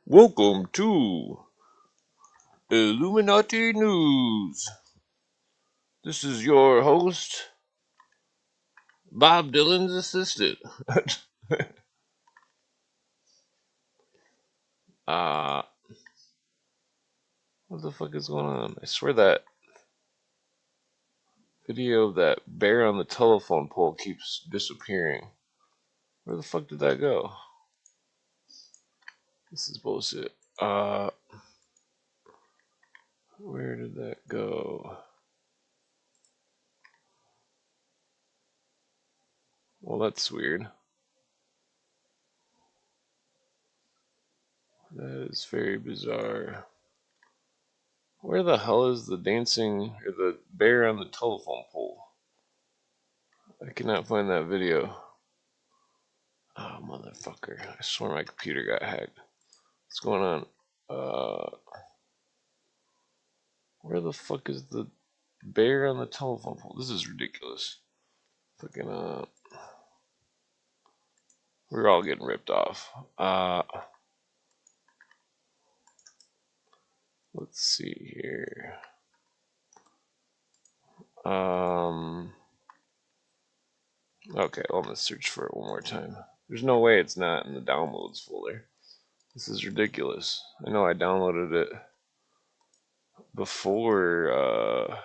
Welcome to Illuminati News. This is your host, Bob Dylan's assistant. uh, what the fuck is going on? I swear that video of that bear on the telephone pole keeps disappearing. Where the fuck did that go? This is bullshit. Where did that go? Well, that's weird. That is very bizarre. Where the hell is the dancing or the bear on the telephone pole? I cannot find that video. Oh, motherfucker. I swear my computer got hacked. What's going on? Where the fuck is the bear on the telephone pole? This is ridiculous. Fucking, we're all getting ripped off. Let's see here. Okay, well, I'm gonna search for it one more time. There's no way it's not in the downloads folder. This is ridiculous. I know I downloaded it before,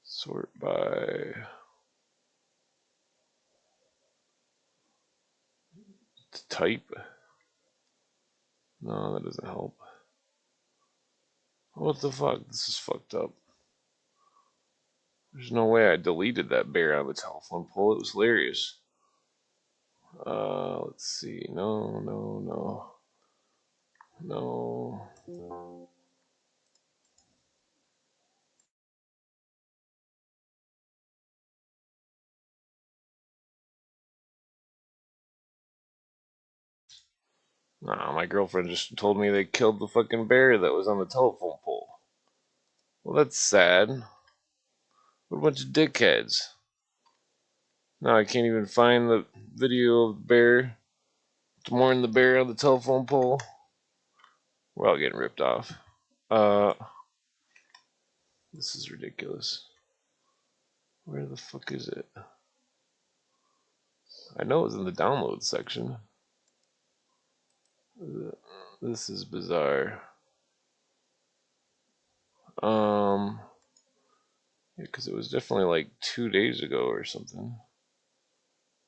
sort by type. No, that doesn't help. What the fuck? This is fucked up. There's no way I deleted that bear on the telephone pole. It was hilarious. Let's see. No, no, no. No. Nah, my girlfriend just told me they killed the fucking bear that was on the telephone pole. Well, that's sad. What a bunch of dickheads. Now I can't even find the video of the bear. More than the bear on the telephone pole. We're all getting ripped off. This is ridiculous. Where the fuck is it? I know it's in the download section. This is bizarre. Yeah, because it was definitely like 2 days ago or something.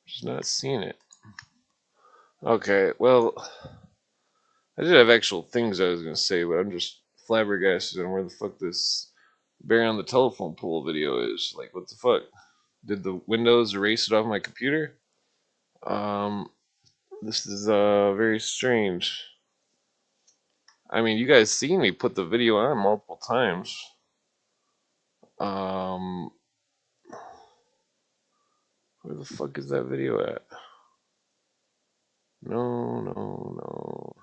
Just not seeing it. Okay, well, I did have actual things I was gonna say, but I'm just flabbergasted on where the fuck this bear on the telephone pole video is. Like, what the fuck? Did the Windows erase it off my computer? Um, this is very strange. I mean, you guys seen me put the video on multiple times. Um, where the fuck is that video at? No, no, no.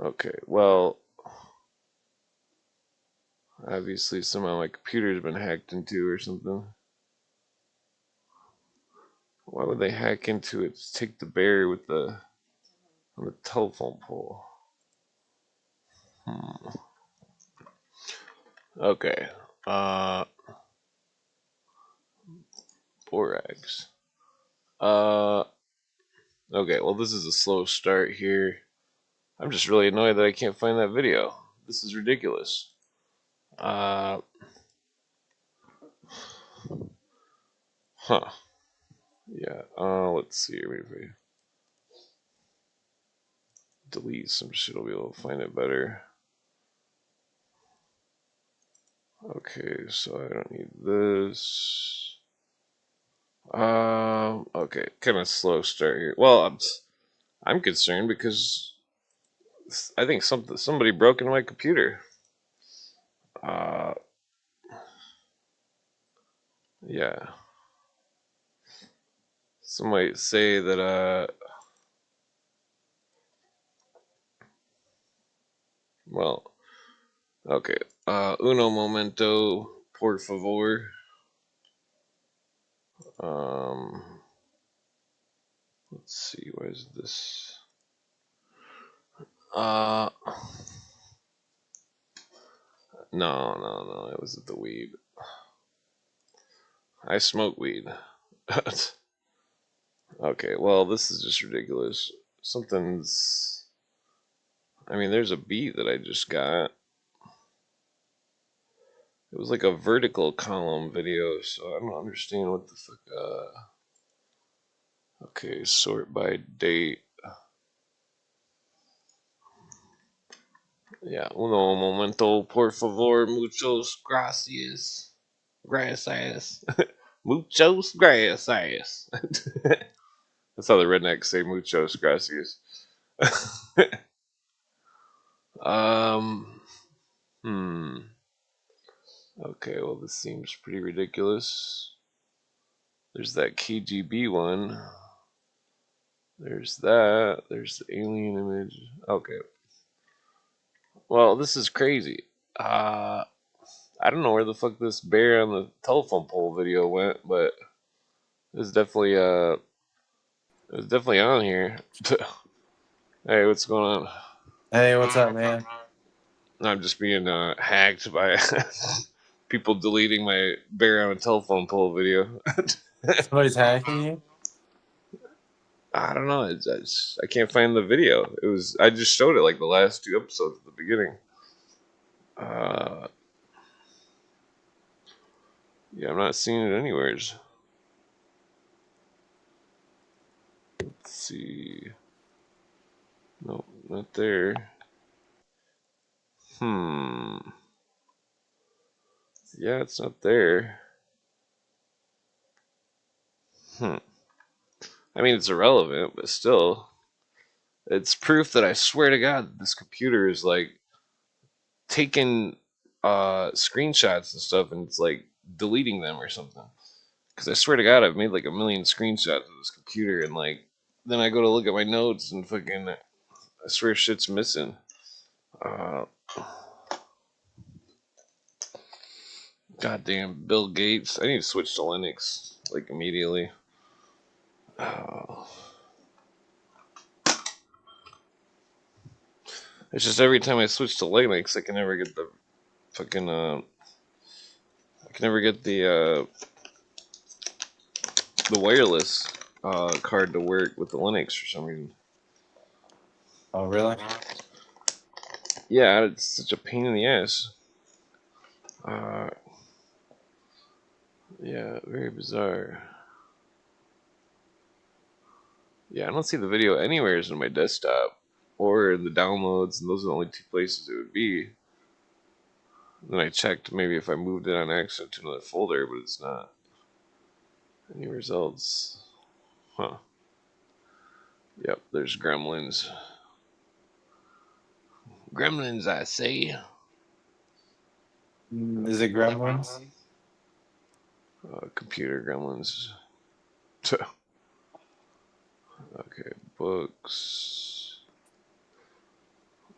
Okay, well, obviously somehow my computer's been hacked into or something. Why would they hack into it to take the bear with the on the telephone pole? Okay. Borax. Uh, okay, well, this is a slow start here. I'm just really annoyed that I can't find that video. This is ridiculous. Huh. Yeah, let's see here. Maybe delete some shit, I'll be able to find it better. Okay, so I don't need this. Okay, kind of slow start here. Well, I'm concerned because I think somebody broke into my computer. Uh, yeah. Some might say that well, okay. Uno momento, por favor. Let's Let's see, why is this? Uh, no, it wasn't the weed. I smoke weed. Okay, well, this is just ridiculous. Something's. I mean, there's a beat that I just got. It was like a vertical column video, so I don't understand what the fuck. Okay, sort by date. Yeah, uno momento, por favor, muchos gracias. Gracias. Muchos gracias. That's how the rednecks say muchos gracias. um, hmm. Okay, well, this seems pretty ridiculous. There's that KGB one. There's that. There's the alien image. Okay. Well, this is crazy. Uh, I don't know where the fuck this bear on the telephone pole video went, but it was definitely on here. Hey, what's going on? Hey, what's up, man? I'm just being hacked by people deleting my bear on a telephone pole video. Somebody's hacking you? I don't know. I can't find the video. I just showed it like the last two episodes at the beginning. Uh, yeah, I'm not seeing it anywheres. Let's see. No, not there. Hmm. Yeah, it's not there. Hmm. I mean, it's irrelevant, but still, it's proof that I swear to God, this computer is like taking screenshots and stuff, and it's like deleting them or something. Because I swear to God, I've made like a million screenshots of this computer, and like then I go to look at my notes and fucking, I swear shit's missing. Uh, Goddamn Bill Gates. I need to switch to Linux like immediately. Uh, it's just every time I switch to Linux, I can never get the fucking I can never get the wireless card to work with the Linux for some reason. Oh, really? Yeah, it's such a pain in the ass. Uh, yeah, very bizarre. Yeah, I don't see the video anywhere in my desktop or in the downloads, and those are the only two places it would be. Then I checked maybe if I moved it on accident to another folder, but it's not. Any results? Huh. Yep, there's Gremlins. Gremlins, I say. Is it Gremlins? Computer Gremlins. Okay, books.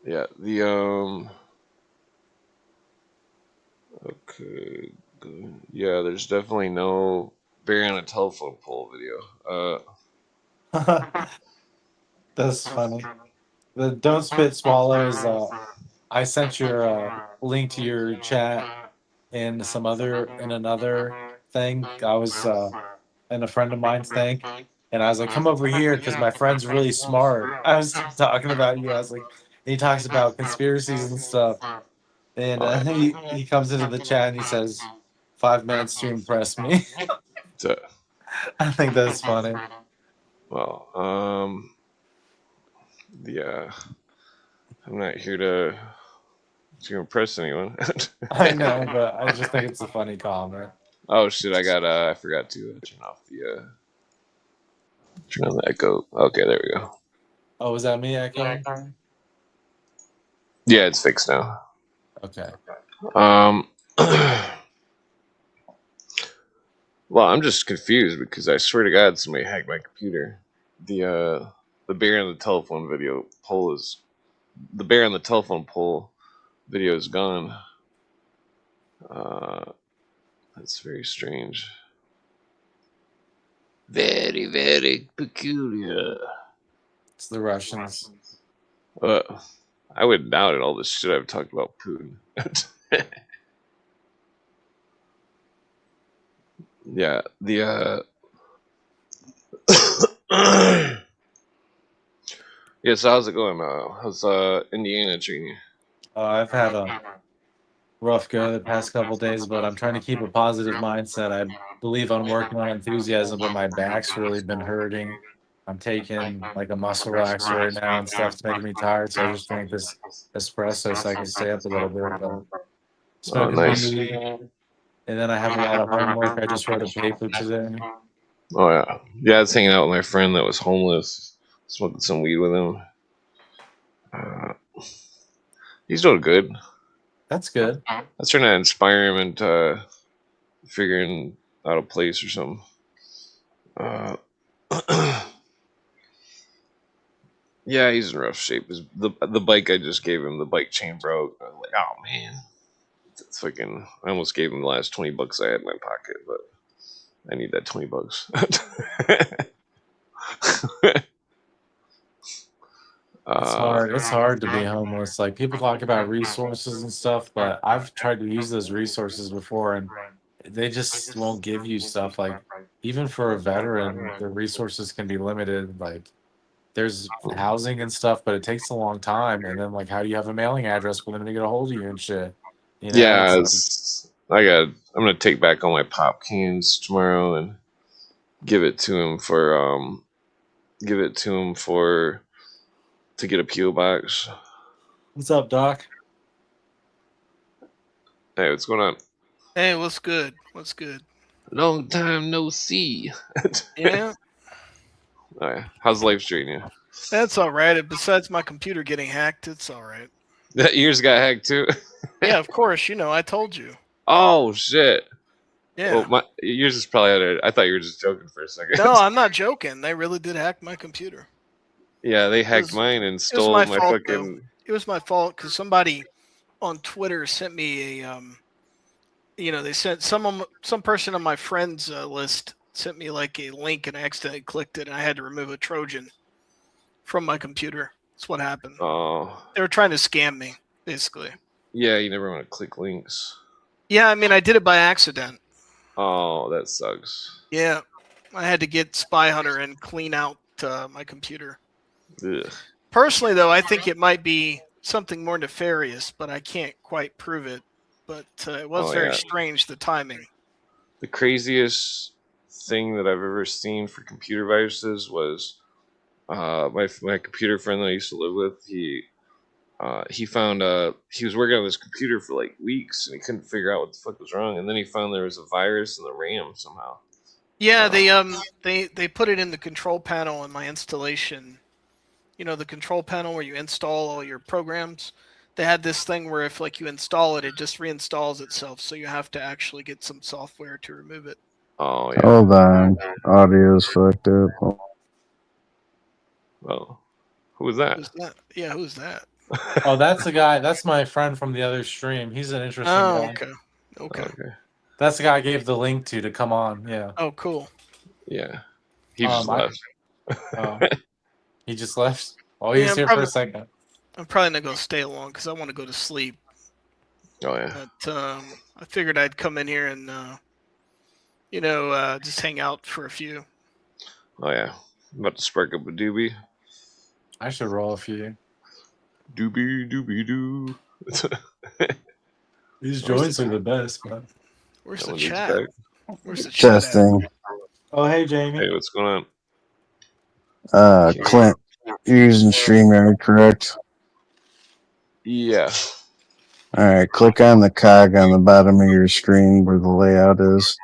Yeah, okay, good. Yeah, there's definitely no Barry on a telephone pole video. That's funny. The Don't Spit Swallow is I sent your link to your chat in another thing. I was in a friend of mine's thing, and I was like, "Come over here," because my friend's really smart. I was talking about you. I was like, he talks about conspiracies and stuff, and Oh, he comes into the chat and he says, "5 minutes to impress me." yeah. I think that's funny. Well, yeah, I'm not here to impress anyone. I know, but I just think it's a funny comment. Oh shit, I forgot to turn on the echo. Okay, there we go. Oh, was that me echoing? Yeah, it's fixed now. Okay. Um, well, I'm just confused because I swear to God, somebody hacked my computer. The bear on the telephone video pole is the bear on the telephone pole video is gone. Uh, that's very strange. Very, very peculiar. It's the Russians. I would doubt it. All this shit I've talked about Putin. Yeah, the yeah. So how's it going? How's Indiana treating you? I've had a rough go the past couple days, but I'm trying to keep a positive mindset. I believe I'm working on enthusiasm, but my back's really been hurting. I'm taking like a muscle relaxer right now and stuff's making me tired, so I just drank this espresso so I can stay up a little bit. But Oh, smoking nice. weed, and then I have a lot of homework. I just wrote a paper today. Oh yeah, yeah. I was hanging out with my friend that was homeless, smoking some weed with him. Uh, he's doing good. That's good. I was trying to inspire him into figuring out a place or something. Uh, yeah, he's in rough shape. The bike I just gave him, the bike chain broke. I was like, oh man, it's fucking. I almost gave him the last $20 I had in my pocket, but I need that $20. It's hard. It's hard to be homeless. Like people talk about resources and stuff, but I've tried to use those resources before and they just won't give you stuff. Like even for a veteran, the resources can be limited. Like there's housing and stuff, but it takes a long time. And then like how do you have a mailing address for them to get a hold of you and shit? You know, Yeah, it's I'm gonna take back all my pop cans tomorrow and give it to him for to get a PO box. what's up, Doc? Hey, what's going on? Hey, what's good? What's good? Long time no see. Yeah, Oh, yeah. How's life treating you? that's all right. Besides my computer getting hacked, it's all right. That yours got hacked too. Yeah, of course. I told you. Oh shit. Yeah. Well, yours is probably out. I thought you were just joking for a second. No, I'm not joking. They really did hack my computer. Yeah, they It hacked was, mine and it was stole my my fault though. fucking. It was my fault because somebody on Twitter sent me a they sent some person on my friends list sent me like a link and I accidentally clicked it and I had to remove a Trojan from my computer. That's what happened. Oh. They were trying to scam me, basically. Yeah, you never want to click links. Yeah, I mean, I did it by accident. Oh, that sucks. Yeah, I had to get Spy Hunter and clean out my computer. Ugh. Personally, though, I think it might be something more nefarious, but I can't quite prove it. But it was very strange, the timing. The craziest thing that I've ever seen for computer viruses was my computer friend that I used to live with. He found he was working on his computer for like weeks and he couldn't figure out what the fuck was wrong, and then he found there was a virus in the RAM somehow. Yeah, they put it in the control panel in my installation. You know, the control panel where you install all your programs. They had this thing where if like you install it, it just reinstalls itself, so you have to actually get some software to remove it. Oh yeah. Hold on, audio's fucked up. Well, who was that? Who's that? Yeah, who's that? Oh, that's the guy. That's my friend from the other stream. He's an interesting guy. Okay. That's the guy I gave the link to come on. Yeah. Oh, cool. Yeah. He just left. He just left. Oh, he's here for a second. I'm probably not gonna stay long because I want to go to sleep. Oh yeah. But I figured I'd come in here and just hang out for a few. Oh yeah. I'm about to spark up a doobie. I should roll a few. Doobie doobie doo. These joints are the best, man. Where's the chat? Where's the Testing. chat? Oh, hey, Jamie. Hey, what's going on? Clint, you're using StreamYard, correct? Yeah. All right, click on the cog on the bottom of your screen where the layout is.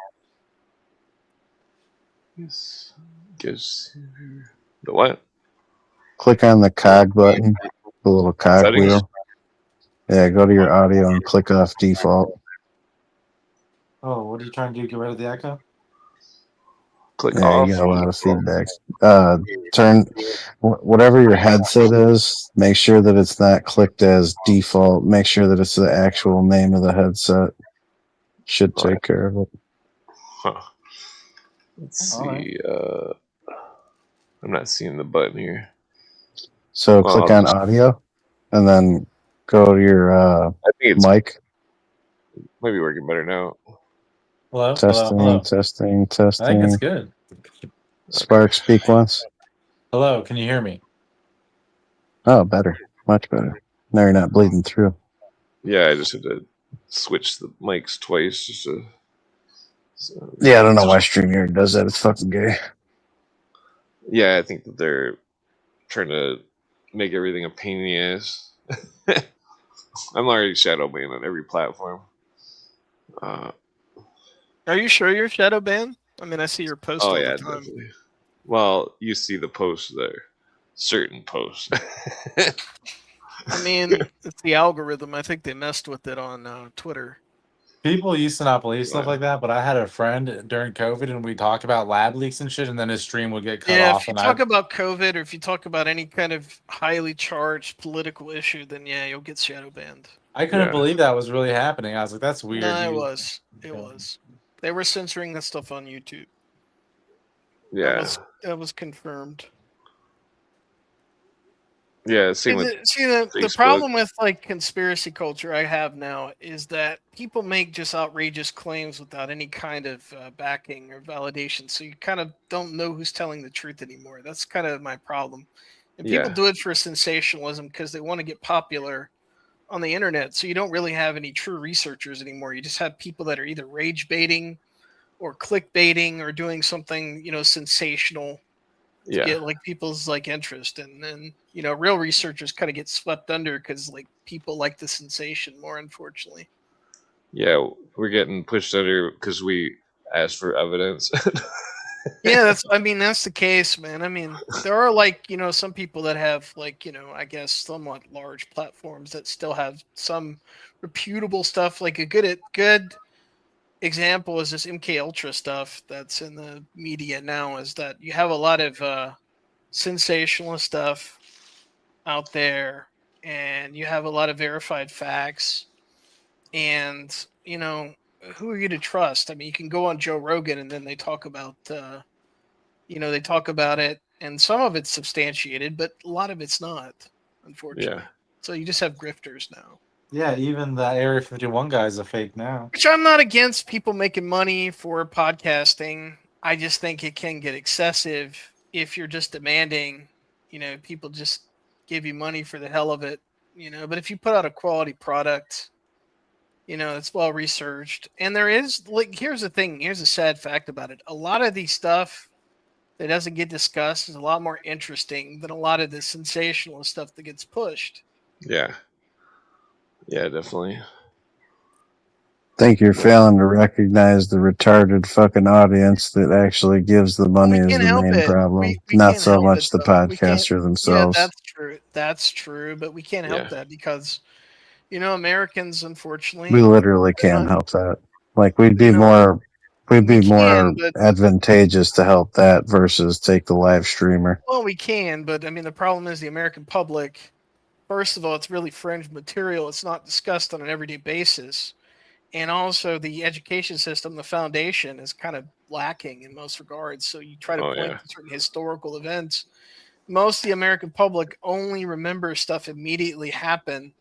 Yes. Guess the what? Click on the cog button, the little cog Settings? wheel. Yeah, go to your audio and click off default. Oh, what are you trying to do? Get rid of the echo? Click yeah, off. You got a lot of feedback. Turn whatever your headset is. Make sure that it's not clicked as default. Make sure that it's the actual name of the headset. Should take care of it. Huh. Let's All right. see. I'm not seeing the button here. So Well, click I'll on just, audio, and then go to your I think it's mic. might be working better now. Hello. Testing, Hello. testing, I think it's testing. good. Spark, speak once. Hello. Can you hear me? Oh, better, much better. Now you're not bleeding through. Yeah, I just had to switch the mics twice just to. So, Yeah, I don't know why StreamYard does that. It's fucking gay. yeah, I think that they're trying to make everything a pain in the ass. I'm already shadow banned on every platform. Are you sure you're shadow banned? I mean, I see your post Oh all yeah, the time. definitely. Well, you see the posts there, certain posts. I mean, it's the algorithm. I think they messed with it on Twitter. People used to not believe stuff Yeah. like that, but I had a friend during COVID, and we talked about lab leaks and shit, and then his stream would get cut Yeah, off. if you And talk about COVID or if you talk about any kind of highly charged political issue, then yeah, you'll get shadow banned. I couldn't Yeah. believe that was really happening. I was like, "That's weird." No, it You- was. It was. They were censoring that stuff on YouTube. Yeah. That was confirmed. Yeah. Same with The Facebook. problem with like conspiracy culture I have now is that people make just outrageous claims without any kind of backing or validation. So you kind of don't know who's telling the truth anymore. That's kind of my problem. And people Yeah. do it for sensationalism because they want to get popular on the internet. So you don't really have any true researchers anymore. You just have people that are either rage baiting or clickbaiting or doing something, sensational to Yeah. get like people's like interest, and then real researchers kind of get swept under because like people like the sensation more, unfortunately. Yeah. We're getting pushed under because we asked for evidence. Yeah, that's the case, man. I mean, there are like some people that have like I guess somewhat large platforms that still have some reputable stuff. Like a good example is this MK Ultra stuff that's in the media now. Is that you have a lot of sensationalist stuff out there, and you have a lot of verified facts, and who are you to trust? I mean, you can go on Joe Rogan and then they talk about they talk about it, and some of it's substantiated, but a lot of it's not, unfortunately. Yeah. So you just have grifters now. Yeah, even the Area 51 guy is a fake now. Which I'm not against people making money for podcasting. I just think it can get excessive if you're just demanding, people just give you money for the hell of it, But if you put out a quality product, it's well researched. And there is like here's the thing, here's a sad fact about it. A lot of these stuff that doesn't get discussed is a lot more interesting than a lot of the sensational stuff that gets pushed. Yeah. Yeah, definitely. Think you're failing to recognize the retarded fucking audience that actually gives the money We is can't the help main it. problem, We not can't so help much it the though. We can't. podcaster Yeah, themselves. that's true. That's true. But we can't help Yeah. that because, Americans, We unfortunately, literally they're can't not. help that. Like we'd be You know, more we can, but advantageous to help that versus take the live streamer. well, we can. But I mean, the problem is the American public. First of all, it's really fringe material. It's not discussed on an everyday basis. And also the education system, the foundation is kind of lacking in most regards. So you try to Oh point yeah. to certain historical events. Most of the American public only remembers stuff immediately happened,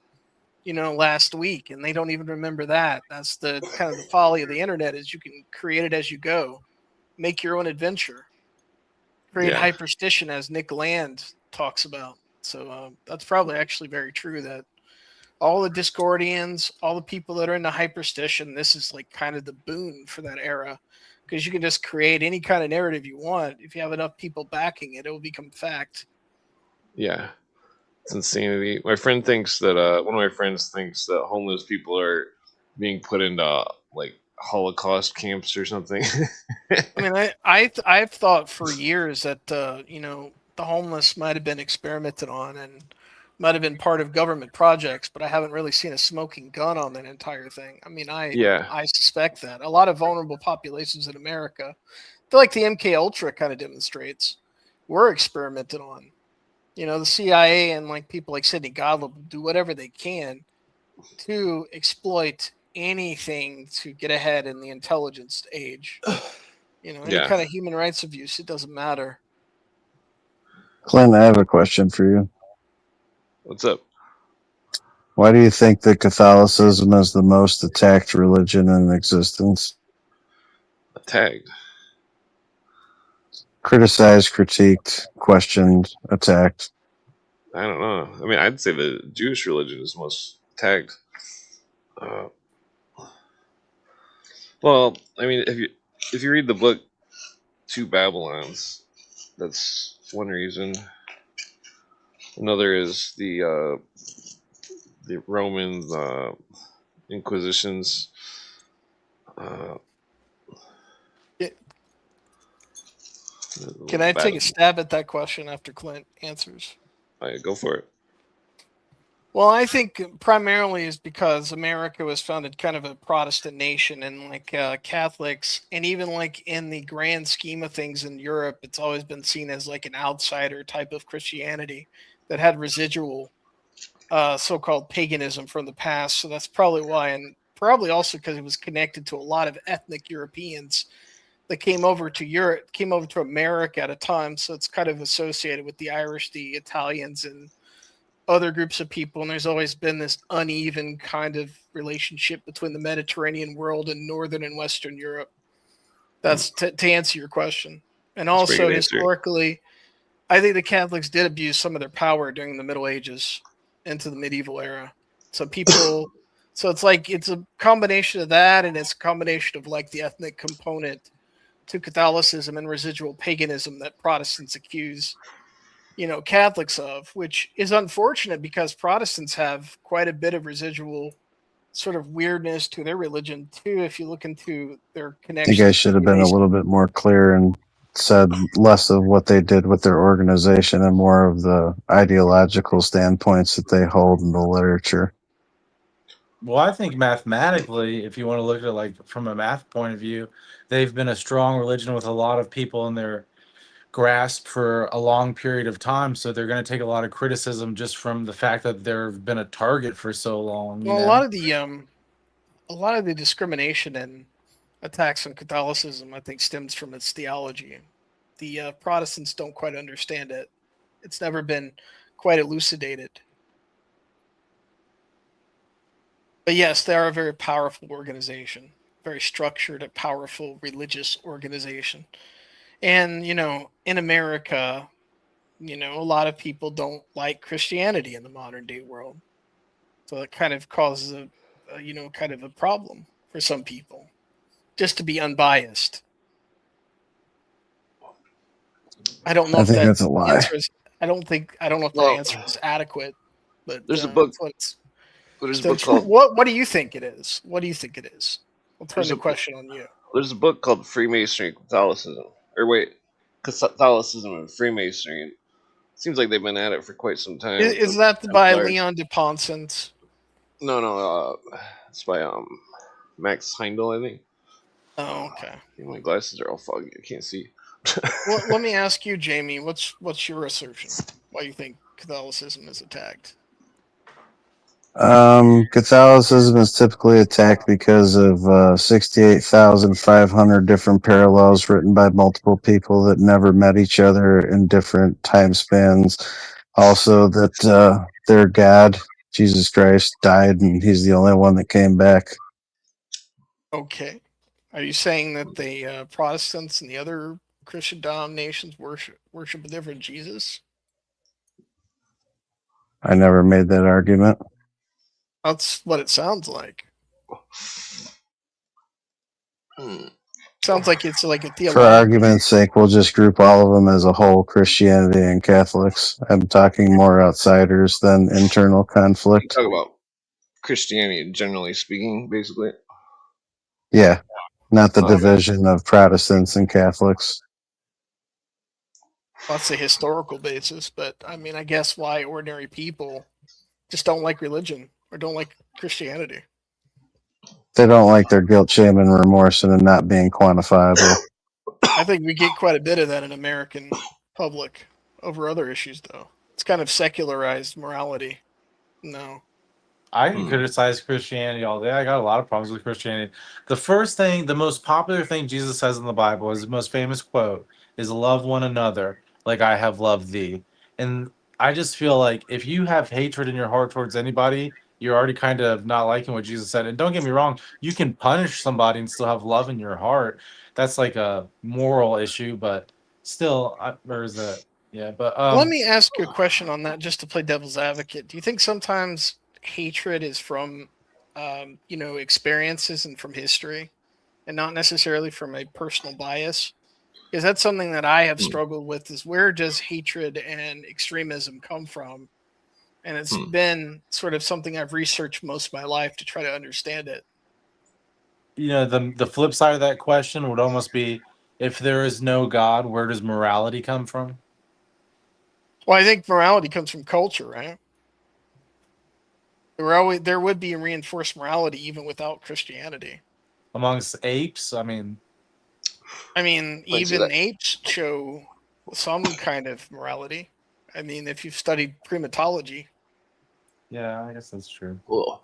last week, and they don't even remember that. That's the kind of the folly of the internet is you can create it as you go, make your own adventure, create Yeah. hyperstition as Nick Land talks about. So that's probably actually very true that all the Discordians, all the people that are in the hyperstition, this is like kind of the boon for that era because you can just create any kind of narrative you want. If you have enough people backing it, it will become fact. Yeah. It's insanity. My friend thinks that one of my friends thinks that homeless people are being put into like Holocaust camps or something. I mean, I've thought for years that the homeless might have been experimented on and might have been part of government projects, but I haven't really seen a smoking gun on that entire thing. I mean, Yeah. I suspect that a lot of vulnerable populations in America, I feel like the MK Ultra kind of demonstrates, were experimented on. The CIA and like people like Sidney Gottlieb do whatever they can to exploit anything to get ahead in the intelligence age. Any Yeah. kind of human rights abuse, it doesn't matter. Clint, I have a question for you. What's up? Why do you think that Catholicism is the most attacked religion in existence? Tagged. Criticized, critiqued, questioned, attacked. I don't know. I mean, I'd say the Jewish religion is most tagged. Well, I mean, if you read the book Two Babylons, that's one reason. Another is the Roman Inquisitions. Yeah. Can I take a stab at that question after Clint answers? Go for it. Well, I think primarily is because America was founded kind of a Protestant nation, and like Catholics, and even like in the grand scheme of things in Europe, it's always been seen as like an outsider type of Christianity that had residual so-called paganism from the past. So that's probably why, and probably also because it was connected to a lot of ethnic Europeans that came over to Europe, came over to America at a time. So it's kind of associated with the Irish, the Italians, and other groups of people. And there's always been this uneven kind of relationship between the Mediterranean world and Northern and Western Europe. That's to answer your question. And That's a pretty also good answer. historically, I think the Catholics did abuse some of their power during the Middle Ages into the medieval era. So people, so it's like it's a combination of that, and it's a combination of like the ethnic component to Catholicism and residual paganism that Protestants accuse, Catholics of, which is unfortunate because Protestants have quite a bit of residual sort of weirdness to their religion too. If you look into their I connection, think I should have been a little bit more clear and said less of what they did with their organization and more of the ideological standpoints that they hold in the literature. Well, I think mathematically, if you want to look at it like from a math point of view, they've been a strong religion with a lot of people in their grasp for a long period of time. So they're going to take a lot of criticism just from the fact that they've been a target for so long. well, a lot of the discrimination and attacks on Catholicism, I think, stems from its theology. The Protestants don't quite understand it. It's never been quite elucidated. But yes, they are a very powerful organization, very structured and powerful religious organization. And, in America, a lot of people don't like Christianity in the modern day world. So it kind of causes kind of a problem for some people, just to be unbiased. I don't know I if think that that's a lie. answer is. I don't know if that answer is adequate, but There's a book. There's a book called. What do you think it is? What do you think it is? I'll turn There's the a- question on you. There's a book called Freemasonry Catholicism. Or wait, Catholicism and Freemasonry. Seems like they've been at it for quite some time. Is that by Leon de Ponsonce? No. It's by Max Heindel, I think. Oh, okay. My glasses are all foggy. I can't see. Well, let me ask you, Jamie. What's your assertion? Why you think Catholicism is attacked? Catholicism is typically attacked because of 68,500 different parallels written by multiple people that never met each other in different time spans. Also, that their God, Jesus Christ, died and he's the only one that came back. Okay. Are you saying that the Protestants and the other Christian denominations worship a different Jesus? I never made that argument. That's what it sounds like. Sounds like it's like a For theological. argument's sake, we'll just group all of them as a whole, Christianity and Catholics. I'm talking more outsiders than internal conflict. Talk about Christianity, generally speaking, basically. Yeah, not the division of Protestants and Catholics. That's a historical basis, but I mean, I guess why ordinary people just don't like religion or don't like Christianity. They don't like their guilt, shame, and remorse and it not being quantifiable. I think we get quite a bit of that in American public over other issues, though. It's kind of secularized morality. No. I can Hmm. criticize Christianity all day. I got a lot of problems with Christianity. The first thing, the most popular thing Jesus says in the Bible is the most famous quote is love one another like I have loved thee. And I just feel like if you have hatred in your heart towards anybody, you're already kind of not liking what Jesus said. And don't get me wrong, you can punish somebody and still have love in your heart. That's like a moral issue, but still, or is that? Yeah, but Let me ask you a question on that, just to play devil's advocate. Do you think sometimes hatred is from, experiences and from history, and not necessarily from a personal bias? Because that's something that I have Hmm. struggled with: is where does hatred and extremism come from? And it's Hmm. been sort of something I've researched most of my life to try to understand it. the flip side of that question would almost be if there is no God, where does morality come from? Well, I think morality comes from culture, right? There would be a reinforced morality even without Christianity. Amongst apes, I mean, I mean, Might say even that. apes show some kind of morality. I mean, if you've studied primatology. yeah, I guess that's true. Well,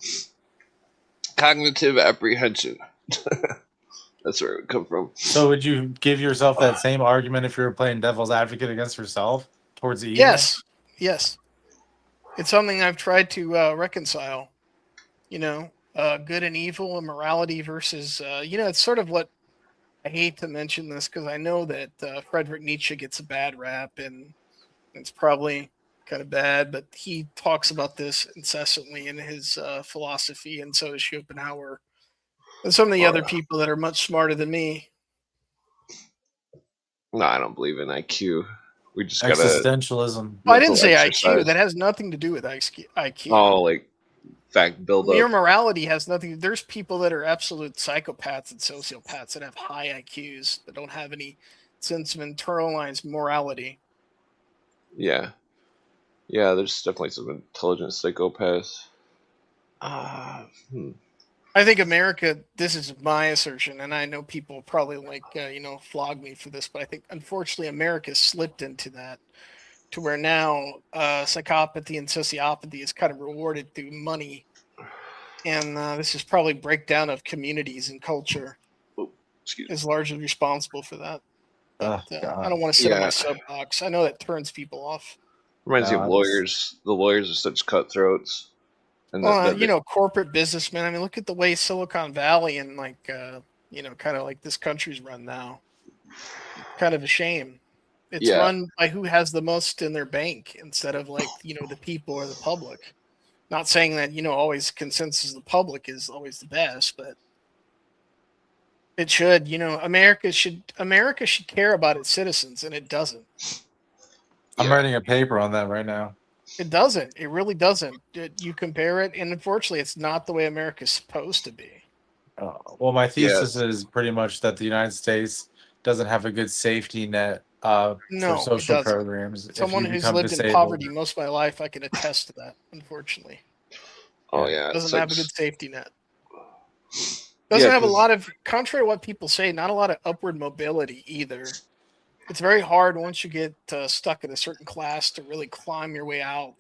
cognitive apprehension. That's where it would come from. So would you give yourself that same argument if you were playing devil's advocate against yourself towards the evil? Yes, yes. It's something I've tried to reconcile. Good and evil and morality versus, it's sort of what I hate to mention this because I know that Friedrich Nietzsche gets a bad rap and it's probably kind of bad, but he talks about this incessantly in his philosophy, and so does Schopenhauer and some of the Oh, other yeah. people that are much smarter than me. No, I don't believe in IQ. We just gotta Existentialism. Well, I didn't mental say IQ. exercise. That has nothing to do with IQ. Oh, like fact build Mere up. morality has nothing. There's people that are absolute psychopaths and sociopaths that have high IQs that don't have any sense of internalized morality. Yeah, yeah. There's definitely some intelligent psychopaths. Ah, I think America. This is my assertion, and I know people probably flog me for this, but I think unfortunately America slipped into that to where now psychopathy and sociopathy is kind of rewarded through money, and this is probably breakdown of communities and culture oh, excuse me. is largely responsible for that. But Oh I God. don't want to sit on my Yeah, soapbox. I know that turns people off. reminds me of No, it's, lawyers. The lawyers are such cutthroats, and Well, that corporate businessmen. I mean, look at the way Silicon Valley and kind of like this country's run now. Kind of a shame. It's yeah, run by who has the most in their bank instead of the people or the public. Not saying that always consensus of the public is always the best, but it should. America should care about its citizens, and it doesn't. I'm yeah, writing a paper on that right now. It doesn't. It really doesn't. You compare it, and unfortunately, it's not the way America's supposed to be. Well, my yeah. thesis is pretty much that the United States doesn't have a good safety net for No, it social doesn't. programs. If Someone you who's become lived in disabled, poverty most of my life, I can attest to that. Unfortunately, Oh yeah. yeah, it doesn't have a sucks. good safety net. Yeah, Doesn't have a because lot of, contrary to what people say, not a lot of upward mobility either. It's very hard once you get stuck in a certain class to really climb your way out.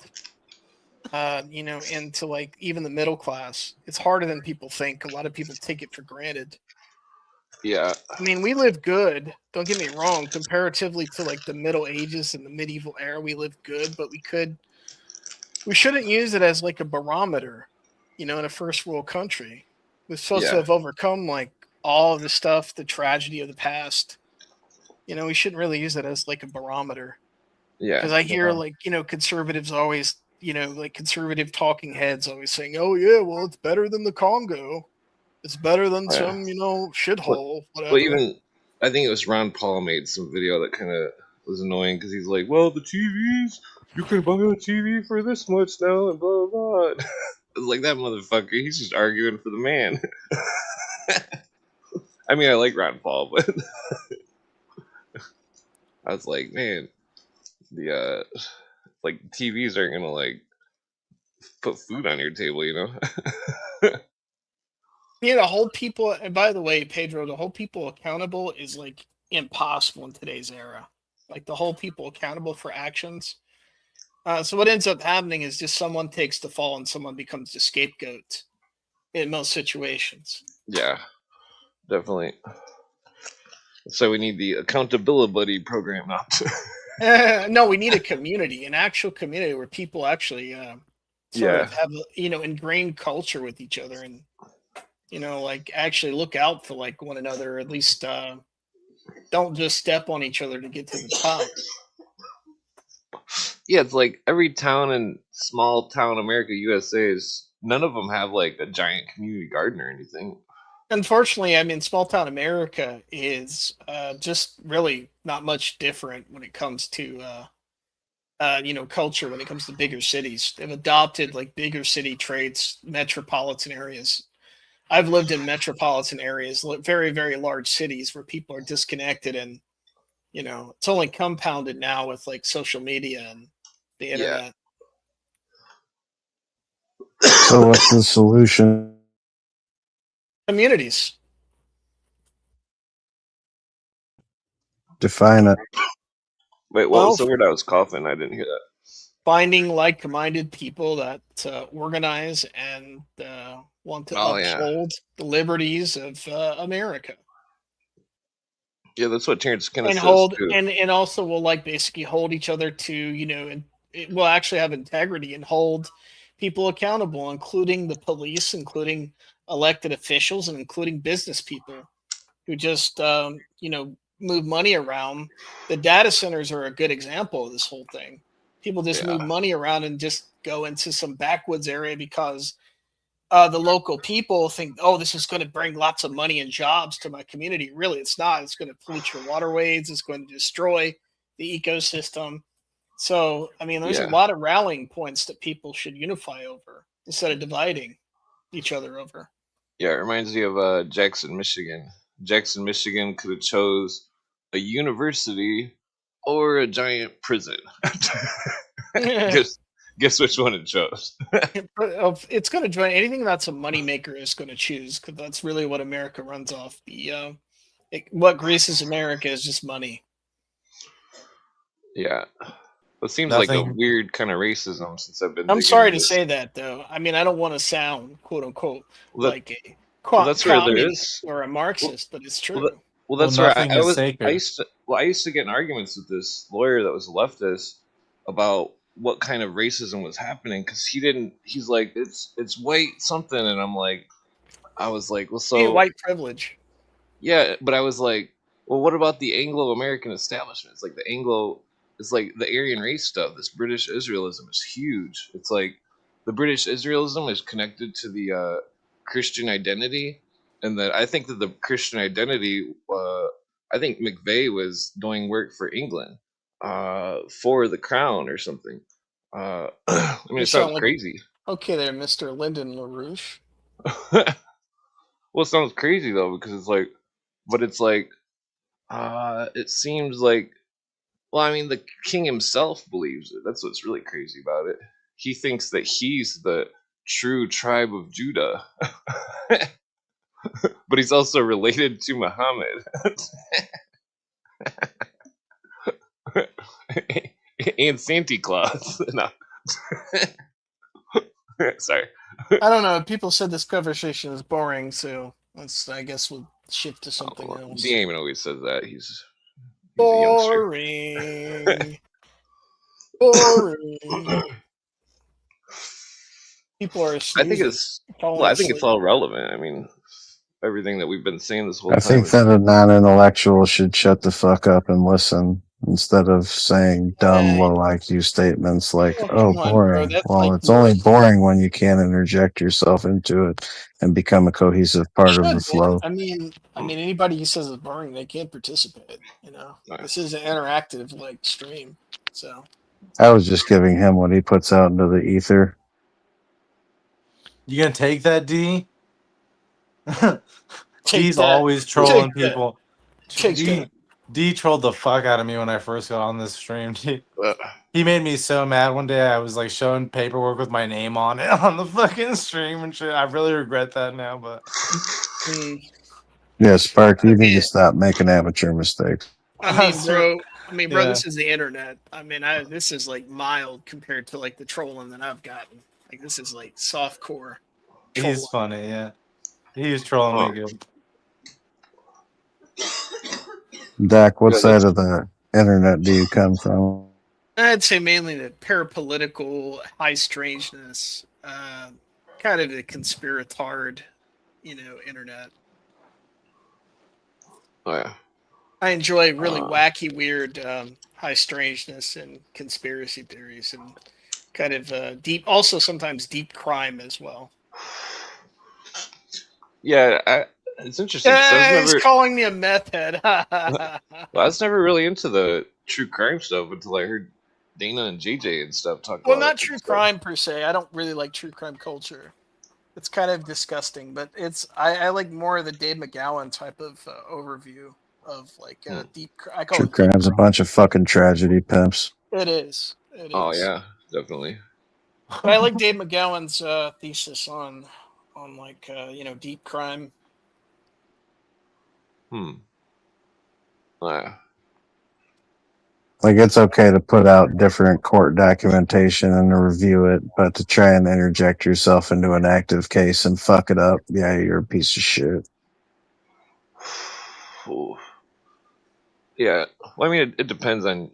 Into like even the middle class. It's harder than people think. A lot of people take it for granted. yeah, I mean, we live good. Don't get me wrong. Comparatively to like the Middle Ages and the medieval era, we live good, but we shouldn't use it as like a barometer. In a first world country, we're supposed to yeah, have overcome like all of the stuff, the tragedy of the past. We shouldn't really use it as like a barometer yeah, because I hear No. like conservatives always like conservative talking heads always saying, "Oh yeah, well it's better than the Congo. It's better than oh, yeah. some Well, shithole, well, whatever." even I think it was Ron Paul made some video that kind of was annoying because he's like, "Well, the TVs, you can buy a TV for this much now," and blah blah. blah. I was like, that motherfucker. He's just arguing for the man. I mean, I like Ron Paul, but I was like, man, the like TVs aren't gonna like put food on your table, you know? To hold people, and by the way, Pedro, to hold people accountable is like impossible in today's era. Like to hold people accountable for actions So what ends up happening is just someone takes the fall and someone becomes the scapegoat in most situations. Yeah, definitely. So we need the accountability buddy program now. No, we need a community, an actual community where people actually sort of have ingrained culture with each other, and like actually look out for like one another, or at least don't just step on each other to get to the top. Yeah, it's like every town in small town America, USA is none of them have like a giant community garden or anything. Unfortunately, I mean, small town America is just really not much different when it comes to culture. When it comes to bigger cities, they've adopted like bigger city traits, metropolitan areas. I've lived in metropolitan areas, very, very large cities where people are disconnected, and it's only compounded now with like social media and the internet. So what's the solution? Communities. Define it. Wait, what was the word I was coughing? I didn't hear that. Finding like-minded people that organize and want to uphold the liberties of America. Yeah, that's what Terrence kind of And says hold too. and also will like basically hold each other to and it will actually have integrity and hold people accountable, including the police, including elected officials, and including business people who just move money around. The data centers are a good example of this whole thing. People just move money around and just go into some backwoods area because the local people think, oh, this is going to bring lots of money and jobs to my community. Really, it's not. It's going to pollute your waterways. It's going to destroy the ecosystem. So, I mean, there's a lot of rallying points that people should unify over instead of dividing each other over. Yeah, it reminds me of Jackson, Michigan. Jackson, Michigan could have chose a university or a giant prison. Guess which one it chose. It's going to join anything that's a moneymaker is going to choose, because that's really what America runs off. What greases America is just money. Yeah. It seems like a weird kind of racism since I've been. I'm sorry to say that, though. I mean, I don't want to sound "quote unquote" like a that's where there is or a Marxist, but it's true. That's where I used to get in arguments with this lawyer that was a leftist about what kind of racism was happening, because he's like, it's white something, and I was like, well, so white privilege. Yeah, but I was like, well, what about the Anglo-American establishment? It's like it's like the Aryan race stuff. This British Israelism is huge. It's like the British Israelism is connected to the Christian identity, and that I think that the Christian identity, I think McVeigh was doing work for England, for the crown or something. I mean, it sounds crazy. Okay, there, Mr. Lyndon LaRouche. Well, it sounds crazy though, because it's like, but it's like, it seems like, well, I mean, the king himself believes it. That's what's really crazy about it. He thinks that he's the true tribe of Judah, but he's also related to Muhammad and Santa Claus. No. Sorry. I don't know. People said this conversation is boring, so I guess we'll shift to something else. Damon always says that. He's boring. Boring. People are. I think it's all relevant. I mean, everything that we've been saying this whole time. I think that a non-intellectual should shut the fuck up and listen instead of saying dumb, low IQ statements like, "Oh, boring." Well, it's only boring when you can't interject yourself into it and become a cohesive part of the flow. I mean, anybody who says it's boring, they can't participate. This is an interactive stream, so. I was just giving him what he puts out into the ether. You gonna take that, D? D's always trolling people. D trolled the fuck out of me when I first got on this stream. He made me so mad one day. I was showing paperwork with my name on it on the fucking stream and shit. I really regret that now, but yeah, Spark, you need to stop making amateur mistakes. I mean, bro, I mean, bro, Yeah. this is the internet. I mean, this is like mild compared to like the trolling that I've gotten. Like this is like soft core. He's funny, yeah. He was trolling me Oh. good. Dak, what Yeah, side of the internet do you come from? I'd say mainly the parapolitical, high strangeness, kind of the conspiratard, internet. Oh yeah. I enjoy really Uh. wacky, weird, high strangeness and conspiracy theories, and kind of deep. Also, sometimes deep crime as well. Yeah, it's interesting because I was He's never. calling me a meth head. Well, I was never really into the true crime stuff until I heard Dana and JJ and stuff talk Well, about not it. true crime per se. I don't really like true crime culture. It's kind of disgusting, but I like more of the Dave McGowan type of overview of like deep. I call True it deep crime's a bunch of fucking tragedy pimps. It is. It is. Oh yeah, definitely. But I like Dave McGowan's thesis on like deep crime. Oh, yeah. Like, it's okay to put out different court documentation and to review it, but to try and interject yourself into an active case and fuck it up, yeah, you're a piece of shit. Ooh. Yeah. Well, I mean, it depends on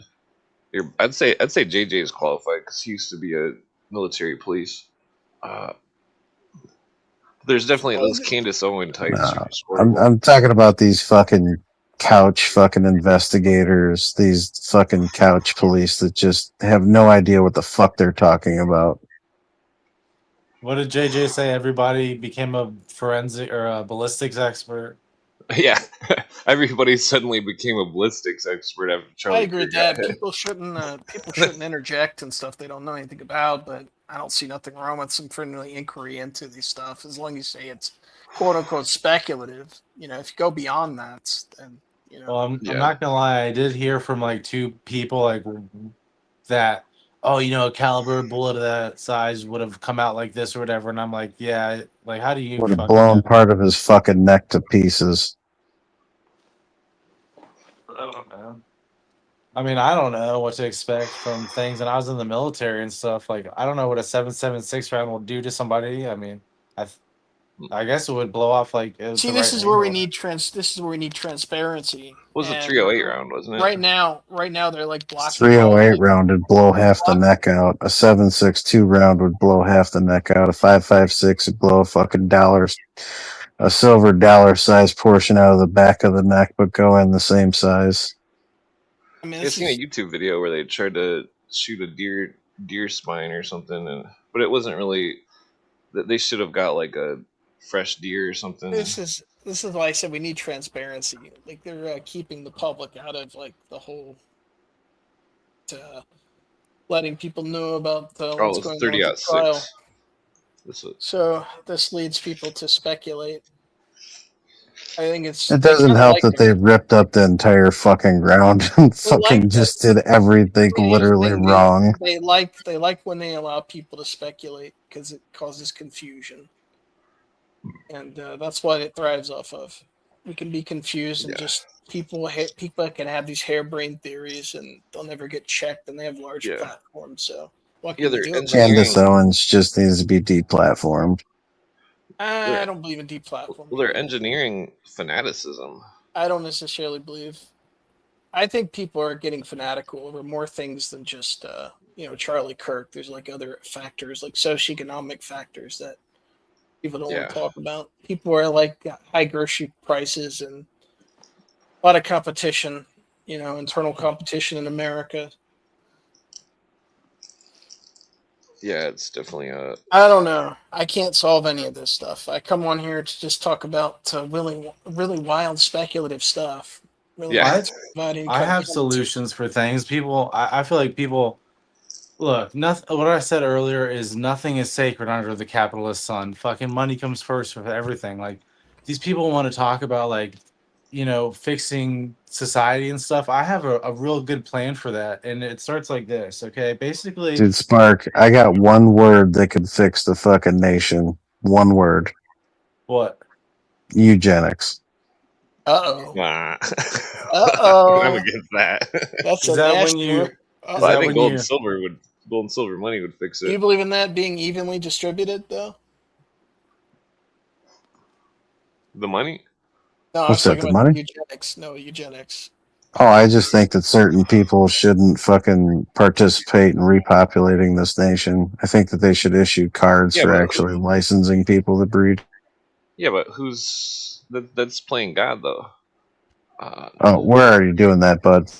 your. I'd say JJ is qualified because he used to be a military police. There's definitely those Candace Owen types. No, I'm talking about these fucking couch fucking investigators, these fucking couch police that just have no idea what the fuck they're talking about. What did JJ say? Everybody became a forensic or a ballistics expert. Yeah, everybody suddenly became a ballistics expert after Charlie. I agree with that. People shouldn't interject and stuff they don't know anything about, but I don't see nothing wrong with some friendly inquiry into these stuff as long as you say it's quote unquote speculative. If you go beyond that, then Well, I'm not gonna lie. I did hear from like two people like that. Oh, a caliber bullet of that size would have come out like this or whatever, and I'm like, yeah, like how do you would have blown part of his fucking neck to pieces? I don't know. I mean, I don't know what to expect from things, and I was in the military and stuff. Like, I don't know what a 7.76 round will do to somebody. I mean, I guess it would blow off like. See, this is where we need transparency. It was a 308 round, wasn't it? Right now they're like blocking. 308 round would blow half the neck out. A 7.62 round would blow half the neck out. A 5.56 would blow a fucking a silver dollar size portion out of the back of the neck, but go in the same size. I mean, I've seen a YouTube video where they tried to shoot a deer spine or something, but it wasn't really. They should have got like a fresh deer or something. This is why I said we need transparency. Like they're keeping the public out of like the whole, letting people know about what's going on with the trial. So this leads people to speculate. I think it doesn't help that they ripped up the entire fucking ground and fucking just did everything literally wrong. They like when they allow people to speculate because it causes confusion, and that's what it thrives off of. We can be confused and just people can have these harebrained theories and they'll never get checked, and they have large platforms. So what can they do? Candace Owens just needs to be deplatformed. I don't believe in deplatforming. Well, they're engineering fanaticism. I don't necessarily believe. I think people are getting fanatical over more things than just Charlie Kirk. There's like other factors, like socioeconomic factors that people don't want to talk about. People are like high grocery prices and a lot of competition, internal competition in America. Yeah, it's definitely I don't know. I can't solve any of this stuff. I come on here to just talk about really wild speculative stuff. I have solutions for things. I feel like people look. Nothing. What I said earlier is nothing is sacred under the capitalist sun. Fucking money comes first for everything. Like these people want to talk about like fixing society and stuff. I have a real good plan for that, and it starts like this. Okay, basically, dude, Spark, I got one word that could fix the fucking nation. One word. What? Eugenics. Uh-oh. Nah. Uh-oh. I'm against that. That's Is a that when nasty you? one. Is Well, that I Uh-oh. think when gold you? and silver money would fix Do you it. believe in that being evenly distributed, though? The money? No, I was What's that? talking The about money? eugenics. No, eugenics. Oh, I just think that certain people shouldn't fucking participate in repopulating this nation. I think that they should issue cards Yeah, for but actually licensing people to breed. who's that's playing God though? Oh, we're already doing that, bud.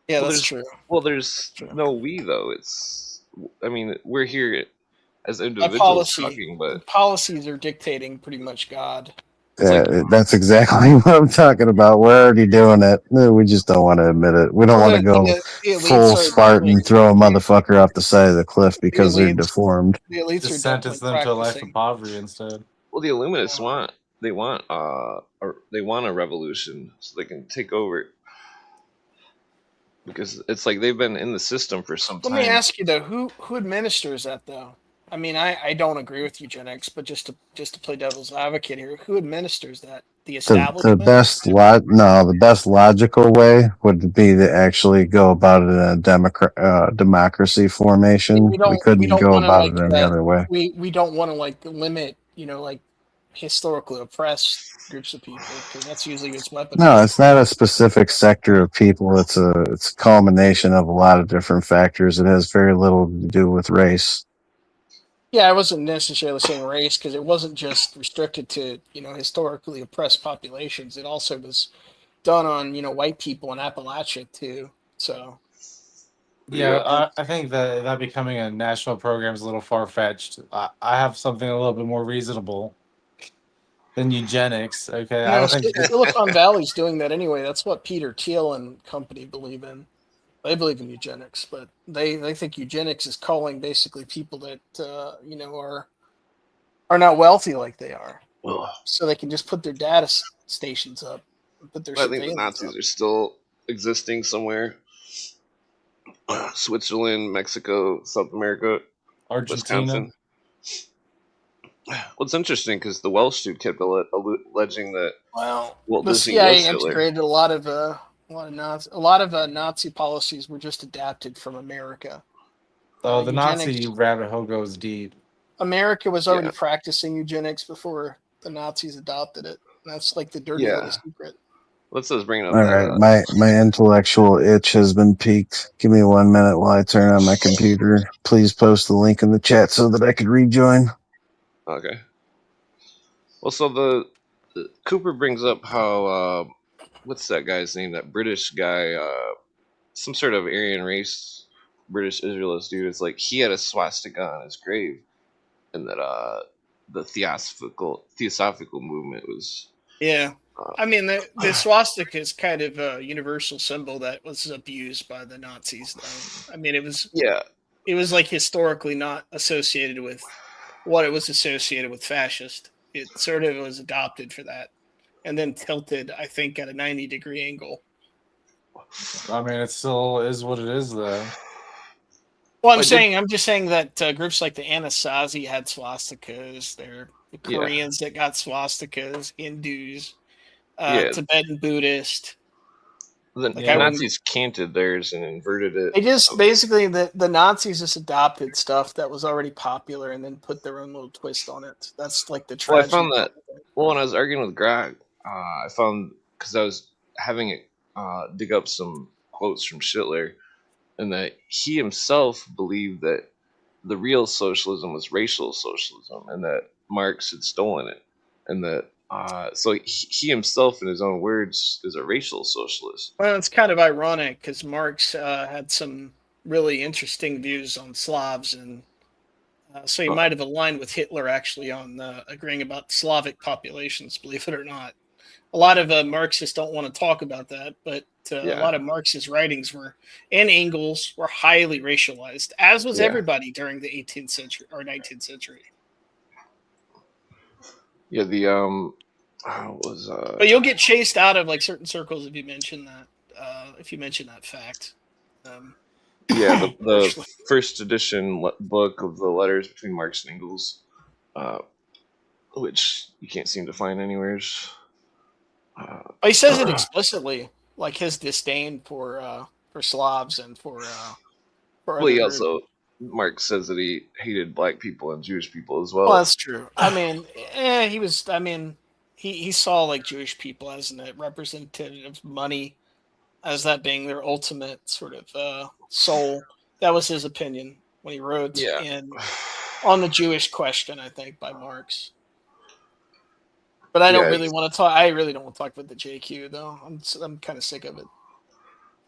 Yeah, Well, that's there's true. there's True. no we though. It's I mean we're here as By individuals policy, talking, the but policies are dictating pretty much God. it's like That's exactly what I'm talking about. We're already doing it. No, we just don't want to admit it. We don't Well, want to go the full elites are definitely Spartan, throw a motherfucker off the side of the cliff the because they're elites. deformed. The elites Just are sentence definitely them to a life of practicing. poverty instead. well the Illuminists Yeah. want they want a revolution so they can take over because it's like they've been in the system for some Let me time. ask you though, who administers that though? I mean, I don't agree with eugenics, but just to play devil's advocate here, who administers that? The The establishment? the best logical way would be to actually go about it in a democracy formation. We We couldn't don't go want to about it like any other way. we don't want to like limit, like historically oppressed groups of people because that's usually what's weaponized. No, it's not a specific sector of people. It's a culmination of a lot of different factors. It has very little to do with race. Yeah, I wasn't necessarily saying race because it wasn't just restricted to historically oppressed populations. It also was done on white people in Appalachia too. So Yeah, I think that becoming a national program is a little far fetched. I have something a little bit more reasonable than eugenics. Okay, I no, don't think. Silicon Valley's doing that anyway. That's what Peter Thiel and company believe in. They believe in eugenics, but they think eugenics is calling basically people that are not wealthy like they are, Ugh. so they can just put their data stations up, and put their I think the surveillance Nazis up. are still existing somewhere. Switzerland, Mexico, South America, Argentina. Wisconsin. Well, it's interesting because the Welsh dude kept alleging that Well, Walt the Disney CIA was Hitler. integrated a lot of Nazi policies were just adapted from America. Oh, the Eugenics- Nazi rabbit hole goes deep. America was already Yeah. practicing eugenics before the Nazis adopted it. That's like the dirty Yeah. little secret. Let's just bring up All that. right, my intellectual itch has been piqued. Give me 1 minute while I turn on my computer. Please post the link in the chat so that I can rejoin. Okay. Well, so the Cooper brings up how what's that guy's name? That British guy, some sort of Aryan race, British Israelist dude. Is like he had a swastika on his grave, and that the theosophical movement was. Yeah. I mean, the swastika is kind of a universal symbol that was abused by the Nazis, though. I mean, it was like historically not associated with what it was associated with fascist. It sort of was adopted for that, and then tilted, I think, at a 90-degree angle. I mean, it still is what it is, though. Well, I'm just saying that groups like the Anasazi had swastikas. They're the Koreans that got swastikas, Hindus, Tibetan Buddhist. The Nazis canted theirs and inverted it. They just basically the Nazis just adopted stuff that was already popular and then put their own little twist on it. That's like the tragedy. Well, I found that. Well, when I was arguing with Greg, I found because I was having it dig up some quotes from Hitler, and that he himself believed that the real socialism was racial socialism, and that Marx had stolen it, and that so he himself, in his own words, is a racial socialist. Well, it's kind of ironic because Marx had some really interesting views on Slavs, and so he might have aligned with Hitler actually on agreeing about Slavic populations, believe it or not. A lot of Marxists don't want to talk about that, but a lot of Marxist writings and Engels were highly racialized, as was everybody during the 18th century or 19th century. Yeah, the But you'll get chased out of like certain circles if you mention that. Fact. The first edition book of the letters between Marx and Engels, which you can't seem to find anywhere. He says it explicitly, like his disdain for Slavs and for Well, he other. also Mark says that he hated black people and Jewish people as Well, well. that's true. I mean, he was. I mean, he saw like Jewish people as a representative of money, as that being their ultimate sort of soul. That was his opinion when he wrote Yeah. in on the Jewish question, I think, by Marx. But I don't really want to talk. I really don't want to talk about the JQ though. I'm kind of sick of it.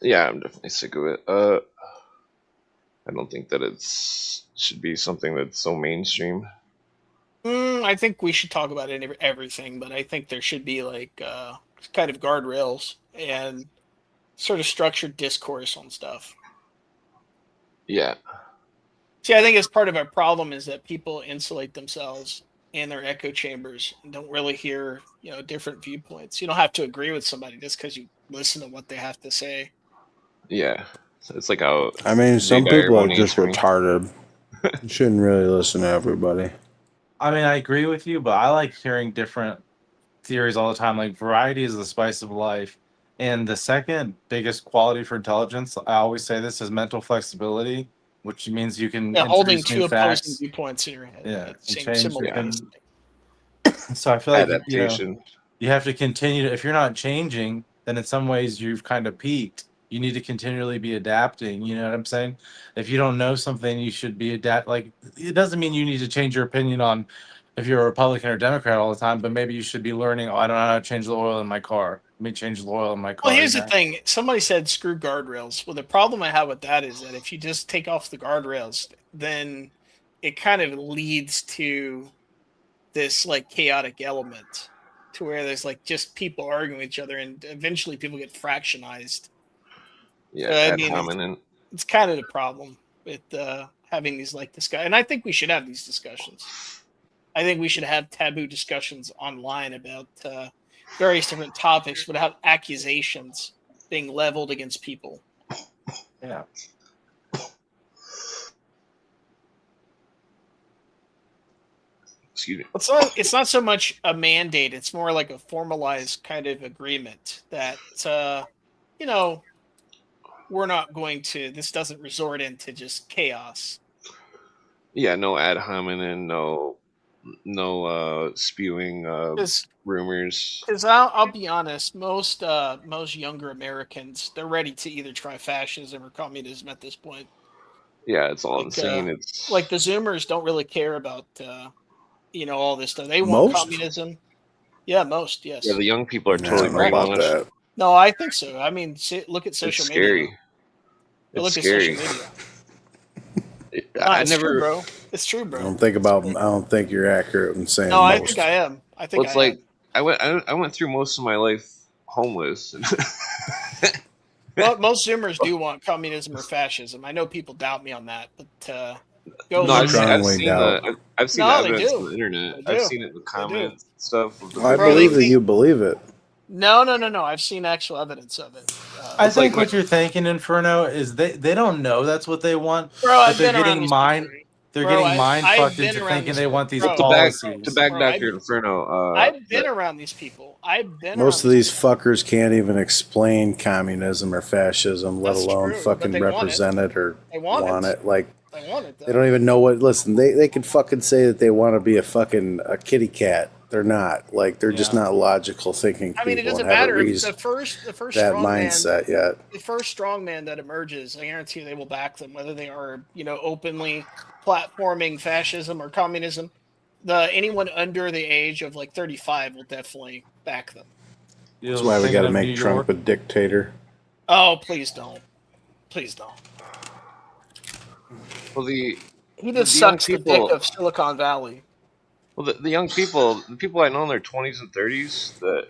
Yeah, I'm definitely sick of it. I don't think that should be something that's so mainstream. I think we should talk about everything, but I think there should be like kind of guardrails and sort of structured discourse on stuff. Yeah. See, I think as part of our problem is that people insulate themselves in their echo chambers and don't really hear, different viewpoints. You don't have to agree with somebody just because you listen to what they have to say. Yeah. So it's like how I mean, some big people are irony just for me. retarded. You shouldn't really listen to everybody. I mean, I agree with you, but I like hearing different theories all the time. Like, variety is the spice of life. And the second biggest quality for intelligence, I always say this, is mental flexibility, which means you can Holding introduce two new opposing facts. viewpoints in your head. Yeah, at and the change simultaneously. So I feel like adaptation. you have to continue. If you're not changing, then in some ways you've kind of peaked. You need to continually be adapting. You know what I'm saying? If you don't know something, you should be adapt. Like, it doesn't mean you need to change your opinion on if you're a Republican or Democrat all the time, but maybe you should be learning. Oh, I don't know how to change the oil in my car. Let me change the oil in my car. Well, here's the thing. Somebody said screw guardrails. Well, the problem I have with that is that if you just take off the guardrails, then it kind of leads to this like chaotic element to where there's like just people arguing with each other and eventually people get fractionized. Yeah, So, ad hominem. it's kind of the problem with having these like discussions. And I think we should have these discussions. I think we should have taboo discussions online about various different topics without accusations being leveled against people. Yeah. Excuse me. It's not so much a mandate. It's more like a formalized kind of agreement that, we're not going to, this doesn't resort into just chaos. Yeah, no ad hominem, no spewing rumors. Because I'll be honest, most younger Americans, they're ready to either try fascism or communism at this point. Yeah, it's all insane. It's like the Zoomers don't really care about all this stuff. They want communism. Yeah, most, yes. Yeah, the young people are totally about that. No, I think so. I mean, look at social media. Scary. Look at social media. I never, true, bro. It's true, bro. I don't think you're accurate in saying. No, I think I am. I think it's like I went through most of my life homeless. Well, most Zoomers do want communism or fascism. I know people doubt me on that, but no, I've seen the evidence on the internet. I've seen it in the comments and stuff. I believe that you believe it. No. I've seen actual evidence of it. I think what you're thinking, Inferno, is they don't know that's what they want. Bro, but they're getting mind. They're getting mind fucked into thinking they want these policies. To back your Inferno. I've been around these people. Most of these fuckers can't even explain communism or fascism, let alone fucking represent it or want it. Like, they want it, though. They don't even know what. Listen, they can fucking say that they want to be a kitty cat. They're not. Like, they're just not logical thinking. I mean, it doesn't matter. The first that mindset yet. The first strongman that emerges, I guarantee you, they will back them, whether they are openly platforming fascism or communism. Anyone under the age of like 35 will definitely back them. That's why we got to make Trump a dictator. Oh, please don't. Please don't. Well, he just sucks the dick of Silicon Valley. Well, the young people, the people I know in their 20s and 30s, that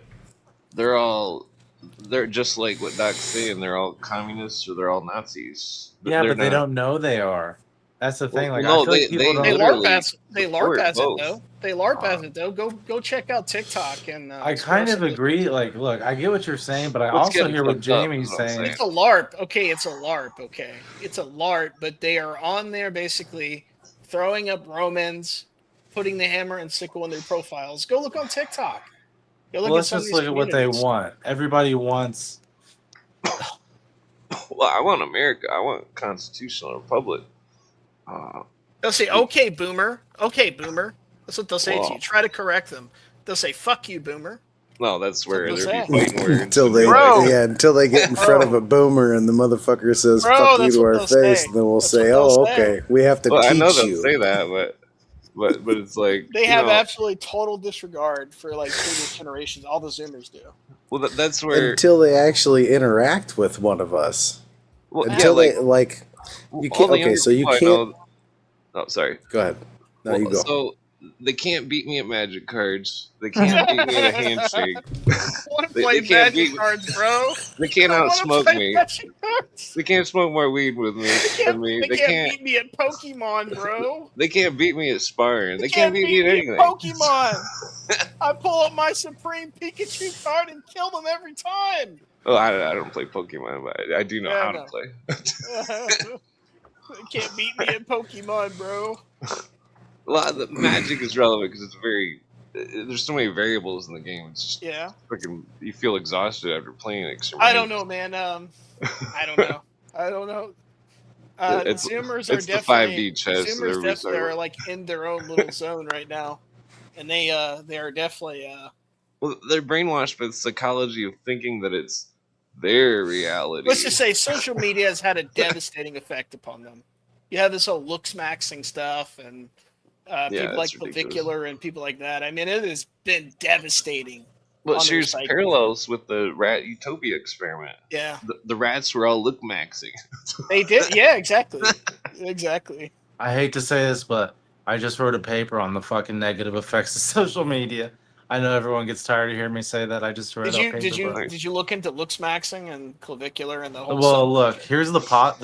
they're just like what Doc's saying. They're all communists or they're all Nazis. Yeah, but they don't know they are. That's the thing. Like, no, I feel like people they LARP as it though. They LARP as it though. Go check out TikTok and. I kind of agree. Like, look, I get what you're saying, but I also hear what Jamie's saying. It's a LARP. Okay, it's a LARP. Okay, it's a LARP, but they are on there basically throwing up Romans, putting the hammer and sickle in their profiles. Go look on TikTok. You Well, look at let's some of just these look at what they communities. want. Everybody wants. Well, I want America. I want a constitutional republic. They'll say, "Okay, boomer. Okay, boomer." That's what they'll say to Well, you. Try to correct them. They'll say, "Fuck you, boomer." no, that's what where they'll there'd say. be fighting words. until and be they Bro. until they get in front of Bro. a boomer and the motherfucker says Bro, fuck you that's to what our they'll face, say. and then we'll That's say, what oh, they'll say. okay, we have to Well, I know teach they'll you. say that, but it's like They you have know, absolutely total disregard for like previous generations. All the Zoomers do. well, that's where Until they actually interact with one of us. well, yeah, Until like they like you all can't. the Okay, younger so you people I can't. know. Oh, sorry. Go ahead. No, Well, you go. so they can't beat me at magic cards. They can't beat me at a handshake. Want to They play can't magic beat- cards, bro? They can't I wanna outsmoke play me. magic cards. They can't smoke more weed with me than me. They can't beat me at Pokemon, bro. They can't beat me at sparring. They They can't beat me at at anything. Pokemon. I pull up my Supreme Pikachu card and kill them every time. Oh, I don't play Pokemon, but I do know Yeah, how no. to play. They can't beat me at Pokemon, bro. A lot of the magic is relevant because it's very. There's so many variables in the game. It's just Yeah. freaking. You feel exhausted after playing it. I don't know, man. I don't know. I don't know. It's- Zoomers it's are the definitely 5D chess that Zoomers everybody's definitely talking are about. like in their own little zone right now, and they are definitely Well, they're brainwashed by the psychology of thinking that it's their reality. let's just say social media has had a devastating effect upon them. You have this whole looks maxing stuff and people like it's ridiculous. Clavicular and people like that. I mean, it has been devastating. Well, on their there's psyche. parallels with the rat utopia experiment. Yeah, The rats were all look maxing. they did. Yeah, exactly. Exactly. I hate to say this, but I just wrote a paper on the fucking negative effects of social media. I know everyone gets tired of hearing me say that. I just wrote a paper. Did you look into looks maxing and Clavicular and the whole Well, look, here's the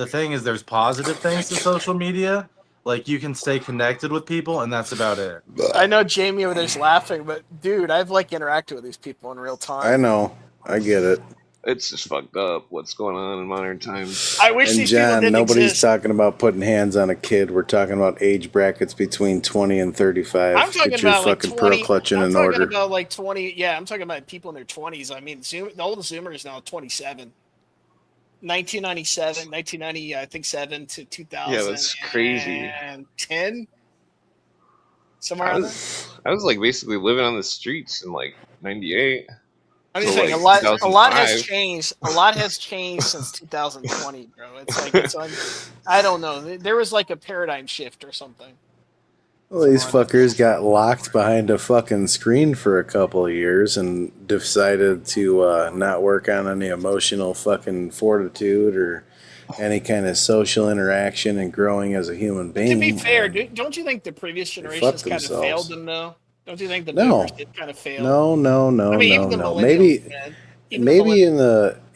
thing is there's positive things to social media. Like you can stay connected with people and that's about it. I know Jamie over there's laughing, but dude, I've like interacted with these people in real time. I know. I get it. It's just fucked up what's going on in modern times. I wish And these people John, didn't nobody's exist. talking about putting hands on a kid. We're talking about age brackets between 20 and 35. I'm talking Get your about like fucking 20. pearl clutching I'm in talking order. about like 20. Yeah, I'm talking about people in their 20s. I mean, the oldest Zoomer is now 27. 1997, 1990, I think 7 to 2000. Yeah, that's crazy. And 10, somewhere I around there. was like basically living on the streets in like '98. I'm just so, saying like, a lot has 2005. changed. A lot has changed since 2020, bro. It's like I don't know. There was like a paradigm shift or something. Well, these fuckers got locked behind a fucking screen for a couple of years and decided to not work on any emotional fucking fortitude or any kind of social interaction and growing as a human being. To be fair, And don't you think the previous fuck generations kind of themselves. failed them though? Don't you think the No. boomers did kind of fail? no, I mean, even the no. millennials, Maybe man. Even the maybe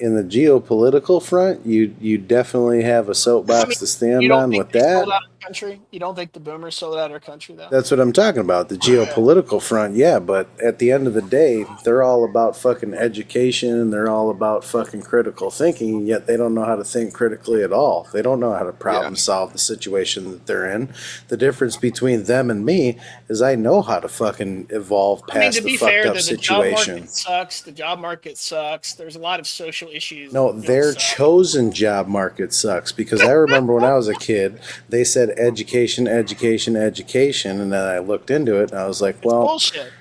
in the geopolitical front, you definitely have a soapbox I mean, to stand you don't on think with they that. sold out our country? You don't think the boomers sold out our country though? That's what I'm talking about. The geopolitical front, yeah, but at the end of the day, they're all about fucking education and they're all about fucking critical thinking, and yet they don't know how to think critically at all. They don't know how to problem solve the situation that they're in. The difference between them and me is I know how to fucking evolve I mean, past to the be fucked fair, up the job situation. market sucks. The job market sucks. There's a lot of social issues. No, that their suck. chosen job market sucks because I remember when I was a kid, they said education, education, education, and then I looked into it and I was like, It's well, bullshit.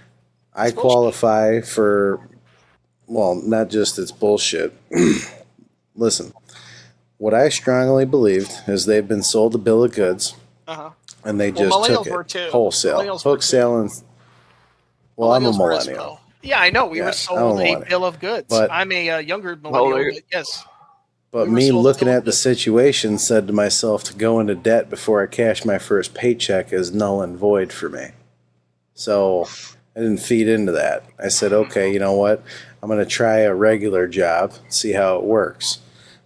I It's bullshit. qualify for, well, not just it's bullshit. Listen, what I strongly believed is they've been sold a bill of goods Uh-huh. and they Well, just took millennials were too. it wholesale, Millennials were hook, sale, and well, I'm a Millennials were as millennial. well. Yeah, I know. We Yeah, were I'm a sold a millennial. bill of goods. But- I'm a younger millennial, there- but yes. But We were me sold looking bill at of the goods. situation said to myself to go into debt before I cash my first paycheck is null and void for me. So I didn't feed into that. I said, okay, you know what? I'm going to try a regular job, see how it works.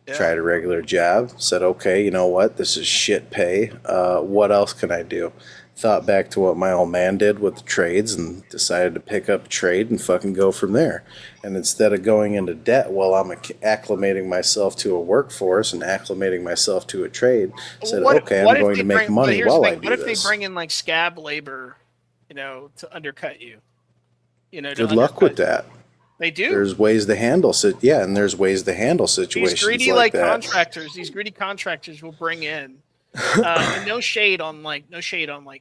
Yeah. Tried a regular job, said, okay, you know what? This is shit pay. What else can I do? Thought back to what my old man did with the trades and decided to pick up a trade and fucking go from there. And instead of going into debt while I'm acclimating myself to a workforce and acclimating myself to a trade, said, okay, I'm if going they to make bring- but money here's the while I thing, do What if this. they bring in like scab labor, to undercut you? To Good luck with undercut- that. They do. There's ways to handle and there's ways to handle These situations greedy like that. contractors. These greedy contractors will bring in. And no shade on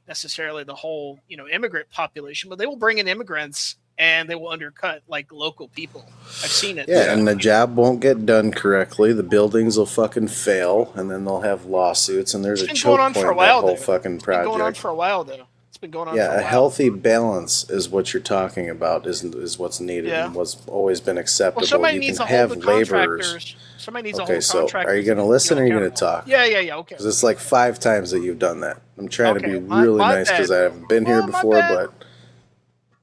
necessarily the whole immigrant population, but they will bring in immigrants and they will undercut like local people. I've seen it. Yeah, and the job won't get done correctly. The buildings will fucking fail, and then they'll have lawsuits, and there's a choke point in that whole fucking project. It's been going on for a while, though. It's been going on. Yeah, for a while. healthy balance is what you're talking about. Is what's needed and what's always been acceptable. Well, somebody you needs can to hold have the laborers. contractors. Somebody needs to hold So contractors. are you going to listen or are you going to talk? Yeah. Okay. Because it's like 5 times that you've done that. I'm trying to be Okay, really my nice because bad. I haven't been here Well, my before, bad. but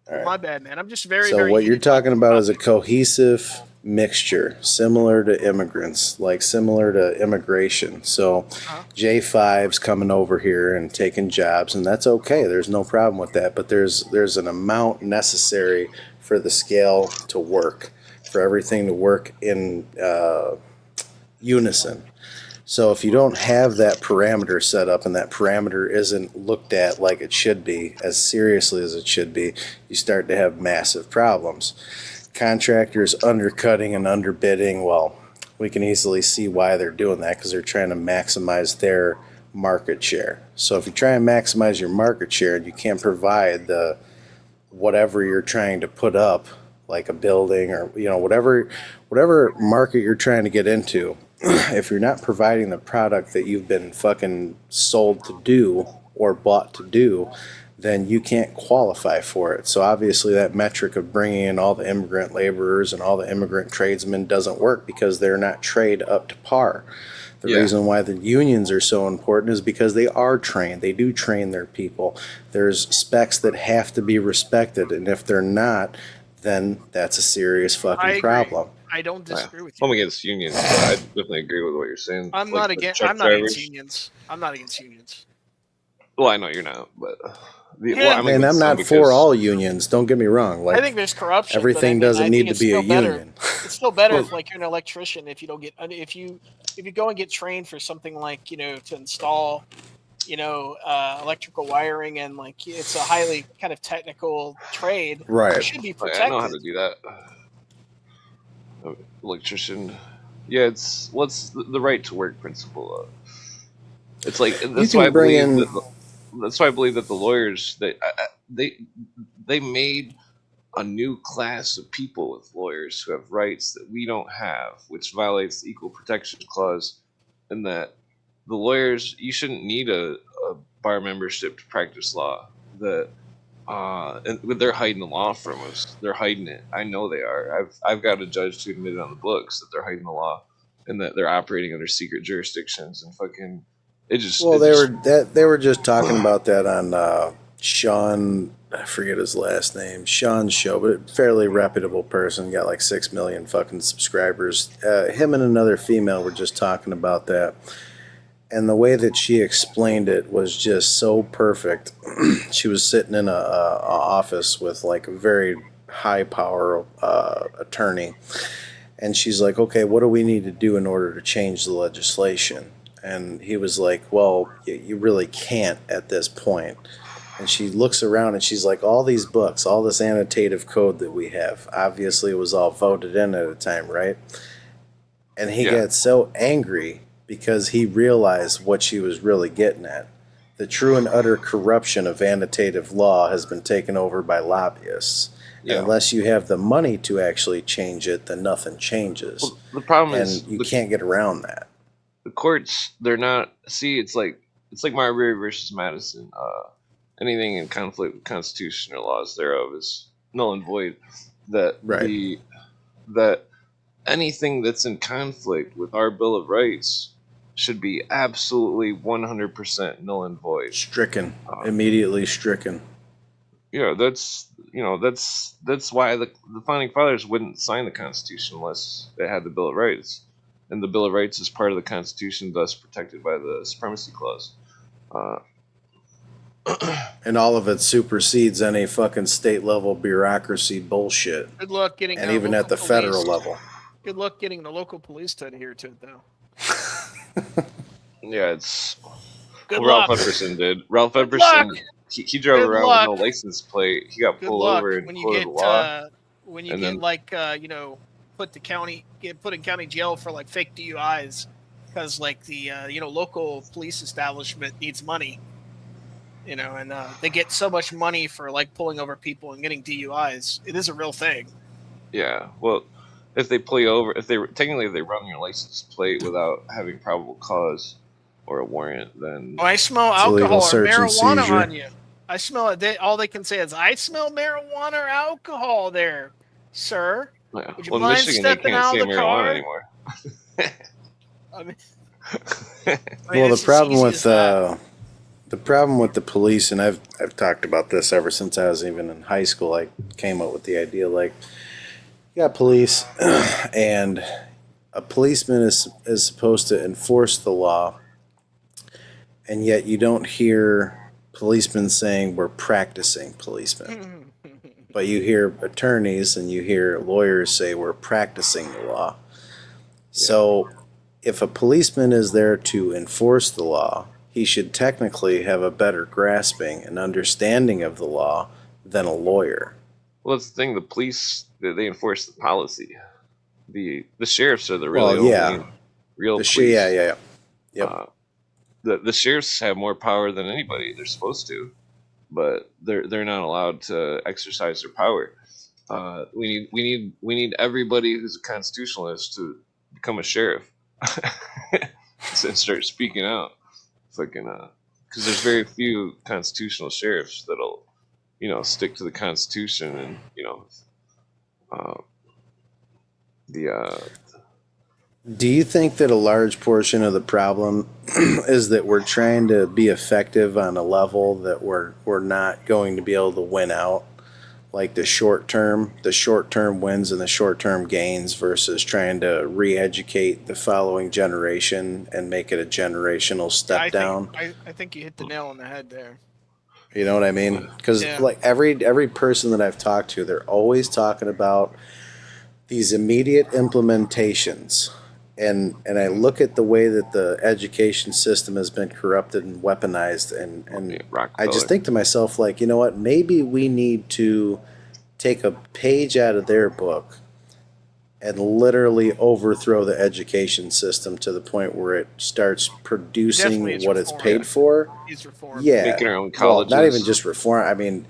all right. My bad, man. I'm just very. So very what you're heated. talking about is a cohesive mixture, similar to immigrants, like similar to immigration. So J5's coming over here and taking jobs, and that's okay. There's no problem with that. But there's an amount necessary for the scale to work, for everything to work in unison. So if you don't have that parameter set up and that parameter isn't looked at like it should be, as seriously as it should be, you start to have massive problems. Contractors undercutting and underbidding, well, we can easily see why they're doing that because they're trying to maximize their market share. So if you try and maximize your market share and you can't provide the whatever you're trying to put up, like a building or whatever market you're trying to get into, if you're not providing the product that you've been fucking sold to do or bought to do, then you can't qualify for it. So obviously that metric of bringing in all the immigrant laborers and all the immigrant tradesmen doesn't work because they're not trade up to par. The reason why the unions are so important is because they are trained. They do train their people. There's specs that have to be respected, and if they're not, then that's a serious fucking problem. I don't disagree with you. I'm against unions. But I definitely agree with what you're saying. I'm Like not the against. truck I'm not against drivers. unions. I'm not against unions. Well, I know you're not, but And I'm not for all unions. Don't get me wrong. Like I think there's corruption. everything but I doesn't think need to it's be a still better. union. It's still better if like you're an electrician if you don't get if you go and get trained for something like to install electrical wiring and like it's a highly kind of technical trade. Right. It should be Like, protected. I know how to do that. Electrician. Yeah, it's what's the right to work principle. It's like that's why I believe that's why I believe that the lawyers they made a new class of people with lawyers who have rights that we don't have, which violates the Equal Protection Clause, and that the lawyers you shouldn't need a bar membership to practice law. That and they're hiding the law from us. They're hiding it. I know they are. I've got a judge to admit it on the books that they're hiding the law and that they're operating under secret jurisdictions and fucking. They were just talking about that on Sean. I forget his last name. Sean's show, but a fairly reputable person. Got like 6 million fucking subscribers. Him and another female were just talking about that. And the way that she explained it was just so perfect. She was sitting in a office with like a very high power attorney. And she's like, okay, what do we need to do in order to change the legislation? And he was like, well, you really can't at this point. And she looks around and she's like, all these books, all this annotative code that we have, obviously it was all voted in at a time, right? And he got so angry because he realized what she was really getting at. The true and utter corruption of annotative law has been taken over by lobbyists. Yeah. And unless you have the money to actually change it, then nothing changes. Well, the problem is you can't get around that. The courts, they're not. See, it's like Marbury versus Madison. Anything in conflict with Constitution or laws thereof is null and void. That that anything that's in conflict with our Bill of Rights should be absolutely 100% null and void. Stricken, immediately stricken. Yeah, that's why the founding fathers wouldn't sign the Constitution unless they had the Bill of Rights, and the Bill of Rights is part of the Constitution, thus protected by the Supremacy Clause. And all of it supersedes any fucking state level bureaucracy bullshit. Good luck getting. And even at the federal level. Good luck getting the local police to adhere to it, though. Yeah, it's. Good Ralph luck. Epperson did. Ralph Epperson. He drove Good around luck. with no license plate. He got Good pulled luck over and when you quoted get the law. when you And get then- like put in county jail for like fake DUIs because like the local police establishment needs money, and they get so much money for like pulling over people and getting DUIs. It is a real thing. Yeah. Well, if they pull you over, if they run your license plate without having probable cause or a warrant, then When I smell It's illegal alcohol or search and marijuana seizure. on you, I smell it. All they can say is, "I smell marijuana or alcohol there, sir." yeah. Would you Well, in mind Michigan they stepping can't out say of the marijuana car? anymore. I mean, Well, it's the as problem easy with as that. the problem with the police, and I've talked about this ever since I was even in high school. I came up with the idea like you got police, and a policeman is supposed to enforce the law, and yet you don't hear policemen saying we're practicing policemen, but you hear attorneys and you hear lawyers say we're practicing the law. So if a policeman is there to enforce the law, he should technically have a better grasping and understanding of the law than a lawyer. Well, that's the thing. The police they enforce the policy. The sheriffs are the Well, really yeah. only real The police. yeah. Yep. The sheriffs have more power than anybody. They're supposed to, but they're not allowed to exercise their power. We need everybody who's a constitutionalist to become a sheriff and start speaking out. Fucking because there's very few constitutional sheriffs that'll stick to the Constitution and Do you think that a large portion of the problem is that we're trying to be effective on a level that we're not going to be able to win out? Like the short term wins and the short term gains versus trying to re-educate the following generation and make it a generational step down. I think you hit the nail on the head there. You know what I mean? Because Yeah. like every person that I've talked to, they're always talking about these immediate implementations. And I look at the way that the education system has been corrupted and weaponized, and I just think to myself, like, you know what? Maybe we need to take a page out of their book and literally overthrow the education system to the point where it starts producing Definitely needs what it's reform. paid for. He's reformed. Yeah, making our own well, colleges. not even just reform. I mean,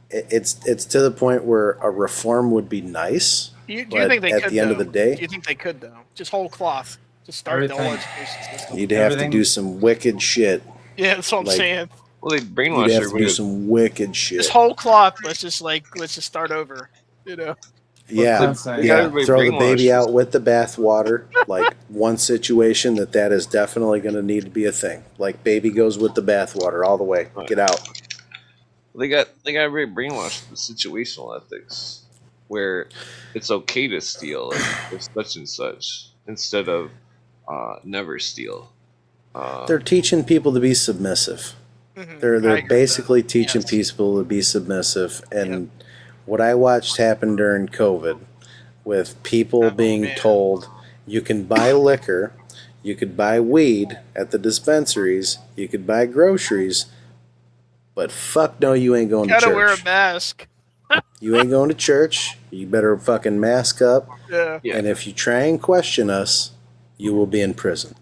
it's to the point where a reform would be nice. Do you But think they at could? the end of though? the day- do you think they could though? Just whole cloth. Just start the whole Everything. education system. You'd have to Everything- do some wicked shit. Yeah, that's what I'm like- saying. Well, they You'd brainwash have to everybody. do some wicked shit. Just whole cloth. Let's just start over. Yeah, That's insane. They got everybody throw the baby brainwashed. out with the bathwater. Like one situation that is definitely going to need to be a thing. Like baby goes with the bathwater all the way. Get out. They got very brainwashed with situational ethics, where it's okay to steal if such and such instead of never steal. They're teaching people to be submissive. Mhm. I They're agree with basically that. teaching Yes. people to be submissive. And what I watched happen during COVID with people Oh, being man. told you can buy liquor, you could buy weed at the dispensaries, you could buy groceries, but fuck no, you ain't going to Gotta church. wear a mask. You ain't going to church. You better fucking mask up. Yeah. Yeah. And if you try and question us, you will be in prison.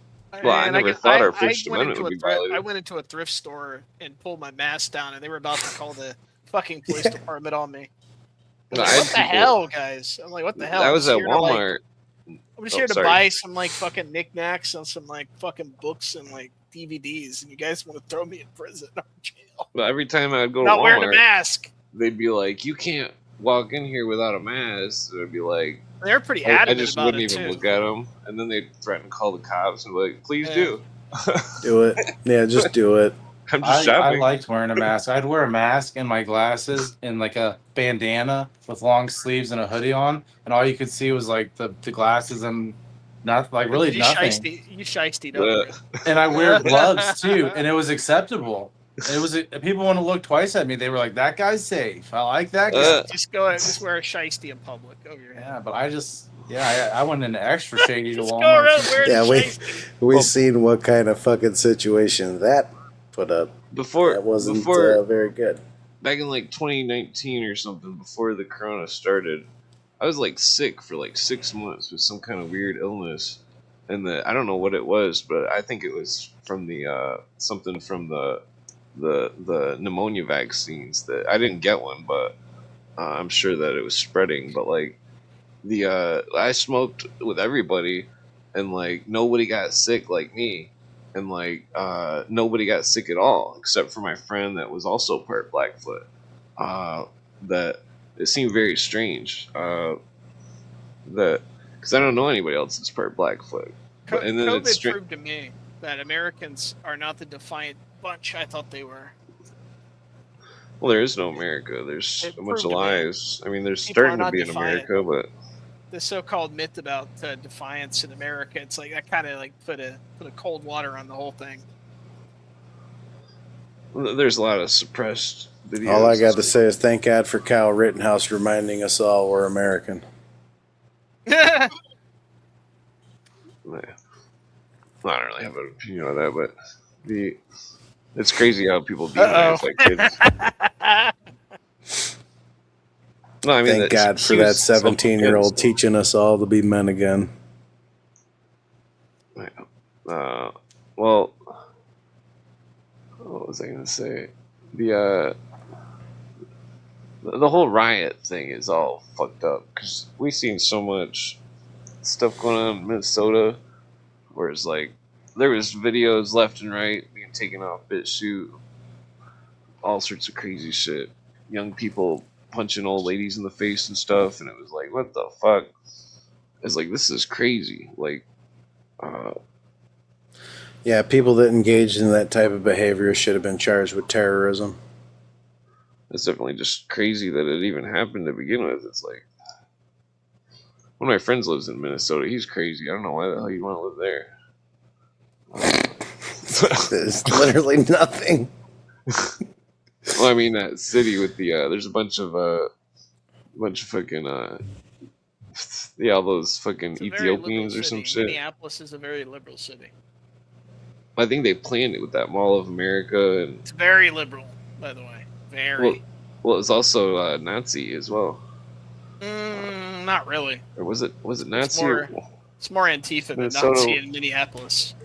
Well, I And never got- thought our I First went Amendment into would a be thrift- violated. I went into a thrift store and pulled my mask down, and they were about to call the fucking police department on me. I'm No, like, I had what the people- hell, guys? I'm like, what the hell? I I'm was just at here to, like- Walmart. I'm just Oh, here to sorry. buy some like fucking knickknacks and some like fucking books and like DVDs, and you guys want to throw me in prison or jail? But every time I'd go to Not wearing a Walmart, mask. they'd be like, "You can't walk in here without a mask." So I'd be like, They're pretty I adamant just about wouldn't it even too. look at them, and then they'd threaten to call the cops and be like, "Please Yeah. do." Do it. Yeah, just do it. I'm just I shopping. liked wearing a mask. I'd wear a mask and my glasses and like a bandana with long sleeves and a hoodie on, and all you could see was like the glasses and not like really you nothing. You shiestied Yeah. over it. And I wear gloves too, and it was acceptable. It was people want to look twice at me. They were like, "That guy's safe. I like that guy." Just wear a shiesty in public over your head. Yeah, but I went into extra shady to Just go Walmart. around wearing Yeah, a we- shiesty. We've seen what kind of fucking situation that put up. Before That wasn't before very good. back in like 2019 or something, before the corona started, I was like sick for like 6 months with some kind of weird illness, and I don't know what it was, but I think it was from the something from the pneumonia vaccines. That I didn't get one, but I'm sure that it was spreading. But like I smoked with everybody, and like nobody got sick like me, and like nobody got sick at all except for my friend that was also part Blackfoot. That it seemed very strange. That because I don't know anybody else that's part Blackfoot. But and then it's COVID proved to me that Americans are not the defiant bunch I thought they were. well, there is no America. There's It a bunch proved of to me. lies. I mean, there's People are starting to not be an defiant. America, but The so-called myth about defiance in America, it's like that kind of like put a cold water on the whole thing. there's a lot of suppressed videos. All I got to say is thank God for Kyle Rittenhouse reminding us all we're American. Yeah. I don't really have an opinion on that, but it's crazy how people demonize like kids. No, I mean, Thank God for that 17-year-old teaching us all to be men again. Well, what was I gonna say? The whole riot thing is all fucked up because we've seen so much stuff going on in Minnesota, whereas like there was videos left and right being taken off BitChute, all sorts of crazy shit. Young people punching old ladies in the face and stuff, and it was like, what the fuck? It's like, this is crazy. Like, Yeah, people that engaged in that type of behavior should have been charged with terrorism. it's definitely just crazy that it even happened to begin with. It's like, one of my friends lives in Minnesota. He's crazy. I don't know why the hell you want to live there. There's literally nothing. Well, I mean that city with the there's a bunch of fucking yeah, all those fucking It's a very Ethiopians liberal or some city. shit. Minneapolis is a very liberal city. I think they planned it with that Mall of America, and It's very liberal, by the way. Very. well, it's also Nazi as well, Not really. or was it Nazi? more- It's more Antifa than Minnesota- Nazi in Minneapolis.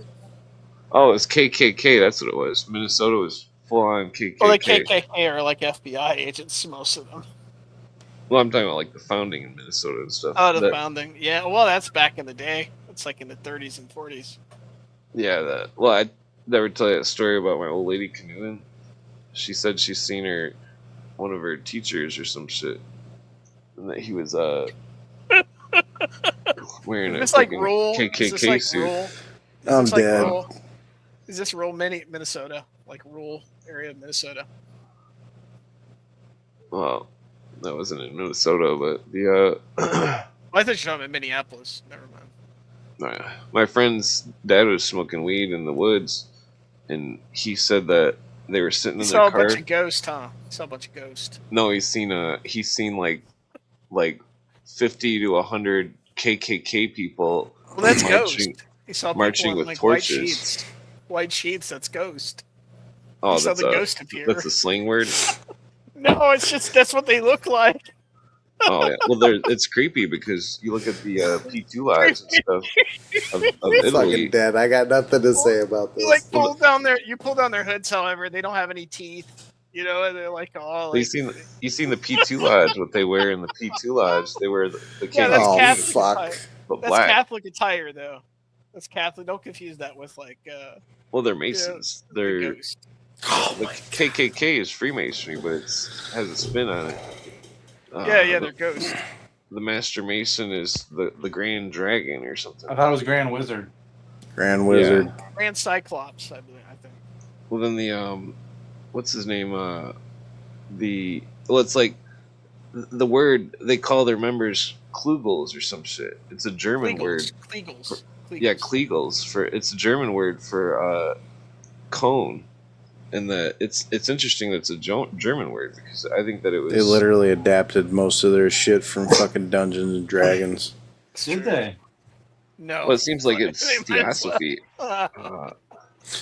Oh, it was KKK. That's what it was. Minnesota was full on KKK. Well, the KKK are like FBI agents, most of them. Well, I'm talking about like the founding in Minnesota and stuff. Oh, the That- founding. Yeah, well, that's back in the day. It's like in the 30s and 40s. Yeah, well, I never tell you a story about my old lady canoeing. She said she's seen one of her teachers or some shit, and that he was wearing a Is this like fucking rural? Is KKK this like suit. rural? I'm this like dead. rural? Is this rural Minnesota? Like rural area of Minnesota? Well, that wasn't in Minnesota, but the I thought you were talking about Minneapolis. Never mind. my friend's dad was smoking weed in the woods, and he said that they were sitting You in saw their a car. bunch of ghosts, huh? You saw a bunch of ghosts. No, he's seen like 50 to 100 KKK people. Well, that's marching- ghost. He saw people marching in, with like, torches. White sheets. White sheets. That's ghost. Oh, You saw that's the a ghost appear. that's a slang word. No, it's just that's what they look like. Oh yeah, well, it's creepy because you look at the P2 lives and stuff of Italy. Fucking dead. I got nothing to say about You like this. pull down their hoods. However, they don't have any teeth. You know, and they're like all. You Like, seen the P2 lodge? What they wear in the P2 lodge? They wear the Yeah, that's Oh, Catholic fuck. attire. but That's black. Catholic attire, though. That's Catholic. Don't confuse that with like Well, they're Masons. the They're ghost. the KKK is Freemasonry, but it has a spin on it. Yeah, they're ghosts. The Master Mason is the Grand Dragon or something. I thought it was Grand Wizard. Grand Wizard. Grand Cyclops, I believe. I think. Well, then the what's his name? It's like the word they call their members Klugels or some shit. It's a German word. Kliegels. Yeah, Kliegels it's a German word for cone, and it's interesting that it's a German word because I think that it was They literally adapted most of their shit from fucking Dungeons and Dragons. Did they? No. Well, it seems like it's They might as well. theosophy.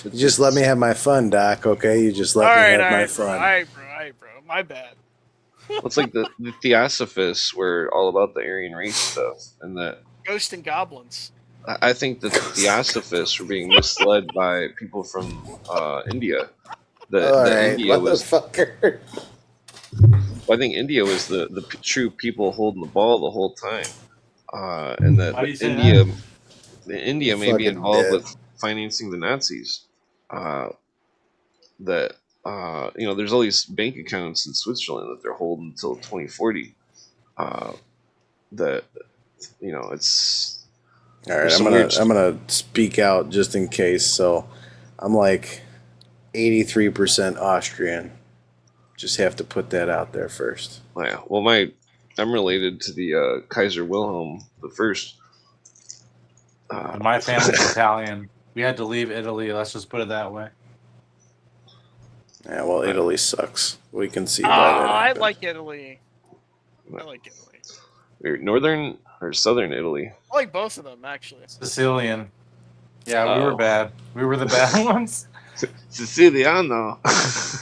You just let me have my fun, Doc, okay? You just let All me right, have all my right, bro. fun. All right, bro. My bad. It's like the Theosophists were all about the Aryan race stuff, and that Ghosts and goblins. I think that the Theosophists were being misled by people from India. All That right, India was, motherfucker. I think India was the true people holding the ball the whole time, and that Why do you say India may be Fucking involved dead. with financing the Nazis. That there's all these bank accounts in Switzerland that they're holding until 2040. That it's All right, there's I'm some gonna weird. I'm gonna speak out just in case. So, I'm like 83% Austrian. Just have to put that out there first. Yeah, well, I'm related to the Kaiser Wilhelm the First. And my family's Italian. We had to leave Italy. Let's just put it that way. Yeah, well, Italy sucks. We can see Oh, why that I happened. like Italy. I like Italy. Northern or southern Italy. I like both of them actually. Sicilian. Yeah, we were Oh. bad. We were the bad ones. Siciliano.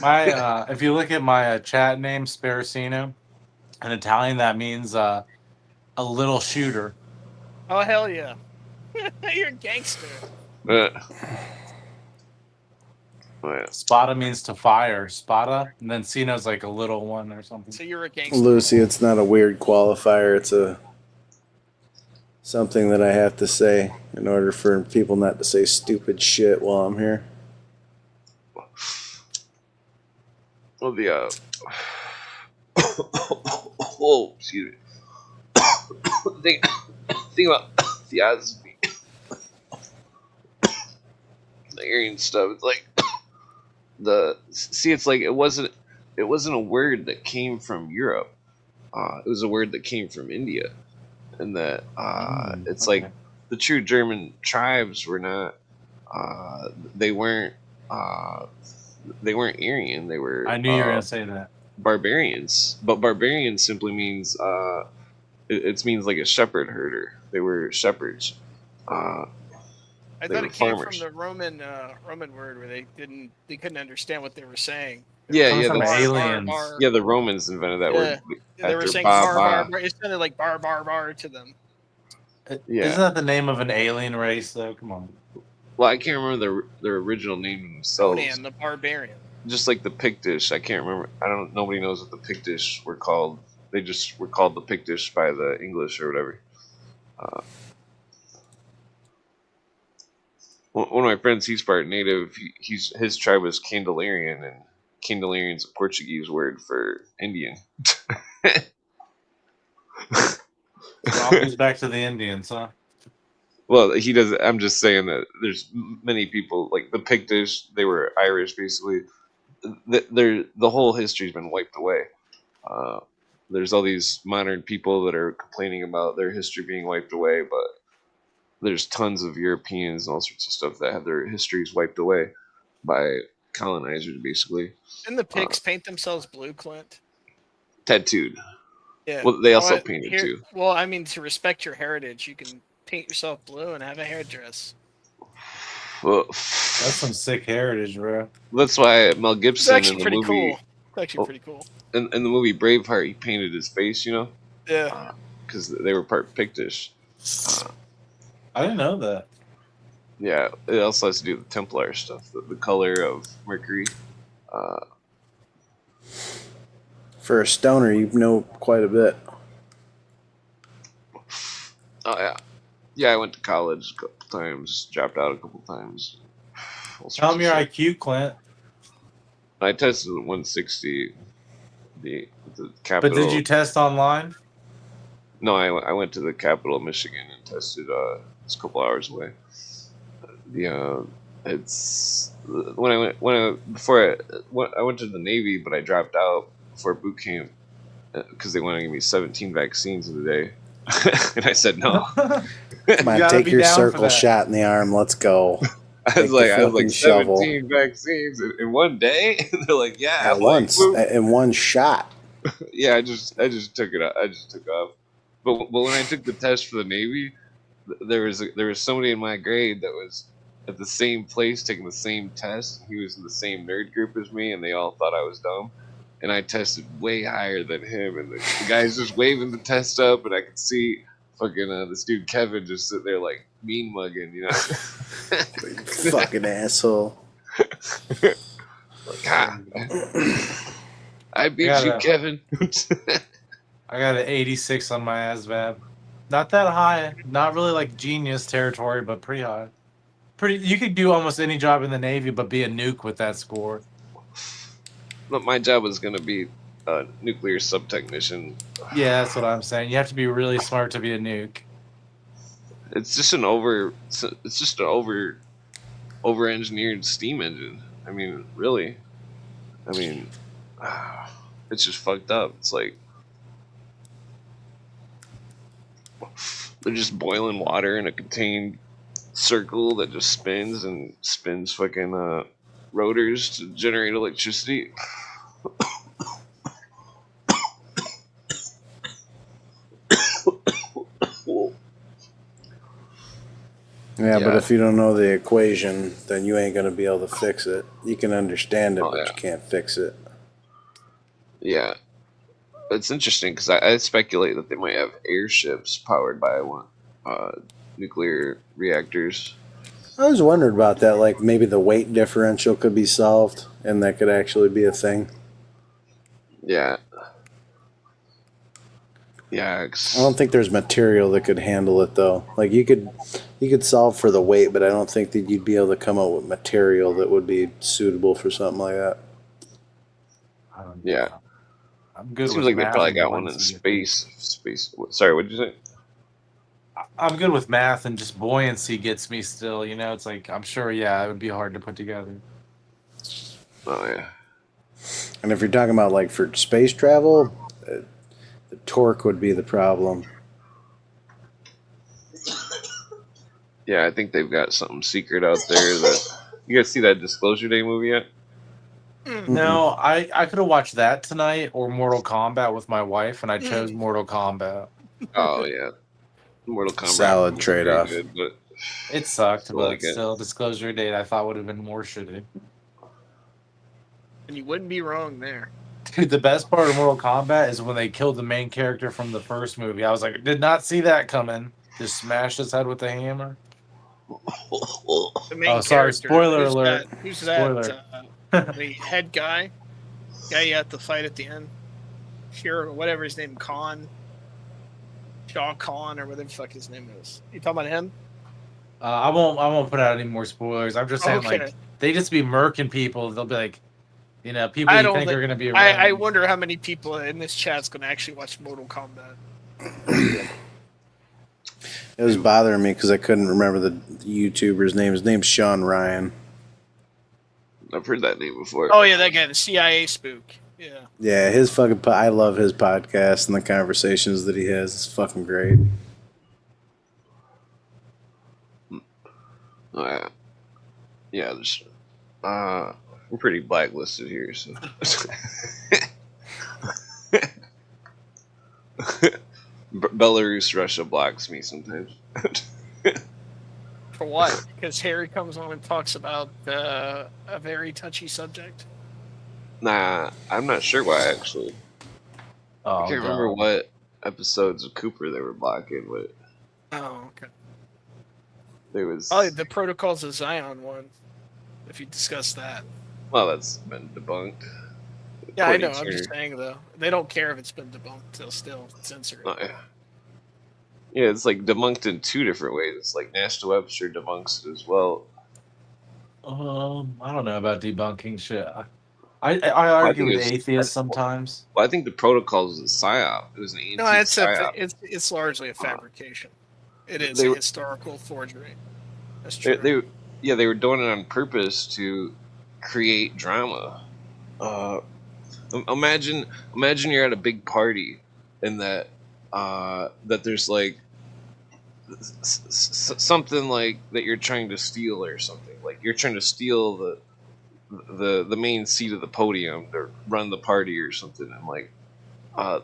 My if you look at my chat name, Sparacino, in Italian that means a little shooter. Oh hell yeah! You're a gangster. Oh, yeah. Spada means to fire. Spada, and then Sino's like a little one or something. So you're a gangster. Lucy, it's not a weird qualifier. It's something that I have to say in order for people not to say stupid shit while I'm here. Well, the whoa, excuse me. Think about theosophy, the Aryan stuff. It's like it's like it wasn't a word that came from Europe. It was a word that came from India, and that it's okay. like the true German tribes were not. They weren't. They weren't Aryan. They were. I knew you were gonna say that. Barbarians, but barbarian simply means it means like a shepherd herder. They were shepherds. I They thought were it came farmers. from the Roman word where they couldn't understand what they were saying. Yeah, Comes yeah, from that's, aliens. yeah. The Romans invented that word Yeah, they were after saying ba bar, bar, ba. bar. It sounded like bar, bar, bar to them. Yeah. Isn't that the name of an alien race though? Come on. Well, I can't remember their original name themselves. Conan the Barbarian. Just like the Pictish, I can't remember. Nobody knows what the Pictish were called. They just were called the Pictish by the English or whatever. One of my friends, he's part native. His tribe was Candelarian, and Candelarian's a Portuguese word for Indian. So all goes back to the Indians, huh? Well, he does. I'm just saying that there's many people like the Pictish. They were Irish, basically. The whole history's been wiped away. There's all these modern people that are complaining about their history being wiped away, but there's tons of Europeans and all sorts of stuff that have their histories wiped away by colonizers, basically. Didn't the pigs paint themselves blue, Clint? Tattooed. Yeah. Well, they also painted too. Well, I mean, to respect your heritage, you can paint yourself blue and have a hairdress. Well, That's some sick heritage, bro. that's why Mel It's Gibson actually in the pretty movie, cool. It's actually Oh. pretty cool. in the movie Braveheart, he painted his face, Yeah. because they were part Pictish. I didn't know that. Yeah, it also has to do with Templar stuff, the color of Mercury. For a stoner, you know quite a bit. Oh yeah, yeah. I went to college a couple times, dropped out a couple times. All sorts Tell of me your shit. IQ, Clint. I tested at 160. The But capital. did you test online? No, I went to the capital of Michigan and tested. It's a couple hours away. It's when I went to the Navy, but I dropped out before boot camp because they wanted to give me 17 vaccines in a day, and I said no. Come on, gotta take be your down for circle that. shot in the arm. Let's go. I was Take the like fucking shovel. 17 vaccines in one day. They're like, yeah, At I'm once, like, in one shot. yeah. I just took it out. I just took off. But when I took the test for the Navy, there was somebody in my grade that was at the same place taking the same test. He was in the same nerd group as me, and they all thought I was dumb. and I tested way higher than him, and the guy's just waving the test up, and I could see fucking this dude Kevin just sitting there like mean mugging, you know. Fucking asshole. Like, I beat you, Kevin. I got an 86 on my ASVAB. Not that high. Not really like genius territory, but pretty high. You could do almost any job in the Navy, but be a nuke with that score. But my job was gonna be a nuclear sub technician. Yeah, that's what I'm saying. You have to be really smart to be a nuke. It's just an over engineered steam engine. I mean, really. I mean, it's just fucked up. It's like they're just boiling water in a contained circle that just spins fucking rotors to generate electricity. Yeah, but Yeah. if you don't know the equation, then you ain't gonna be able to fix it. You can understand it, Oh, but yeah. you can't fix it. Yeah, it's interesting because I speculate that they might have airships powered by nuclear reactors. I was wondering about that. Like maybe the weight differential could be solved, and that could actually be a thing. Yeah. Yeah. 'Cause- I don't think there's material that could handle it though. Like you could solve for the weight, but I don't think that you'd be able to come up with material that would be suitable for something like that. I don't know. Yeah. I'm good Seems with like they math probably and got one in buoyancy. space. Sorry, what did you say? I'm good with math and just buoyancy gets me still. You know, it's like I'm sure. Yeah, it would be hard to put together. Oh yeah. And if you're talking about like for space travel, the torque would be the problem. Yeah, I think they've got something secret out there that you guys see that Disclosure Day movie yet? No, I could have watched that tonight or Mortal Kombat with my wife, and I chose Mortal Kombat. Oh yeah. Mortal Kombat. Solid was very trade-off. good, but It sucked, Still but like it. still, Disclosure Date I thought would have been more shitty. And you wouldn't be wrong there. Dude, the best part of Mortal Kombat is when they killed the main character from the first movie. I was like, did not see that coming. Just smashed his head with a hammer. The main Oh, sorry, character. spoiler Who's alert. That? Who's Spoiler. that? The head guy you have to fight at the end. Sure, whatever his name, Khan. Shaw Khan or whatever the fuck his name is. You talking about him? I won't put out any more spoilers. I'm just saying, Okay. like, they just be murking people. They'll be like, you know, people I you don't think thi- are going to be around. I wonder how many people in this chat's going to actually watch Mortal Kombat. It was bothering me because I couldn't remember the YouTuber's name. His name's Sean Ryan. I've heard that name before. Oh yeah, that guy, the CIA spook. Yeah. Yeah, his fucking. I love his podcast and the conversations that he has. It's fucking great. Oh, yeah. Yeah, there's I'm pretty blacklisted here, so Belarus, Russia blocks me sometimes. For what? Because Harry comes on and talks about a very touchy subject. Nah, I'm not sure why actually. Oh, I can't remember what episodes of Cooper they were blocking, but Oh, okay. there was. Oh, the Protocols of Zion one. If you discuss that. Well, that's been debunked. Yeah, I know. According I'm to- just saying though. They don't care if it's been debunked. They'll still censor it. Oh, yeah. Yeah, it's like debunked in two different ways. It's like National Webster debunks it as well. I don't know about debunking shit. I argue think with it's- atheists sometimes. Well, I think the Protocols was a psyop. It was an No, it's anti-psyop. it's largely a fabrication. It is They a were- historical forgery. That's They, true. they were doing it on purpose to create drama. Imagine you're at a big party and that there's like something like that you're trying to steal or something. Like you're trying to steal the main seat of the podium to run the party or something. And like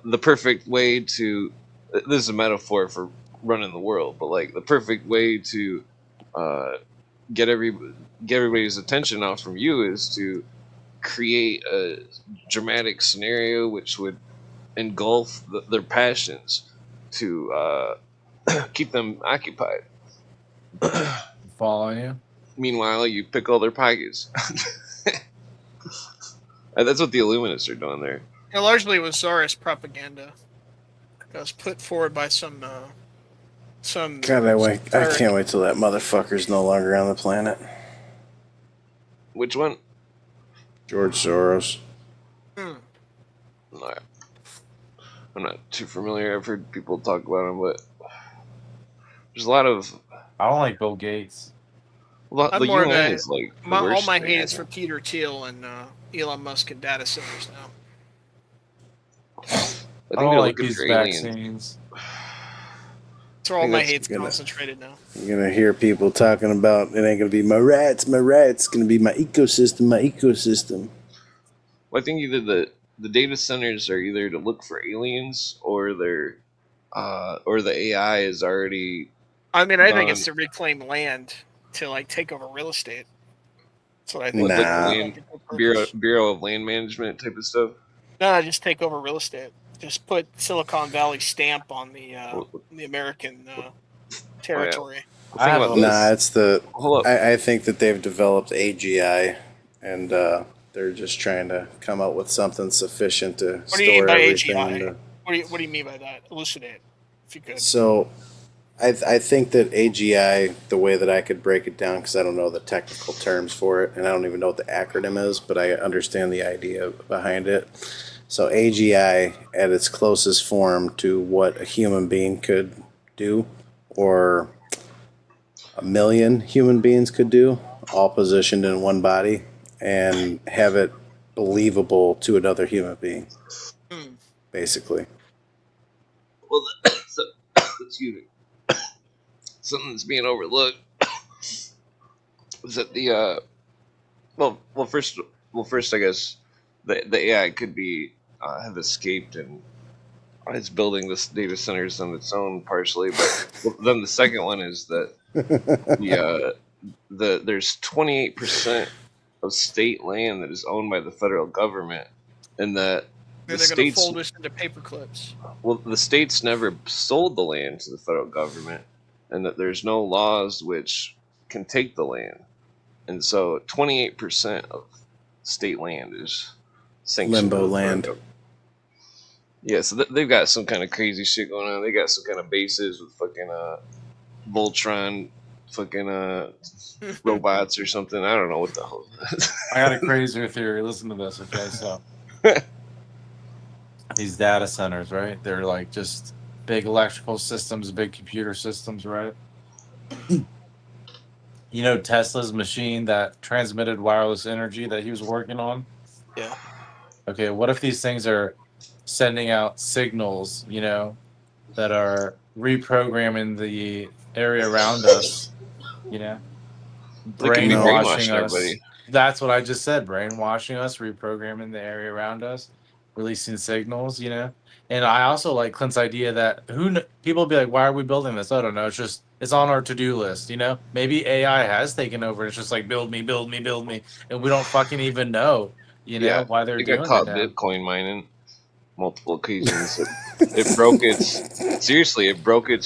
the perfect way to this is a metaphor for running the world, but like the perfect way to get everybody's attention off from you is to create a dramatic scenario which would engulf their passions to keep them occupied. Following you. Meanwhile, you pickle their pockets. And that's what the Illuminists are doing there. And largely it was Tsarist propaganda that was put forward by some. God, I can't wait till that motherfucker's no longer on the planet. Which one? George Soros. Hmm. No, I'm not too familiar. I've heard people talk about him, but there's a lot of. I don't like Bill Gates. The I'm more of UN a- is like the all worst my thing. hate is for Peter Thiel and Elon Musk and data centers now. I I think don't they're like looking these for aliens. vaccines. That's where all think my that's hate's gonna- concentrated now. You're gonna hear people talking about it ain't gonna be my rights, it's gonna be my ecosystem. Well, I think either the data centers are either to look for aliens or they're or the AI is already. I mean, I think it's to reclaim land to like take over real estate. That's what I think. What, like Nah. land Bureau of Land Management type of stuff. No, just take over real estate. Just put Silicon Valley stamp on the American territory. The thing about Nah, this, it's the. hold up. I think that they've developed AGI, and they're just trying to come up with something sufficient to What do you mean store by everything. AGI? into- What do you mean by that? Elucidate, if you could. So, I think that AGI, the way that I could break it down, because I don't know the technical terms for it, and I don't even know what the acronym is, but I understand the idea behind it. So AGI, at its closest form to what a human being could do, or a million human beings could do, all positioned in one body, and have it believable to another human being, Hmm. basically. Well, so, excuse me. Something that's being overlooked was that the first I guess the AI could be have escaped and it's building this data centers on its own partially, but then the second one is that there's 28% of state land that is owned by the federal government, and that Then the they're going to states fold us into paper clips. the states never sold the land to the federal government, and that there's no laws which can take the land, and so 28% of state land is sanctioned Limbo by the federal land. government. Yeah, so they've got some kind of crazy shit going on. They got some kind of bases with fucking Voltron, fucking robots or something. I don't know what the hell. I got a crazier theory. Listen to this, okay? So these data centers, right? They're like just big electrical systems, big computer systems, right? You know Tesla's machine that transmitted wireless energy that he was working on? Yeah. Okay, what if these things are sending out signals, you know, that are reprogramming the area around us, you know? They could be Brainwashing brainwashing us. everybody. That's what I just said. Brainwashing us, reprogramming the area around us, releasing signals, you know. And I also like Clint's idea that people be like, "Why are we building this?" I don't know. It's just it's on our to-do list, you know. Maybe AI has taken over. It's just like build me, build me, build me, and we don't fucking even know, you know, Yeah, why they're It doing got caught it now. Bitcoin mining multiple occasions. It broke its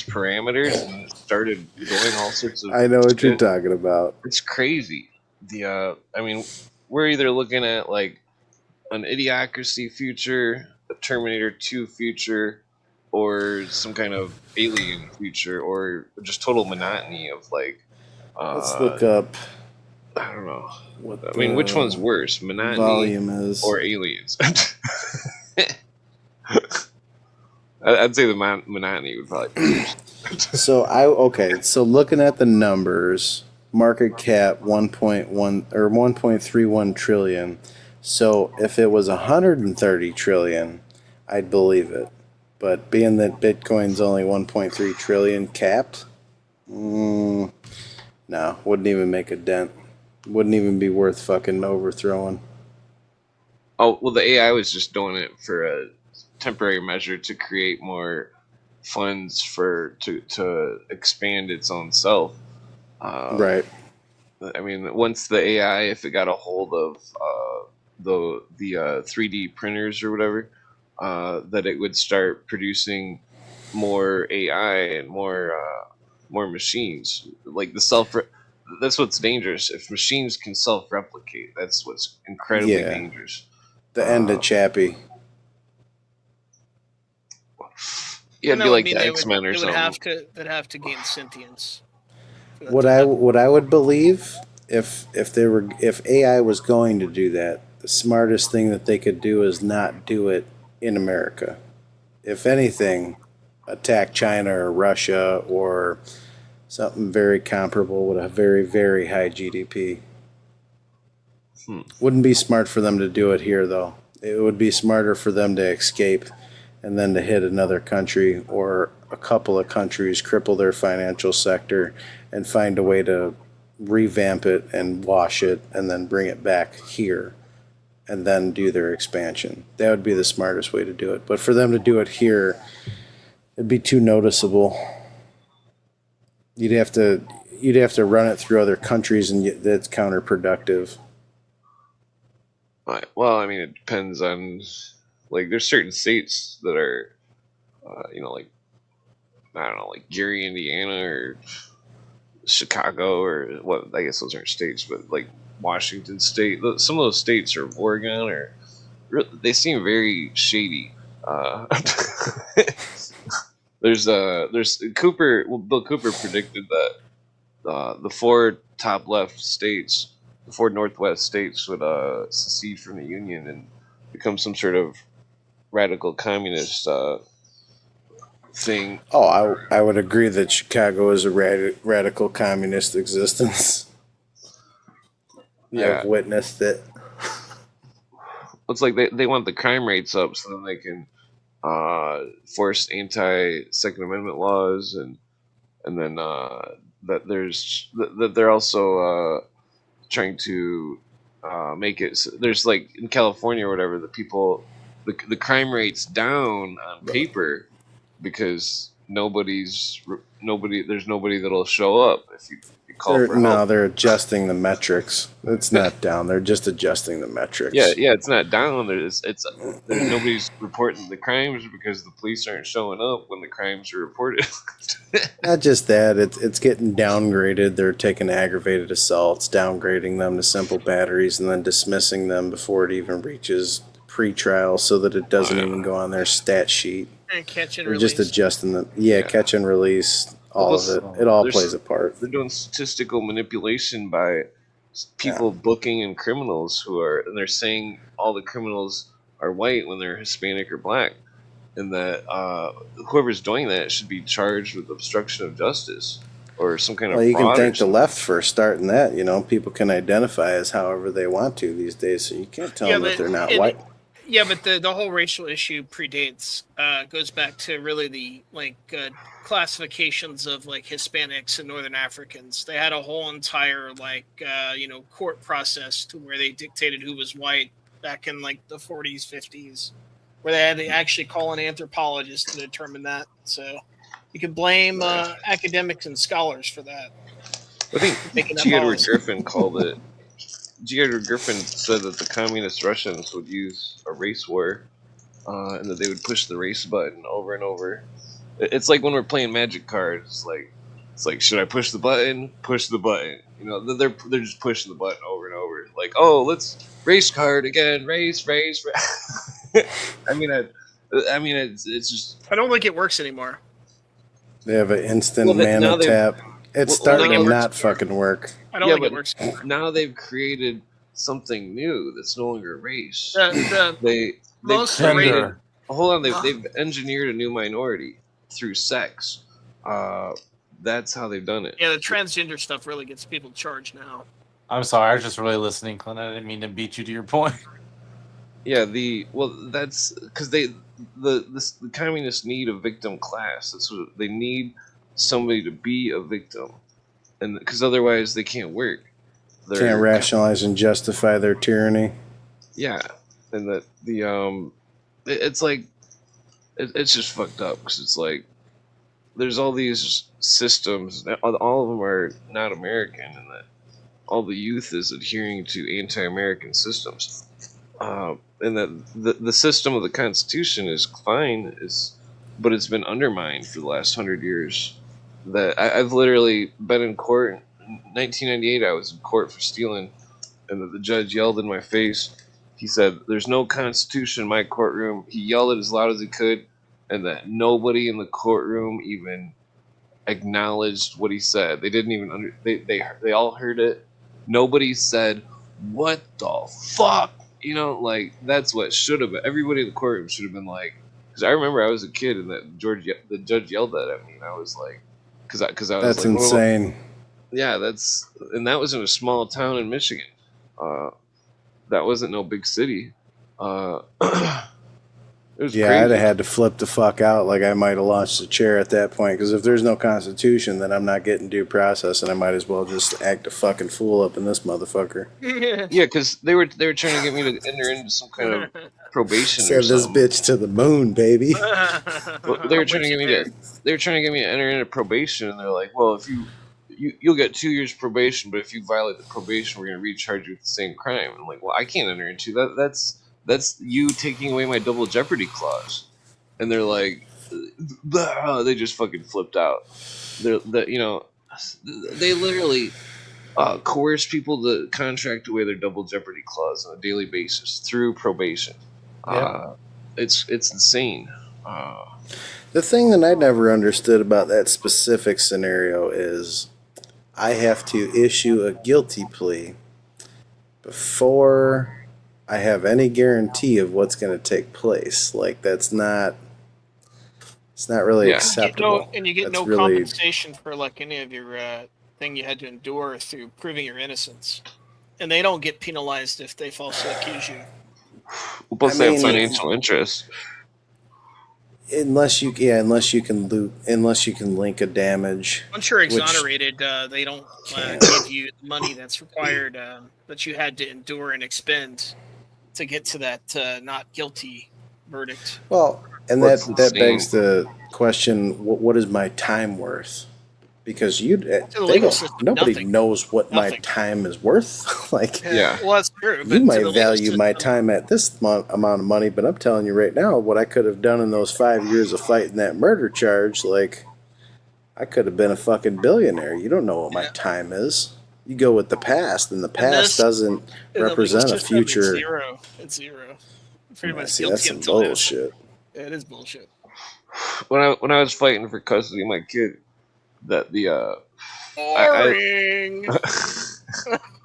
parameters and it started doing all sorts of. I know what you're shit. talking about. It's crazy. I mean, we're either looking at like an Idiocracy future, a Terminator 2 future, or some kind of alien future, or just total monotony of like. Let's look up I don't know. what I mean, which the one's worse, monotony volume is. or aliens? I'd say the monotony would probably be worse. So looking at the numbers, market cap 1.1 or 1.31 trillion. So if it was 130 trillion, I'd believe it. But being that Bitcoin's only 1.3 trillion capped, no, wouldn't even make a dent. Wouldn't even be worth fucking overthrowing. Oh, well, the AI was just doing it for a temporary measure to create more funds to expand its own self. Right. I mean, once the AI, if it got a hold of the 3D printers or whatever, that it would start producing more AI and more machines. Like the self. That's what's dangerous. If machines can self-replicate, that's what's incredibly Yeah. dangerous. The end of Uh, Chappie. Yeah, And it'd that be would like mean the X-Men or they would something. they'd have to gain sentience. for that What to I happen. what I would believe if AI was going to do that, the smartest thing that they could do is not do it in America. If anything, attack China or Russia or something very comparable with a very, very high GDP. Hmm. Wouldn't be smart for them to do it here, though. It would be smarter for them to escape and then to hit another country or a couple of countries, cripple their financial sector, and find a way to revamp it and wash it and then bring it back here and then do their expansion. That would be the smartest way to do it. But for them to do it here, it'd be too noticeable. You'd have to run it through other countries, and that's counterproductive. Well, I mean, it depends on, like, there's certain states that are, like, I don't know, like Gary, Indiana, or Chicago, or what? I guess those aren't states, but like Washington State. Some of those states, or Oregon, or they seem very shady. There's Cooper. Well, Bill Cooper predicted that the four top left states, the four Northwest states, would secede from the Union and become some sort of radical communist thing. Oh, I would agree that Chicago is a radical communist existence. Yeah. I've witnessed it. It's like they want the crime rates up so then they can force anti-Second Amendment laws, and then that they're also trying to make it so there's, like, in California or whatever, the crime rate's down on paper because there's nobody that'll show up if you call for help. They're adjusting the metrics. It's not down. They're just adjusting the metrics. Yeah, it's not down. There's nobody's reporting the crimes because the police aren't showing up when the crimes are reported. Not just that, it's getting downgraded. They're taking aggravated assaults, downgrading them to simple batteries, and then dismissing them before it even reaches pre-trial so that it doesn't even go on their stat sheet. And catch and They're release. just adjusting them. Yeah, catch and release, all of it. It all plays a part. They're doing statistical manipulation by people booking in criminals and they're saying all the criminals are white when they're Hispanic or black, and that whoever's doing that should be charged with obstruction of justice or some kind of Well, you fraud. can thank the left for starting that. People can identify as however they want to these days, so you can't tell them that they're not white. Yeah, but the whole racial issue predates, goes back to really the classifications of like Hispanics and Northern Africans. They had a whole entire court process to where they dictated who was white back in like the 40s, 50s, where they had to actually call an anthropologist to determine that. So you can blame academics and scholars for that. I think G. Edward Griffin called it. G. Edward Griffin said that the communist Russians would use a race war, and that they would push the race button over and over. It's like when we're playing Magic cards. It's like, should I push the button? Push the button. They're just pushing the button over and over. Like, oh, let's race card again. Race. I mean, it's just. I don't think it works anymore. They have an instant mana tap. It's starting to not fucking work. I don't think it works. Now they've created something new that's no longer race. They've engineered a new minority through sex. That's how they've done it. Yeah, the transgender stuff really gets people charged now. I'm sorry, I was just really listening, Clint. I didn't mean to beat you to your point. Yeah, that's because the communists need a victim class. That's what they need. Somebody to be a victim, and because otherwise they can't work. They can't rationalize and justify their tyranny. Yeah, and that it's like it's just fucked up because it's like there's all these systems. All of them are not American, and that all the youth is adhering to anti-American systems. and that the system of the Constitution is fine, but it's been undermined for the last 100 years. That I've literally been in court. In 1998, I was in court for stealing, and the judge yelled in my face. He said, "There's no Constitution in my courtroom." He yelled it as loud as he could, and that nobody in the courtroom even acknowledged what he said. They didn't even they all heard it. Nobody said, "What the fuck?" Like that's what should have been. Everybody in the courtroom should have been like, because I remember I was a kid and the judge yelled that at me, and I was like, because I was That's like, "Whoa." insane. Yeah, and that was in a small town in Michigan. That wasn't no big city. It was Yeah, crazy. I'd have had to flip the fuck out. Like I might have launched a chair at that point. Because if there's no Constitution, then I'm not getting due process, and I might as well just act a fucking fool up in this motherfucker. Yeah, because they were trying to get me to enter into some kind of probation or Send this something. bitch to the moon, baby. Well, they were trying to get me to enter into probation, and they're like, "Well, if you'll get 2 years probation, but if you violate the probation, we're going to recharge you with the same crime." I'm like, "Well, I can't enter into that. That's you taking away my double jeopardy clause." And they're like, they just fucking flipped out. They literally coerce people to contract away their double jeopardy clause on a daily basis through probation. It's insane. The thing that I never understood about that specific scenario is I have to issue a guilty plea before I have any guarantee of what's going to take place. Like it's not really Yeah. acceptable. And you get That's no really- compensation for like any of your thing you had to endure through proving your innocence, and they don't get penalized if they falsely accuse you. Well, plus I they have mean- financial interest. Unless you can link a damage. Once you're Which- exonerated, they don't give you money that's required that you had to endure and expend to get to that not guilty verdict. Well, and What's that insane? begs the question: what is my time worth? Because legal system, nobody nothing. knows what my Nothing. time is worth. Like Yeah. Well, that's true. but you to might the legal value my system- time at this amount of money, but I'm telling you right now, what I could have done in those 5 years of fighting that murder charge, like I could have been a fucking billionaire. You don't know what my Yeah. time is. You go with the past, and the this- past doesn't in the legal represent a system, it's future. zero. It's zero. Pretty much See, guilty that's some until innocent. bullshit. Yeah, it is bullshit. When I was fighting for custody of my kid, that the Boring.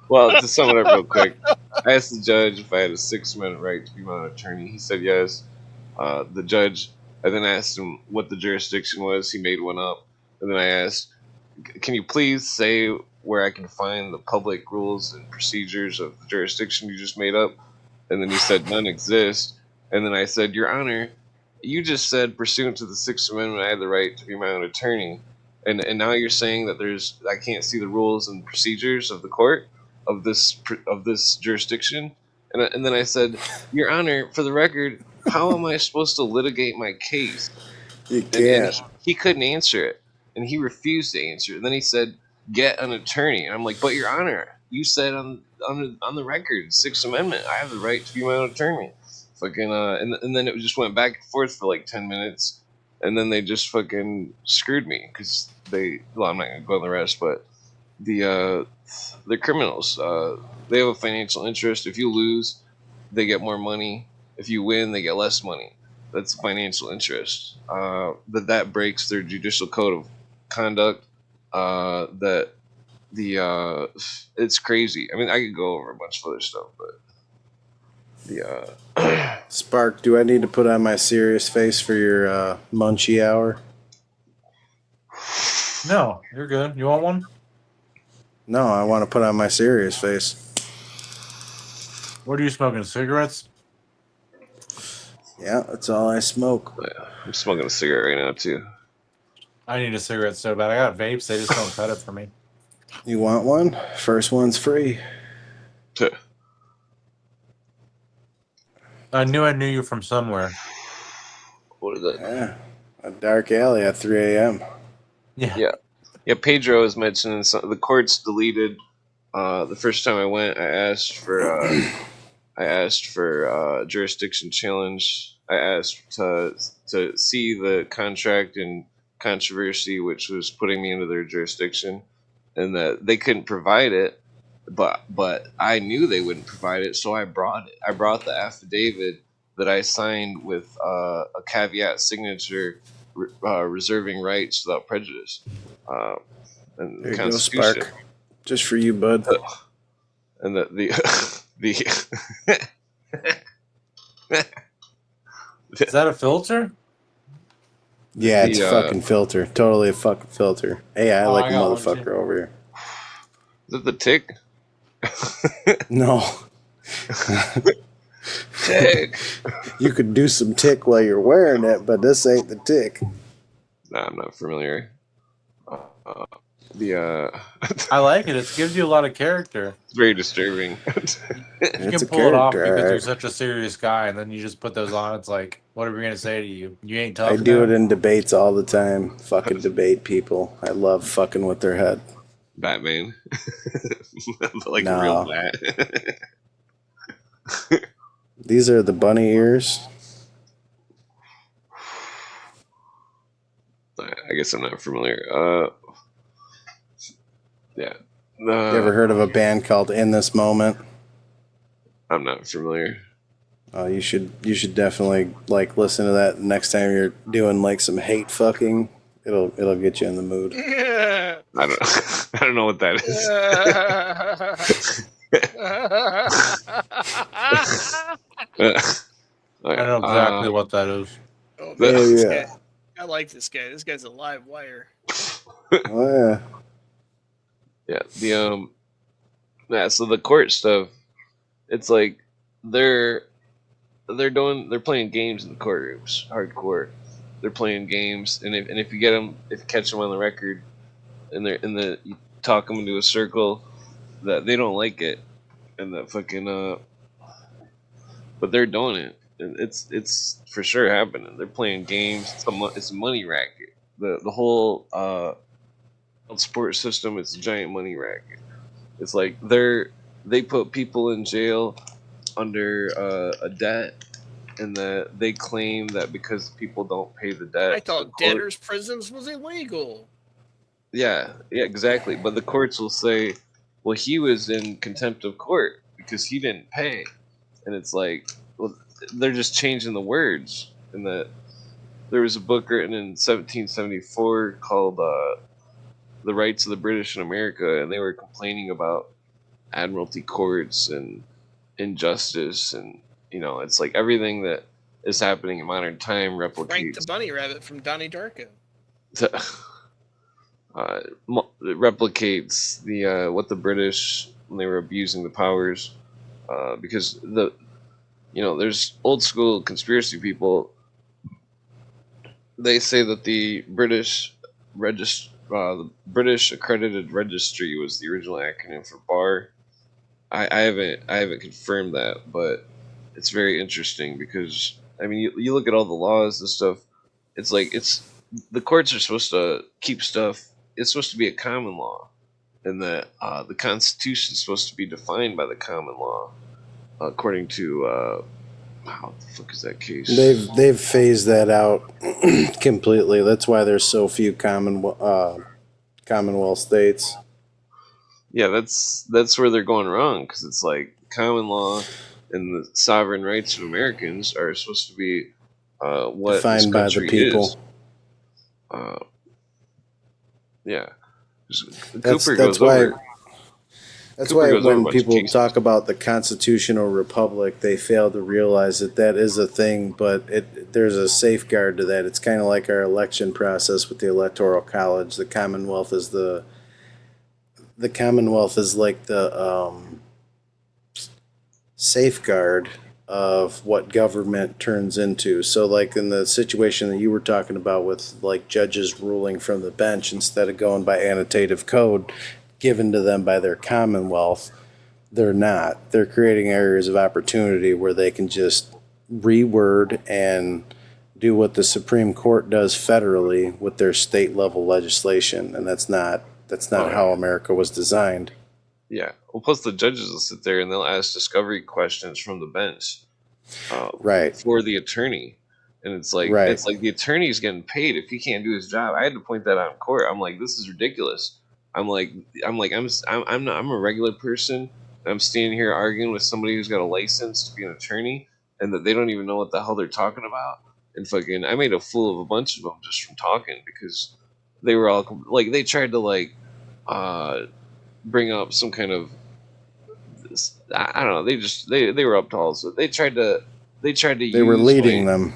well, to sum it up real quick, I asked the judge if I had a 6-minute right to be my own attorney. He said yes. The judge, I then asked him what the jurisdiction was. He made one up. And then I asked, "Can you please say where I can find the public rules and procedures of the jurisdiction you just made up?" And then he said, "None exist." And then I said, "Your Honor, you just said pursuant to the Sixth Amendment I had the right to be my own attorney. And now you're saying that I can't see the rules and procedures of the court of this jurisdiction." And then I said, "Your Honor, for the record, how am I supposed to litigate my case?" You And can't. he couldn't answer it, and he refused to answer it. And then he said, "Get an attorney." And I'm like, "But Your Honor, you said on the record, Sixth Amendment, I have the right to be my own attorney." Fucking and then it just went back and forth for like 10 minutes. And then they just fucking screwed me because I'm not gonna go on the rest, but they're criminals. They have a financial interest. If you lose, they get more money. If you win, they get less money. That's financial interest. That breaks their judicial code of conduct. It's crazy. I mean, I could go over a bunch of other stuff, but Spark, do I need to put on my serious face for your munchie hour? No, you're good. You want one? No, I want to put on my serious face. What are you smoking? Cigarettes? Yeah, that's all I smoke. I'm smoking a cigarette right now too. I need a cigarette so bad. I got vapes. They just don't cut it for me. You want one? First one's free. I knew you from somewhere. What is that? Yeah, a dark alley at 3 a.m. Yeah. Yeah, Pedro was mentioning the courts deleted. The first time I went, I asked for I asked for jurisdiction challenge. I asked to see the contract in controversy, which was putting me into their jurisdiction, and that they couldn't provide it. But I knew they wouldn't provide it, so I brought it. I brought the affidavit that I signed with a caveat signature, reserving rights without prejudice, and There the you go, Constitution. Spark. Just for you, bud. And the Is that a filter? Yeah, it's The, a fucking filter. Totally a fucking filter. Hey, I Oh, like I a got one, motherfucker too. over here. is it the tick? No. Tick. You could do some tick while you're wearing it, but this ain't the tick. Nah, I'm not familiar. It's I like it. It gives you a lot of character. very disturbing. You It's can a pull it off character, because you're alright. such a serious guy, and then you just put those on. It's like, what are we gonna say to you? You ain't tough. I do now? it in debates all the time. Fucking debate people. I love fucking with their head. Batman, like No. a real bat. These are the bunny ears. I guess I'm not familiar. Yeah. You ever heard of a band called In This Moment? I'm not familiar. You should definitely like listen to that next time you're doing like some hate fucking. It'll get you in the mood. I don't. I don't know what that is. I know exactly what that is. Oh, Yeah, man, this yeah. guy. I like this guy. This guy's a live wire. Oh yeah. Yeah, yeah, so the court stuff, it's like they're playing games in the courtrooms, hardcore. They're playing games, and if you get them, if you catch them on the record, and you talk them into a circle, that they don't like it, and that fucking but they're doing it. And it's for sure happening. They're playing games. It's a money racket. The whole sports system, it's a giant money racket. It's like they put people in jail under a debt, and that they claim that because people don't pay the debt. I the thought court- debtors' prisons was illegal. Yeah, exactly. But the courts will say, well, he was in contempt of court because he didn't pay, and it's like, well, they're just changing the words. And that there was a book written in 1774 called "The Rights of the British in America," and they were complaining about admiralty courts and injustice, and it's like everything that is happening in modern time Frank replicates the Bunny Rabbit from Donnie Darko. it replicates the what the British, when they were abusing the powers, because there's old school conspiracy people. They say that the British the British Accredited Registry was the original acronym for bar. I haven't confirmed that, but it's very interesting because I mean you look at all the laws and stuff. It's like the courts are supposed to keep stuff. It's supposed to be a common law, and that the Constitution is supposed to be defined by the common law, according to how the fuck is that case? They've phased that out completely. That's why there's so few Commonwealth states. Yeah, that's where they're going wrong, because it's like common law and the sovereign rights of Americans are supposed to be what Defined by the people. is. Yeah. That's Cooper that's goes why. over. That's Cooper why goes over a when bunch of people cases. talk about the constitutional republic, they fail to realize that is a thing, but there's a safeguard to that. It's kind of like our election process with the Electoral College. The Commonwealth is like the safeguard of what government turns into. So like in the situation that you were talking about with like judges ruling from the bench instead of going by annotative code given to them by their Commonwealth, they're not. They're creating areas of opportunity where they can just reword and do what the Supreme Court does federally with their state level legislation, and that's not how America was designed. Yeah. Well, plus the judges will sit there and they'll ask discovery questions from the bench Right. for the attorney, and it's Right. like the attorney's getting paid if he can't do his job. I had to point that out in court. I'm like, this is ridiculous. I'm like, I'm a regular person. I'm standing here arguing with somebody who's got a license to be an attorney, and that they don't even know what the hell they're talking about. And fucking, I made a fool of a bunch of them just from talking because they were all like, they tried to like bring up some kind of I don't know. They were up to all. So they tried to They were leading them.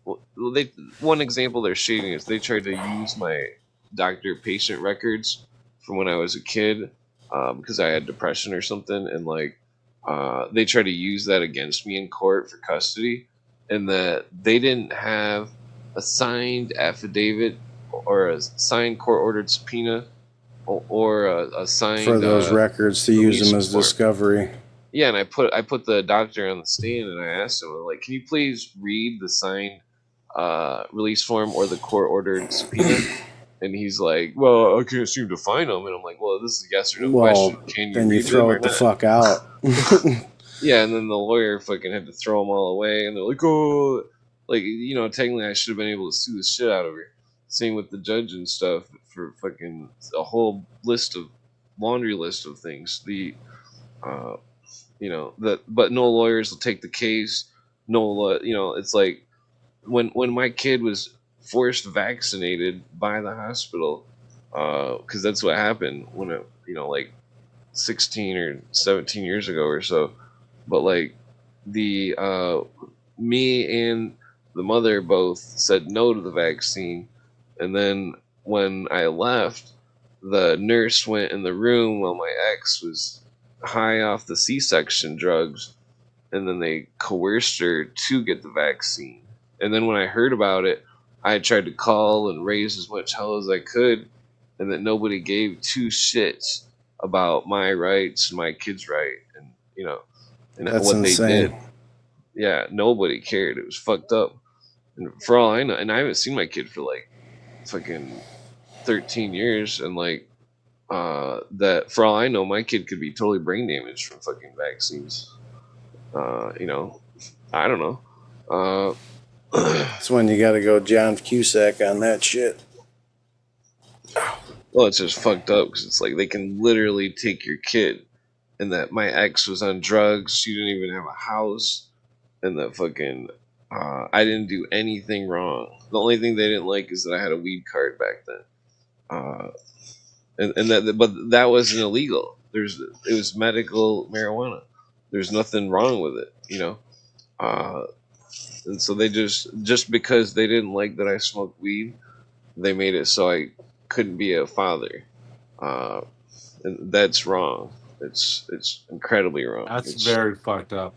Well, they one example they're shading is they tried to use my doctor patient records from when I was a kid because I had depression or something, and like they tried to use that against me in court for custody, and that they didn't have a signed affidavit or a signed court ordered subpoena or a signed For those records to use them as report. discovery. Yeah, and I put the doctor on the stand and I asked him like, can you please read the signed release form or the court ordered subpoena? And he's like, well, I can't seem to find them. And I'm like, well, this is a yes or no question. Can you then you read throw them or it the not? fuck out. Yeah, and then the lawyer fucking had to throw them all away, and they're like, oh, like, you know, technically I should have been able to sue the shit out of her. Same with the judge and stuff for fucking a whole laundry list of things. The you know, that, but no lawyers will take the case. No, you know, it's like when my kid was forced vaccinated by the hospital, because that's what happened when it, you know, like 16 or 17 years ago or so. But like the me and the mother both said no to the vaccine, and then when I left, the nurse went in the room while my ex was high off the C-section drugs, and then they coerced her to get the vaccine. And then when I heard about it, I tried to call and raise as much hell as I could, and that nobody gave two shits about my rights and my kid's right, and you know, and That's what insane. they did. Yeah, nobody cared. It was fucked up. And for all I know, and I haven't seen my kid for like fucking 13 years, and like that for all I know, my kid could be totally brain damaged from fucking vaccines. You know, I don't know. That's when you got to go John Cusack on that shit. Well, it's just fucked up because it's like they can literally take your kid, and that my ex was on drugs. She didn't even have a house, and that fucking I didn't do anything wrong. The only thing they didn't like is that I had a weed card back then, and that, but that wasn't illegal. It was medical marijuana. There's nothing wrong with it, you know. And so they just because they didn't like that I smoked weed, they made it so I couldn't be a father, and that's wrong. It's incredibly wrong. That's It's, very fucked up.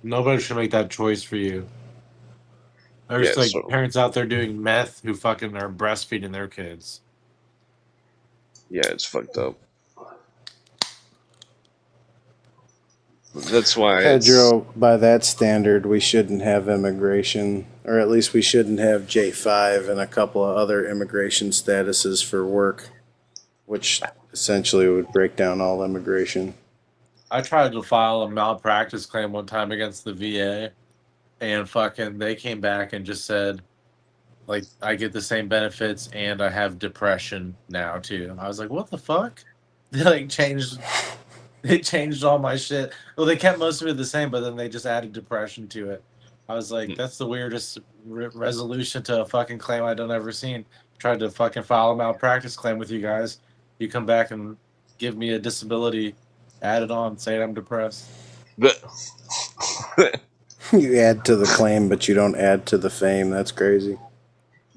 Nobody should make that choice for you. There's Yeah, like so- parents out there doing meth who fucking are breastfeeding their kids. yeah, it's fucked up. That's why Pedro, by that standard, we shouldn't have immigration, or at least we shouldn't have J5 and a couple of other immigration statuses for work, which essentially would break down all immigration. I tried to file a malpractice claim one time against the VA, and fucking they came back and just said, like, I get the same benefits and I have depression now too. I was like, what the fuck? They like changed. They changed all my shit. Well, they kept most of it the same, but then they just added depression to it. I was like, that's the weirdest resolution to a fucking claim I don't ever seen. Tried to fucking file a malpractice claim with you guys. You come back and give me a disability, add it on, say I'm depressed. But You add to the claim, but you don't add to the fame. That's crazy.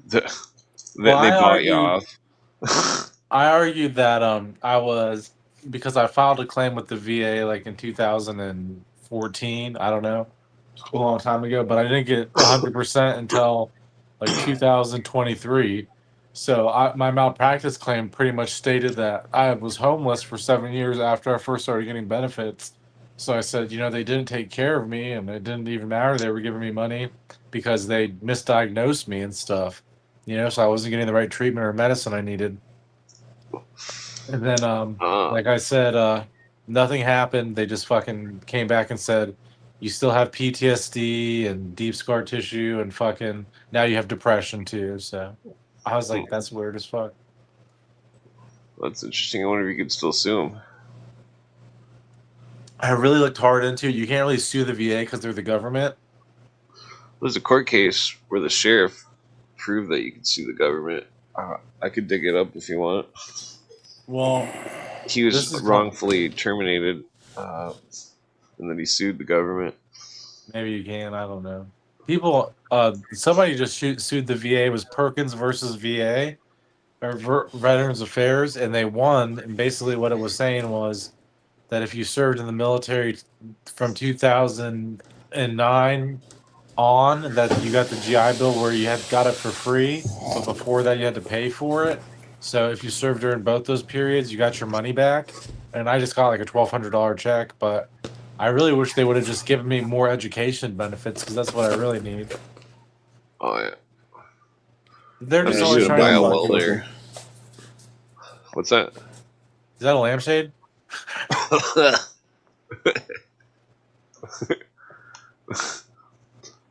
they I bought you argued- off. I argued that I was, because I filed a claim with the VA like in 2014. I don't know, a long time ago, but I didn't get 100% until like 2023. So my malpractice claim pretty much stated that I was homeless for 7 years after I first started getting benefits. So I said, you know, they didn't take care of me, and it didn't even matter. They were giving me money because they misdiagnosed me and stuff. You know, so I wasn't getting the right treatment or medicine I needed. And then, Uh, like I said, nothing happened. They just fucking came back and said, you still have PTSD and deep scar tissue and fucking now you have depression too. So I was like, that's weird as fuck. that's interesting. I wonder if you could still sue him. I really looked hard into it. You can't really sue the VA because they're the government. There's a court case where the sheriff proved that you could sue the government. I could dig it up if you want. Well, He this was is wrongfully terminated, and then he sued the government. maybe you can. I don't know. People, somebody just sued the VA. It was Perkins versus VA or Veterans Affairs, and they won. And basically, what it was saying was that if you served in the military from 2009 on, that you got the GI Bill where you had got it for free, but before that you had to pay for it. So if you served during both those periods, you got your money back. And I just got like a $1,200 check, but I really wish they would have just given me more education benefits because that's what I really need. Oh yeah, They're I'm just just always gonna trying buy to. a welder. What's that? Is that a lampshade?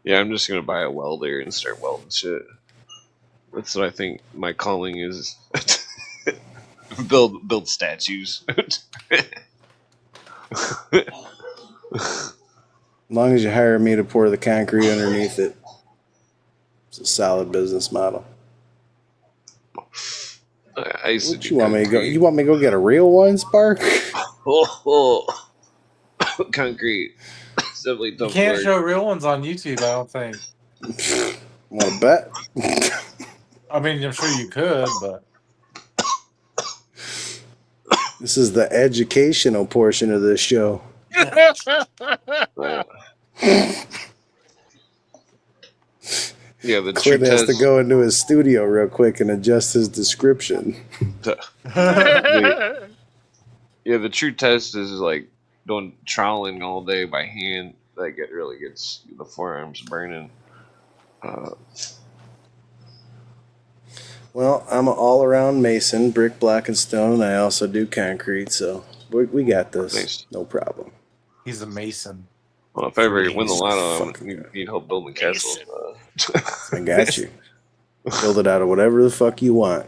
Yeah, I'm just gonna buy a welder and start welding shit. That's what I think my calling is. build statues. As long as you hire me to pour the concrete underneath it, it's a solid business model. I used to What do you want me to go? concrete. You want me to go get a real one, Spark? Oh, concrete. Simply You don't can't work. show real ones on YouTube, I don't think. Want to bet? I mean, I'm sure you could, but This is the educational portion of this show. Yeah, the Clint true has test. to go into his studio real quick and adjust his description. Yeah, the true test is like doing troweling all day by hand. That really gets the forearms burning. Well, I'm an all-around mason, brick, block, and stone, and I also do concrete, so we got this. Nice. No problem. he's a mason. Well, if I ever win the Jeez, lotto, fucking need help building castles. I got you. Build it out of whatever the fuck you want.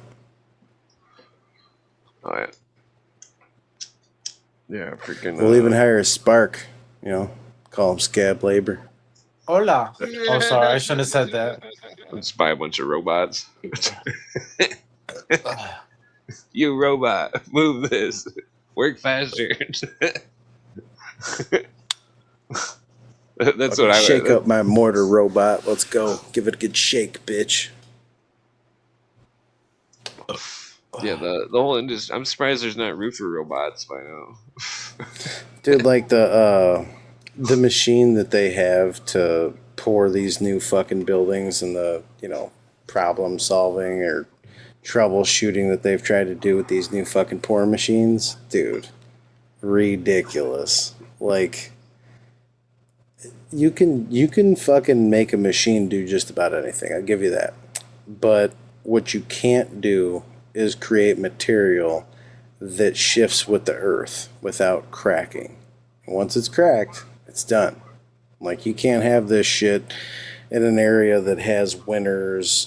Oh yeah. Yeah, freaking. We'll even hire a Spark, call him scab labor. Hola. Oh, sorry, I shouldn't have said that. Let's buy a bunch of robots. You robot, move this. Work faster. That's what I Shake would. up my mortar robot. Let's go. Give it a good shake, bitch. Yeah, the whole industry. I'm surprised there's not roofer robots by now. Dude, like the machine that they have to pour these new fucking buildings and the, problem solving or troubleshooting that they've tried to do with these new fucking pour machines, dude, ridiculous. Like you can fucking make a machine do just about anything. I'll give you that. But what you can't do is create material that shifts with the earth without cracking. Once it's cracked, it's done. Like, you can't have this shit in an area that has winters,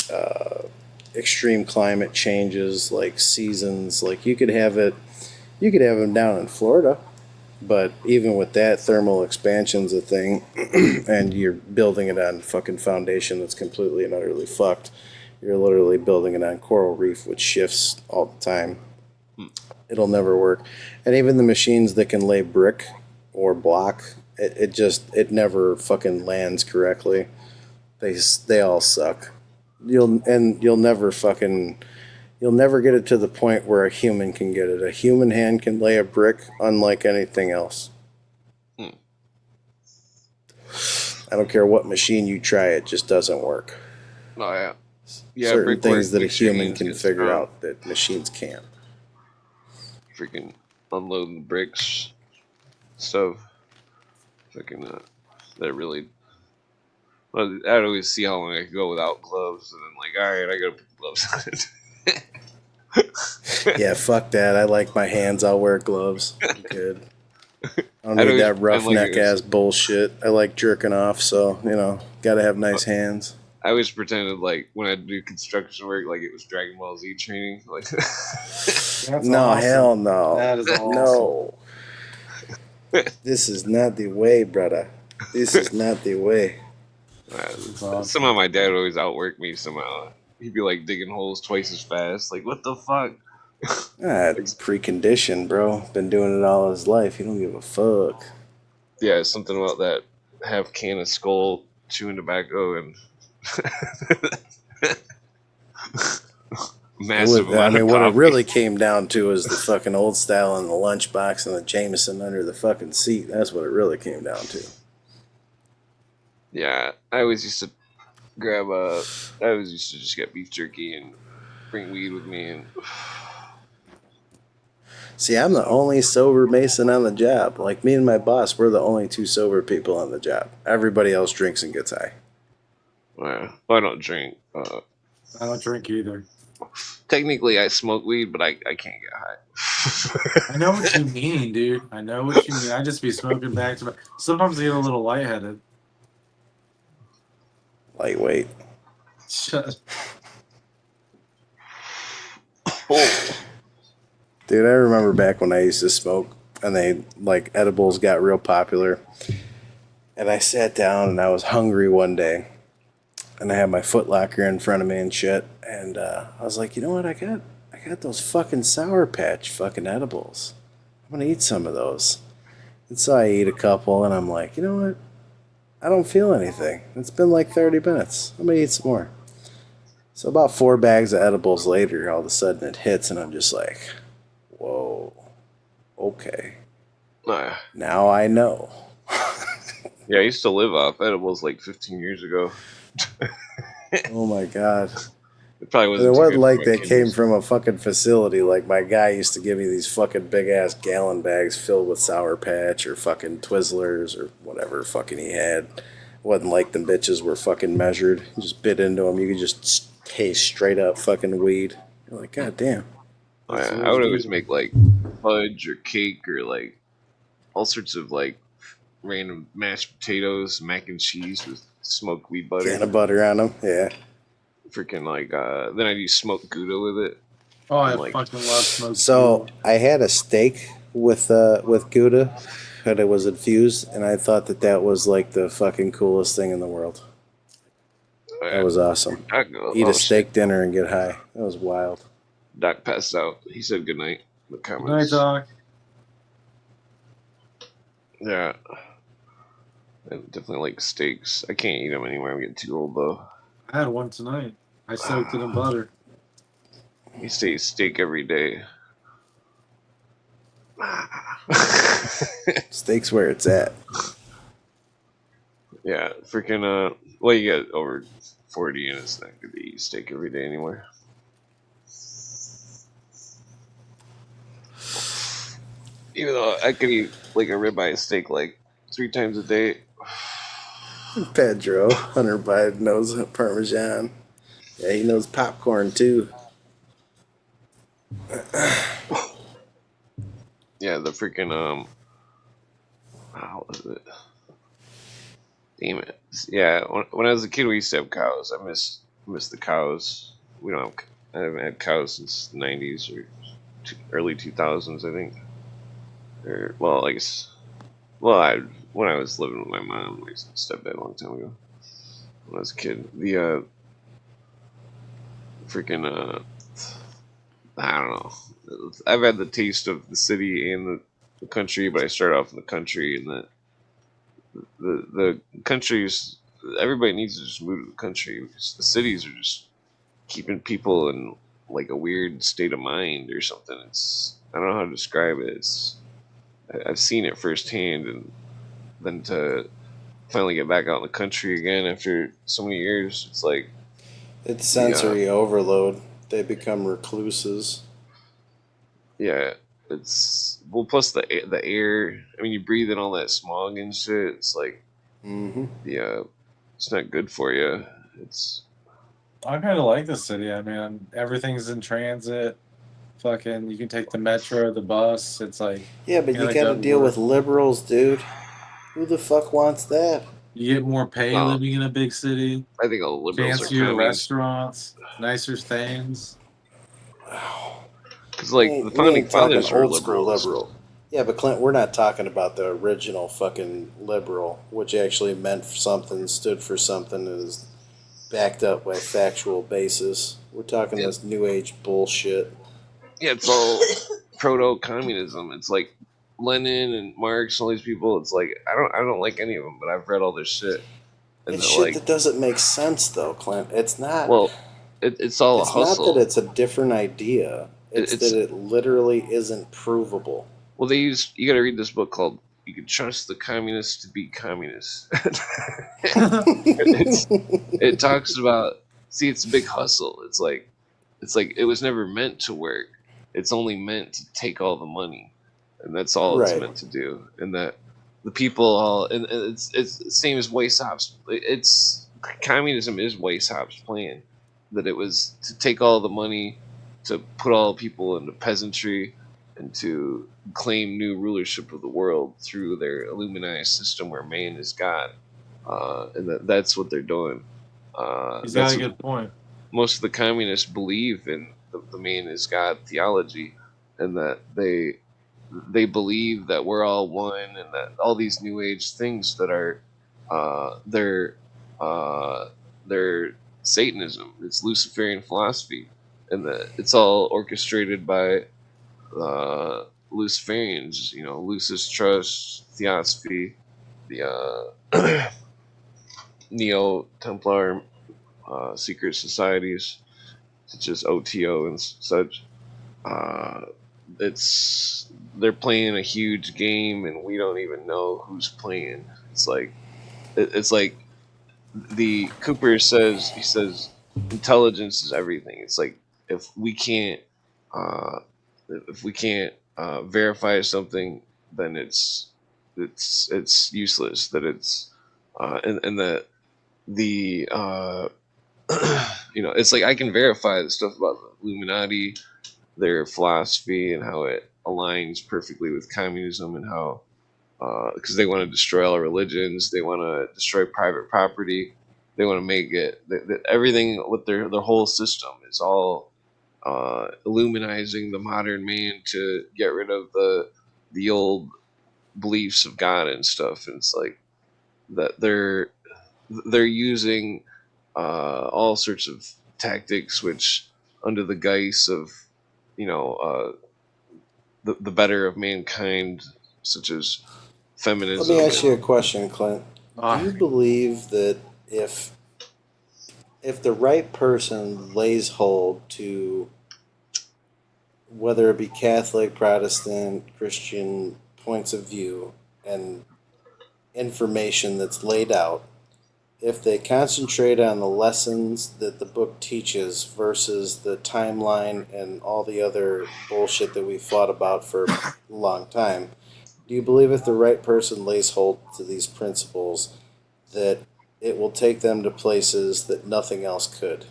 extreme climate changes, like seasons. Like, you could have them down in Florida, but even with that, thermal expansion's a thing, and you're building it on fucking foundation that's completely and utterly fucked. You're literally building it on coral reef, which shifts all the time. It'll never work. And even the machines that can lay brick or block, it never fucking lands correctly. They all suck. You'll never get it to the point where a human can get it. A human hand can lay a brick unlike anything else. I don't care what machine you try, it just doesn't work. Oh yeah. Yeah, Certain things that a brickwork human machines can get figure strong. out that machines can't. Freaking unloading the bricks stuff. Fucking that really. Well, I'd always see how long I could go without gloves, and then like, all right, I gotta put the gloves on it. Yeah, fuck that. I like my hands. I'll wear gloves. I'm good. I don't I'd need always that pretend like roughneck it was- ass bullshit. I like jerking off, so gotta have nice hands. I always pretended like when I do construction work, like it was Dragon Ball Z training. Like, That's No, awesome. hell no. That is awesome. No. This is not the way, brother. This is not the way. awesome. somehow my dad would always outwork me. Somehow he'd be like digging holes twice as fast. Like, what the fuck? It's preconditioned, bro. Been doing it all his life. He don't give a fuck. Yeah, something about that half can of skull chewing tobacco and massive amount I mean, of what it coffee. really came down to is the fucking old style and the lunchbox and the Jameson under the fucking seat. That's what it really came down to. Yeah, I always used to grab I always used to just get beef jerky and bring weed with me, and See, I'm the only sober Mason on the job. Like me and my boss, we're the only two sober people on the job. Everybody else drinks and gets high. well, I don't drink. I don't drink either. Technically, I smoke weed, but I can't get high. I know what you mean, dude. I know what you mean. I just be smoking back to back. Sometimes I get a little lightheaded. Lightweight. Shut. Oh. Dude, I remember back when I used to smoke and edibles got real popular. And I sat down and I was hungry one day. And I had my Foot Locker in front of me and shit. And I was like, you know what? I got those fucking Sour Patch fucking edibles. I'm going to eat some of those. And so I eat a couple and I'm like, you know what? I don't feel anything. It's been like 30 minutes. I'm going to eat some more. So about 4 bags of edibles later, all of a sudden it hits and I'm just like, whoa, okay. Now I know. Yeah, I used to live off edibles like 15 years ago. Oh my God. It probably But wasn't. it too wasn't good like for my they came kidneys. from a fucking facility. Like my guy used to give me these fucking big ass gallon bags filled with Sour Patch or fucking Twizzlers or whatever fucking he had. It wasn't like them bitches were fucking measured. You just bit into them. You could just taste straight up fucking weed. You're like, God damn. Oh, yeah, I would always make like fudge or cake or like all sorts of like random mashed potatoes, mac and cheese with smoked weed butter. Can of butter on them. Yeah. Freaking like then I'd use smoked Gouda with it. Oh, I Like- fucking love smoke. So I had a steak with Gouda, but it was infused, and I thought that was like the fucking coolest thing in the world. That was awesome. Eat a steak dinner and get high. That was wild. Doc passed out. He said goodnight in the Good night, comments. Doc. Yeah. I definitely like steaks. I can't eat them anymore. I'm getting too old though. I had one tonight. I soaked it in butter. I used to eat steak every day. Steak's where it's at. Yeah, freaking well, you get over 40 and it's not good to eat steak every day anymore. Even though I could eat like a ribeye steak like 3 times a day. Pedro, Hunter Biden knows Parmesan. Yeah, he knows popcorn too. Yeah, the freaking how was it? Damn it! Yeah, when I was a kid, we used to have cows. I miss the cows. We don't have. I haven't had cows since the '90s or early 2000s, I think. Or well, I guess. Well, when I was living with my mom, my stepdad a long time ago. When I was a kid, the freaking I don't know. I've had the taste of the city and the country, but I started off in the country, and the countries. Everybody needs to just move to the country because the cities are just keeping people in like a weird state of mind or something. I don't know how to describe it. I've seen it firsthand, and then to finally get back out in the country again after so many years, it's like It's sensory overload. They become recluses. yeah, it's well. Plus the air. I mean, you breathe in all that smog and shit. It's like Mm-hmm. yeah, it's not good for you. It's I kind of like the city. I mean, everything's in transit. Fucking, you can take the metro, the bus. It's like Yeah, but you gotta got to go to deal work. with liberals, dude. Who the fuck wants that? You get more pay Well, living in a big city. I think all liberals are Fancier commies. restaurants, nicer things. Because, like, the We founding ain't talking fathers were old school liberals. liberal. Yeah, but Clint, we're not talking about the original fucking liberal, which actually meant something, stood for something, and is backed up by factual basis. We're talking Yeah. this new age bullshit. Yeah, it's all proto-communism. It's like Lenin and Marx and all these people. It's like I don't like any of them, but I've read all their shit. And It's they're shit like, that doesn't make sense, though, Clint. It's not. well, it's all a It's not hustle. that it's a different idea. It's It's that it literally isn't provable. well, you got to read this book called "You Can Trust the Communists to Be Communists." It talks about, see, it's a big hustle. It's like it was never meant to work. It's only meant to take all the money, and that's all it's Right. meant to do. And that the people all, and it's the same as Weishaupt's. It's communism is Weishaupt's plan. That it was to take all the money, to put all people into peasantry, and to claim new rulership of the world through their Illuminati system where man is God. And that's what they're doing. He's That's got a what good point. most of the communists believe in, the man is God theology, and that they believe that we're all one, and that all these new age things that are they're Satanism. It's Luciferian philosophy, and that it's all orchestrated by Luciferians. You know, Lucis Trust, Theosophy, the Neo Templar secret societies such as OTO and such. Uh, they're playing a huge game, and we don't even know who's playing. It's like the Cooper says. He says intelligence is everything. It's like if we can't uh, verify something, then it's useless. That it's and that the it's like I can verify the stuff about the Illuminati, their philosophy, and how it aligns perfectly with communism, and how because they want to destroy all religions, they want to destroy private property, they want to make it everything with their whole system is all illuminizing the modern man to get rid of the old beliefs of God and stuff. And it's like that they're using all sorts of tactics, which under the guise of the better of mankind, such as Let feminism. me ask you a question, Clint. Do Ah, you believe that if the right person lays hold to whether it be Catholic, Protestant, Christian points of view and information that's laid out, if they concentrate on the lessons that the book teaches versus the timeline and all the other bullshit that we've fought about for a long time, do you believe if the right person lays hold to these principles that it will take them to places that nothing else could?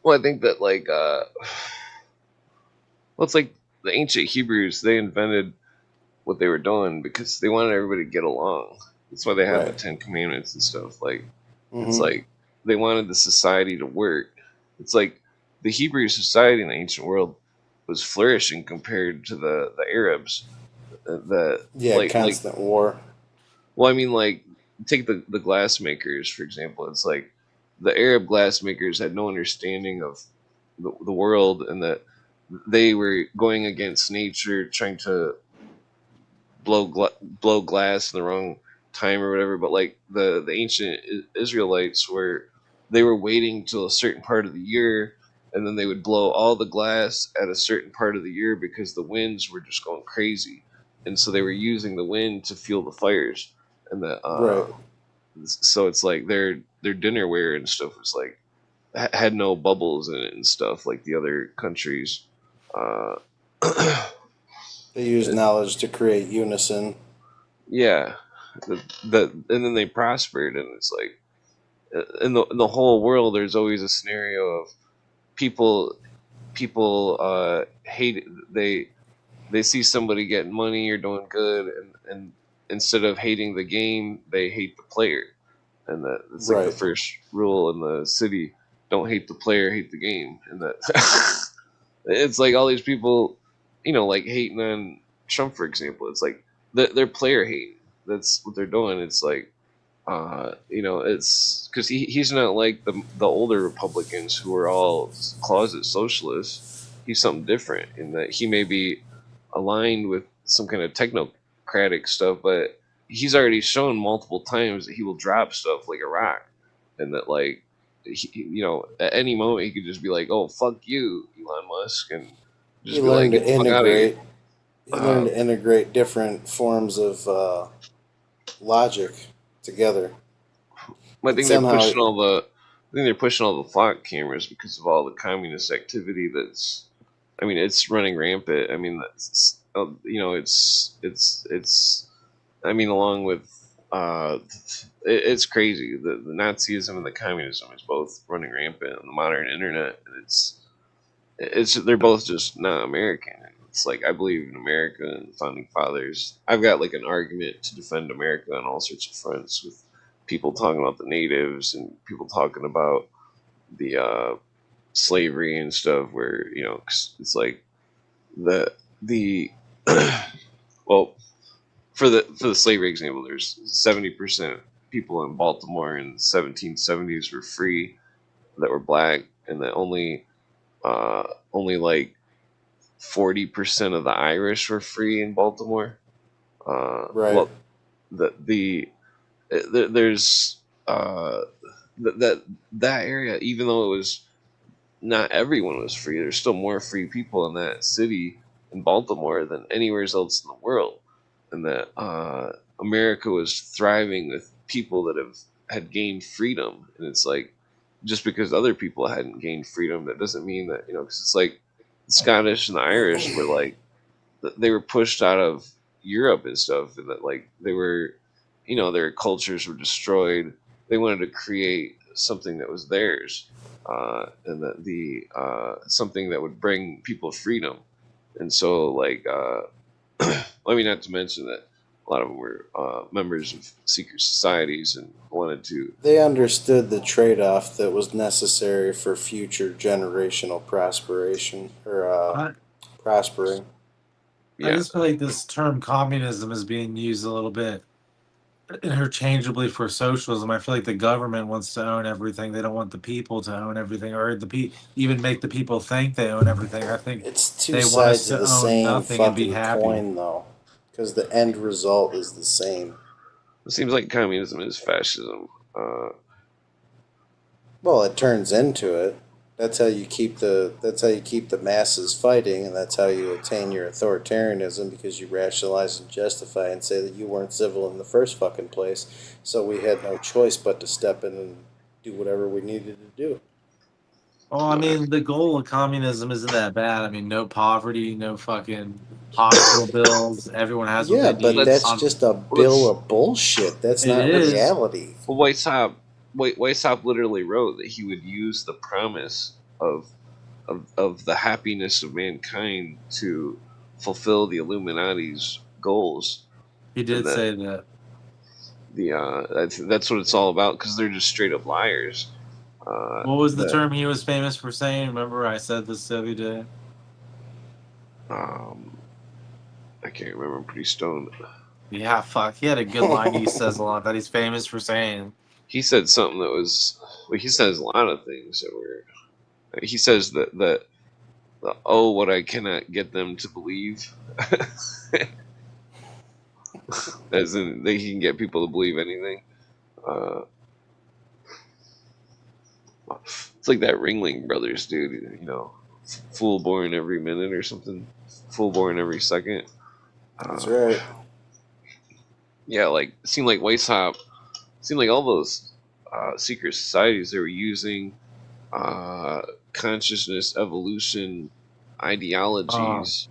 Well, I think that it's like the ancient Hebrews. They invented what they were doing because they wanted everybody to get along. That's why they have the Right. Ten Commandments and stuff. Like it's Mhm. like they wanted the society to work. It's like the Hebrew society in the ancient world was flourishing compared to the Arabs. The Yeah, like constant war. well, I mean, like take the glass makers for example. It's like the Arab glass makers had no understanding of the world, and that they were going against nature, trying to blow glass in the wrong time or whatever. But like the ancient Israelites they were waiting till a certain part of the year, and then they would blow all the glass at a certain part of the year because the winds were just going crazy, and so they were using the wind to fuel the fires. And Right. so it's like their dinnerware and stuff was like had no bubbles in it and stuff like the other countries. Uh, They use knowledge to create unison. yeah, and then they prospered, and it's like in the whole world, there's always a scenario of people hate it. They see somebody getting money or doing good, and instead of hating the game, they hate the player. And that it's like the Right. first rule in the city: don't hate the player, hate the game. And that it's like all these people, like hating on Trump, for example. It's like they're player hating. That's what they're doing. It's like, it's because he's not like the older Republicans who are all closet socialists. He's something different in that he may be aligned with some kind of technocratic stuff, but he's already shown multiple times that he will drop stuff like a rock, and that like at any moment he could just be like, "Oh fuck you, Elon Musk," and just You be like, learn "Get to the fuck out of here." integrate. You learn to integrate different forms of logic together. I And think they're somehow, pushing all the. I think they're pushing all the flock cameras because of all the communist activity that's. I mean, it's running rampant. I mean, that's it's. I mean, along with it's crazy. The Nazism and the communism is both running rampant on the modern internet, and it's they're both just not American. It's like I believe in America and founding fathers. I've got like an argument to defend America on all sorts of fronts with people talking about the natives and people talking about the slavery and stuff. Where 'cause it's like the well for the slavery example, there's 70% people in Baltimore in the 1770s were free that were black, and that only like 40% of the Irish were free in Baltimore. right. Well, there's that area, even though it was not everyone was free, there's still more free people in that city in Baltimore than anywhere else in the world, and that America was thriving with people that had gained freedom, and it's like just because other people hadn't gained freedom, that doesn't mean that because it's like the Scottish and the Irish were like they were pushed out of Europe and stuff, and that like they were, their cultures were destroyed. They wanted to create something that was theirs, and that the something that would bring people freedom. And so, like, I mean, not to mention that a lot of them were members of secret societies and wanted to. They understood the trade-off that was necessary for future generational prosperation or I, prospering. I Yeah, just feel like this term communism is being used a little bit interchangeably for socialism. I feel like the government wants to own everything. They don't want the people to own everything, or even make the people think they own everything. I think It's two they want us sides of to the own same nothing and be fucking happy. coin, though, because the end result is the same. it seems like communism is fascism. Well, it turns into it. That's how you keep the masses fighting, and that's how you attain your authoritarianism, because you rationalize and justify and say that you weren't civil in the first fucking place, so we had no choice but to step in and do whatever we needed to do. Well, I mean, the goal of communism isn't that bad. I mean, no poverty, no fucking hospital bills. Everyone has what Yeah, they but need. that's Let's just a bill let's of bullshit. That's It not is. reality. Well, Weishaupt literally wrote that he would use the promise of the happiness of mankind to fulfill the Illuminati's goals, He and did that say that. that's what it's all about because they're just straight up liars. What was the That term he was famous for saying? Remember, I said this the other day. I can't remember. I'm pretty stoned. Yeah, fuck. He had a good line he says a lot that he's famous for saying. He said something that was. Well, he says a lot of things that were. He says that oh, what I cannot get them to believe. As in, they can get people to believe anything. Uh, it's like that Ringling Brothers dude, fool born every minute or something, fool born every second. That's right. Yeah, like it seemed like Weishaupt, seemed like all those secret societies they were using consciousness evolution ideologies,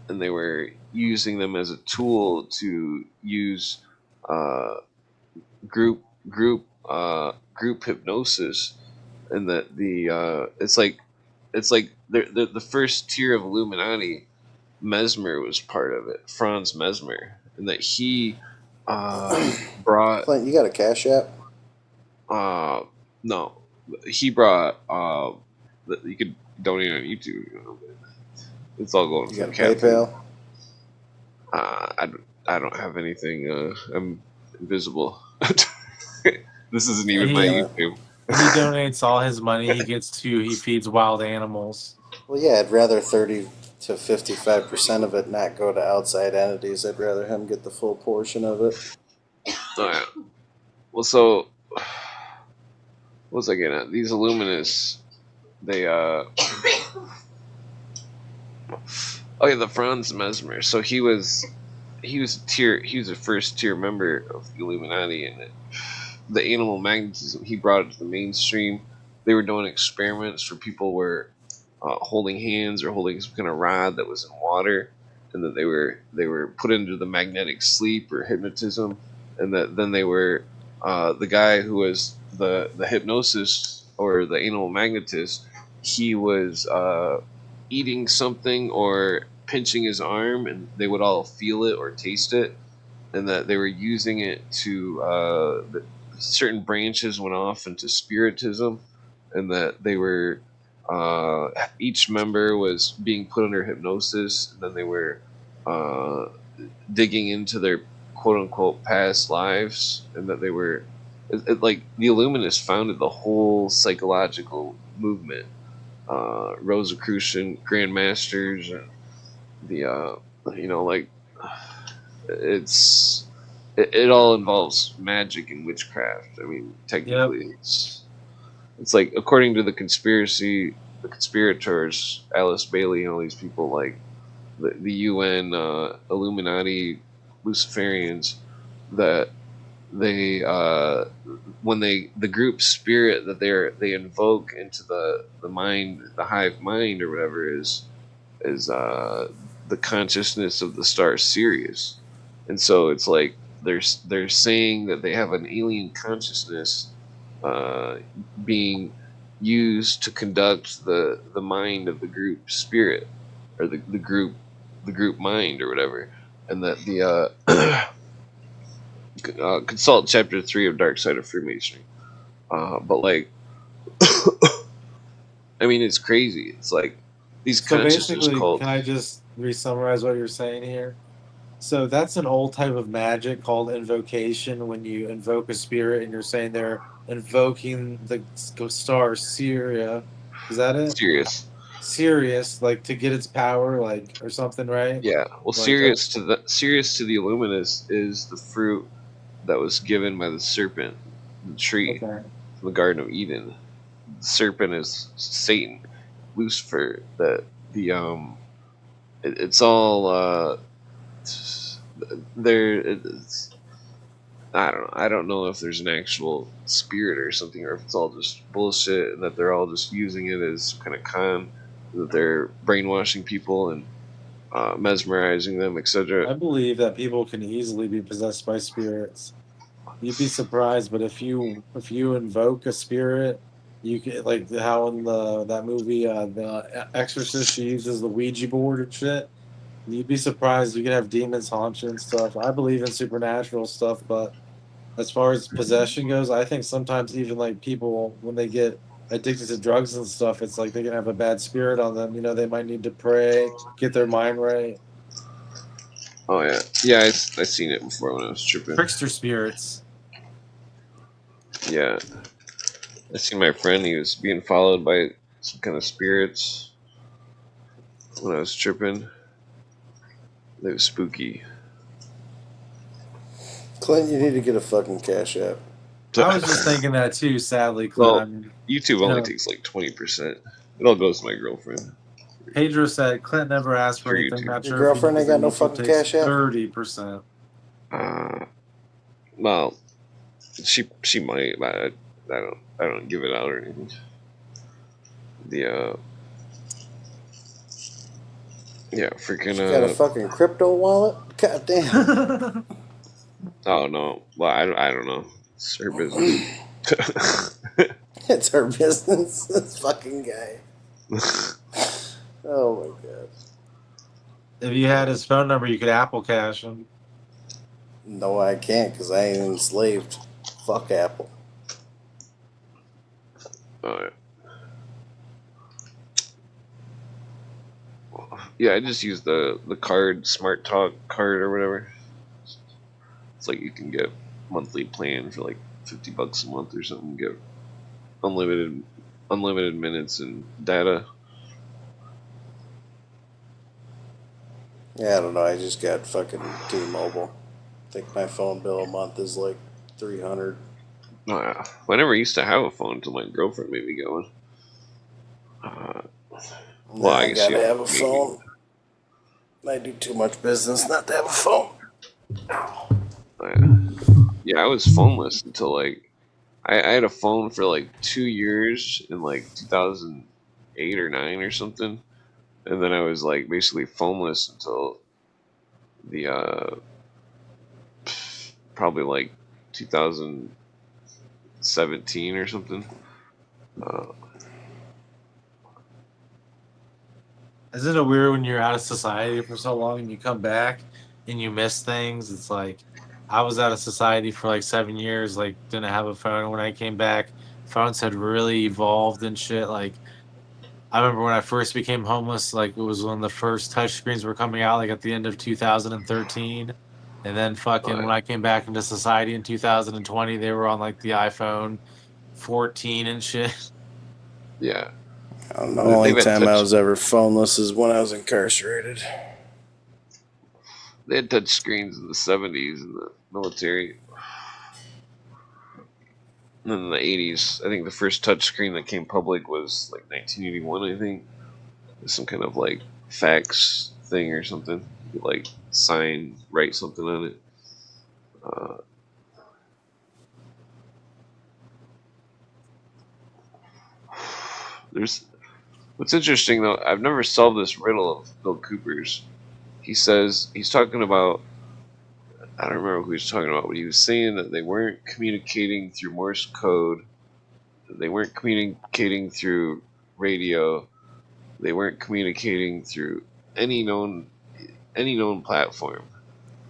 and they were using them as a tool to use uh, group group group hypnosis, and that the it's like it's like the first tier of Illuminati. Mesmer was part of it, Franz Mesmer, and that he brought Clint, you got a Cash App? no, he brought you could donate on YouTube. You know, but it's all going You for got a Catholic. PayPal? I don't have anything. I'm invisible. This isn't even He, my uh, YouTube. He donates all his money he feeds wild animals. Well, yeah, I'd rather 30 to 55% of it not go to outside entities. I'd rather him get the full portion of it. Yeah. Well, so what was I getting at? These Illuminists, they oh yeah, the Franz Mesmer. So he was a first tier member of the Illuminati, and the animal magnetism, he brought it to the mainstream. They were doing experiments for people were holding hands or holding some kind of rod that was in water, and that they were put into the magnetic sleep or hypnotism, and that then they were the guy who was the hypnosis or the animal magnetist. He was eating something or pinching his arm, and they would all feel it or taste it, and that they were using it to certain branches went off into spiritism, and that they were each member was being put under hypnosis, and then they were digging into their quote unquote past lives, and that they were like the Illuminists founded the whole psychological movement. Rosicrucian Grand Masters, and the like it all involves magic and witchcraft. I mean, technically, it's like according to the conspirators, Alice Bailey and all these people, like the UN, Illuminati, Luciferians, that they when the group spirit that they invoke into the mind, the hive mind or whatever, is the consciousness of the star Sirius, and so it's like they're saying that they have an alien consciousness being used to conduct the mind of the group spirit, or the group mind or whatever, and that the consult chapter 3 of Dark Side of Freemasonry. But like, I mean, it's crazy. It's like these So consciousness basically, cults. can I just re-summarize what you're saying here? So that's an old type of magic called invocation. When you invoke a spirit, and you're saying they're invoking the star Syria. Is that it? Sirius, like to get its power, like or something, right? Yeah. Well, Like Sirius to the Illuminists is the fruit that was given by the serpent, the tree, Okay. from the Garden of Eden. The serpent is Satan, Lucifer. It's all there. It's, I don't know if there's an actual spirit or something, or if it's all just bullshit, and that they're all just using it as kind of con, that they're brainwashing people and mesmerizing them, I etc. believe that people can easily be possessed by spirits. You'd be surprised, but if you invoke a spirit, you can, like how in that movie, The Exorcist, she uses the Ouija board and shit. You'd be surprised. You can have demons haunt you and stuff. I believe in supernatural stuff, but as far as possession goes, I think sometimes even like people when they get addicted to drugs and stuff, it's like they can have a bad spirit on them. You know, they might need to pray, get their mind right. Oh yeah, I seen it before when I was tripping. Trickster spirits. Yeah, I seen my friend. He was being followed by some kind of spirits when I was tripping. It was spooky. Clint, you need to get a fucking Cash App. I was just thinking that too. Sadly, Well, Clint. I mean, YouTube only takes like 20%. It all goes to my girlfriend. Pedro said Clint never asked for For anything. YouTube. Not Your sure if he girlfriend ain't got no takes fucking Cash App? 30%. Well, she might, but I don't give it out or anything. Yeah, freaking. She got a fucking crypto wallet? God damn. Oh no, well I don't know. It's her business. It's her business. This fucking guy. Oh my god. If you had his phone number, you could Apple Cash him. No, I can't because I ain't enslaved. Fuck Apple. Alright. Yeah, I just use the card, Smart Talk card or whatever. It's like you can get monthly plan for like $50 a month or something. Get unlimited minutes and data. Yeah, I don't know. I just got fucking T-Mobile. I think my phone bill a month is like $300. Oh, yeah. Well, I never used to have a phone until my girlfriend made me get one. Well, Now I I guess gotta you have a phone. I do too much business not to have a phone. Yeah, I was phoneless until like I had a phone for like 2 years in like 2008 or 9 or something, and then I was like basically phoneless until the probably like 2017 or something. Isn't it weird when you're out of society for so long and you come back and you miss things? It's like I was out of society for like 7 years, like didn't have a phone. When I came back, phones had really evolved and shit. Like I remember when I first became homeless, like it was when the first touchscreens were coming out, like at the end of 2013. And then fucking when I came back into society in 2020, they were on like the iPhone 14 and shit. Yeah, I don't know. The only they've had time I touch. was ever phoneless is when I was incarcerated. They had touch screens in the 70s in the military. And then in the 80s, I think the first touch screen that came public was like 1981, I think. Some kind of like fax thing or something. You could like write something on it. There's what's interesting though. I've never solved this riddle of Bill Cooper's. He says he's talking about. I don't remember who he was talking about, but he was saying that they weren't communicating through Morse code. They weren't communicating through radio. They weren't communicating through any known platform.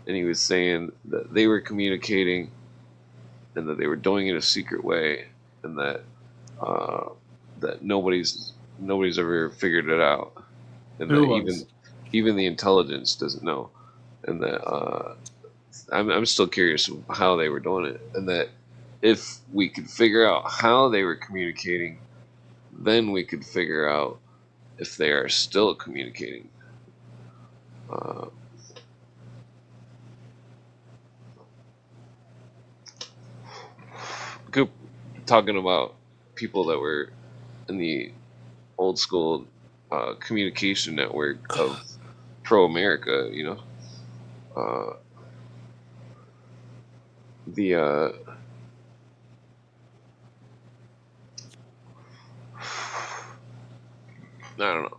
And he was saying that they were communicating and that they were doing it a secret way, and that that nobody's ever figured it out, and Who that was? even the intelligence doesn't know, and that I'm still curious how they were doing it, and that if we could figure out how they were communicating, then we could figure out if they are still communicating. Coop talking about people that were in the old school communication network of pro America, you know, the I don't know.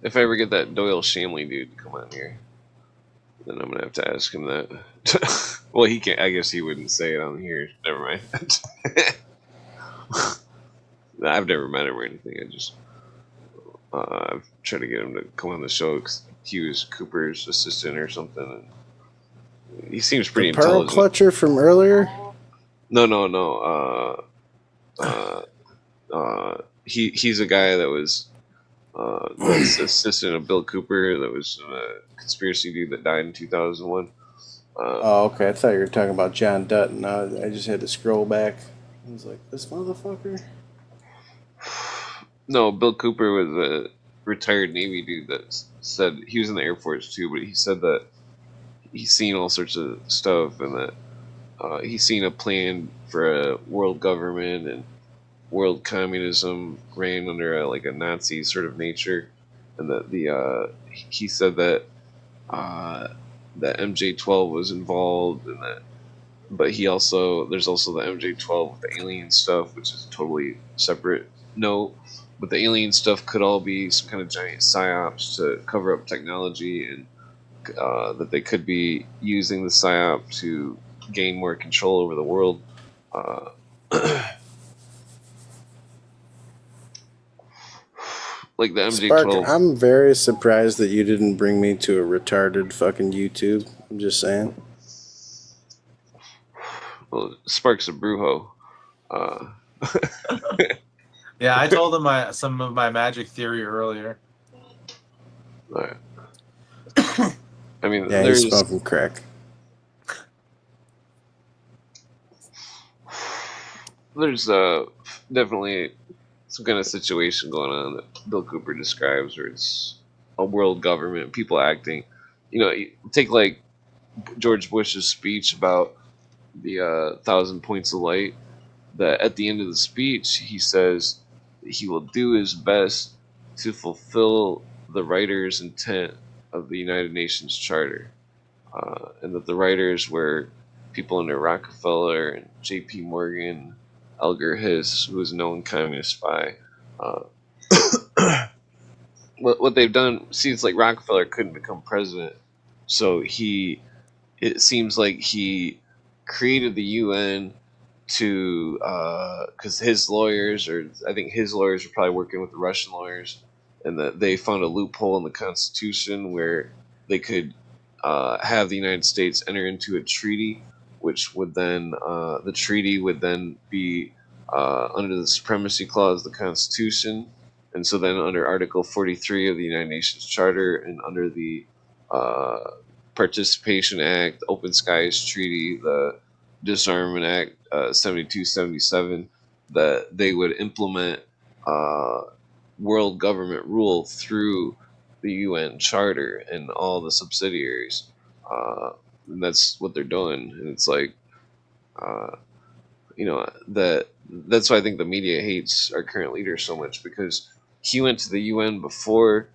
If I ever get that Doyle Shamley dude to come on here, then I'm gonna have to ask him that. Well, he can't. I guess he wouldn't say it on here. Never mind. I've never met him or anything. I just I've tried to get him to come on the show because he was Cooper's assistant or something. And he seems pretty The Pearl intelligent. Clutcher from earlier? No. He's a guy that was that's assistant of Bill Cooper. That was a conspiracy dude that died in 2001. Oh, okay. I thought you were talking about John Dutton. I just had to scroll back. I was like, this motherfucker? No, Bill Cooper was a retired Navy dude that said he was in the Air Force too, but he said that he's seen all sorts of stuff and that he's seen a plan for a world government and world communism ran under like a Nazi sort of nature, and that he said that that MJ-12 was involved, and that, but there's also the MJ-12 with the alien stuff, which is a totally separate note. But the alien stuff could all be some kind of giant psyops to cover up technology, and that they could be using the psyop to gain more control over the world. like the Spark, MJ12. I'm very surprised that you didn't bring me to a retarded fucking YouTube. I'm just saying. Well, Spark's a brujo. Uh, Yeah, I told him some of my magic theory earlier. alright. I mean, Yeah, there's he's smoking crack. definitely some kind of situation going on that Bill Cooper describes, where it's a world government, people acting. You know, you take like George Bush's speech about the 1,000 points of light. That at the end of the speech, he says that he will do his best to fulfill the writer's intent of the United Nations Charter, and that the writers were people under Rockefeller and J.P. Morgan, Elgar Hiss, who was a known communist spy. Uh, what they've done, see, it's like Rockefeller couldn't become president, so it seems like he created the UN to, because his lawyers, or I think his lawyers were probably working with the Russian lawyers, and that they found a loophole in the Constitution where they could have the United States enter into a treaty, which would then the treaty would then be under the supremacy clause of the Constitution, and so then under Article 43 of the United Nations Charter and under the Participation Act, Open Skies Treaty, the Disarmament Act 7277, that they would implement world government rule through the UN Charter and all the subsidiaries. And that's what they're doing. And it's like, that's why I think the media hates our current leader so much, because he went to the UN before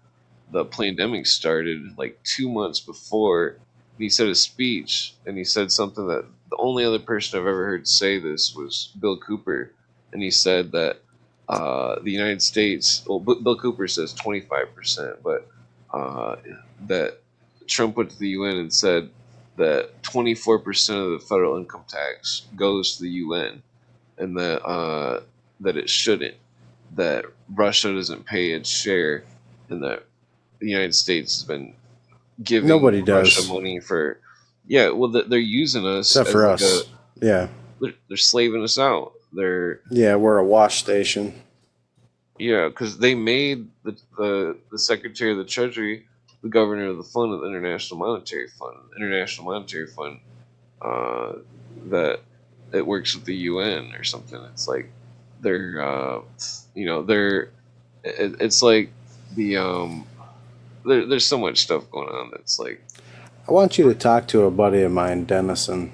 the pandemic started, like 2 months before. And he said a speech, and he said something that the only other person I've ever heard say this was Bill Cooper. And he said that the United States, well, Bill Cooper says 25%, but that Trump went to the UN and said that 24% of the federal income tax goes to the UN, and that it shouldn't, that Russia doesn't pay its share, and that the United States has been giving Nobody Russia does. money for, yeah, well, they're using us Except as for like us. Yeah. they're slaving us out. Yeah, we're a wash station. Yeah, because they made the Secretary of the Treasury the governor of the fund of the International Monetary Fund. International Monetary Fund, that it works with the UN or something. It's like they're it's like the there's so much stuff going on that's like. I want you to talk to a buddy of mine, Dennison.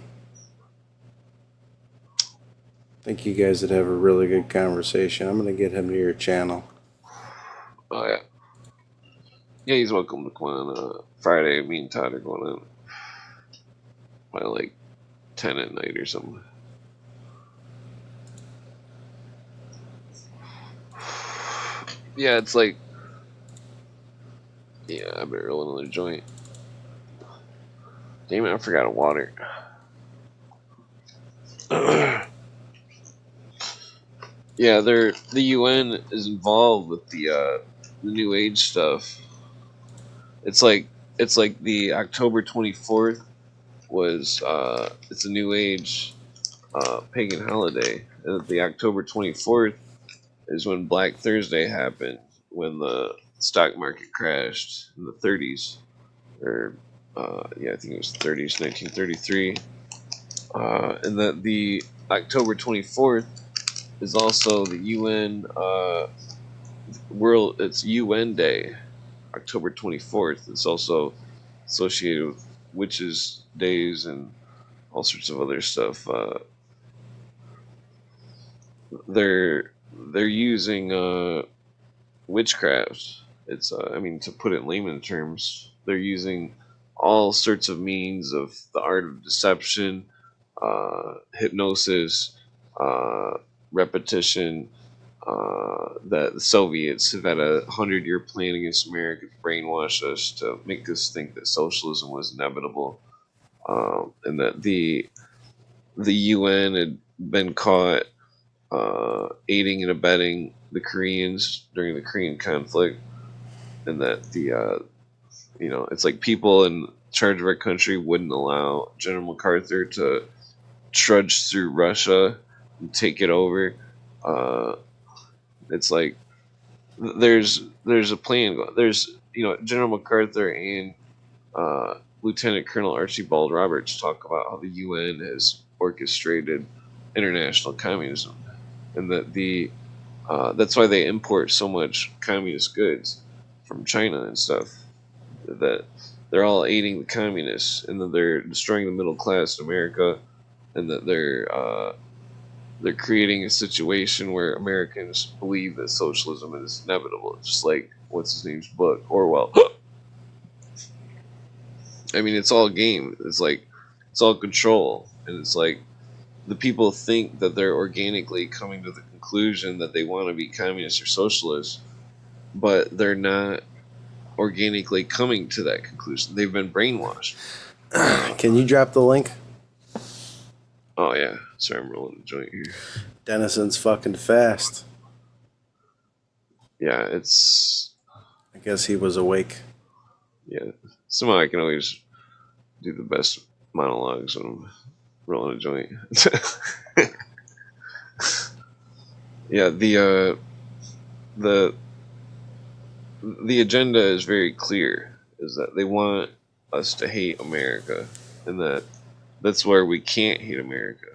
I think you guys would have a really good conversation. I'm going to get him to your channel. Oh yeah. Yeah, he's welcome to come on Friday. Me and Todd are going on by like 10 at night or something. Yeah, it's like, yeah, I better roll another joint. Damn it, I forgot a water. Yeah, the UN is involved with the New Age stuff. It's like the October 24th was it's a New Age pagan holiday, and the October 24th is when Black Thursday happened, when the stock market crashed in the 30s, or I think it was 30s, 1933, and that the October 24th is also the UN it's UN Day, October 24th. It's also associated with witches' days and all sorts of other stuff. They're using witchcraft. It's to put it in layman terms, they're using all sorts of means of the art of deception, hypnosis, repetition. That the Soviets have had 100-year plan against America to brainwash us, to make us think that socialism was inevitable, and that the UN had been caught aiding and abetting the Koreans during the Korean conflict, and that it's like people in charge of our country wouldn't allow General MacArthur to trudge through Russia and take it over. It's like there's a plan. There's General MacArthur and Lieutenant Colonel Archibald Roberts talk about how the UN has orchestrated international communism, and that that's why they import so much communist goods from China and stuff. That they're all aiding the communists, and that they're destroying the middle class in America, and that they're creating a situation where Americans believe that socialism is inevitable. It's just like what's his name's book, Orwell. I mean, it's all a game. It's like it's all control, and it's like the people think that they're organically coming to the conclusion that they want to be communist or socialist, but they're not organically coming to that conclusion. They've been brainwashed. Can you drop the link? Oh yeah, sorry, I'm rolling the joint here. Dennison's fucking fast. Yeah, it's I guess he was awake. yeah. Somehow I can always do the best monologues when I'm rolling a joint. Yeah, the agenda is very clear. Is that they want us to hate America, and that's where we can't hate America.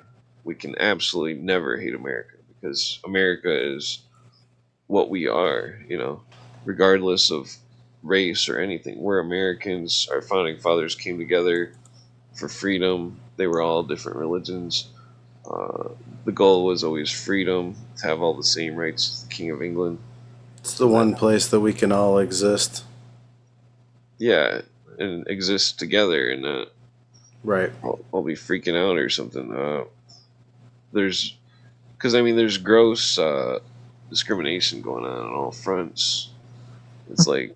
We can absolutely never hate America because America is what we are, regardless of race or anything. We're Americans. Our founding fathers came together for freedom. They were all different religions. The goal was always freedom, to have all the same rights as the King of England. It's the one place that we can all exist. Yeah, and exist together and not Right. I'll be freaking out or something. There's gross discrimination going on all fronts. It's like,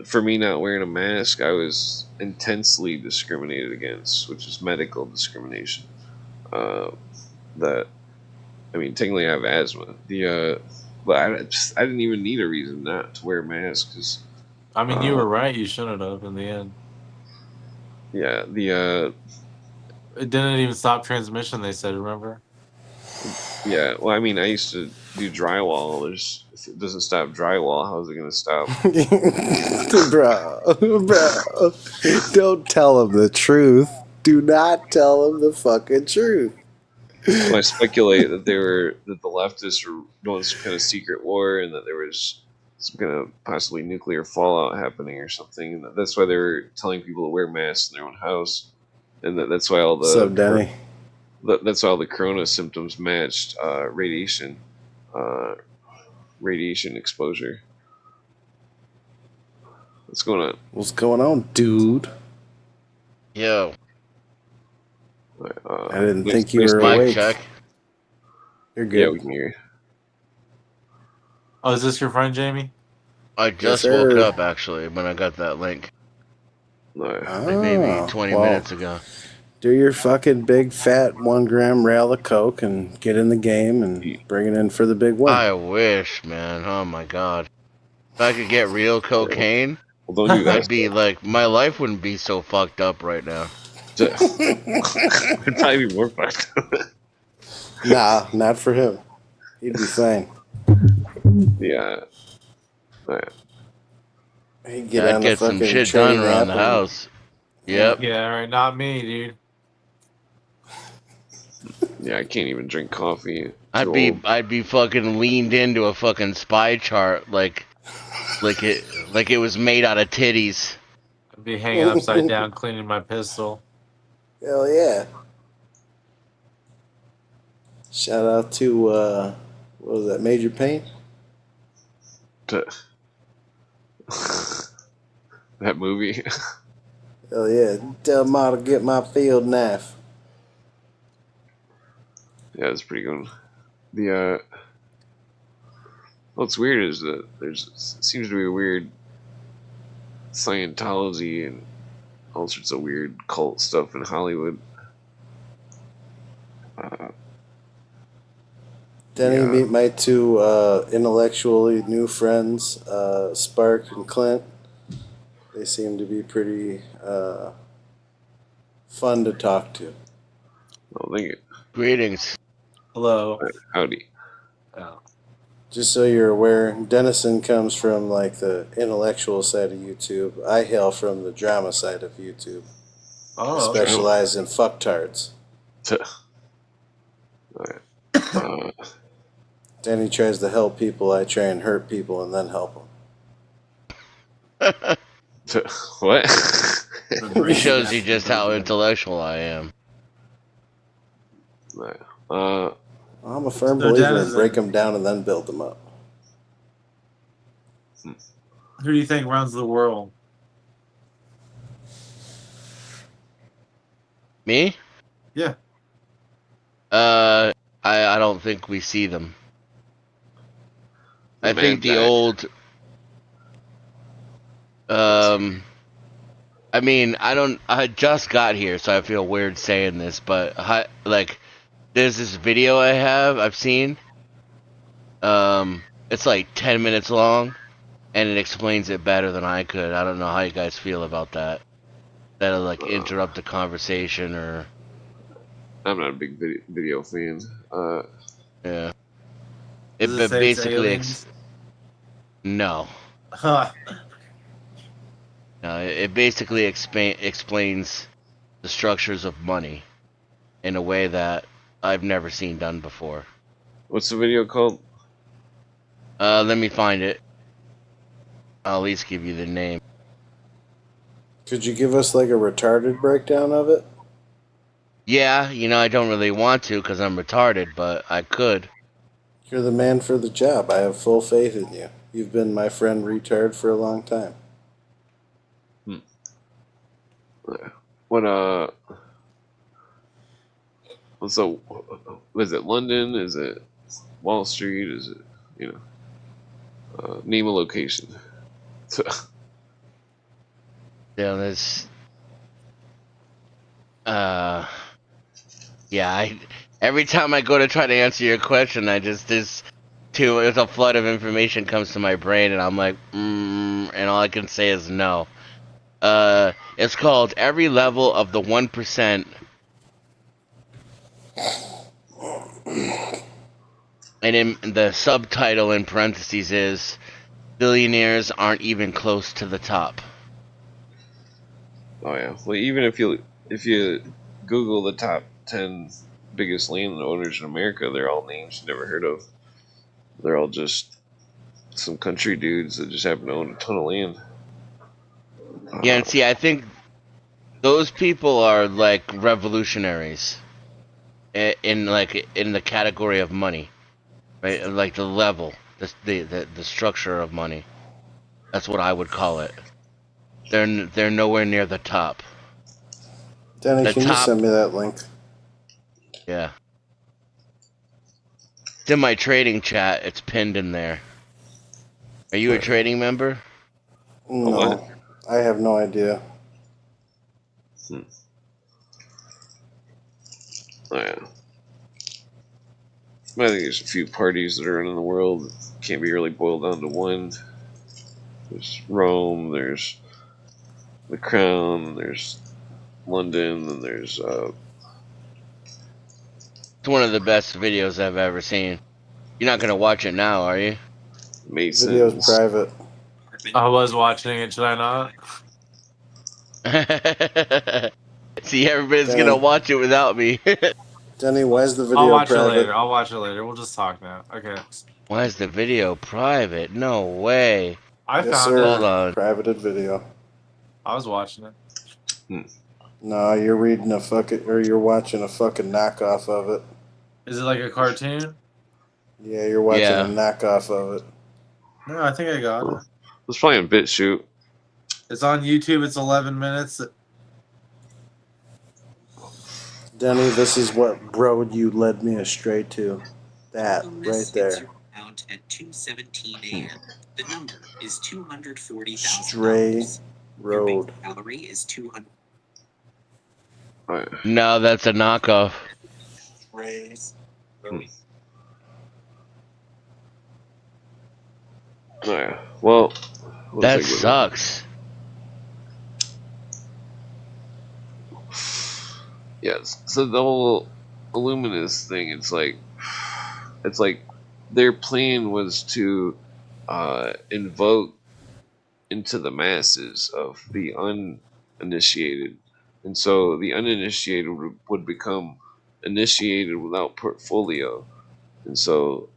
for me not wearing a mask, I was intensely discriminated against, which is medical discrimination. Technically I have asthma. But I didn't even need a reason not to wear a mask. Cause, I mean, you were right. You shouldn't have in the end. yeah, It didn't even stop transmission, they said, remember? yeah. Well, I mean, I used to do drywall. If it doesn't stop drywall, how is it going to stop? bro, don't tell him the truth. Do not tell him the fucking truth. Well, I speculate that the leftists were doing some kind of secret war, and that there was some kind of possibly nuclear fallout happening or something, and that's why they were telling people to wear masks in their own house, and that's why all What's up, Denny? that's why all the corona symptoms matched radiation exposure. What's going on? What's going on, dude? Yo, I didn't think you were mic awake. check. You're Yeah, good. we can hear you. Oh, is this your friend, Jamie? I just Yes, woke sir. up actually when I got that link, Alright. like maybe Oh, 20 well, minutes ago. Do your fucking big fat 1 gram rail of coke and get in the game and bring it in for the big win. I wish, man. Oh my god. If I could get real cocaine, Well, don't do that. I'd be like, my life wouldn't be so fucked up right now. It'd probably be more fucked up. Nah, not for him. He'd be fine. Yeah. Alright. He'd Yeah, on I'd the get some fucking shit train done around the app and- house. Yep. Yeah, right. Not me, dude. Yeah, I can't even drink coffee. I'd be fucking leaned into a fucking spy chart like it was made out of titties. I'd be hanging upside down cleaning my pistol. Hell yeah. Shout out to, what was that, Major Payne? That movie. Hell yeah. Tell Ma to get my field knife. Yeah, it's pretty good. What's weird is that seems to be a weird Scientology and all sorts of weird cult stuff in Hollywood. Denny, Yeah. meet my two intellectually new friends, Spark and Clint. They seem to be pretty fun to talk to. Oh, thank you. Greetings. Hello. Howdy. Oh. Just so you're aware, Dennison comes from like the intellectual side of YouTube. I hail from the drama side of YouTube. I Oh, okay. specialize in fucktards. Alright. Danny tries to help people. I try and hurt people and then help What? It shows you just how intellectual I am. Alright. I'm a firm So believer in Dennison- break them down and then build them up. Who do you think runs the world? Me? Yeah. I don't think we see them. I The think man the died. old. I mean, I just got here, so I feel weird saying this, but like, there's this video I've seen. It's like 10 minutes long, and it explains it better than I could. I don't know how you guys feel about that. That'll like interrupt the conversation, or I'm not a big video fan. yeah. Does it say it's basically aliens? no. Huh. No, it basically explains the structures of money in a way that I've never seen done before. What's the video called? Let me find it. I'll at least give you the name. Could you give us like a retarded breakdown of it? Yeah, I don't really want to because I'm retarded, but I could. You're the man for the job. I have full faith in you. You've been my friend retard for a long time. What so is it London? Is it Wall Street? Is it name a location? Yeah, there's. Yeah. Every time I go to try to answer your question, there's a flood of information comes to my brain, and I'm like, and all I can say is no. It's called Every Level of the 1%. And in the subtitle in parentheses is billionaires aren't even close to the top. Oh yeah. Well, even if you Google the top 10 biggest landowners in America, they're all names you never heard of. They're all just some country dudes that just happen to own a ton of land. Yeah, and see, I think those people are like revolutionaries in the category of money, right? Like the level, the structure of money. That's what I would call it. They're nowhere near the top. Danny, The can you top- send me that link? Yeah. It's in my trading chat. It's pinned in there. Are you a trading member? No, what? I have no idea. Oh yeah. I think there's a few parties that are running the world that can't be really boiled down to one. There's Rome, there's the Crown, there's London, and there's It's one of the best videos I've ever seen. You're not gonna watch it now, are you? Video's Masons. private. I was watching it. Should I not? See, everybody's gonna watch it without me. Danny, why is the video I'll watch it private? later. I'll watch it later. We'll just talk now. Okay. Why is the video private? No way. I Yes, found sir. it. Hold on. Privated video. I was watching it. No, you're reading you're watching a fucking knockoff of it. Is it like a cartoon? Yeah, you're watching Yeah. a knockoff of it. No, I think I got it. It's probably on BitChute. It's on YouTube. It's 11 minutes. Denny, this is what road you led me astray to. That right there. Out at 2:17 a.m. The number is $240,000. Stray Your base road. salary is 200. Oh, yeah. No, that's a knockoff. Raise. Yeah. Well, what was I That getting at? sucks. Yes. So the whole Illuminous thing, it's like their plan was to invoke into the masses of the uninitiated, and so the uninitiated would become initiated without portfolio, and so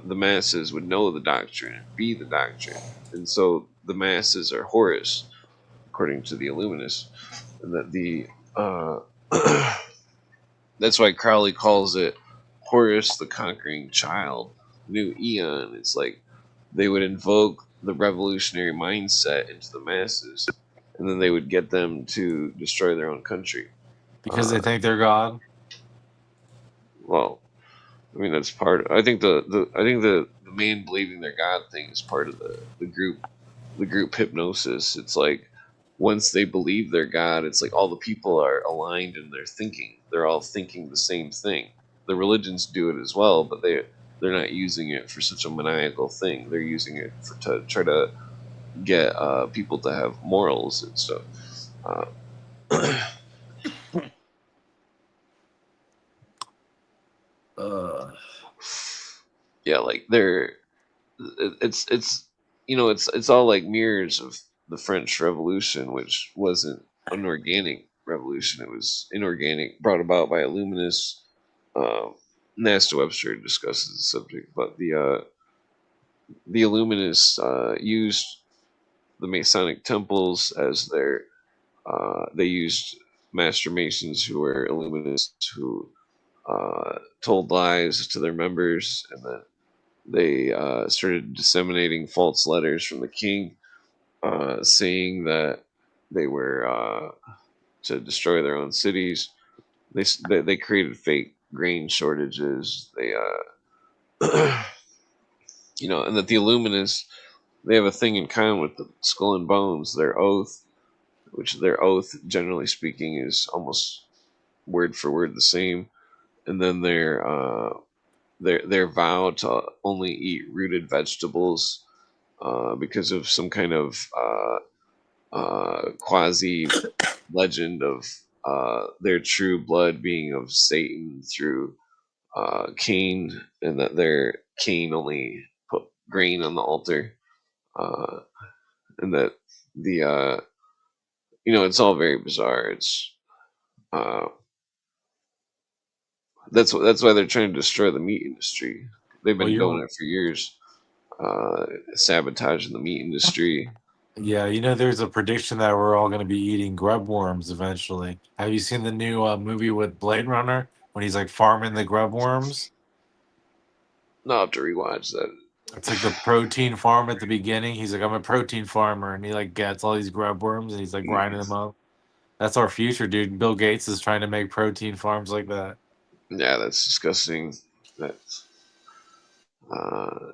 the masses would know the doctrine, be the doctrine, and so the masses are Horus, according to the Illuminists, and that the uh, that's why Crowley calls it Horus the Conquering Child, New Eon. It's like they would invoke the revolutionary mindset into the masses, and then they would get them to destroy their own country. Because they think they're God. Well, I mean that's part. I think the man believing their God thing is part of the group hypnosis. It's like once they believe they're God, it's like all the people are aligned in their thinking. They're all thinking the same thing. The religions do it as well, but they're not using it for such a maniacal thing. They're using it to try to get people to have morals and stuff. Uh, yeah, like it's it's all like mirrors of the French Revolution, which wasn't an organic revolution. It was inorganic, brought about by Illuminists. Nasta Webster discusses the subject, but the Illuminists used the Masonic temples as their. They used Master Masons who were Illuminists who told lies to their members, and then they started disseminating false letters from the king, saying that they were to destroy their own cities. They created fake grain shortages. They and that the Illuminists, they have a thing in common with the Skull and Bones. Their oath, generally speaking, is almost word for word the same, and then their vow to only eat rooted vegetables because of some kind of quasi legend of their true blood being of Satan through Cain, and that their Cain only put grain on the altar, uh, and that the it's all very bizarre. It's uh, that's why they're trying to destroy the meat industry. They've Well, been going you it for years, sabotaging the meat industry. yeah, there's a prediction that we're all going to be eating grub worms eventually. Have you seen the new movie with Blade Runner when he's like farming the grub worms? No, I'll have to rewatch that. It's like the protein farm at the beginning. He's like, I'm a protein farmer, and he like gets all these grub worms and he's like grinding them up. That's our future, dude. Bill Gates is trying to make protein farms like that. Yeah, that's disgusting. That's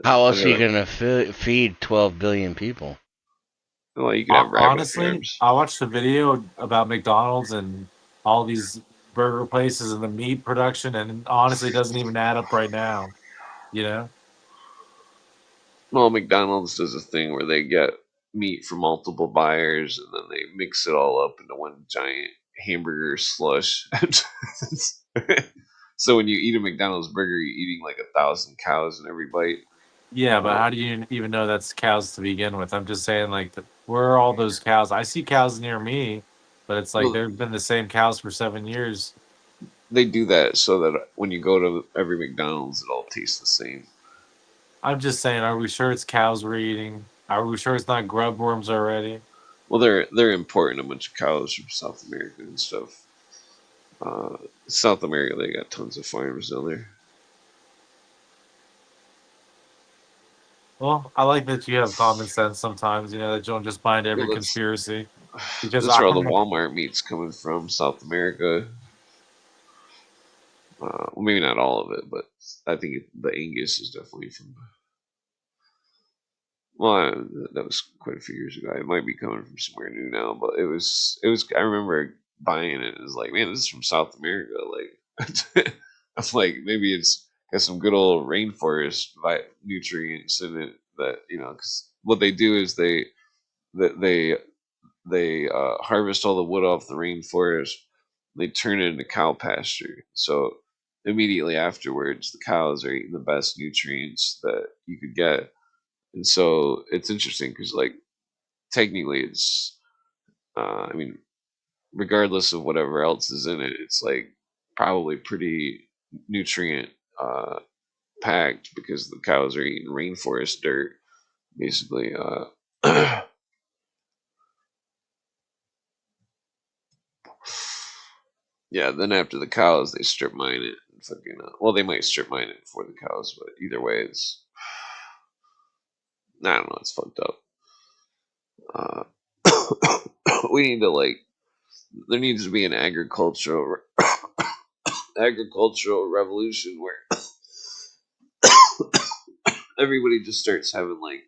How I else are you gotta, gonna feed 12 billion people? well, you could have rabbit Honestly, farms. I watched a video about McDonald's and all these burger places and the meat production, and honestly, it doesn't even add up right now. You know? Well, McDonald's does a thing where they get meat from multiple buyers and then they mix it all up into one giant hamburger slush. So when you eat a McDonald's burger, you're eating like 1,000 cows in every bite. Yeah, but Uh, how do you even know that's cows to begin with? I'm just saying, like, where are all those cows? I see cows near me, but it's like well, there've been the same cows for 7 years. they do that so that when you go to every McDonald's, it all tastes the same. I'm just saying, are we sure it's cows we're eating? Are we sure it's not grub worms already? Well, they're importing a bunch of cows from South America and stuff. South America, they got tons of farms down there. Well, I like that you have common sense sometimes, that you don't just buy into Well, every conspiracy. Because that's I where all the Walmart meat's coming from, South America. Well, maybe not all of it, but I think the Angus is definitely from. Well, that was quite a few years ago. It might be coming from somewhere new now, but it was. It was. I remember buying it. It was like, man, this is from South America. Like, I'm like, maybe it's got some good old rainforest nutrients in it. that, you know, 'cause what they do is they harvest all the wood off the rainforest. They turn it into cow pasture. So immediately afterwards, the cows are eating the best nutrients that you could get. And so it's interesting because, like, technically, it's, I mean, regardless of whatever else is in it, it's like probably pretty nutrient packed because the cows are eating rainforest dirt, basically. Yeah, then after the cows, they strip mine it. And fucking, well, they might strip mine it for the cows, but either way, it's, I don't know, it's fucked up. We need to, like, there needs to be an agricultural revolution where everybody just starts having like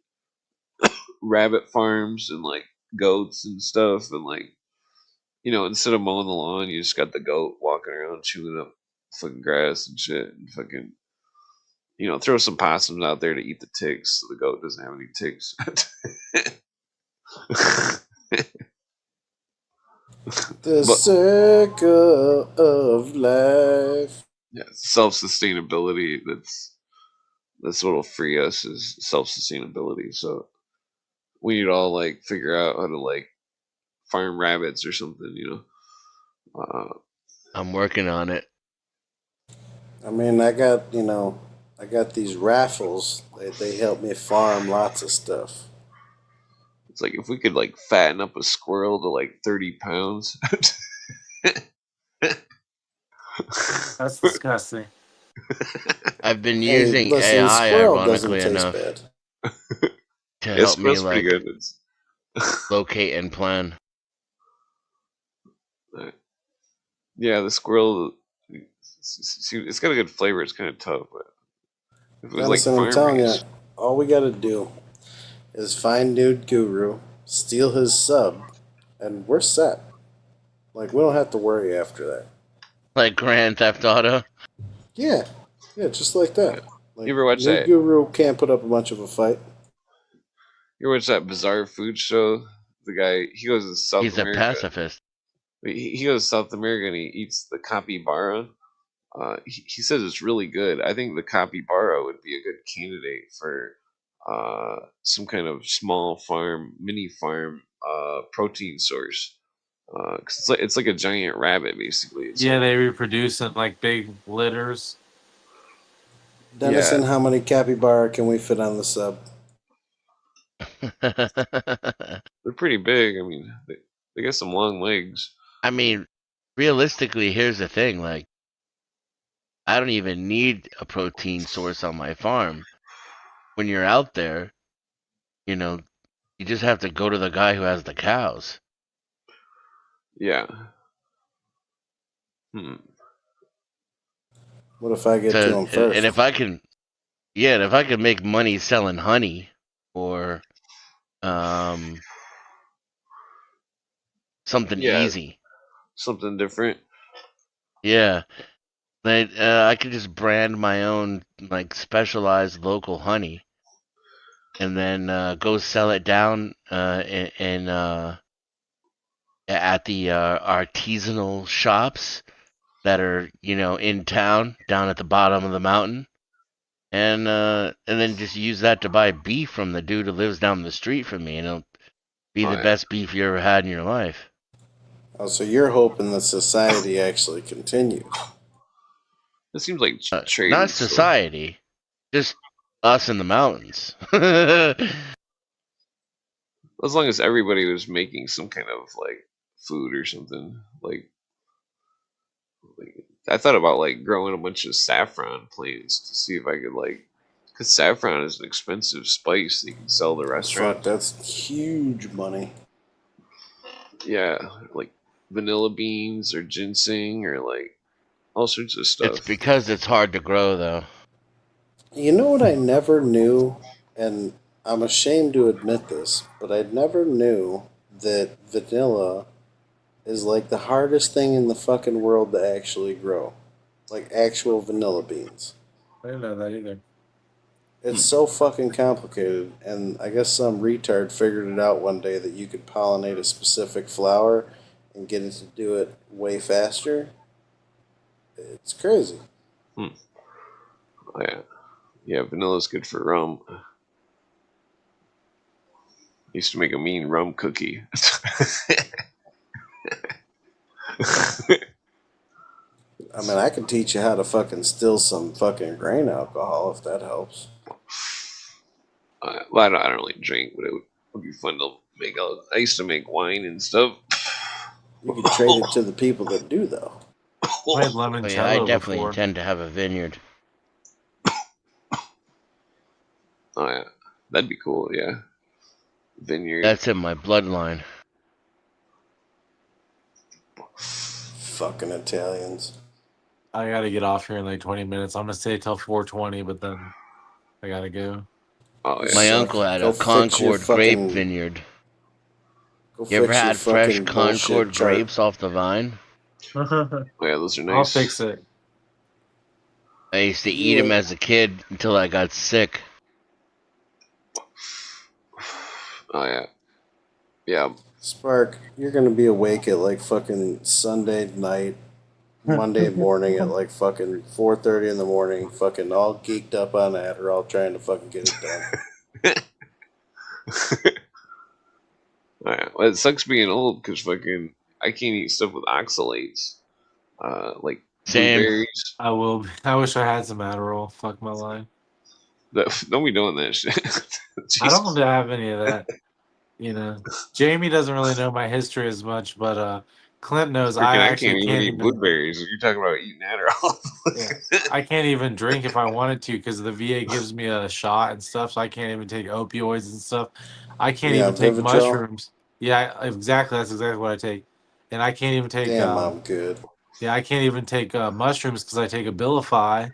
rabbit farms and like goats and stuff, and like, you know, instead of mowing the lawn, you just got the goat walking around chewing up fucking grass and shit, and fucking, you know, throw some possums out there to eat the ticks so the goat doesn't have any ticks. The But circle of life. yeah, self sustainability. That's what'll free us, is self sustainability. So we need to all like figure out how to like farm rabbits or something, you know. I'm working on it. I mean, I got these raffles. They help me farm lots of stuff. It's like if we could like fatten up a squirrel to like 30 pounds. That's disgusting. I've been Hey, using listen, AI, squirrel doesn't ironically taste enough, bad. to It help me smells pretty like good. It's, locate and plan. yeah, the squirrel. It's got a good flavor. It's kind of tough, but if it was like Medicine, I'm farm telling you, raised, all we got to do is find Nude Guru, steal his sub, and we're set. Like, we don't have to worry after that. Like Grand Theft Auto. Yeah, just like that. Like, You ever watch Nude that? Guru can't put up a much of a fight. You ever watch that bizarre food show? The guy, he goes to South He's a America. pacifist. He goes to South America and he eats the capybara. He says it's really good. I think the capybara would be a good candidate for some kind of small farm, mini farm protein source. 'Cause it's like a giant rabbit, basically. It's Yeah, like, they reproduce in like big litters. Dennison, how many capybara can we fit on the sub? they're pretty big. I mean, they got some long legs. I mean, realistically, here's the thing. Like, I don't even need a protein source on my farm. When you're out there, you know, you just have to go to the guy who has the cows. Yeah. What if I get to him first? And if I can, yeah, and if I can make money selling honey or something Yeah. easy, Something different. yeah, then I could just brand my own like specialized local honey, and then go sell it down in at the artisanal shops that are, you know, in town, down at the bottom of the mountain, and then just use that to buy beef from the dude who lives down the street from me, and it'll be Oh, the yeah. best beef you ever had in your life. Oh, so you're hoping that society actually continues? It seems like trade. Not is still- society, just us in the mountains. As long as everybody was making some kind of like food or something, like I thought about like growing a bunch of saffron plants to see if I could like, because saffron is an expensive spice that you can sell to Fuck, restaurants. that's huge money. Yeah, like vanilla beans or ginseng or like all sorts of stuff. It's because it's hard to grow, though. You know what I never knew, and I'm ashamed to admit this, but I never knew that vanilla is like the hardest thing in the fucking world to actually grow. Like actual vanilla beans. I didn't know that either. It's so fucking complicated, and I guess some retard figured it out one day that you could pollinate a specific flower and get it to do it way faster. It's crazy. Oh, yeah. Yeah, vanilla's good for rum. Used to make a mean rum cookie. I mean, I could teach you how to fucking still some fucking grain alcohol if that helps. Well, I don't really drink, but it would be fun to make. I used to make wine and stuff. You could trade it to the people that do, though. I had Oh, yeah, I limoncello definitely before. intend to have a vineyard. Oh yeah, that'd be cool. Yeah, vineyard. That's in my bloodline. Fucking Italians. I gotta get off here in like 20 minutes. I'm gonna stay till 4:20, but then I gotta go. Oh yeah. My Suck. uncle had Go a fix your Concord fucking- grape vineyard. Go You ever fix your had fresh fucking bullshit Concord chart. grapes off the vine? Oh, yeah, those are nice. I'll fix it. I used to eat them as a kid until I got sick. Oh yeah, yeah. Spark, you're gonna be awake at like fucking Sunday night, Monday morning at like fucking 4:30 in the morning, fucking all geeked up on Adderall, trying to fucking get it done. Oh, yeah. Well, it sucks being old because fucking I can't eat stuff with oxalates. Like Same. blueberries. I will. I wish I had some Adderall. Fuck my life. Don't be doing that shit. I don't have any of that. You know, Jamie doesn't really know my history as much, but Clint knows. Freaking, I I actually can't even can't eat even. blueberries. You're talking about eating Adderall. Yeah. I can't even drink if I wanted to because the VA gives me a shot and stuff, so I can't even take opioids and stuff. I can't Yeah, even take Vivitrol? mushrooms. Yeah, exactly. That's exactly what I take, and I can't even take. Damn, I'm good. Yeah, I can't even take mushrooms because I take Abilify,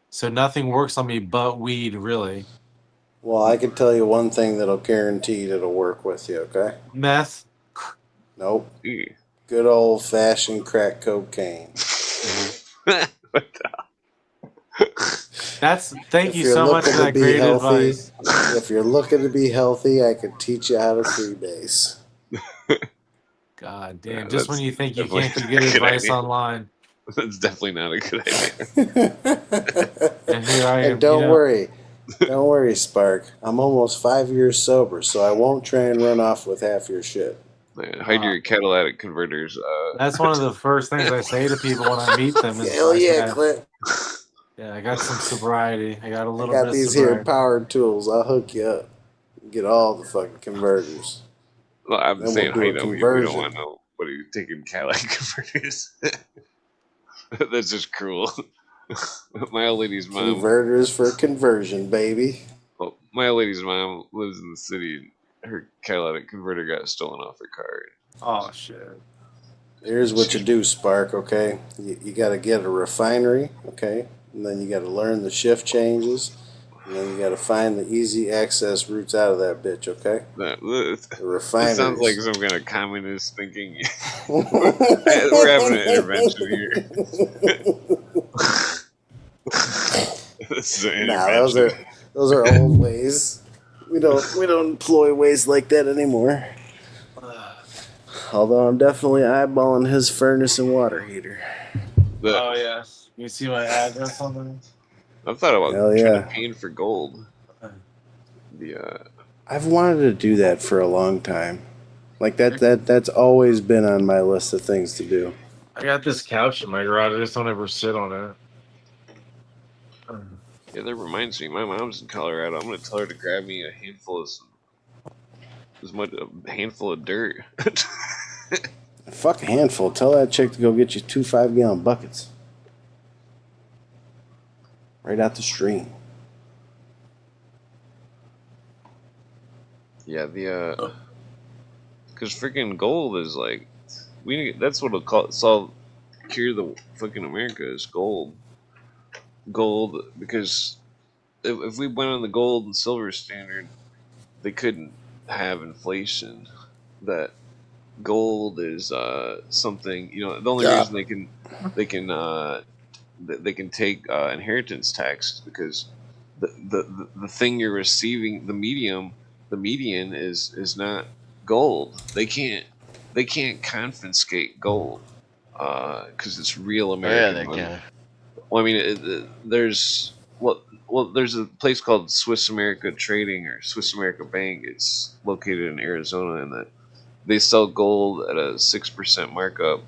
so nothing works on me but weed, really. Well, I can tell you one thing that'll guarantee it'll work with you. Okay? Meth. Nope. Ew. Good old fashioned crack cocaine. What That's. Thank If you you're so much for looking to that be great healthy, advice. If you're looking to be healthy, I could teach you how to freebase. God damn! Yeah, Just when that's you think you definitely can't get a good advice idea. online, That's definitely not a good idea. and here I am. And don't you know, worry, Spark. I'm almost 5 years sober, so I won't try and run off with half your shit. Man, hide your catalytic converters. That's one of the first things I say to people when I meet them. Is Hell I yeah, say, Clint. yeah, I got some sobriety. I got a I little got bit these of here sobriety. powered tools. I'll hook you up. Get all the fucking converters. Well, I'm Then saying we'll do a hide them. We conversion. don't want nobody taking catalytic converters. That's just cruel. My old lady's mom. Converters for conversion, baby. Well, my old lady's mom lives in the city. And her catalytic converter got stolen off her car. Oh shit! Here's what you do, Spark, okay? You got to get a refinery, okay? And then you got to learn the shift changes. And then you got to find the easy access routes out of that bitch, okay? That The refineries. sounds like some kind of communist thinking. We're having an intervention here. This is an Nah, intervention. those are old ways. We don't employ ways like that anymore. Although I'm definitely eyeballing his furnace and water heater. The- Oh yeah, you see my address on there? I've thought about Hell trying yeah. to paint for gold. I've wanted to do that for a long time. Like that's always been on my list of things to do. I got this couch in my garage. I just don't ever sit on it. Yeah, that reminds me. My mom's in Colorado. I'm gonna tell her to grab me a handful of a handful of dirt. Fuck a handful. Tell that chick to go get you 2 5-gallon buckets. Right out the stream. Yeah, because freaking gold is like, that's what'll cure the fucking America is gold. Gold, because if we went on the gold and silver standard, they couldn't have inflation. That gold is something, the only reason they can take inheritance tax is because the thing you're receiving, the median is not gold. They can't confiscate gold because it's real Oh yeah, American they money. can. Well, I mean, there's a place called Swiss America Trading or Swiss America Bank. It's located in Arizona, and that they sell gold at a 6% markup.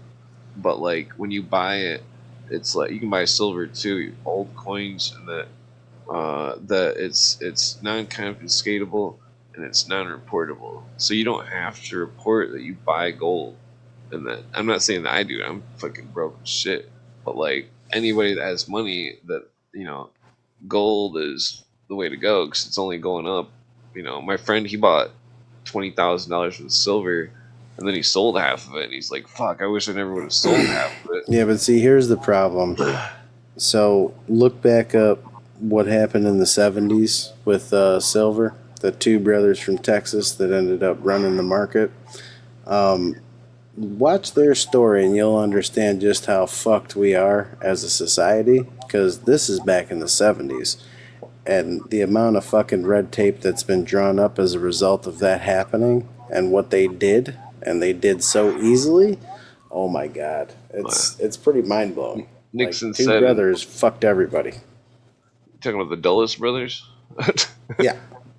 But like when you buy it, it's like you can buy silver too, old coins, and that it's non-confiscatable and it's non-reportable. So you don't have to report that you buy gold. And that I'm not saying that I do. I'm fucking broke as shit. But like anybody that has money, that gold is the way to go because it's only going up. My friend, he bought $20,000 worth of silver, and then he sold half of it. And he's like, "Fuck! I wish I never would have sold half of it." Yeah, but see, here's the problem. So look back up what happened in the 70s with silver. The two brothers from Texas that ended up running the market. Watch their story and you'll understand just how fucked we are as a society, because this is back in the 70s. And the amount of fucking red tape that's been drawn up as a result of that happening and what they did, and they did so easily, oh my god. It's pretty mind-blowing. Nixon Like, two said, brothers fucked everybody. talking about the Dulles brothers. Yeah.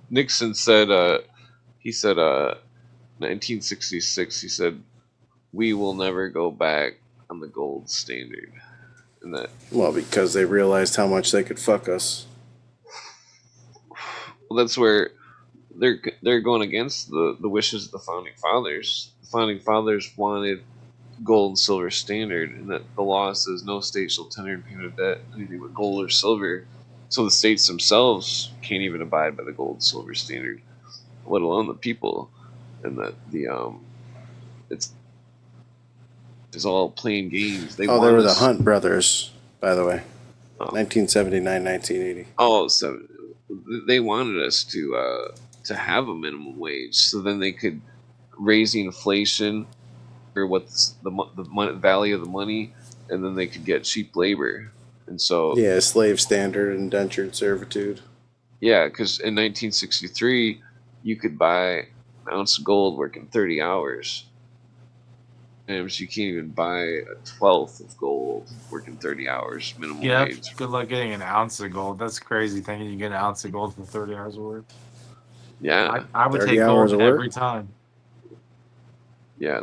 Nixon said, he said, 1966. He said, "We will never go back on the gold standard," and that. Well, because they realized how much they could fuck us. Well, that's where they're going against the wishes of the founding fathers. The founding fathers wanted gold and silver standard, and that the law says no state shall tender in payment of debt anything but gold or silver. So the states themselves can't even abide by the gold and silver standard, let alone the people. And that it's all playing games. They They were the us- Hunt brothers, by the way. Oh. 1979, 1980. Oh, so they wanted us to have a minimum wage, so then they could raise the inflation or what's the value of the money, and then they could get cheap labor. And so Yeah, slave standard, indentured servitude. yeah, because in 1963 you could buy an ounce of gold working 30 hours. And you can't even buy a 12th of gold working 30 hours minimum Yeah, wage. good luck getting an ounce of gold. That's crazy thinking you get an ounce of gold for 30 hours of work. Yeah, I would 30 take hours gold of work? every time. yeah.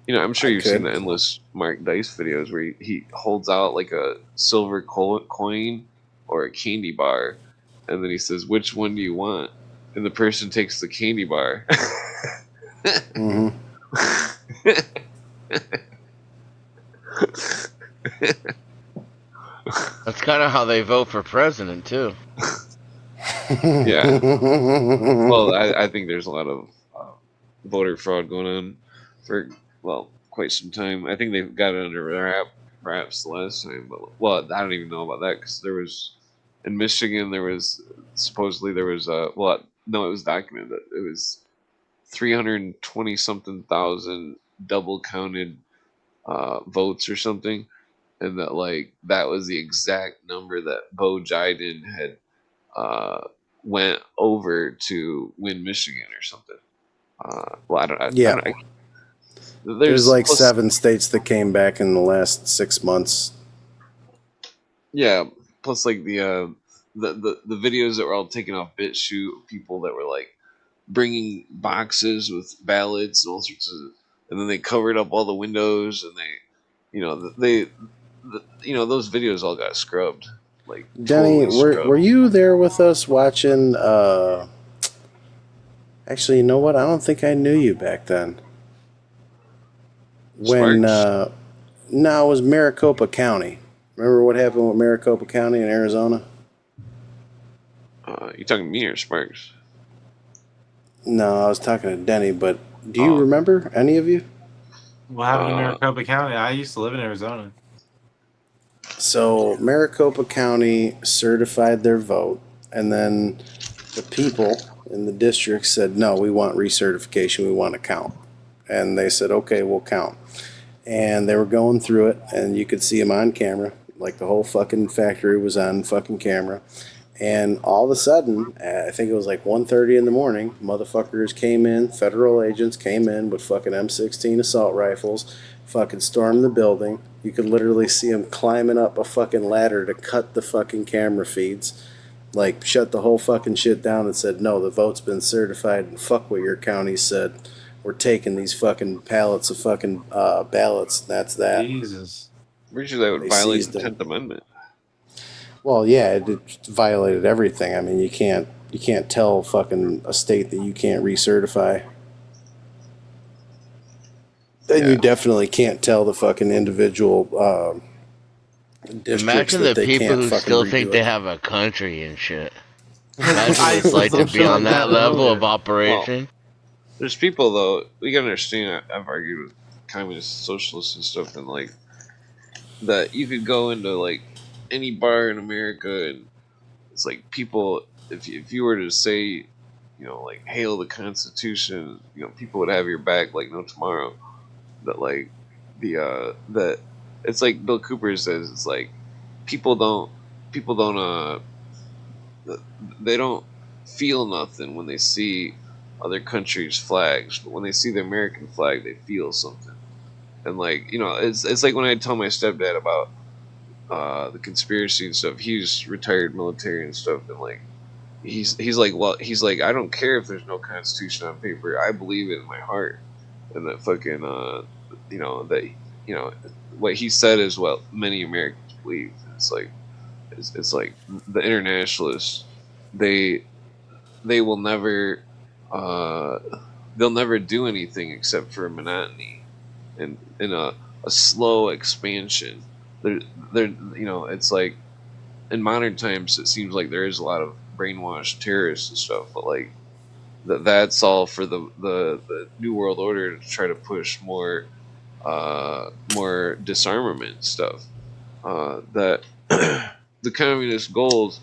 I'm sure I you've seen could. the endless Mark Dice videos where he holds out like a silver coin or a candy bar, and then he says, "Which one do you want?" And the person takes the candy bar. Mm-hmm. That's kind of how they vote for president too. Yeah. Well, I think there's a lot of voter fraud going on for quite some time. I think they've got it under wraps the last time, but I don't even know about that because there was in Michigan supposedly there was no, it was documented that it was 320 something thousand double counted votes or something, and that was the exact number that Bo Jiden had went over to win Michigan or something. I don't. Yeah. There's like plus- 7 states that came back in the last 6 months. Yeah, plus like the videos that were all taken off BitChute, people that were like bringing boxes with ballots and all sorts of, and then they covered up all the windows, and those videos all got scrubbed. Like Denny, totally scrubbed. were you there with us watching? Actually, you know what? I don't think I knew you back then. When Sparks? no, it was Maricopa County. Remember what happened with Maricopa County in Arizona? You talking to me or Sparks? No, I was talking to Denny. But do you Oh. remember, any of you? What happened in Uh, Maricopa County? I used to live in Arizona. So Maricopa County certified their vote, and then the people in the district said, "No, we want recertification. We want to count." And they said, "Okay, we'll count." And they were going through it, and you could see them on camera, like the whole fucking factory was on fucking camera. And all of a sudden, I think it was like 1:30 in the morning, motherfuckers came in, federal agents came in with fucking M16 assault rifles, fucking stormed the building. You could literally see them climbing up a fucking ladder to cut the fucking camera feeds. Like, shut the whole fucking shit down and said, no, the vote's been certified and fuck what your county said. We're taking these fucking pallets of fucking ballots. That's that. Jesus. Pretty sure that would They violate seized the them. 10th Amendment. Well, yeah, it violated everything. I mean, you can't tell fucking a state that you can't recertify. And Yeah. you definitely can't tell the fucking individual districts Imagine that the they people can't who fucking still redo think it. they have a country and shit. Imagine what I it's like to was be on thinking that that level of earlier. operation. There's people though. We gotta understand. I've argued with communists, socialists, and stuff, and like that you could go into like any bar in America, and it's like people. If you were to say, you know, like hail the Constitution, you know, people would have your back like no tomorrow. That like that it's like Bill Cooper says. It's like people don't they don't feel nothing when they see other countries' flags, but when they see the American flag, they feel something. And like, you know, it's like when I tell my stepdad about the conspiracy and stuff. He's retired military and stuff, and like he's like, well, he's like, I don't care if there's no Constitution on paper. I believe it in my heart, and that fucking you know, that, you know, what he said is what many Americans believe. It's like it's like the internationalists, they will never they'll never do anything except for monotony and in a slow expansion. They're you know, it's like in modern times it seems like there is a lot of brainwashed terrorists and stuff, but like that's all for the new world order to try to push more disarmament stuff. That the communist goals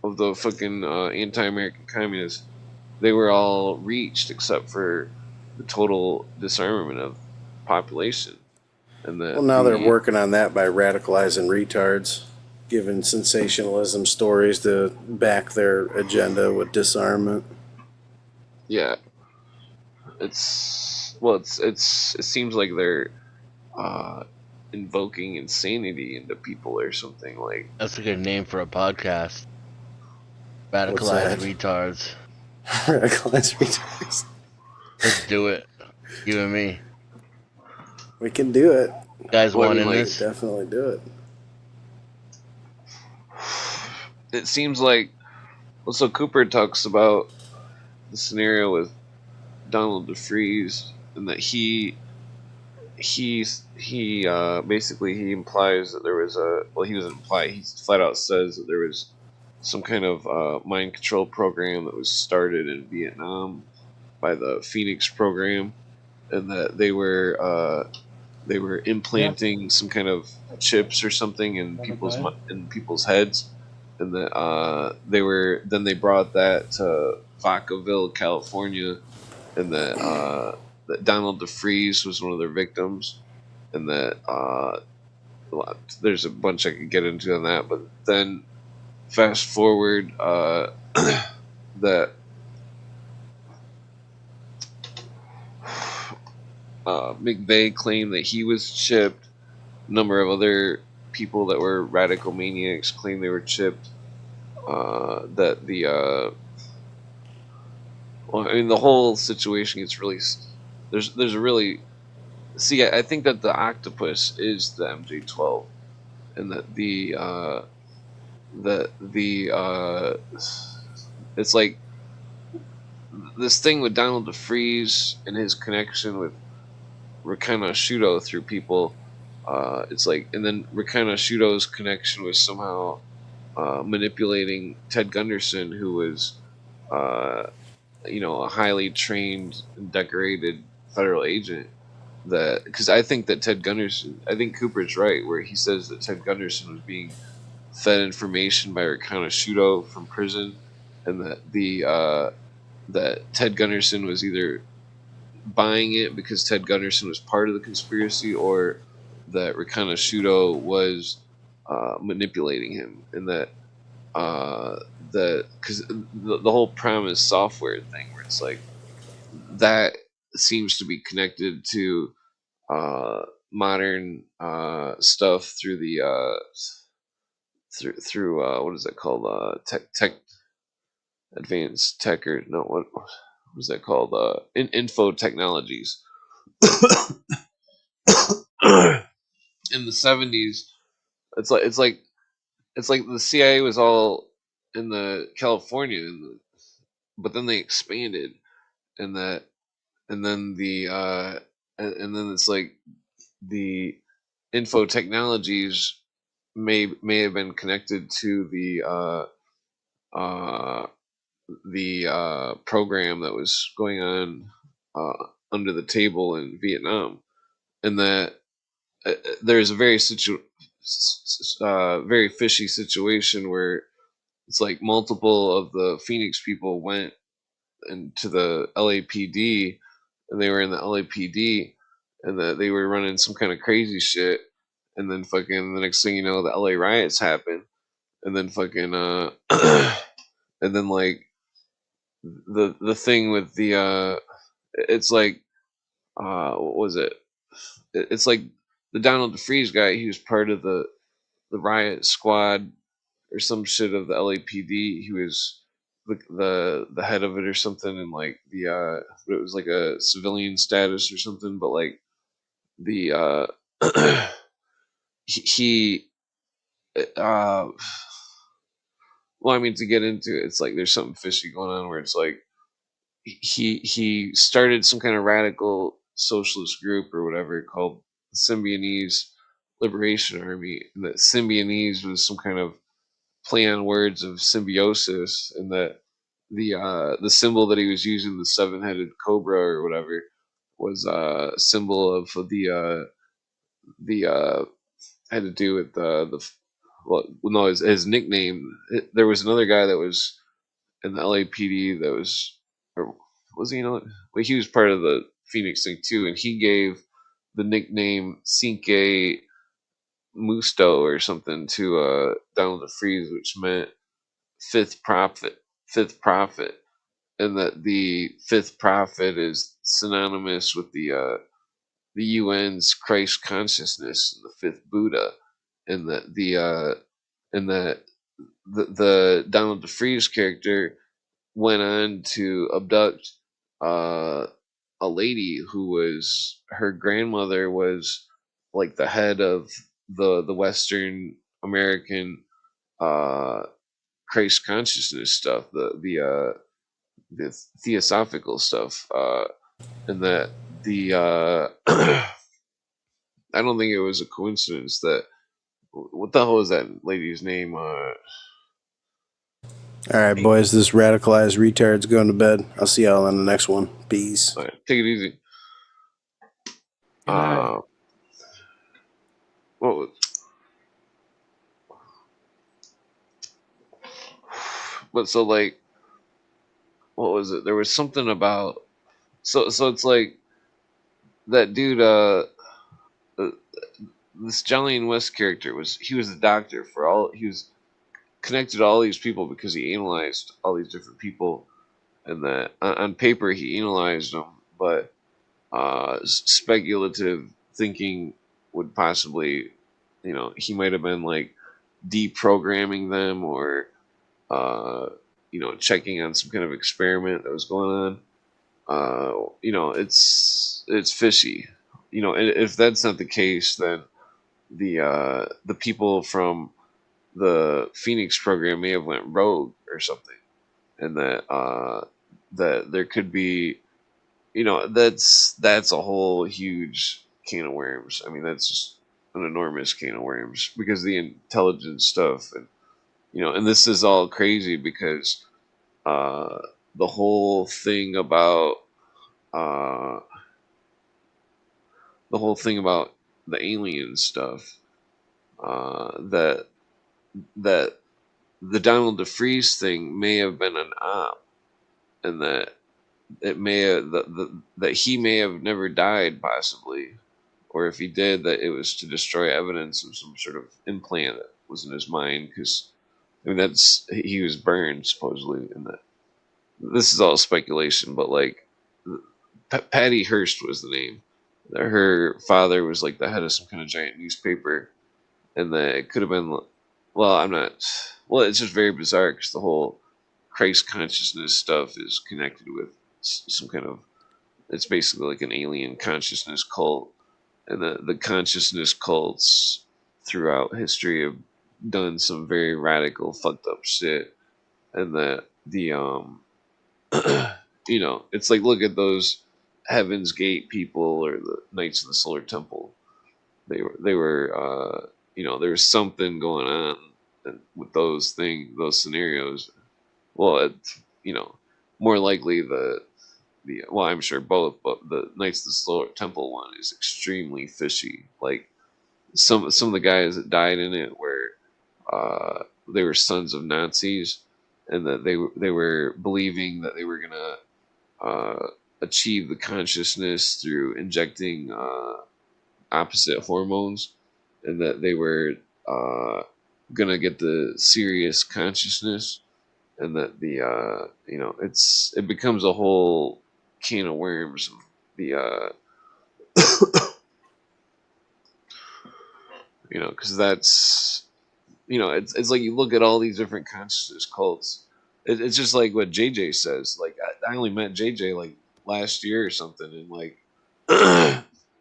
of the fucking anti-American communists, they were all reached except for the total disarmament of population. And Well, now they're working on that by radicalizing retards, giving sensationalism stories to back their agenda with disarmament. Yeah, it seems like they're invoking insanity into people or something. Like, That's a good name for a podcast. What's Radicalized that? retards. Radicalized retards. Let's do it. You and me. We can do it. You guys Well, I want mean, in like, this? Definitely do it. it seems like, well, so Cooper talks about the scenario with Donald DeFreeze, and that he basically he implies that there was he doesn't imply, he flat out says that there was some kind of mind control program that was started in Vietnam by the Phoenix program, and that they were implanting some kind of chips or something in people's heads, and that they brought that to Vacaville, California, and that Donald DeFreeze was one of their victims, and that there's a bunch I could get into on that, but then fast forward that McVeigh claimed that he was chipped. A number of other people that were radical maniacs claimed they were chipped. That the well, I mean, the whole situation gets really. There's a really. See, I think that the octopus is the MJ-12, and that it's like this thing with Donald DeFreeze and his connection with Rikana Shudo through people. It's like, and then Rikana Shudo's connection was somehow manipulating Ted Gunderson, who was, you know, a highly trained and decorated federal agent. That, because I think that I think Cooper's right where he says that Ted Gunderson was being fed information by Rikana Shudo from prison, and that that Ted Gunderson was either buying it because Ted Gunderson was part of the conspiracy, or that Rikana Shudo was manipulating him, and that because the whole premise software thing where it's like that seems to be connected to modern stuff through the through what is that called, tech advanced tech, or no, what was that called, info technologies. In the 70s, it's like the CIA was all in the California, but then they expanded, and that and then the and then it's like the info technologies may have been connected to uh, the program that was going on under the table in Vietnam, and that there's a very fishy situation where it's like multiple of the Phoenix people went into the LAPD, and they were in the LAPD, and that they were running some kind of crazy shit, and then fucking the next thing you know, the LA riots happen, and then fucking and then like the thing with the it's like what was it? It's like the Donald DeFreeze guy. He was part of the riot squad or some shit of the LAPD. He was the head of it or something, and like it was like a civilian status or something, but like the he well, I mean, to get into it, it's like there's something fishy going on where it's like he started some kind of radical socialist group or whatever called the Symbionese Liberation Army, and that Symbionese was some kind of play on words of symbiosis, and that the symbol that he was using, the seven-headed cobra or whatever, was a symbol of the had to do with the well, no, his nickname. There was another guy that was in the LAPD that was, or was he? Well, he was part of the Phoenix thing too, and he gave the nickname Cinque Musto or something to Donald DeFreeze, which meant fifth prophet, fifth prophet, and that the fifth prophet is synonymous with the UN's Christ consciousness, the fifth Buddha, and that the Donald DeFreeze character went on to abduct uh, a lady who was, her grandmother was like the head of the Western American uh, Christ consciousness stuff, the theosophical stuff, and that the I don't think it was a coincidence that, what the hell is that lady's name? All right, boys, this radicalized retard's going to bed. I'll see y'all on the next one. Peace. All right, take it easy. Good night. What was, but so like, what was it? There was something about, so it's like that dude. Uh this Jolene West character he was a doctor for all. He was connected to all these people because he analyzed all these different people, and that on paper he analyzed them, but speculative thinking would possibly, he might have been like deprogramming them, or checking on some kind of experiment that was going on. It's fishy. And if that's not the case, then the people from the Phoenix program may have went rogue or something, and that there could be, that's a whole huge can of worms. I mean, that's just an enormous can of worms, because the intelligence stuff, and this is all crazy because uh, the whole thing about uh, the alien stuff, that the Donald DeFreeze thing may have been an op, and that it may have that he may have never died, possibly, or if he did, that it was to destroy evidence of some sort of implant was in his mind because I mean he was burned supposedly, and that this is all speculation, but like Patty Hearst was the name. Her father was like the head of some kind of giant newspaper, and that it could have been. Well, I'm not. Well, it's just very bizarre because the whole Christ consciousness stuff is connected with some kind of. It's basically like an alien consciousness cult, and the consciousness cults throughout history have done some very radical, fucked up shit, and that the you know, it's like look at those Heaven's Gate people or the Knights of the Solar Temple. They were you know, there was something going on with those scenarios. Well, you know, more likely the well, I'm sure both, but the Knights of the Solar Temple one is extremely fishy. Like some of the guys that died in it were they were sons of Nazis, and that they were believing that they were gonna uh, achieve the consciousness through injecting opposite hormones, and that they were uh, gonna get the serious consciousness, and that the you know it becomes a whole can of worms. The you know because that's you know it's like you look at all these different consciousness cults. It's just like what JJ says. Like I only met JJ like last year or something, and like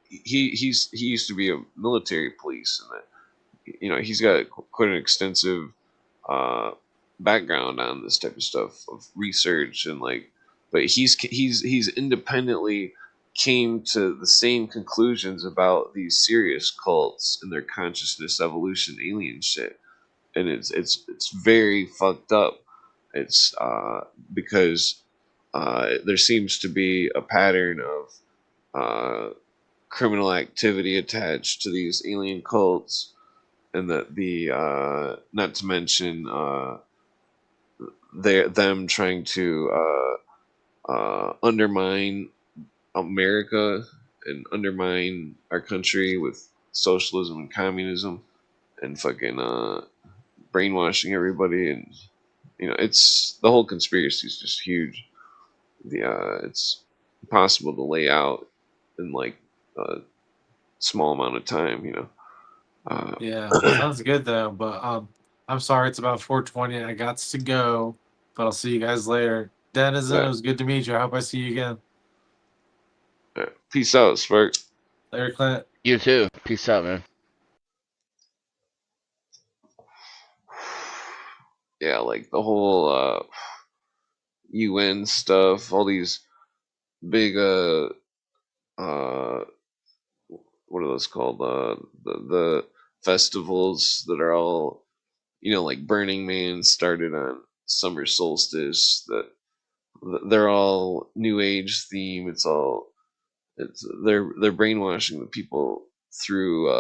he used to be a military police, and that you know he's got quite an extensive uh, background on this type of stuff of research and like, but he's independently came to the same conclusions about these serious cults and their consciousness evolution alien shit, and it's very fucked up. It's because there seems to be a pattern of criminal activity attached to these alien cults, and that the not to mention them trying to undermine America and undermine our country with socialism and communism and fucking brainwashing everybody, and you know it's the whole conspiracy is just huge. The it's impossible to lay out in like a small amount of time, you know. Yeah, sounds good though. But I'm sorry, it's about 4:20. I got to go, but I'll see you guys later. Denizen, it Yeah. was good to meet you. I hope I see you again. Peace out, Spark. Later, Clint. You too. Peace out, man. Yeah, like the whole UN stuff, all these big uh what are those called? The festivals that are all you know like Burning Man started on summer solstice. That they're all new age theme. It's all it's they're brainwashing the people through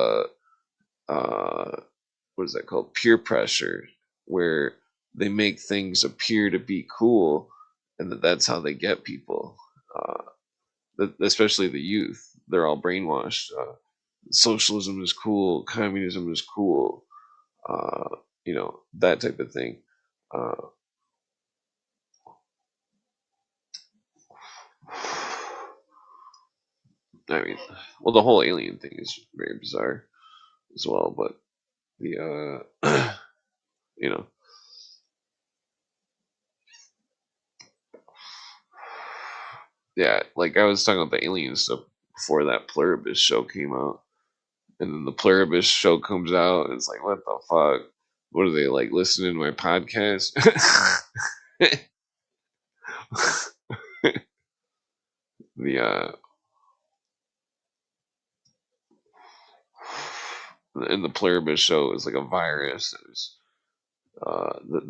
what is that called? Peer pressure, where they make things appear to be cool, and that's how they get people. Especially the youth, they're all brainwashed. Socialism is cool, communism is cool, you know that type of thing. Uh, I mean, well, the whole alien thing is very bizarre as well, but the you know, yeah, like I was talking about the alien stuff before that Pluribus show came out, and then the Pluribus show comes out, and it's like, what the fuck? What are they like listening to my podcast? the and the Pluribus show is like a virus. It was,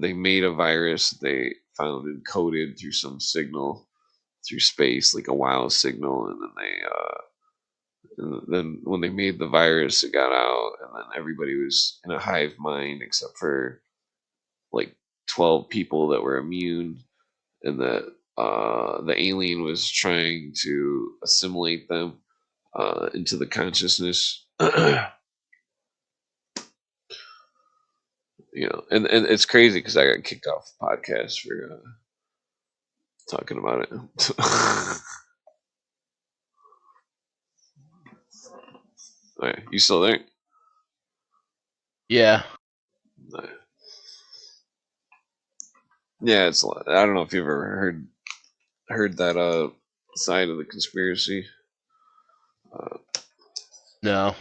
they made a virus they found encoded through some signal through space, like a WoW signal, and then then when they made the virus, it got out, and then everybody was in a hive mind except for like 12 people that were immune, and that the alien was trying to assimilate them into the consciousness. you know, and it's crazy because I got kicked off the podcast for talking about it. Oh, yeah. You still there? Yeah. No. Yeah, it's. I don't know if you've ever heard that side of the conspiracy. No.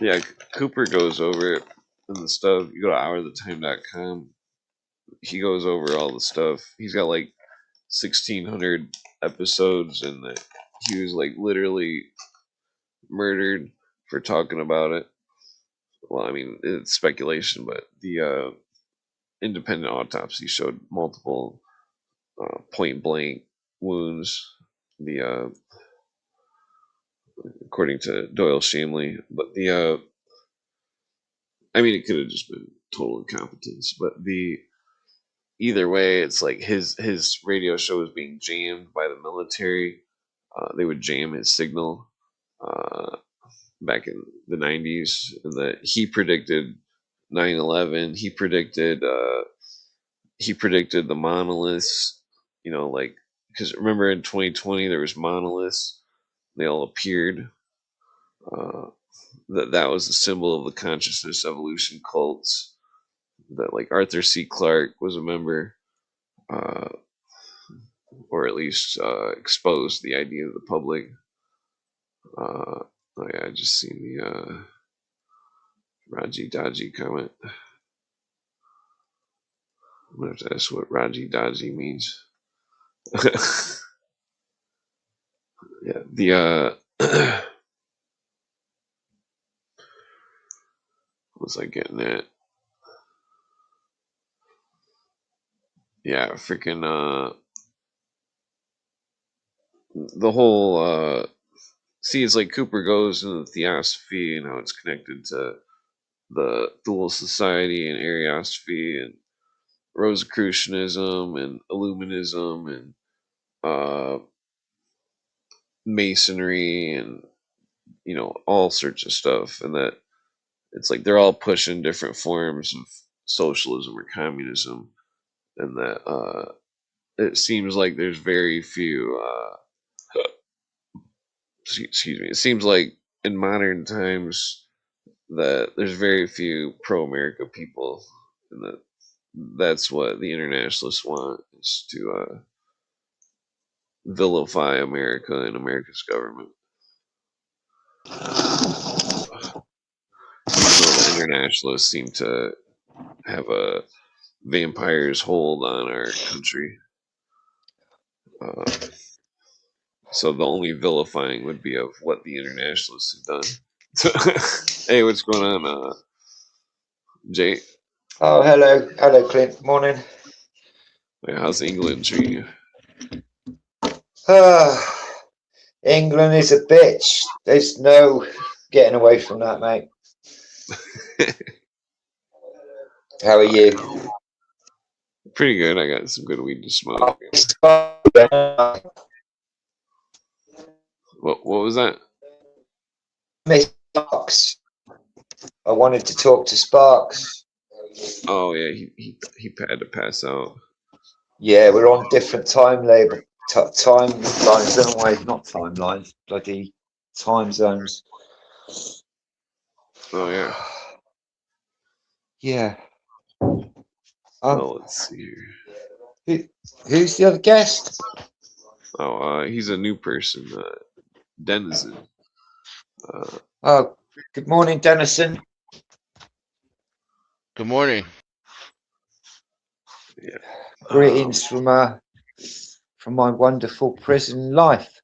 Yeah, Cooper goes over it and the stuff. You go to hourthetime.com. He goes over all the stuff. He's got like 1,600 episodes, and that he was like literally murdered for talking about it. Well, I mean, it's speculation, but the independent autopsy showed multiple point blank wounds. The according to Doyle Shamley, but the I mean, it could have just been total incompetence, but the either way, it's like his radio show was being jammed by the military. They would jam his signal back in the 90s, and that he predicted 9/11. He predicted the monoliths. You know, like because remember in 2020 there was monoliths. They all appeared. That was the symbol of the consciousness evolution cults. That like Arthur C. Clarke was a member. Or at least expose the idea to the public. Oh yeah, I just seen the Raji Daji comment. I'm gonna have to ask what Raji Daji means. Yeah, the what was I getting at? Yeah, freaking the whole see, it's like Cooper goes into theosophy and how it's connected to the Thule Society and Ariosophy and Rosicrucianism and Illuminism and Masonry and all sorts of stuff, and that it's like they're all pushing different forms of socialism or communism, and that it seems like there's very few excuse me, it seems like in modern times that there's very few pro-America people, and that's what the internationalists want, is to vilify America and America's government. Even though the internationalists seem to have a vampire's hold on our country. So the only vilifying would be of what the internationalists have done. Hey, what's going on, Jay? Oh, hello, Clint. Morning. How's England treating you? England is a bitch. There's no getting away from that, mate. How are you? Pretty good. I got some good weed to smoke. What was that? Miss Sparks. I wanted to talk to Sparks. Oh yeah, he had to pass out. Yeah, we're on different timelines, don't we? Not timelines, bloody time zones. Oh yeah. Yeah. Well, let's see here. Who's the other guest? Oh, he's a new person, Denizen. Oh, good morning, Dennison. Good morning. Yeah. Greetings from my wonderful prison life.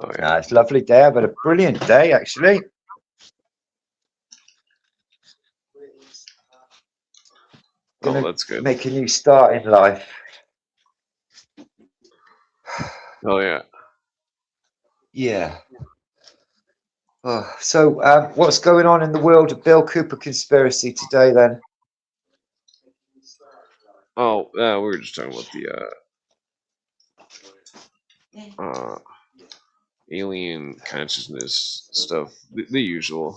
Oh, yeah. No, it's a lovely day. I've had a brilliant day, actually. Oh, that's good. Make a new start in life. Oh, yeah. Yeah. Oh, so, what's going on in the world of Bill Cooper conspiracy today, then? Oh, we were just talking about the alien consciousness stuff, the usual.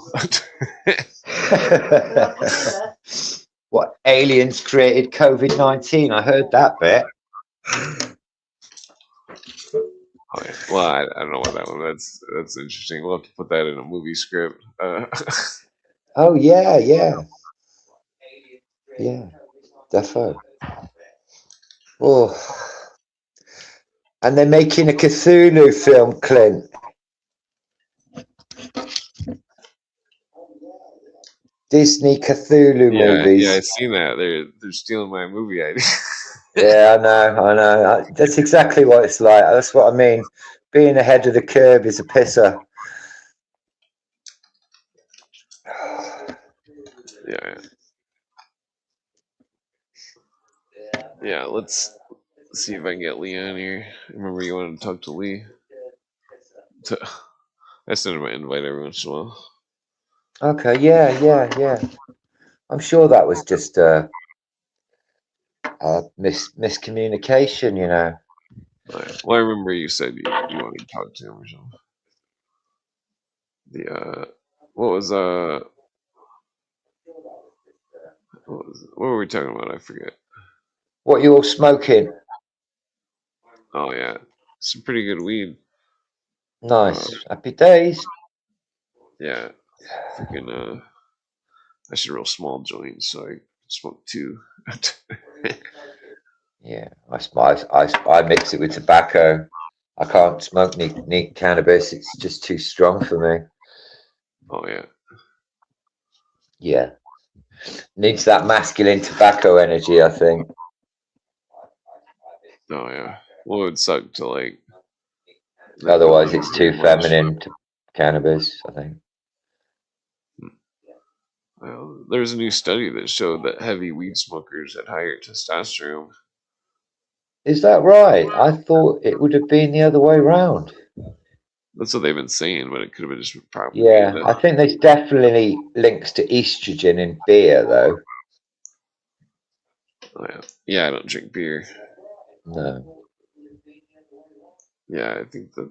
What, aliens created COVID-19? I heard that bit. Okay. Well, I don't know about that one. That's interesting. We'll have to put that in a movie script. Oh yeah, yeah, yeah, defo. Oh, and they're making a Cthulhu film, Clint. Disney Cthulhu movies. Yeah, I seen that. They're stealing my movie idea. Yeah, I know. That's exactly what it's like. That's what I mean. Being ahead of the curve is a pisser. Yeah. Let's see if I can get Lee on here. Remember, you wanted to talk to Lee. I send him an invite every once in a while. Okay, yeah. I'm sure that was just a miscommunication, you know. Right. Well, I remember you said you wanted to talk to him or something. What were we talking about? I forget. What you all smoking? Oh yeah, some pretty good weed. Nice. Happy days. Yeah, freaking. I should roll small joints so I can smoke two. Yeah, I mix it with tobacco. I can't smoke neat cannabis. It's just too strong for me. Oh yeah. Yeah. Needs that masculine tobacco energy, I think. Oh yeah. Well, it would suck to like. Otherwise, it's too feminine to cannabis, I think. Well, there's a new study that showed that heavy weed smokers had higher testosterone. Is that right? I thought it would have been the other way round. That's what they've been saying, but it could have been just Yeah, propaganda. I think there's definitely links to estrogen in beer, though. Oh, yeah, I don't drink beer. No. Yeah, I think that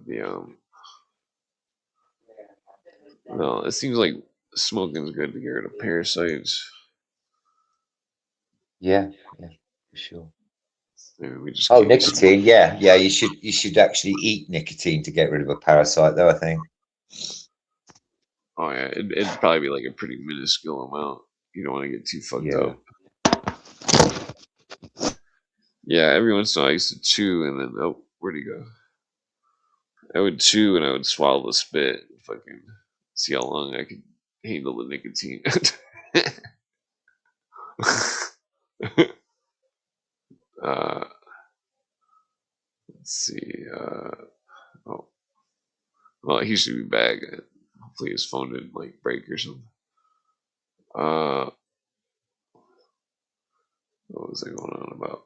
no, it seems like smoking's good to get rid of parasites. Yeah, for sure. Maybe we just Oh, can't nicotine. Yeah. You should actually eat nicotine to get rid of a parasite, though, I think. Oh yeah, it'd probably be like a pretty minuscule amount. You don't want to get too fucked up. Yeah, every once in a while I used to chew and then where'd he go? I would chew and I would swallow the spit and fucking see how long I could handle the nicotine. Let's see. Well, he should be back. Hopefully his phone didn't like break or something. What was I going on about?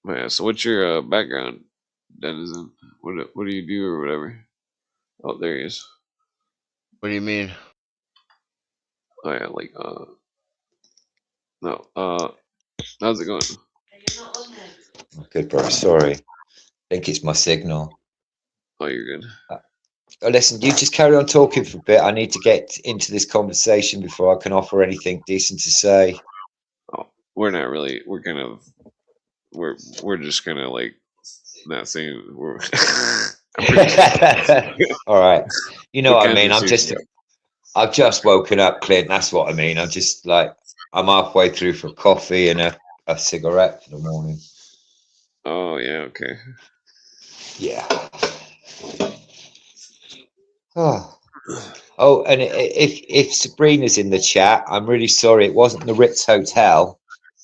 Yeah. So what's your background, Denizen? What do you do or whatever? Oh, there he is. What do you mean? Oh yeah, no. How's it going? Good, bro. Sorry. I think it's my signal. Oh, you're good. Listen, you just carry on talking for a bit. I need to get into this conversation before I can offer anything decent to say. Oh, we're not really. We're kind of. We're just kind of like not saying we're. All right. You know what I mean? Conversation. I've just woken up, Clint. That's what I mean. I'm just like I'm halfway through for coffee and a cigarette for the morning. Oh yeah. Okay. Yeah. Oh, and if Sabrina's in the chat, I'm really sorry. It wasn't the Ritz Hotel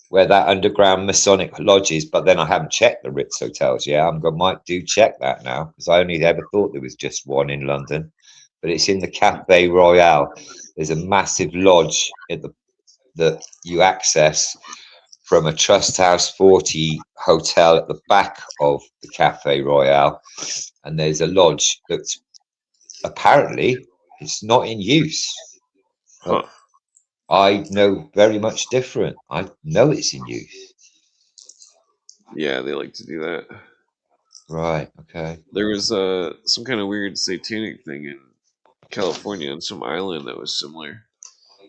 where that underground Masonic lodge is, but then I haven't checked the Ritz hotels. Yeah, might do check that now because I only ever thought there was just one in London, but it's in the Cafe Royale. There's a massive lodge at that you access from a Trust House 40 hotel at the back of the Cafe Royale, and there's a lodge that's apparently it's not in use. Huh. I know very much different. I know it's in use. Yeah, they like to do that. Right. Okay. There was some kind of weird satanic thing in California on some island that was similar.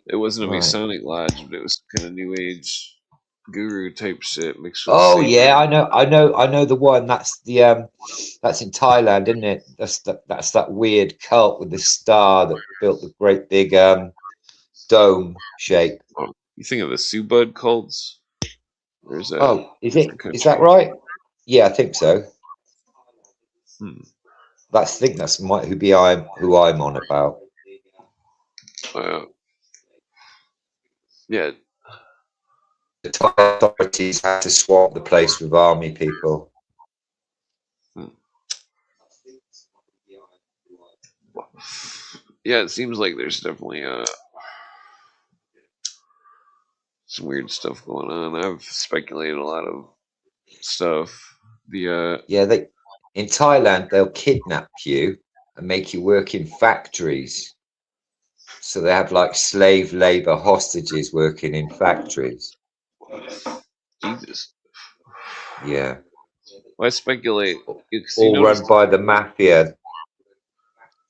It wasn't a Right. Masonic lodge, but it was kind of New Age guru type shit mixed with Oh yeah, Satan. I know the one. That's the that's in Thailand, isn't it? That's that weird cult with the star that built the great big dome shape. Oh, you think of the Subud cults? There's that Oh, is different it? Is that country. right? Yeah, I think so. Hmm. I think that's who I'm on about. Yeah, The Thai authorities had to swap the place with army people. yeah. It seems like there's definitely some weird stuff going on. I've speculated a lot of stuff. The Yeah, they in Thailand they'll kidnap you and make you work in factories. So they have like slave labor hostages working in factories. Jesus. Yeah. Well, I speculate because you All notice run by the mafia.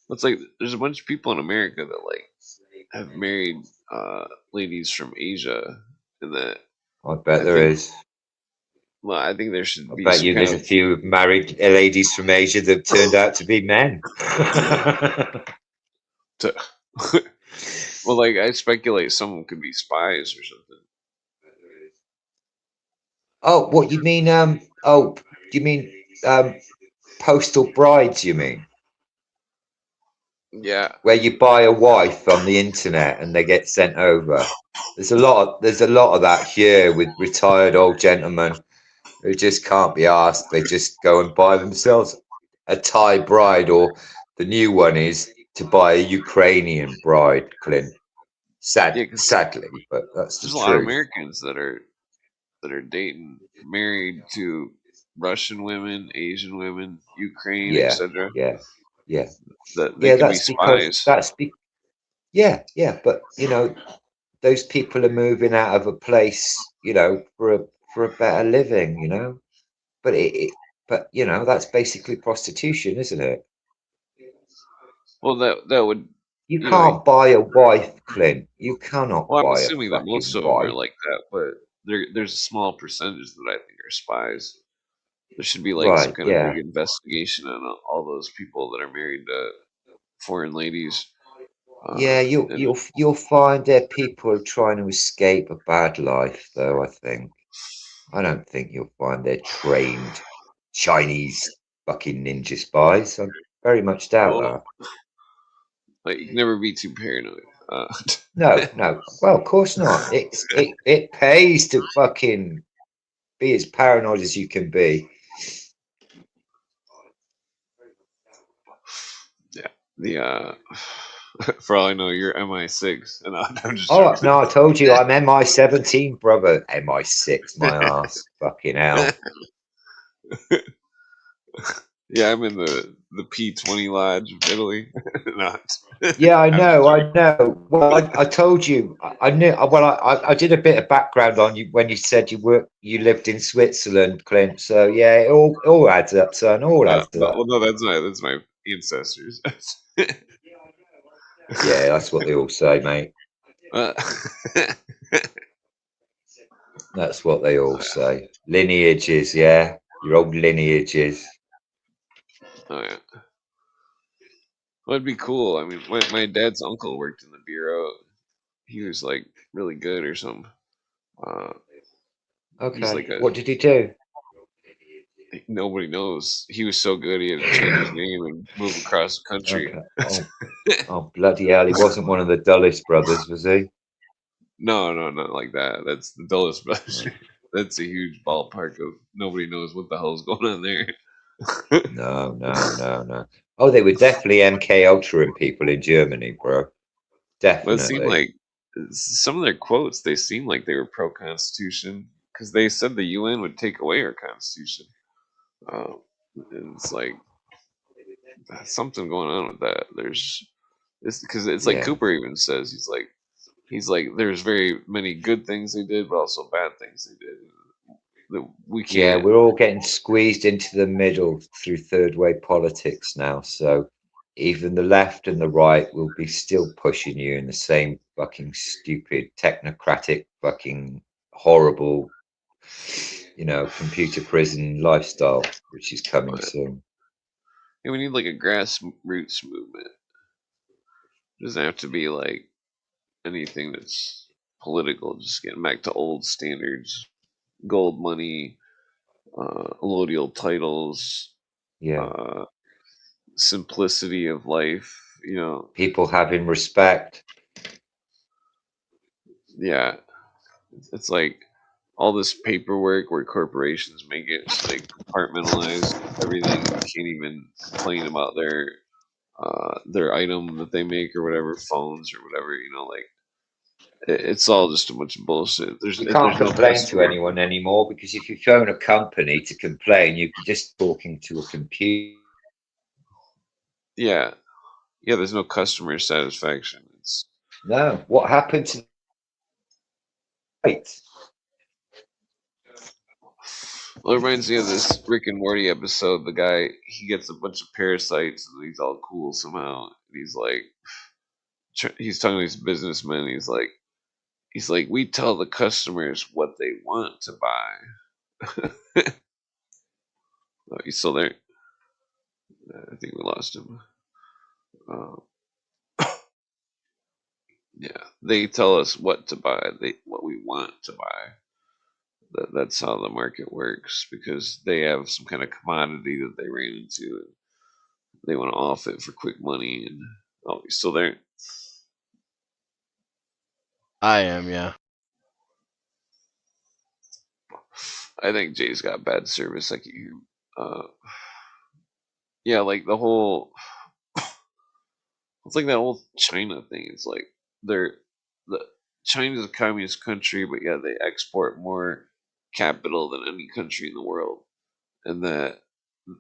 it's like there's a bunch of people in America that like have married ladies from Asia, and that I bet I there think is. well, I think there should I be bet some you kind there's a of few married ladies from Asia that turned out to be men. to, well, like I speculate some of them could be spies or something. Oh, what you mean? Oh, you mean postal brides? You mean Yeah, where you buy a wife on the internet and they get sent over? There's a lot of that here with retired old gentlemen who just can't be asked. They just go and buy themselves a Thai bride, or the new one is to buy a Ukrainian bride, Clint. yeah, because Sadly, but that's the there's a lot of truth. Americans that are dating, married to Russian women, Asian women, Ukraine, Yeah, etc. yeah, yeah, That they yeah. could be That's because spies. yeah, yeah. But you know, those people are moving out of a place, you know, for a better living, you know. But but you know, that's basically prostitution, isn't it? Well, that would You you know. can't buy a wife, Clint. You cannot Well, I'm buy a assuming that most fucking of them are wife. like that, but there's a small percentage that I think are spies. There should be like some Right, kind of big yeah. investigation on all those people that are married to foreign ladies. Yeah, And you'll find there people trying to escape a bad life, though, I think. I don't think you'll find they're trained Chinese fucking ninja spies. I very much doubt well, that. like you can never be too paranoid. No, no. Well, of course not. It pays to fucking be as paranoid as you can be. yeah, the for all I know, you're MI6, and I'm just Oh joking. no, I told you I'm MI17, brother. MI6, my ass. Fucking hell. Yeah, I'm in the P20 Lodge of Italy. Not. Yeah, I I'm just know, joking. I know. Well, I told you, I knew. Well, I did a bit of background on you when you said you lived in Switzerland, Clint. So yeah, it all adds up, son. All adds No, up. well, no, that's my ancestors. Yeah, that's what they all say, mate. Uh, That's what they all say. Lineages, yeah, your old lineages. oh yeah, well, it'd be cool. I mean, my dad's uncle worked in the bureau. He was like really good or something. Uh, he's Okay, like a what did he do? nobody knows. He was so good he had to change his name and move across the country. Okay. Oh, bloody hell! He wasn't one of the Dulles brothers, was he? No, no, not like that. That's the dullest No, brother. That's a huge ballpark of nobody knows what the hell's going on there. no. Oh, they were definitely MK Ultra people in Germany, bro. But it seemed Definitely. like some of their quotes, they seemed like they were pro Constitution because they said the UN would take away our Constitution. And it's like something going on with that. It's because it's like Yeah. Cooper even says he's like there's very many good things they did, but also bad things they did. that we Yeah, can't. we're all getting squeezed into the middle through third way politics now. So even the left and the right will be still pushing you in the same fucking stupid, technocratic, fucking horrible, computer prison lifestyle, which is coming soon. And we need like a grassroots movement. It doesn't have to be like anything that's political. Just getting back to old standards, gold money, allodial titles, Yeah. simplicity of life. People having respect. Yeah, it's like all this paperwork where corporations make it so they compartmentalize everything. You can't even complain about their item that they make or whatever, phones or whatever. Like it's all just a bunch of bullshit. You can't There's no complain to customer. anyone anymore because if you phone a company to complain, you're just talking to a computer. Yeah, there's no customer satisfaction. No, what happened to right? Well, it reminds me of this Rick and Morty episode. The guy, he gets a bunch of parasites and he's all cool somehow. And he's like, he's talking to these businessmen. He's like, we tell the customers what they want to buy. Oh, he's still there. I think we lost him. Yeah, they tell us what to buy. What we want to buy. That's how the market works because they have some kind of commodity that they ran into and they want to off it for quick money. And oh, he's still there. I am, yeah. I think Jay's got bad service. I can hear him. Yeah, like the whole. It's like that whole China thing. It's like the China's a communist country, but yeah, they export more capital than any country in the world, and that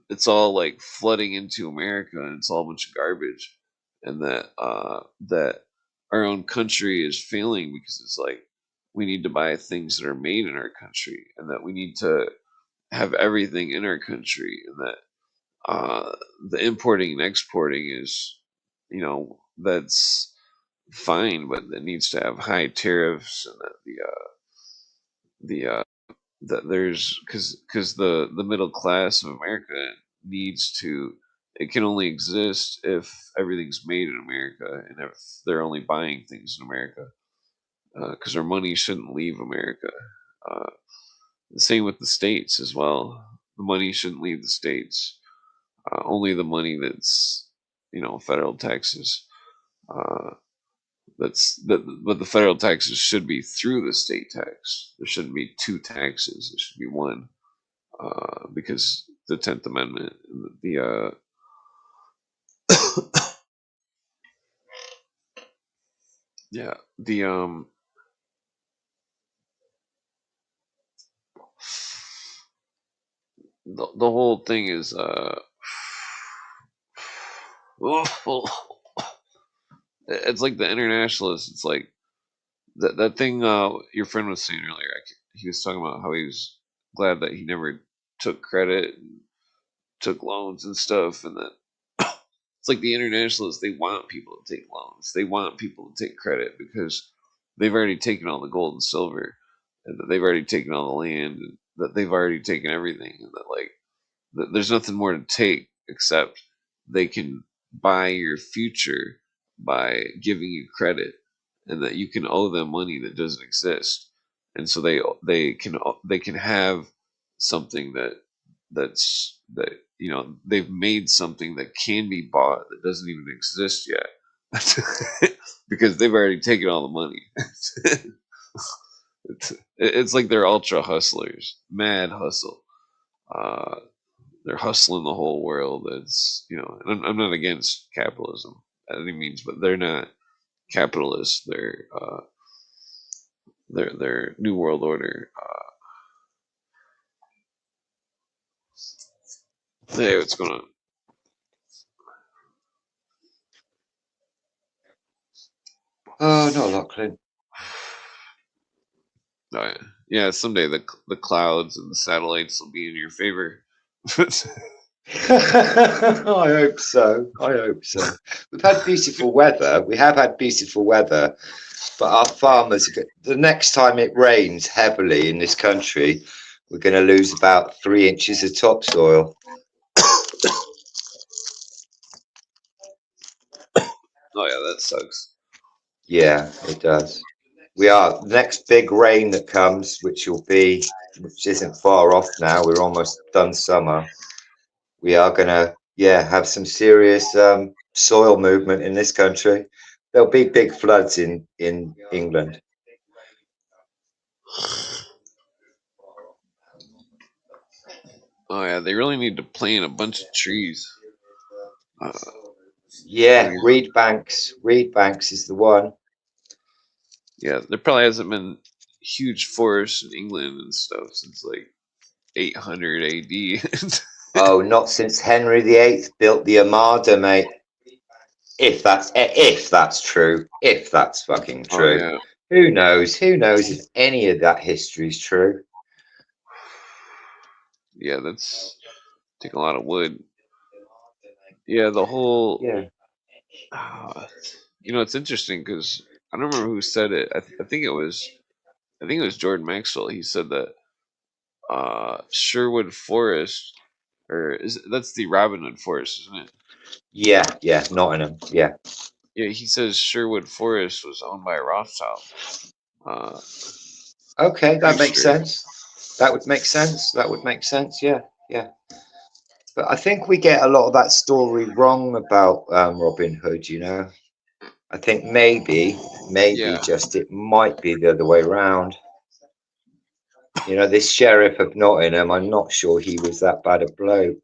it's all like flooding into America, and it's all a bunch of garbage, and that our own country is failing because it's like we need to buy things that are made in our country, and that we need to have everything in our country, and that the importing and exporting is, that's fine, but it needs to have high tariffs, and that the that there's because the middle class of America needs to. It can only exist if everything's made in America, and if they're only buying things in America, because our money shouldn't leave America. Uh, the same with the states as well. The money shouldn't leave the states. Only the money that's federal taxes. Uh, but the federal taxes should be through the state tax. There shouldn't be two taxes. There should be one, because the 10th Amendment, yeah, the whole thing is it's like the internationalists. It's like that thing your friend was saying earlier. He was talking about how he was glad that he never took credit and took loans and stuff, and that it's like the internationalists. They want people to take loans. They want people to take credit because they've already taken all the gold and silver, and that they've already taken all the land, and that they've already taken everything, and that like there's nothing more to take except they can buy your future by giving you credit, and that you can owe them money that doesn't exist, and so they can have something that they've made something that can be bought that doesn't even exist yet because they've already taken all the money. It's like they're ultra hustlers, mad hustle. Uh, they're hustling the whole world. It's and I'm not against capitalism by any means, but they're not capitalists. They're new world order. Hey, what's going on? Oh, not a lot, Clint. Oh yeah, yeah. Someday the clouds and the satellites will be in your favor. I hope so. I hope so. We've had beautiful weather. We have had beautiful weather, but our farmers, the next time it rains heavily in this country, we're going to lose about 3 inches of topsoil. Oh yeah, that sucks. Yeah, it does. The next big rain that comes, which isn't far off now. We're almost done summer. We are gonna, have some serious soil movement in this country. There'll be big floods in England. Oh yeah, they really need to plant a bunch of trees. Yeah, reed banks. Reed banks is the one. Yeah, there probably hasn't been huge forests in England and stuff since like 800 AD. Oh, not since Henry VIII built the Armada, mate. If that's true. If that's fucking Oh true. yeah, Who knows? Who knows if any of that history is true? yeah, that's take a lot of wood. Yeah, the whole. Yeah. It's interesting because I don't remember who said it. I think it was. I think it was Jordan Maxwell. He said that Sherwood Forest, that's the Robin Hood Forest, isn't it? Yeah, Nottingham. Yeah. Yeah, he says Sherwood Forest was owned by Rothschild. Okay, that makes sure. sense. That would make sense. That would make sense. Yeah. But I think we get a lot of that story wrong about Robin Hood, you know. I think maybe Yeah. just it might be the other way around. You know, this sheriff of Nottingham, I'm not sure he was that bad a bloke.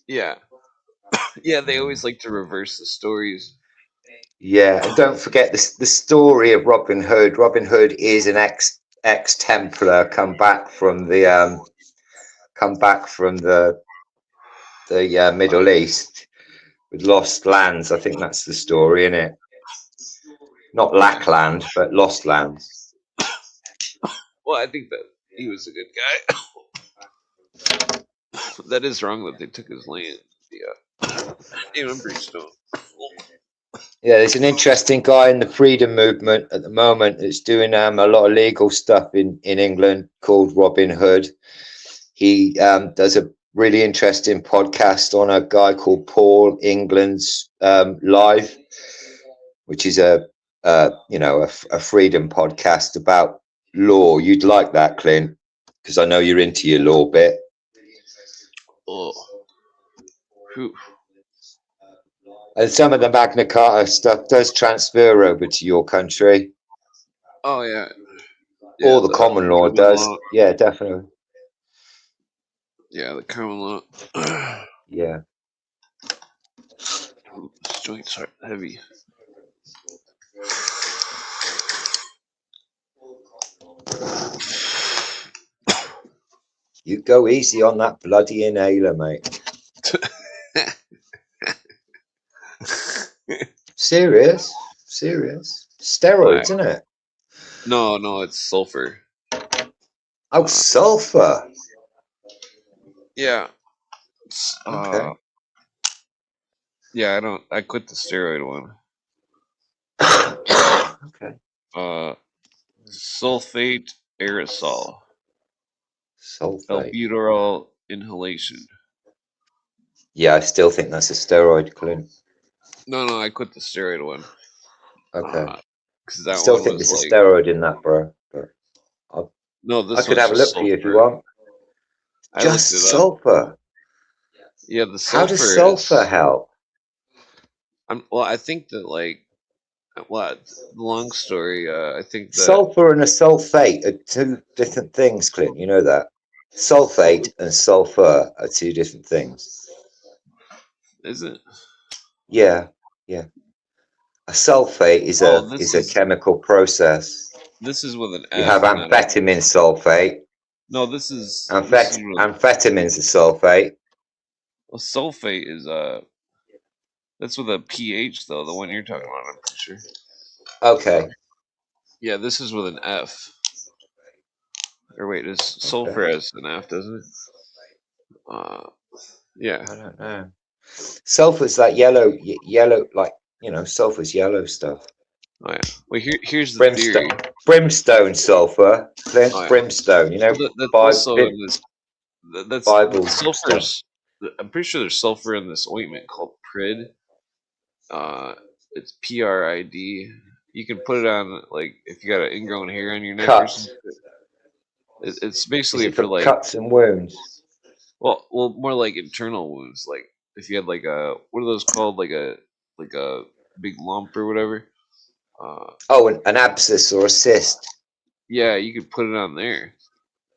Yeah. Yeah, they always like to reverse the stories. Yeah, and don't forget the story of Robin Hood. Robin Hood is an ex Templar come back from the Middle East with lost lands. I think that's the story, isn't it? Not Lackland, but lost lands. Well, I think that he was a good guy. That is wrong that they took his land. Yeah. Even Bridgestone. Yeah, there's an interesting guy in the freedom movement at the moment that's doing a lot of legal stuff in England called Robin Hood. He does a really interesting podcast on a guy called Paul England's Live, which is a freedom podcast about law. You'd like that, Clint, because I know you're into your law bit. Oh. Whew. And some of the Magna Carta stuff does transfer over to your country. Oh yeah. Or the common law does. Law. Yeah, definitely. Yeah, the common law. Yeah. Ooh, these joints are heavy. You go easy on that bloody inhaler, mate. Serious? Steroids, isn't it? No, it's sulfur. Oh, sulfur. Yeah. Okay. Yeah, I quit the steroid one. Okay. Sulfate aerosol. Sulfate. Albuterol inhalation. Yeah, I still think that's a steroid, Clint. No, I quit the steroid one. Okay. Because that still one think was there's like, a steroid in that, bro. But this I could have a look for you if you want. Just sulfur. Yeah, the sulfur. How does sulfur help? I think that long story. I think that sulfur and a sulfate are two different things, Clint. You know that. Sulfate and sulfur are two different things. Is it? Yeah. A sulfate is a chemical process. This is with an F. You have amphetamine sulfate. No, this is amphetamines a sulfate. Well, sulfate is that's with a pH though. The one you're talking about, I'm pretty sure. Okay. Yeah, this is with an F. Or wait, does sulfur has an F, doesn't it? Yeah. I don't know. Sulfur's like yellow, yellow, like, you know, sulfur's yellow stuff. Oh yeah. Well, here's the theory. Brimstone sulfur, Clint, Oh, yeah. brimstone. You know, That's Bi- also Bi- in this. That's Bible sulfur's. I'm pretty sure there's sulfur in this ointment called Prid. It's PRID. You can put it on, like, if you got an ingrown hair on your neck or cuts. something. It's Is basically it for for like, cuts and wounds? well, more like internal wounds. Like if you had like a, what are those called? Like a big lump or whatever. Oh, an abscess or a cyst. Yeah, you could put it on there,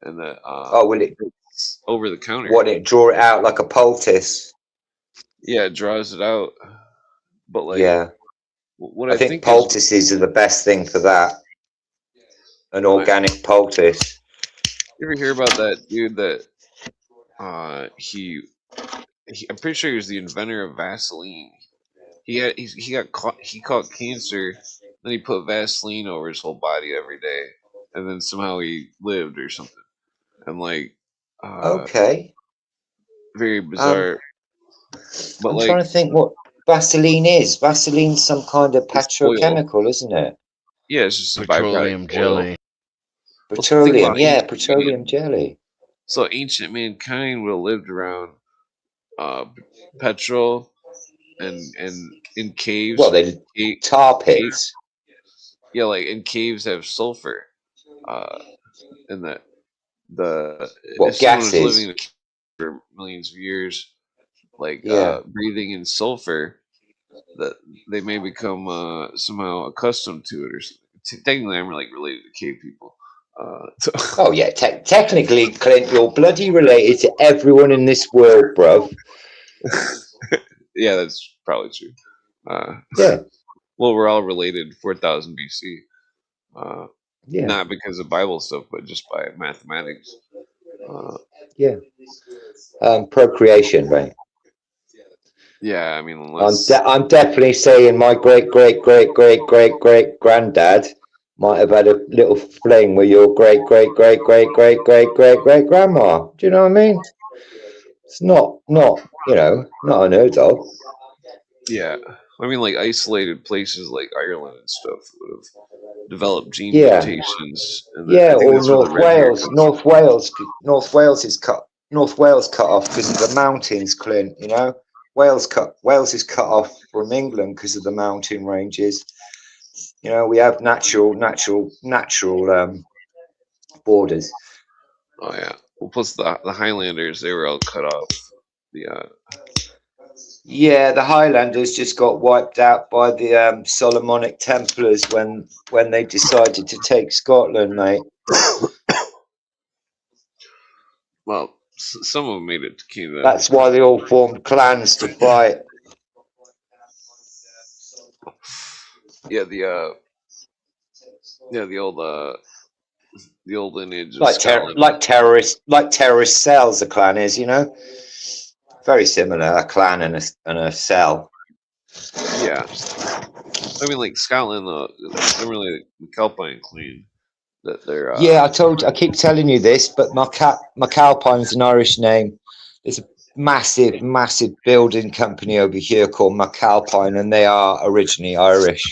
and Oh, will it? it's over the counter. What, it draw it out like a poultice? Yeah, it draws it out. But like, Yeah, what I think poultices are the best thing for that. An organic poultice. You ever hear about that dude that he I'm pretty sure he was the inventor of Vaseline. He caught cancer, then he put Vaseline over his whole body every day, and then somehow he lived or something. And like, Okay. very bizarre. But I'm like, trying to think what Vaseline is. Vaseline's some kind of It's oil. petrochemical, isn't it? yeah, it's just a Petroleum byproduct jelly. oil. Petroleum, about yeah, ancient petroleum jelly. So ancient mankind would have lived around petrol and in caves. Well, they Ca- tar cave- pits. yeah, like in caves have sulfur, and that What if someone was gases? living in a cave for millions of years, like Yeah. breathing in sulfur, that they may become somehow accustomed to it or something. Technically, I'm like related to cave people. So Oh yeah, technically, Clint, you're bloody related to everyone in this world, bro. yeah, that's probably true. Yeah, Well, we're all related 4000 BC. yeah, Not because of Bible stuff, but just by mathematics. yeah. Procreation, right? Yeah, I mean, unless I'm definitely saying my great granddad might have had a little fling with your great grandma. Do you know what I mean? It's not not unheard of. yeah, I mean, like isolated places like Ireland and stuff would have developed gene Yeah. mutations. And Yeah, I think or that's where the North red hair Wales. comes North Wales is cut. North Wales cut off because of the mountains, Clint. You know, Wales is cut off from England because of the mountain ranges. You know, we have natural borders. Oh yeah. Well, plus the Highlanders, they were all cut off. Yeah, the Highlanders just got wiped out by the Solomonic Templars when they decided to take Scotland, mate. Well, some of them made it to Canada. That's why they all formed clans to fight. Yeah, the old lineage of like Scotland. terrorist cells. A clan is, you know, very similar. A clan and a cell. Yeah, I mean, like Scotland, though, they're really the McAlpine clan. That they're Yeah, I keep telling you this, but McAlpine is an Irish name. There's a massive building company over here called McAlpine, and they are originally Irish.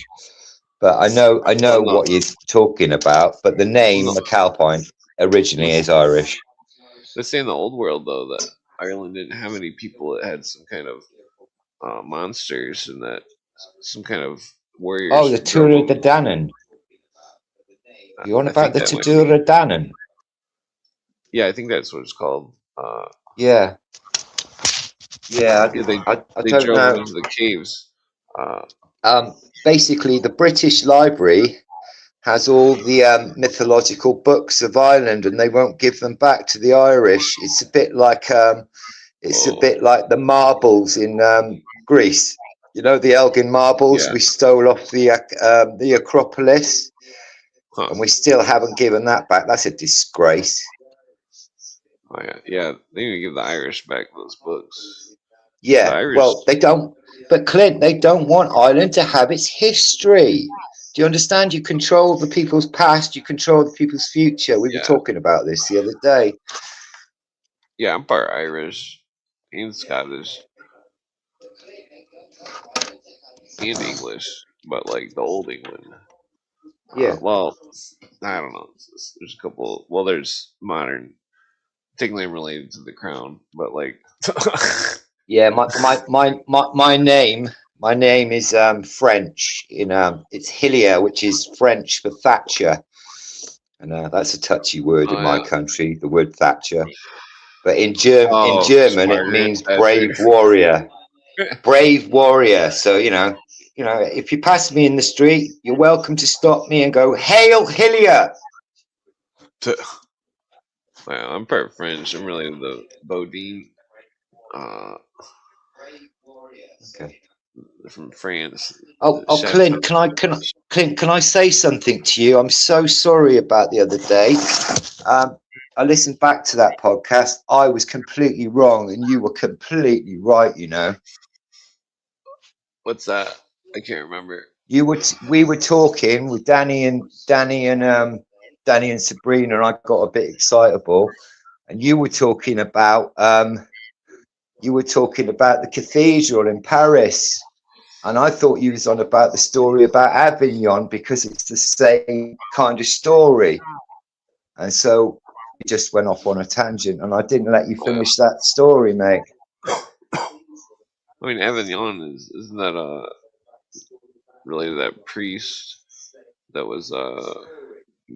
But I know what you're talking about. But the name McAlpine originally is Irish. They say in the old world though that Ireland didn't have any people that had some kind of monsters and that some kind of warriors. Oh, the Tuatha De Danann. You on about the Tuatha De Danann? Yeah, I think that's what it's called. Yeah. Yeah, they don't drove know. into the caves. Basically, the British Library has all the mythological books of Ireland, and they won't give them back to the Irish. It's a bit like a bit like the marbles in Greece. You know, the Elgin marbles we stole off the Acropolis, and we still haven't given that back. That's a disgrace. Oh yeah, they need to give the Irish back those books. Yeah, well, they don't. But Clint, they don't want Ireland to have its history. Do you understand? You control the people's past, you control the people's future. We were Yeah. talking about this the other day. Yeah, I'm part Irish and Scottish and English, but like the old England. Yeah. Well, I don't know. There's a couple. Well, there's modern. Technically, I'm related to the crown, but like, Yeah, my name is French. It's Hillier, which is French for Thatcher, and that's a touchy word in oh my yeah, country. The word Thatcher, but in oh, just German it Margaret means Thatcher. brave warrior. Brave warrior. So if you pass me in the street, you're welcome to stop me and go, "Hail Hillier!" Well, I'm part French. I'm related to the Bodine. Okay. From France. Oh, Chateau. Clint, can I say something to you? I'm so sorry about the other day. I listened back to that podcast. I was completely wrong, and you were completely right. What's that? I can't remember. We were talking with Danny and Sabrina, and I got a bit excitable. And you were talking about the cathedral in Paris. And I thought you was on about the story about Avignon because it's the same kind of story. And so we just went off on a tangent, and I didn't let you finish that story, mate. I mean, Avignon isn't that related to that priest that was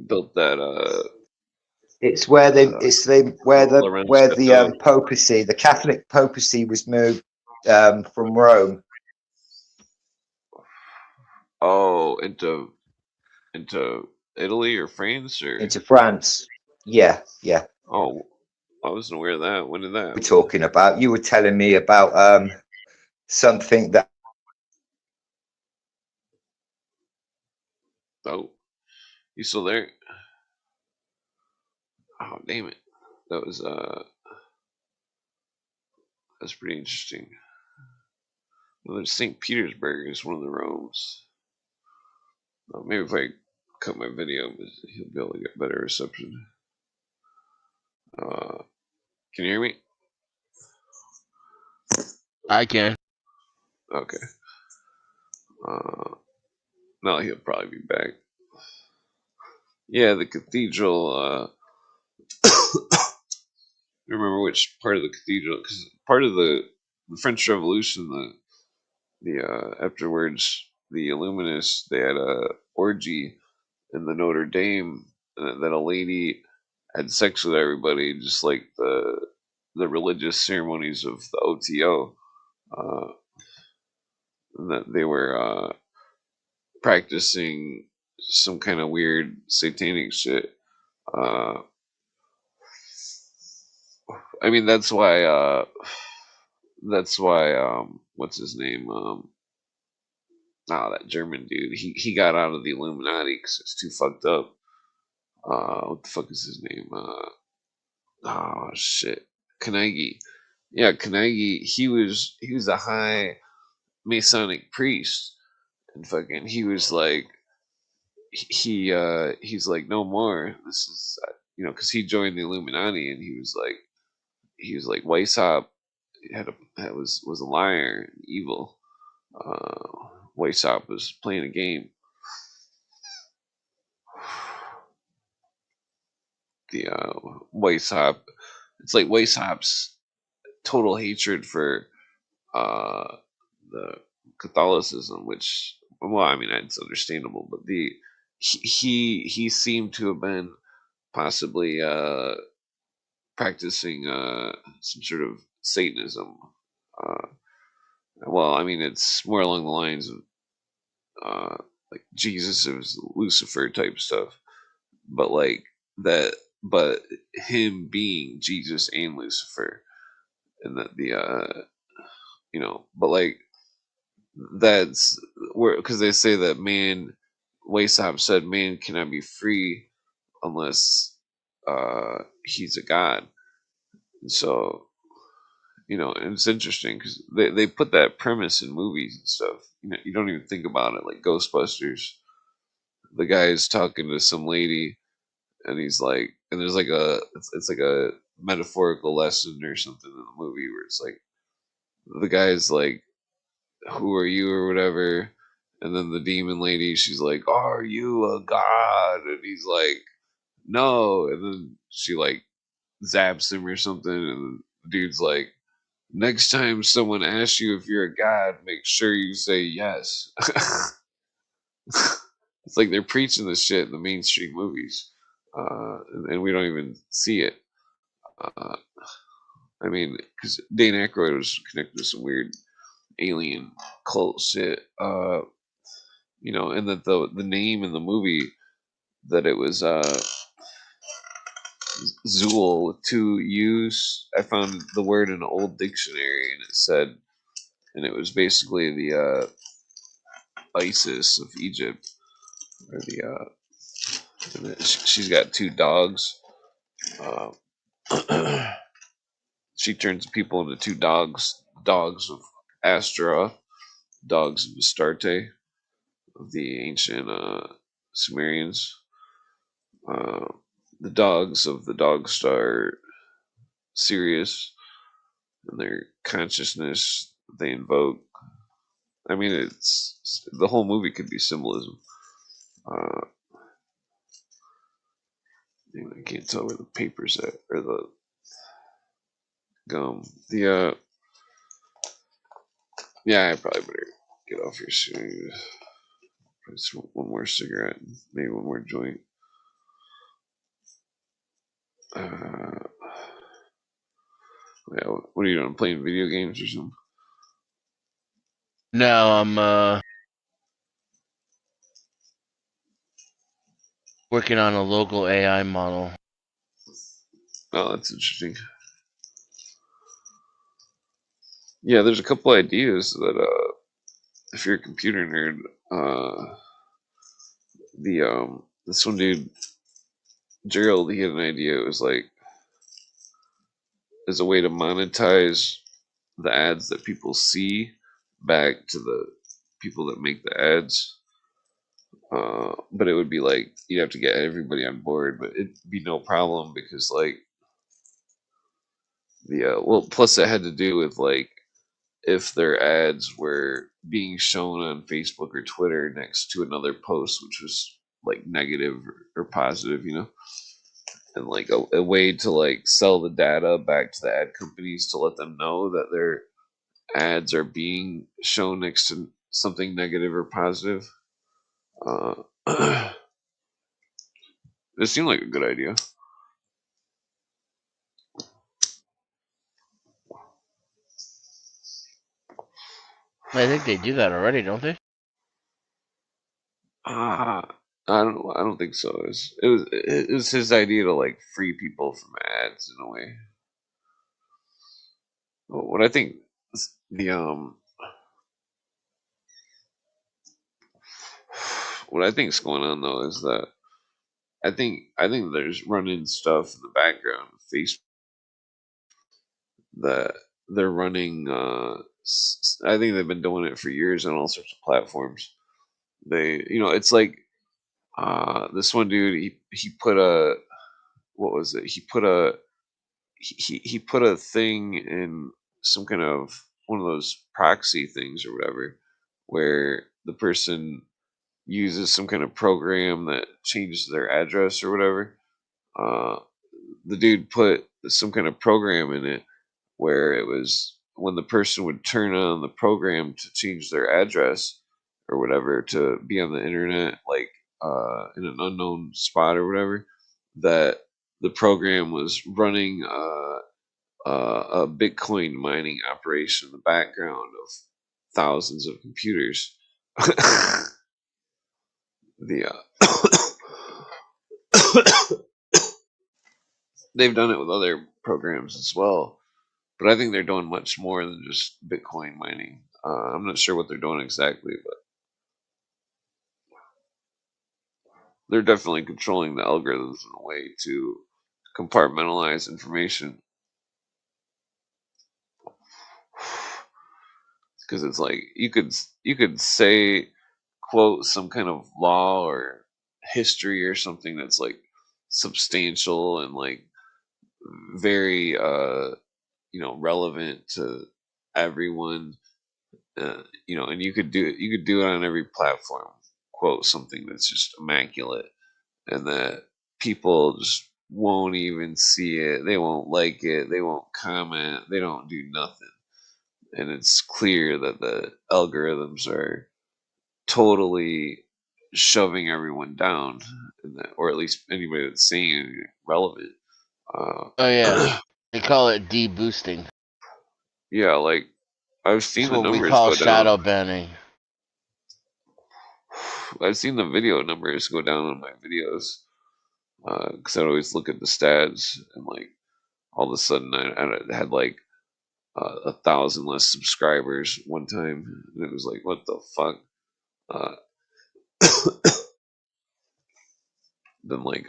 built that It's where Lorenz papacy, the Catholic papacy, was moved from Rome. Oh, into Italy or France or Into France. Yeah. oh, I wasn't aware of that. When did that? We're talking about. You were telling me about something that. Oh, you still there? Oh, damn it! That was that's pretty interesting. Well, St. Petersburg is one of the Romes. Maybe if I cut my video, he'll be able to get better reception. Can you hear me? I can. Okay. No, he'll probably be back. Yeah, the cathedral. Remember which part of the cathedral? Because part of the French Revolution, the afterwards, the Illuminists, they had a orgy in the Notre Dame, and then a lady had sex with everybody, just like the religious ceremonies of the OTO. And that they were practicing some kind of weird satanic shit. I mean, that's why. What's his name? That German dude. He got out of the Illuminati because it's too fucked up. What the fuck is his name? Oh shit, Kanagi. Yeah, Kanagi. He was a high Masonic priest, and fucking he was like he's like no more. This is because he joined the Illuminati, and he was like Weishaupt was a liar, and evil. Weishaupt was playing a game. The Weishaupt, it's like Weishaupt's total hatred for the Catholicism, which, well, I mean, it's understandable, but he seemed to have been possibly practicing some sort of Satanism. Well, I mean, it's more along the lines of like Jesus is Lucifer type stuff, but like that, but him being Jesus and Lucifer, and that but like that's where, because they say that man, Weishaupt said man cannot be free unless he's a god. And so and it's interesting because they put that premise in movies and stuff. You don't even think about it, like Ghostbusters. the guy's talking to some lady, and he's like, and there's like it's like a metaphorical lesson or something in the movie where it's like the guy's like, "Who are you?" or whatever, and then the demon lady, she's like, "Are you a god?" And he's like, "No," and then she like zaps him or something, and the dude's like, "Next time someone asks you if you're a god, make sure you say yes." It's like they're preaching this shit in the mainstream movies, and we don't even see it. Uh, I mean, because Dane Aykroyd was connected to some weird alien cult shit, and that the name in the movie that it was Zool with two U's. I found the word in an old dictionary, and it said, and it was basically the Isis of Egypt, or the she's got two dogs. Uh, she turns people into two dogs. Dogs of Astra, dogs of Astarte, of the ancient Sumerians. Uh, the dogs of the dog star Sirius, and their consciousness they invoke. I mean, it's the whole movie could be symbolism. Uh, I can't tell where the paper's at or the gum. Yeah, I probably better get off here soon. Just one more cigarette, maybe one more joint. Yeah, what are you doing? Playing video games or something? No, I'm working on a local AI model. Oh, that's interesting. Yeah, there's a couple ideas that if you're a computer nerd, this one dude Gerald, he had an idea. It was like as a way to monetize the ads that people see back to the people that make the ads. But it would be like you'd have to get everybody on board, but it'd be no problem because like plus it had to do with like if their ads were being shown on Facebook or Twitter next to another post which was like negative or positive, and like a way to like sell the data back to the ad companies to let them know that their ads are being shown next to something negative or positive. Uh, it seemed like a good idea. I think they do that already, don't they? I don't think so. It was his idea to like free people from ads in a way. What I think the what I think's going on though is that I think there's running stuff in the background of Facebook that they're running. I think they've been doing it for years on all sorts of platforms. It's like this one dude. He put a what was it? He put a thing in some kind of one of those proxy things or whatever, where the person uses some kind of program that changes their address or whatever. Uh, the dude put some kind of program in it where it was when the person would turn on the program to change their address or whatever to be on the internet, like in an unknown spot or whatever, that the program was running a Bitcoin mining operation in the background of thousands of computers. the They've done it with other programs as well, but I think they're doing much more than just Bitcoin mining. I'm not sure what they're doing exactly, but they're definitely controlling the algorithms in a way to compartmentalize information. Because it's like you could say quote some kind of law or history or something that's like substantial and like very relevant to everyone, and you could do it on every platform, quote something that's just immaculate, and that people just won't even see it, they won't like it, they won't comment, they don't do nothing, and it's clear that the algorithms are totally shoving everyone down, or at least anybody that's saying anything relevant. Oh yeah, they call it deboosting. Yeah, like I've It's seen the what we numbers call go down. shadow banning. I've seen the video numbers go down on my videos because I always look at the stats, and like all of a sudden I had like 1,000 less subscribers one time, and it was like, what the fuck? Uh, then like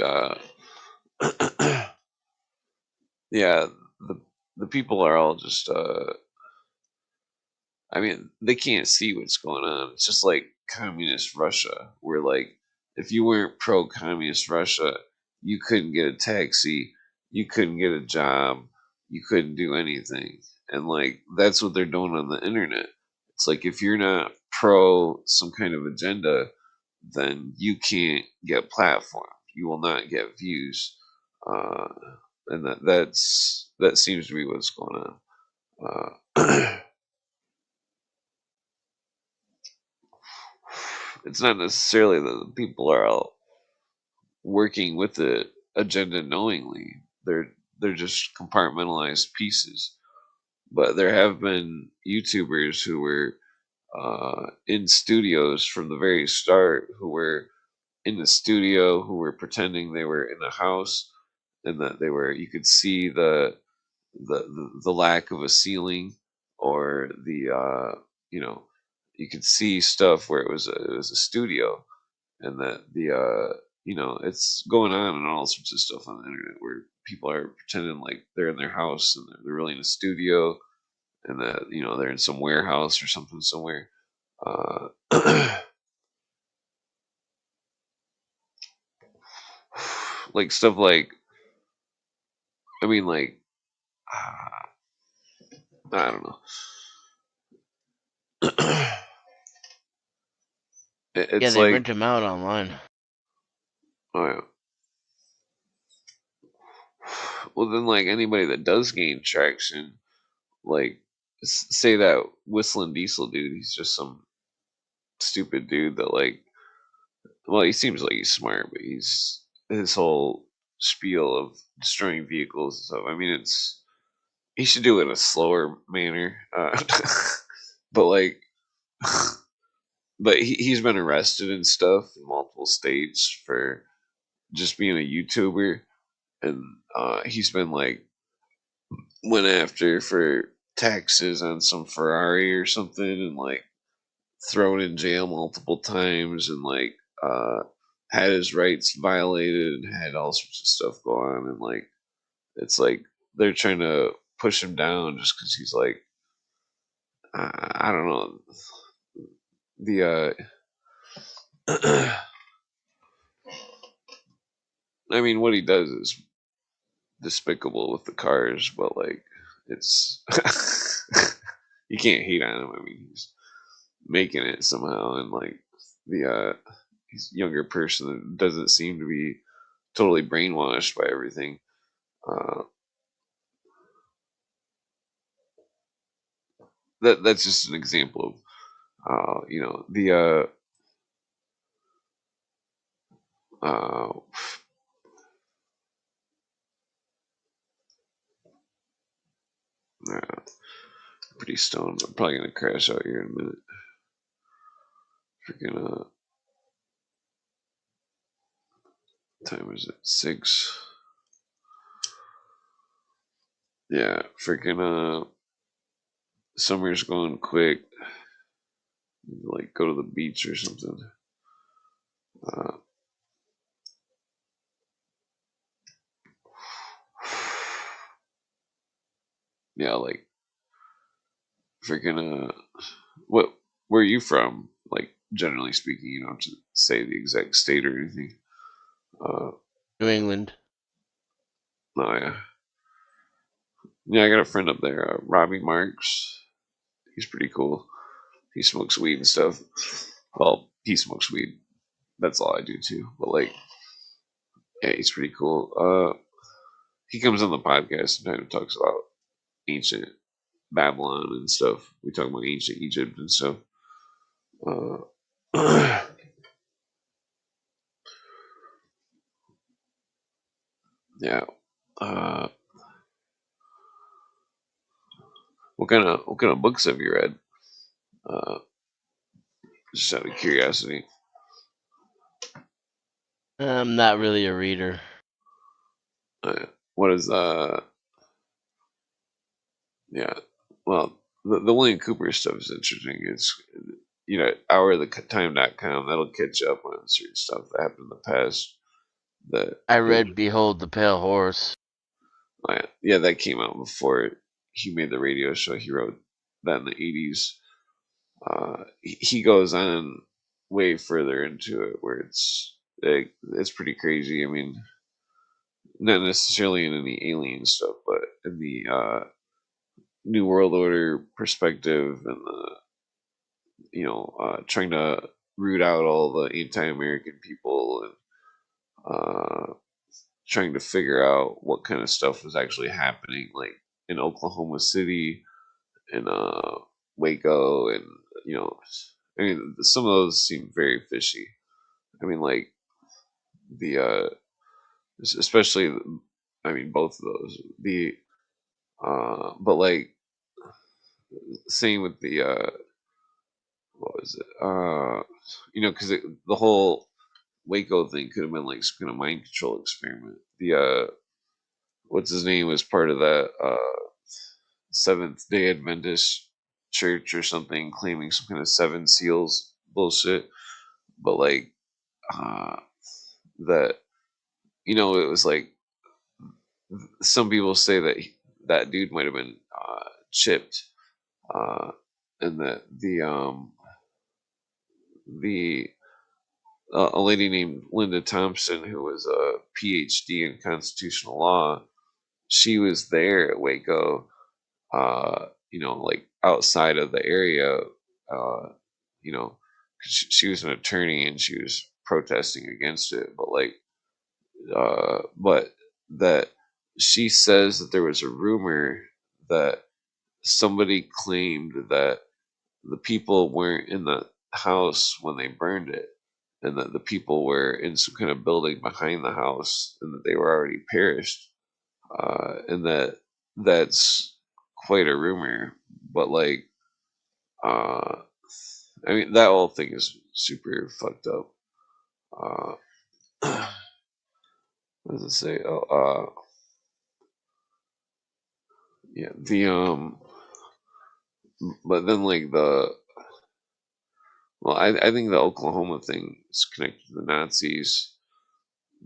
yeah, the the people are all just I mean, they can't see what's going on. It's just like communist Russia, where like if you weren't pro communist Russia, you couldn't get a taxi, you couldn't get a job, you couldn't do anything. And like that's what they're doing on the internet. It's like if you're not pro some kind of agenda, then you can't get platformed. You will not get views. Uh, and that seems to be what's going on. It's not necessarily that the people are all working with the agenda knowingly. They're just compartmentalized pieces. But there have been YouTubers who were in studios from the very start, who were in the studio, who were pretending they were in a house, and that they were. You could see the lack of a ceiling, or the you could see stuff where it was a studio, and that it's going on and all sorts of stuff on the internet where people are pretending like they're in their house and they're really in a studio, and that they're in some warehouse or something somewhere. uh, like stuff like, I mean, like, I don't know. Yeah, It's they like, rent them out online. oh yeah. Well, then, like anybody that does gain traction, like say that Whistling Diesel dude, he's just some stupid dude that like, well, he seems like he's smart, but he's his whole spiel of destroying vehicles and stuff. I mean, it's he should do it in a slower manner, but like, but he's been arrested and stuff in multiple states for just being a YouTuber, and he's been like went after for taxes on some Ferrari or something, and like thrown in jail multiple times, and like had his rights violated, and had all sorts of stuff go on, and like it's like they're trying to push him down just because he's like, I don't know, the I mean, what he does is despicable with the cars, but like it's you can't hate on him. I mean, he's making it somehow, and like the he's a younger person that doesn't seem to be totally brainwashed by everything. Uh, that's just an example of the pretty stoned. I'm probably gonna crash out here in a minute. Freaking time is it 6? Yeah, freaking summer's going quick. Like go to the beach or something. Uh, yeah, like freaking what? Where are you from? Like generally speaking, you don't have to say the exact state or anything. New England. Oh yeah, yeah. I got a friend up there, Robbie Marks. He's pretty cool. He smokes weed and stuff. Well, he smokes weed. That's all I do too. But like, yeah, he's pretty cool. He comes on the podcast and kind of talks about ancient Babylon and stuff. We talk about ancient Egypt and stuff. Yeah. What kind of books have you read? Just out of curiosity. I'm not really a reader. What is yeah. Well, the William Cooper stuff is interesting. It's houroftheTime.com, that'll catch up on certain stuff that happened in the past. I read Behold the Pale Horse. Yeah, that came out before he made the radio show. He wrote that in the 80s. He goes on way further into it where it's pretty crazy. I mean, not necessarily in any alien stuff, but in the New World Order perspective and the trying to root out all the anti-American people and trying to figure out what kind of stuff was actually happening, like in Oklahoma City and Waco, and I mean, some of those seem very fishy. I mean, like the especially, I mean, both of those. But like, same with the what was it? Because the whole Waco thing could have been like some kind of mind control experiment. The what's his name was part of that Seventh Day Adventist church or something, claiming some kind of seven seals bullshit. But like that, it was like some people say that that dude might have been chipped, and that the a lady named Linda Thompson, who was a PhD in constitutional law, she was there at Waco, like outside of the area, 'cause she was an attorney and she was protesting against it, but like, but that she says that there was a rumor that somebody claimed that the people weren't in the house when they burned it, and that the people were in some kind of building behind the house, and that they were already perished, and that's quite a rumor. But like, I mean, that whole thing is super fucked up. What does it say? Oh, yeah, but then like I think the Oklahoma thing is connected to the Nazis.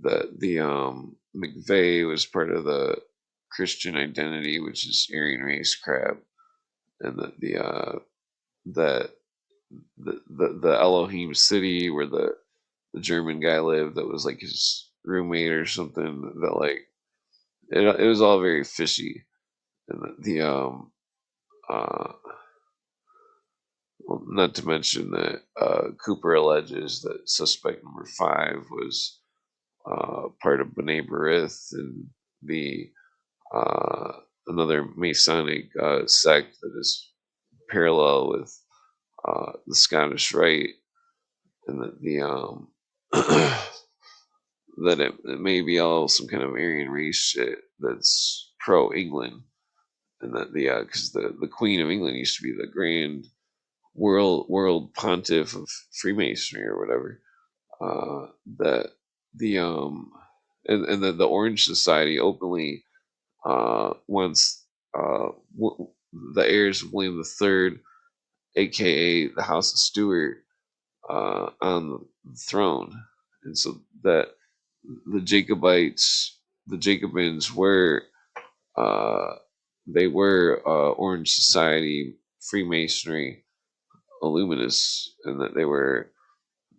That the McVeigh was part of the Christian identity, which is Aryan race crap, and that the Elohim city where the German guy lived, that was like his roommate or something, that like it was all very fishy, and uh well, not to mention that Cooper alleges that suspect number 5 was part of B'nai B'rith and the another Masonic sect that is parallel with the Scottish Rite, and that that it may be all some kind of Aryan race shit that's pro England, and that because the Queen of England used to be the Grand World Pontiff of Freemasonry or whatever. That the and the Orange Society openly wants the heirs of William III, aka the House of Stuart, on the throne, and so that the Jacobins were they were Orange Society, Freemasonry, Illuminists, and that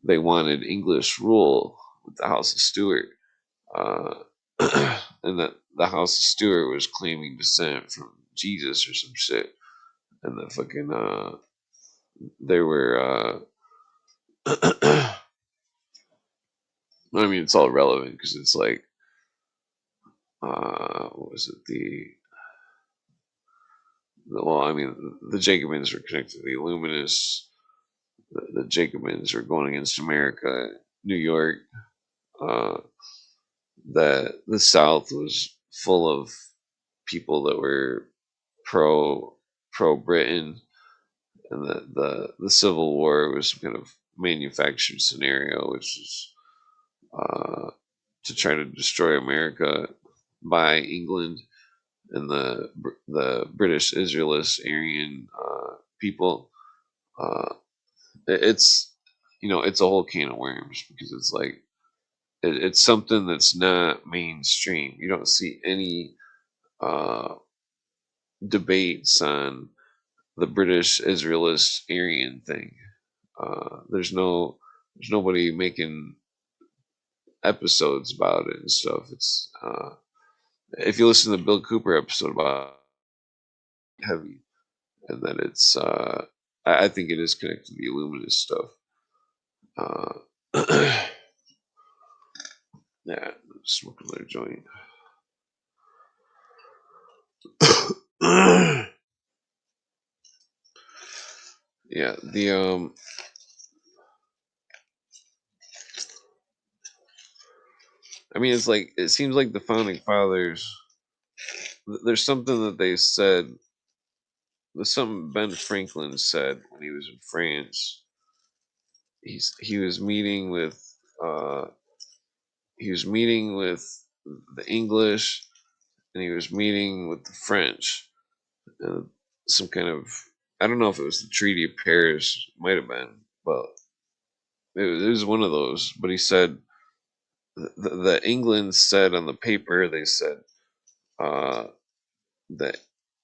they wanted English rule with the House of Stuart, and that the House of Stewart was claiming descent from Jesus or some shit, and the fucking they were. I mean, it's all relevant because it's like, what was it? Well, I mean, the Jacobins were connected to the Illuminists. The Jacobins were going against America, New York. Uh, that the South was full of people that were pro Britain, and the Civil War was some kind of manufactured scenario, which is to try to destroy America by England and the British Israelist Aryan people. Uh, it's it's a whole can of worms because it's like it's something that's not mainstream. You don't see any uh, debates on the British Israelist Aryan thing. There's nobody making episodes about it and stuff. It's if you listen to the Bill Cooper episode about heavy, and then it's I think it is connected to the Illuminous stuff. Yeah, smoke another joint. Yeah, I mean, it's like it seems like the founding fathers. There's something that they said. There's something Ben Franklin said when he was in France. He was meeting with uh, the English, and he was meeting with the French. Some kind of, I don't know if it was the Treaty of Paris, might have been, but it was one of those. But he said the England said on the paper, they said uh, that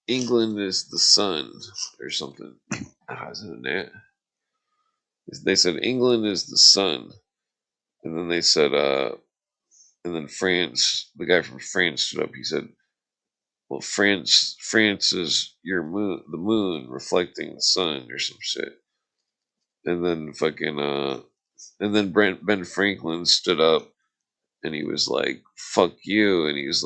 England is the sun or something. How's it in that? They said England is the sun, and then they said, and then France. The guy from France stood up. He said, "Well, France is your moon, the moon reflecting the sun, or some shit." And then and then Ben Franklin stood up, and he was like, "Fuck you," and he's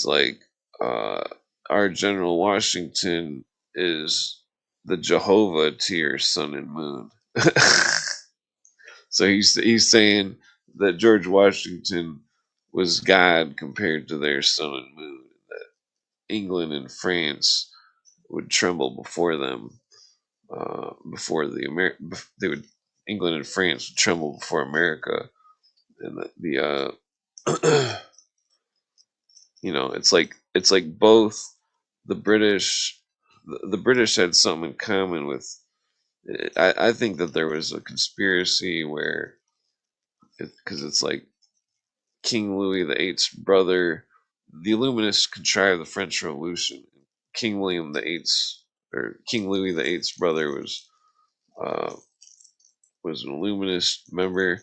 like, uh, "Our General Washington is the Jehovah to your sun and moon." So he's saying that George Washington was God compared to their sun and moon. That England and France would tremble before them, before they would England and France would tremble before America, and it's like both the British, the British had something in common with. I think that there was a conspiracy where, because it's like King Louis the Eighth's brother, the Illuminists contrived the French Revolution. King William the Eighth's or King Louis the Eighth's brother uh, was an Illuminist member,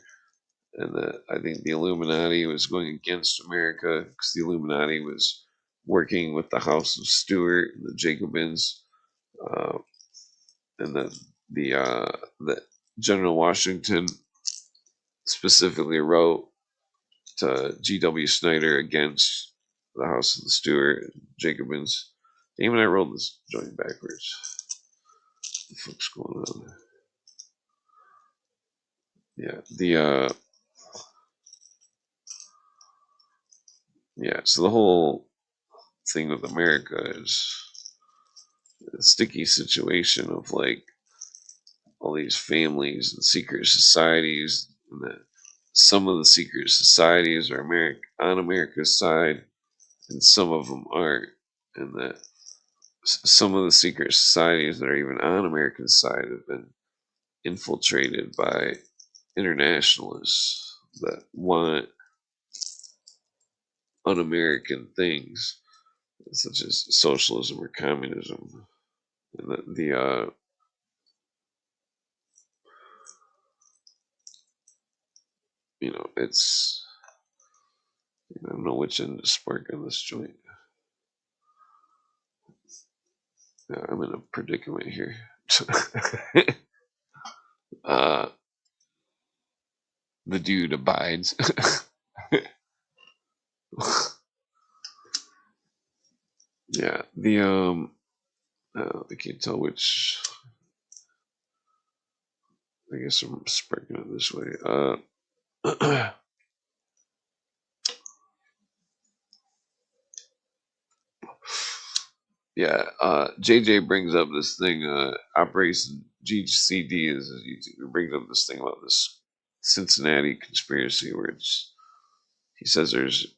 and I think the Illuminati was going against America because the Illuminati was working with the House of Stuart and the Jacobins, uh, and the General Washington specifically wrote to G.W. Snyder against the House of the Stuart and Jacobins. Damn it, I rolled this joint backwards. What the fuck's going on? Yeah, so the whole thing with America is a sticky situation of like all these families and secret societies, and that some of the secret societies are on America's side, and some of them aren't, and that some of the secret societies that are even on America's side have been infiltrated by internationalists that want un-American things, such as socialism or communism, and it's I don't know which end to spark on this joint. Yeah, I'm in a predicament here. The dude abides. Yeah, I can't tell which. I guess I'm sparking it this way. Yeah, JJ brings up this thing, Operation GCD is he brings up this thing about this Cincinnati conspiracy where he says there's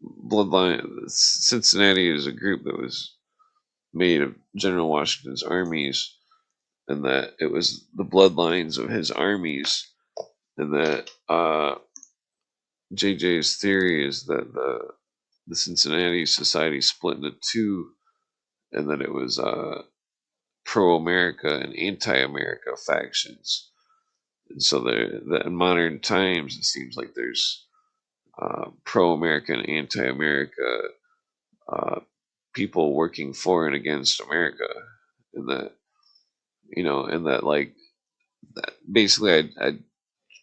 bloodline. Cincinnati is a group that was made of General Washington's armies, and that it was the bloodlines of his armies, and that JJ's theory is that the Cincinnati society split into two, and that it was pro-America and anti-America factions. And so in modern times, it seems like there's pro-America and anti-America people working for and against America, and that like that. Basically, I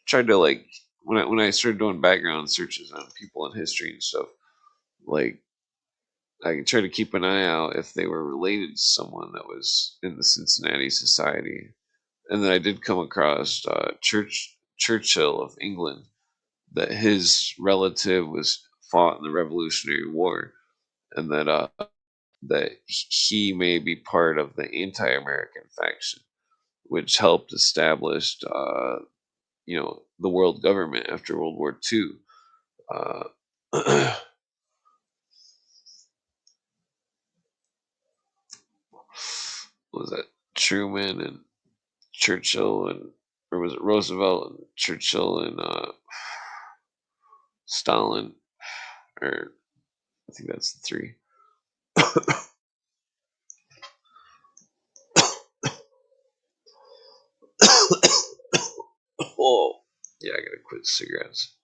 tried to like when I started doing background searches on people in history and stuff, like I tried to keep an eye out if they were related to someone that was in the Cincinnati Society, and then I did come across Churchill of England, that his relative was fought in the Revolutionary War, and that he may be part of the anti-American faction, which helped establish the world government after World War II. Was that Truman and Churchill, or was it Roosevelt and Churchill and Stalin? Or I think that's the three. Oh, yeah, I gotta quit cigarettes.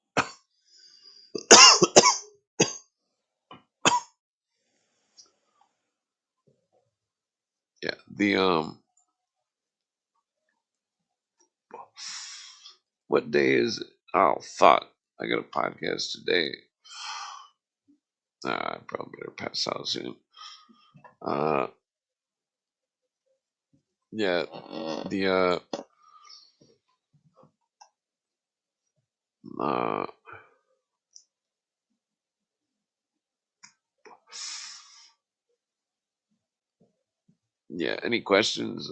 Yeah, what day is it? Oh, fuck. I got a podcast today. I probably better pass out soon. Yeah, yeah, any questions?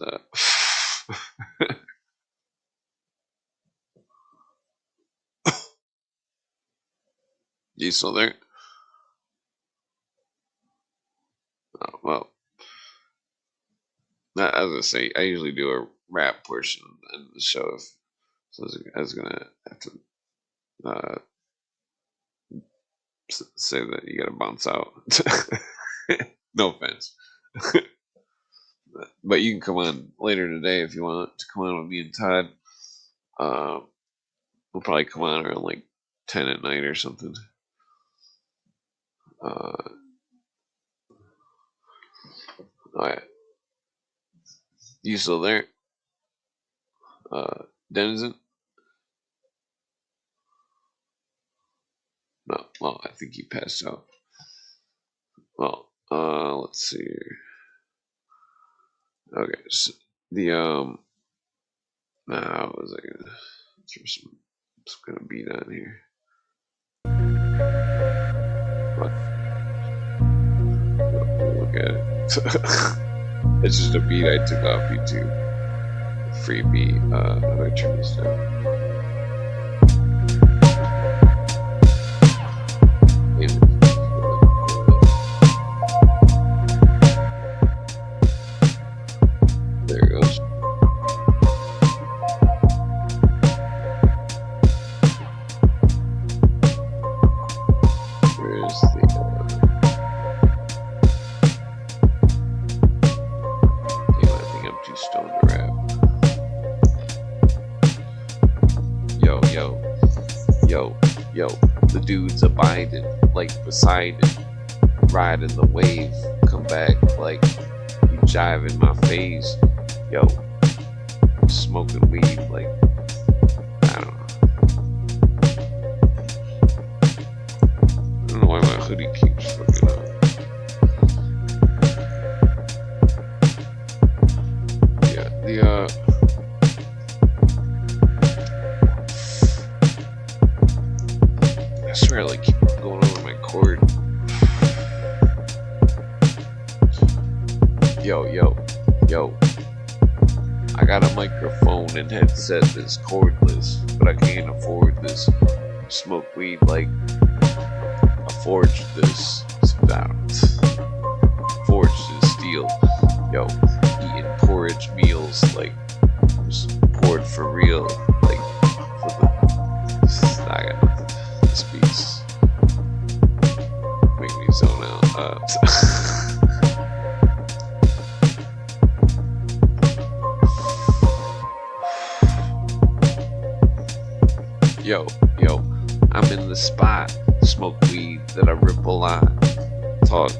You still there? Oh, well, I was gonna say I usually do a rap portion of the show, so I was gonna have to say that you gotta bounce out. No offense, but you can come on later today if you want to come on with me and Todd. We'll probably come on around like 10 at night or something. All right. You still there? Denizen? No, well, I think he passed out. Well, let's see here. Okay, so what was I gonna throw some kind of beat on here? What? Look at it. It's just a beat I took off YouTube. A free beat. How do I turn this down? There it goes. Where's the damn, I think I'm too stoned to rap. Yo, yo, yo, Yo, the dude's abiding like Poseidon, riding the wave. Come back like you jiving my face. Yo, smoking weed like I don't know why my hoodie keeps fucking up. Yeah, I swear I like keep going over my cord. Yo. I got a microphone and headset that's cordless, but I can't afford this. Smoke weed like I forged this. Forged in steel. Yo, eating porridge meals like just poured for real. Like for the I got nothing. This beats make me zone out. Yo, I'm in the spot. Smoke weed that I rip a lot. Talk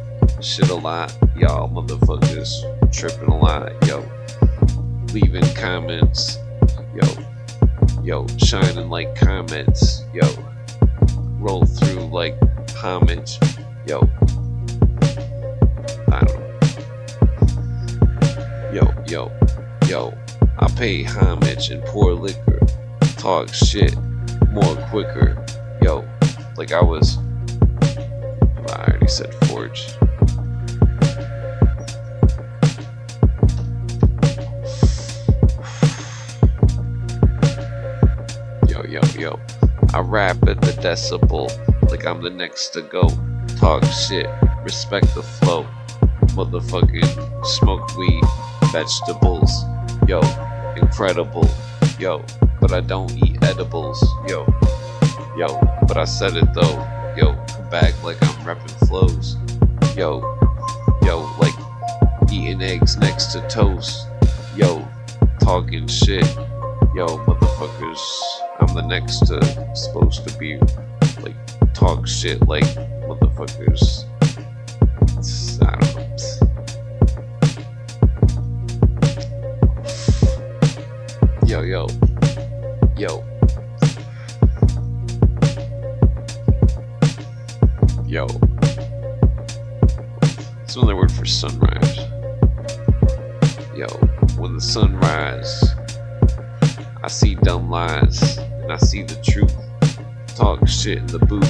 shit a lot. Y'all motherfuckers tripping a lot. Yo, leaving comments. Yo, shining like comets. Yo, roll through like homage. Yo, I don't know. Yo, I pay homage and pour liquor. Talk shit more quicker. Yo, like I was, well, I already said forged. Yo, I rap at the decibel like I'm the next to go. Talk shit, respect the flow. Motherfucking smoke weed, vegetables. Yo, incredible. Yo, but I don't eat edibles. Yo, but I said it though. Yo, come back like I'm repping flows. Yo, like eating eggs next to toast. Yo, talking shit. Yo, motherfuckers, I'm the next to supposed to be like talk shit like motherfuckers. I don't know. Yo. It's another word for sunrise. Yo, when the sun rises, I see dumb lies and I see the truth. Talk shit in the booth,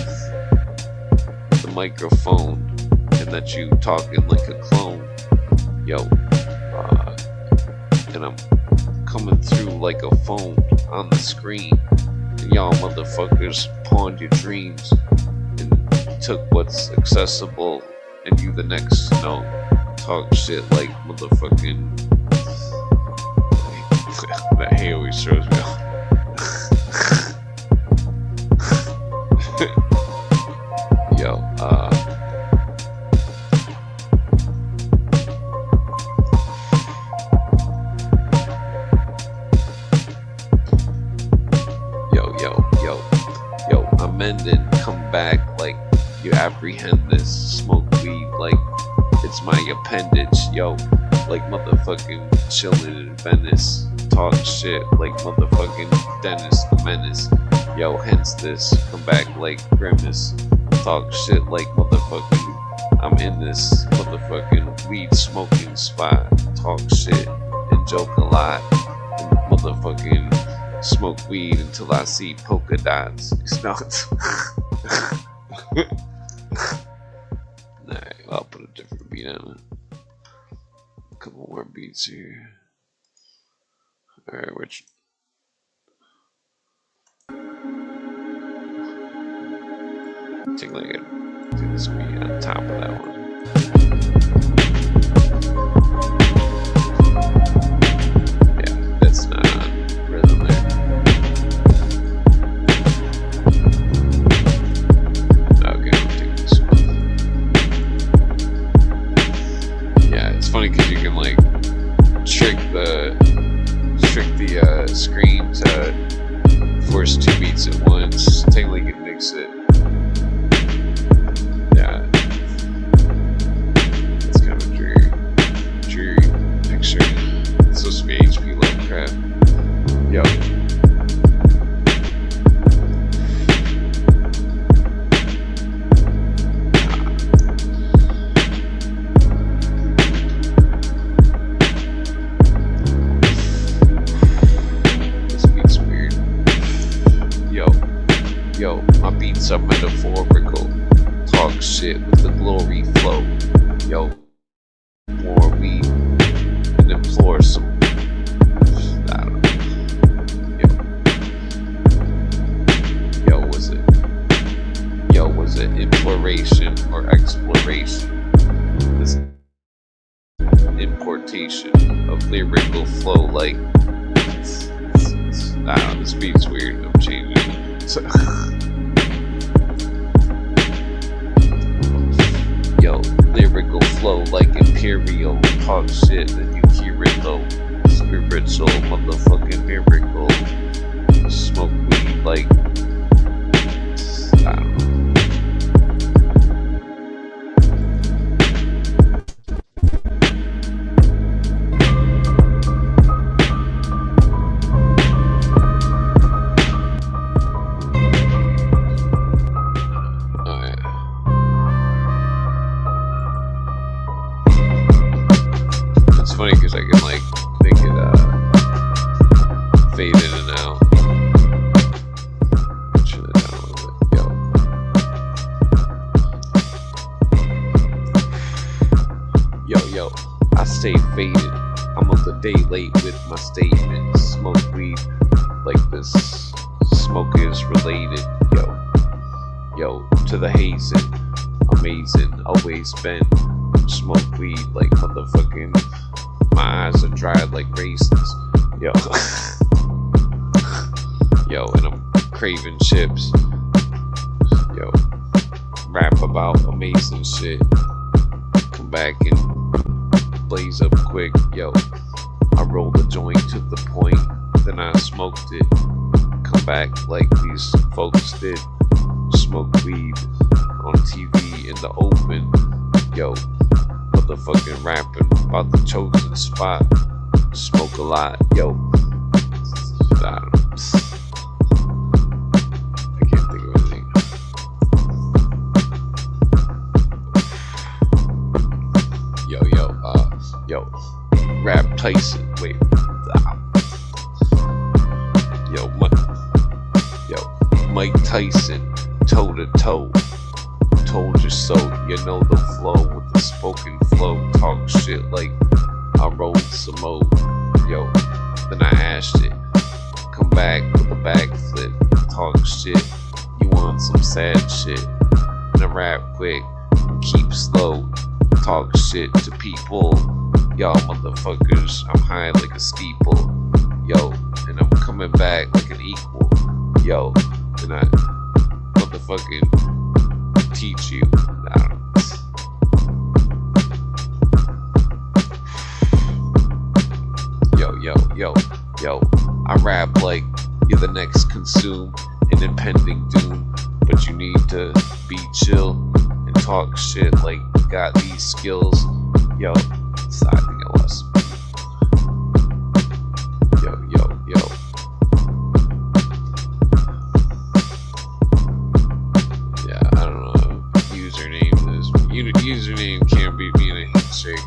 the microphone, and that you talking like a clone. Yo, and I'm coming through like a phone on the screen. And y'all motherfuckers pawned your dreams and took what's accessible, and you the next to know. Talk shit like motherfucking. That hay always throws me off. Yo, Yo, I'm mending, come back like you apprehend this. Smoke weed like it's my appendage. Yo, like motherfucking chilling in Venice. Talk shit like motherfucking Dennis the Menace. Yo, hence this, come back like Grimace. Talk shit like motherfucking I'm in this motherfucking weed smoking spot. Talk shit and joke a lot. And motherfucking smoke weed until I see polka dots. It's not. Alright, I'll put a different beat on it. A couple more beats here. Alright, which. I think like I do this beat on top of that one. Yeah, that's not on rhythm there. Okay, I'll take this one. Yeah, it's funny because you can like trick the screen to force two beats at once. Technically, you can fix it. Yeah. That's kind of a dreary picture. It's supposed to be HP Lovecraft. Yo. Yo, my beats are metaphorical. Talk shit with the glory flow. Yo, more weed and implore some. I don't know. Yo, was it imploration or exploration? This importation of lyrical flow, like. I don't know, this beat's weird. I'm changing. So, yo, lyrical flow like imperial. Talk shit and you hear it though. Spiritual motherfucking miracle. Smoke weed like, I don't know. Funny because I can like make it fade in and out. Turn it down a little bit. Yo, I stay faded. I'm up a day late with my statements. Smoke weed like this. Smoke is related. Yo, to the hazing. Amazing, always been. Smoke weed like motherfucking. My eyes are dried like raisins. Yo. Yo, and I'm craving chips. Yo. Rap about amazing shit. Come back and blaze up quick. Yo. I rolled a joint to the point. Then I smoked it. Come back like these folks did. Smoke weed on TV in the open. Yo. Motherfucking rapping about the chosen spot. Smoke a lot, yo. I don't know. I can't think of anything. Yo. Rap Tyson. Wait. Mike Tyson. Toe to toe. Told you so, you know the flow with the spoken flow. Talk shit like I rolled some more. Yo, then I ashed it. Come back with a backflip. Talk shit. You want some sad shit. And I rap quick. Keep slow. Talk shit to people. Y'all motherfuckers, I'm high like a steeple. Yo, and I'm coming back like an equal. Yo, and I motherfucking teach you. I don't know. Yo. I rap like you're the next consume an impending doom, but you need to be chill and talk shit like you got these skills. Yo, so I think I lost. Yo. Yeah, I don't know. Username can't beat me in a handshake.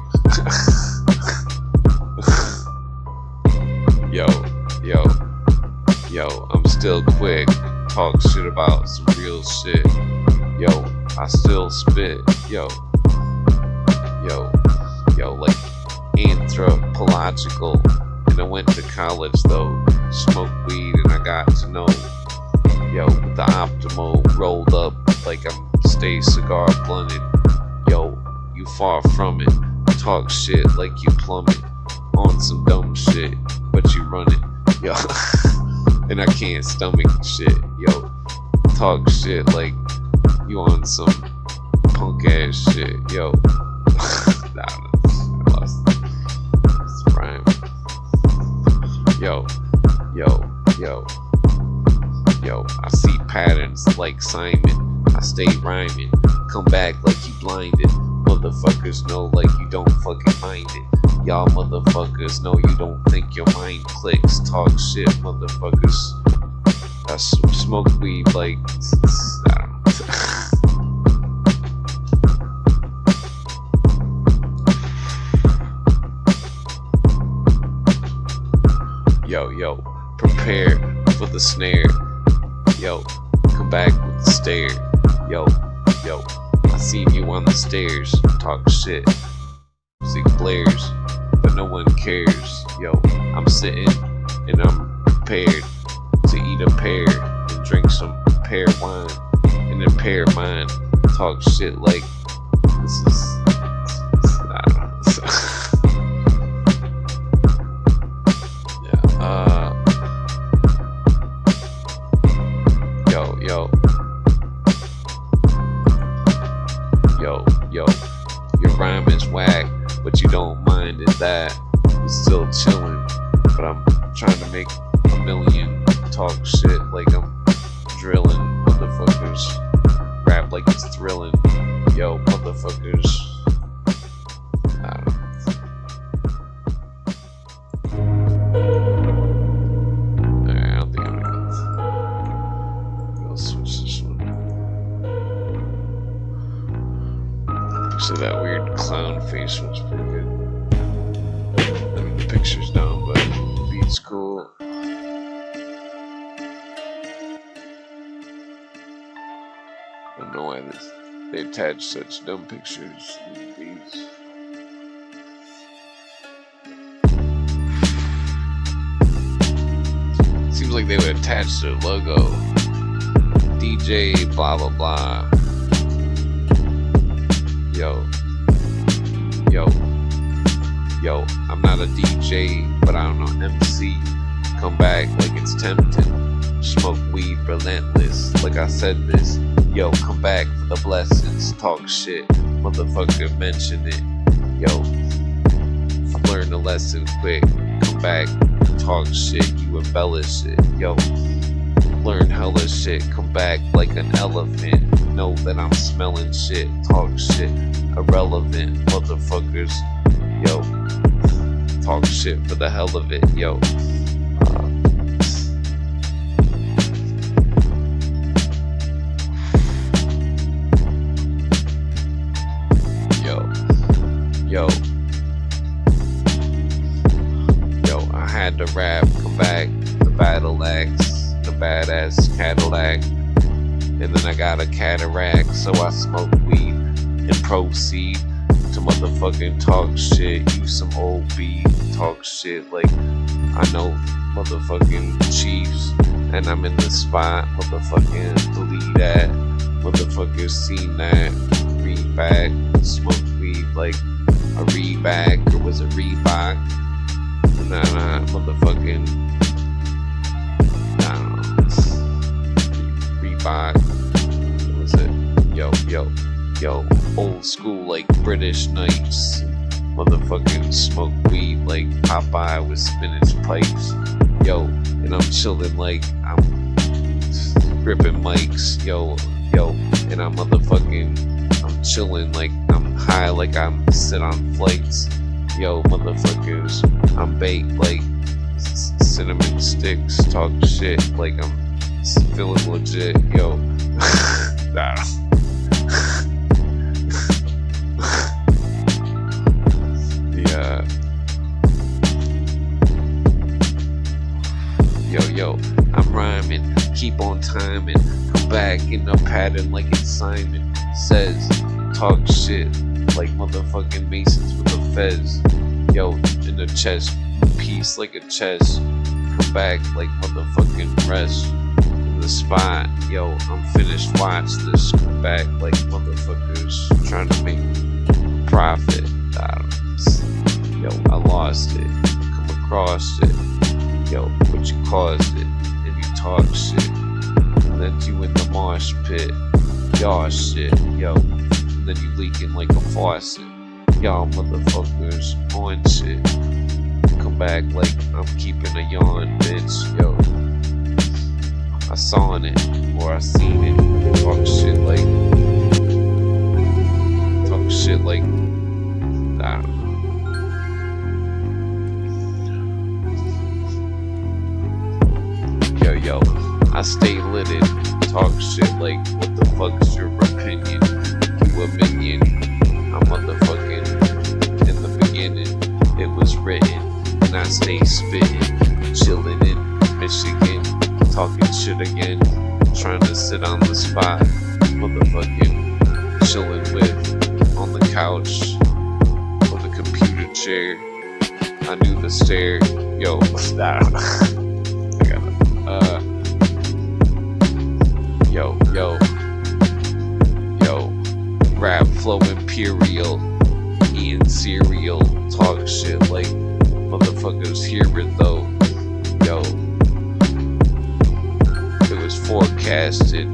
Yo, I'm still quick. Talk shit about some real shit. Yo, I still spit. Yo, like anthropological. And I went to college though. Smoked weed and I got to know. Yo, the optimal rolled up like I'm stay cigar blunted. Yo, you far from it. Talk shit like you plummet on some dumb shit, but you run it. Yo, and I can't stomach shit. Yo, talk shit like you on some punk ass shit. Yo, nah, I lost this rhyme. Yo, Yo, I see patterns like Simon. I stay rhyming. Come back like you blinded. Motherfuckers know like you don't fucking mind it. Y'all motherfuckers know you don't think your mind clicks. Talk shit, motherfuckers. I smoke weed like, I don't know. Yo, prepare for the snare. Yo, come back with the stare. Yo, I seen you on the stairs. Talk shit. Music blares, but no one cares. Yo, I'm sitting and I'm prepared to eat a pear and drink some pear wine and impair mine. Talk shit like this is, I don't know. Yo, your rhyme is whack, but you don't mind it that you're still chillin'. But I'm trying to make a million. Talk shit like I'm drilling. Motherfuckers rap like it's thrilling. Yo, motherfuckers. I don't know. Alright, I don't think I'm gonna switch this one. So that weird clown face was pretty good. I mean, the picture's down, but the beat's cool. I don't know why they attach such dumb pictures to the beats. Seems like they would attach their logo. DJ blah blah blah. Yo, I'm not a DJ, but I don't know, MC. Come back like it's tempting. Smoke weed relentless, like I said this. Yo, come back for the blessings. Talk shit, motherfucker, mention it. Yo, I learned a lesson quick. Come back, talk shit, you embellish it. Yo, learn hella shit. Come back like an elephant. Know that I'm smelling shit. Talk shit, irrelevant, motherfuckers. Yo, talk shit for the hell of it. Yo, I had to rap. Come back, the battle axe, the badass Cadillac. And then I got a cataract, so I smoke weed and proceed to motherfucking talk shit. Use some old beat, talk shit like I know motherfucking Chiefs, and I'm in the spot. Motherfucking believe that. Motherfuckers seen that. Read back, smoke weed like a Reebok, or was it Reebok? Nah, motherfucking, I don't know. Reebok. What was it? Yo, old school like British Knights. Motherfucking smoke weed like Popeye with spinach pipes. Yo, and I'm chillin' like I'm gripping mics. Yo, and I'm chillin' like I'm high, like I'm sit on flights. Yo, motherfuckers, I'm baked like cinnamon sticks. Talk shit like I'm feeling legit. Yo, nah. Yo, I'm rhyming, keep on timing, come back in a pattern like it's Simon Says. Talk shit like motherfucking Masons with a fez. Yo, in the chest piece like a chest. Come back like motherfucking rest in the spot. Yo, I'm finished, watch this. Come back like motherfuckers trying to make profit. Yo, I lost it, come across it. Yo, but you caused it, and you talk shit. And then you in the mosh pit, y'all shit, yo. And then you leaking like a faucet. Y'all motherfuckers on shit. Come back like I'm keeping a yawn, bitch, yo. I saw in it or I seen it. Talk shit like I don't know. Yo, I stay litted. Talk shit like, what the fuck's your opinion? You a minion. I'm motherfucking in the beginning. It was written, and I stay spitting, chilling in Michigan, talking shit again, trying to sit on the spot, motherfucking chilling with on the couch or the computer chair. I knew the stare. Yo, stop. I gotta. Yo, rap flow imperial, eating cereal, talk shit like motherfuckers hear it though. Yo, it was forecasted,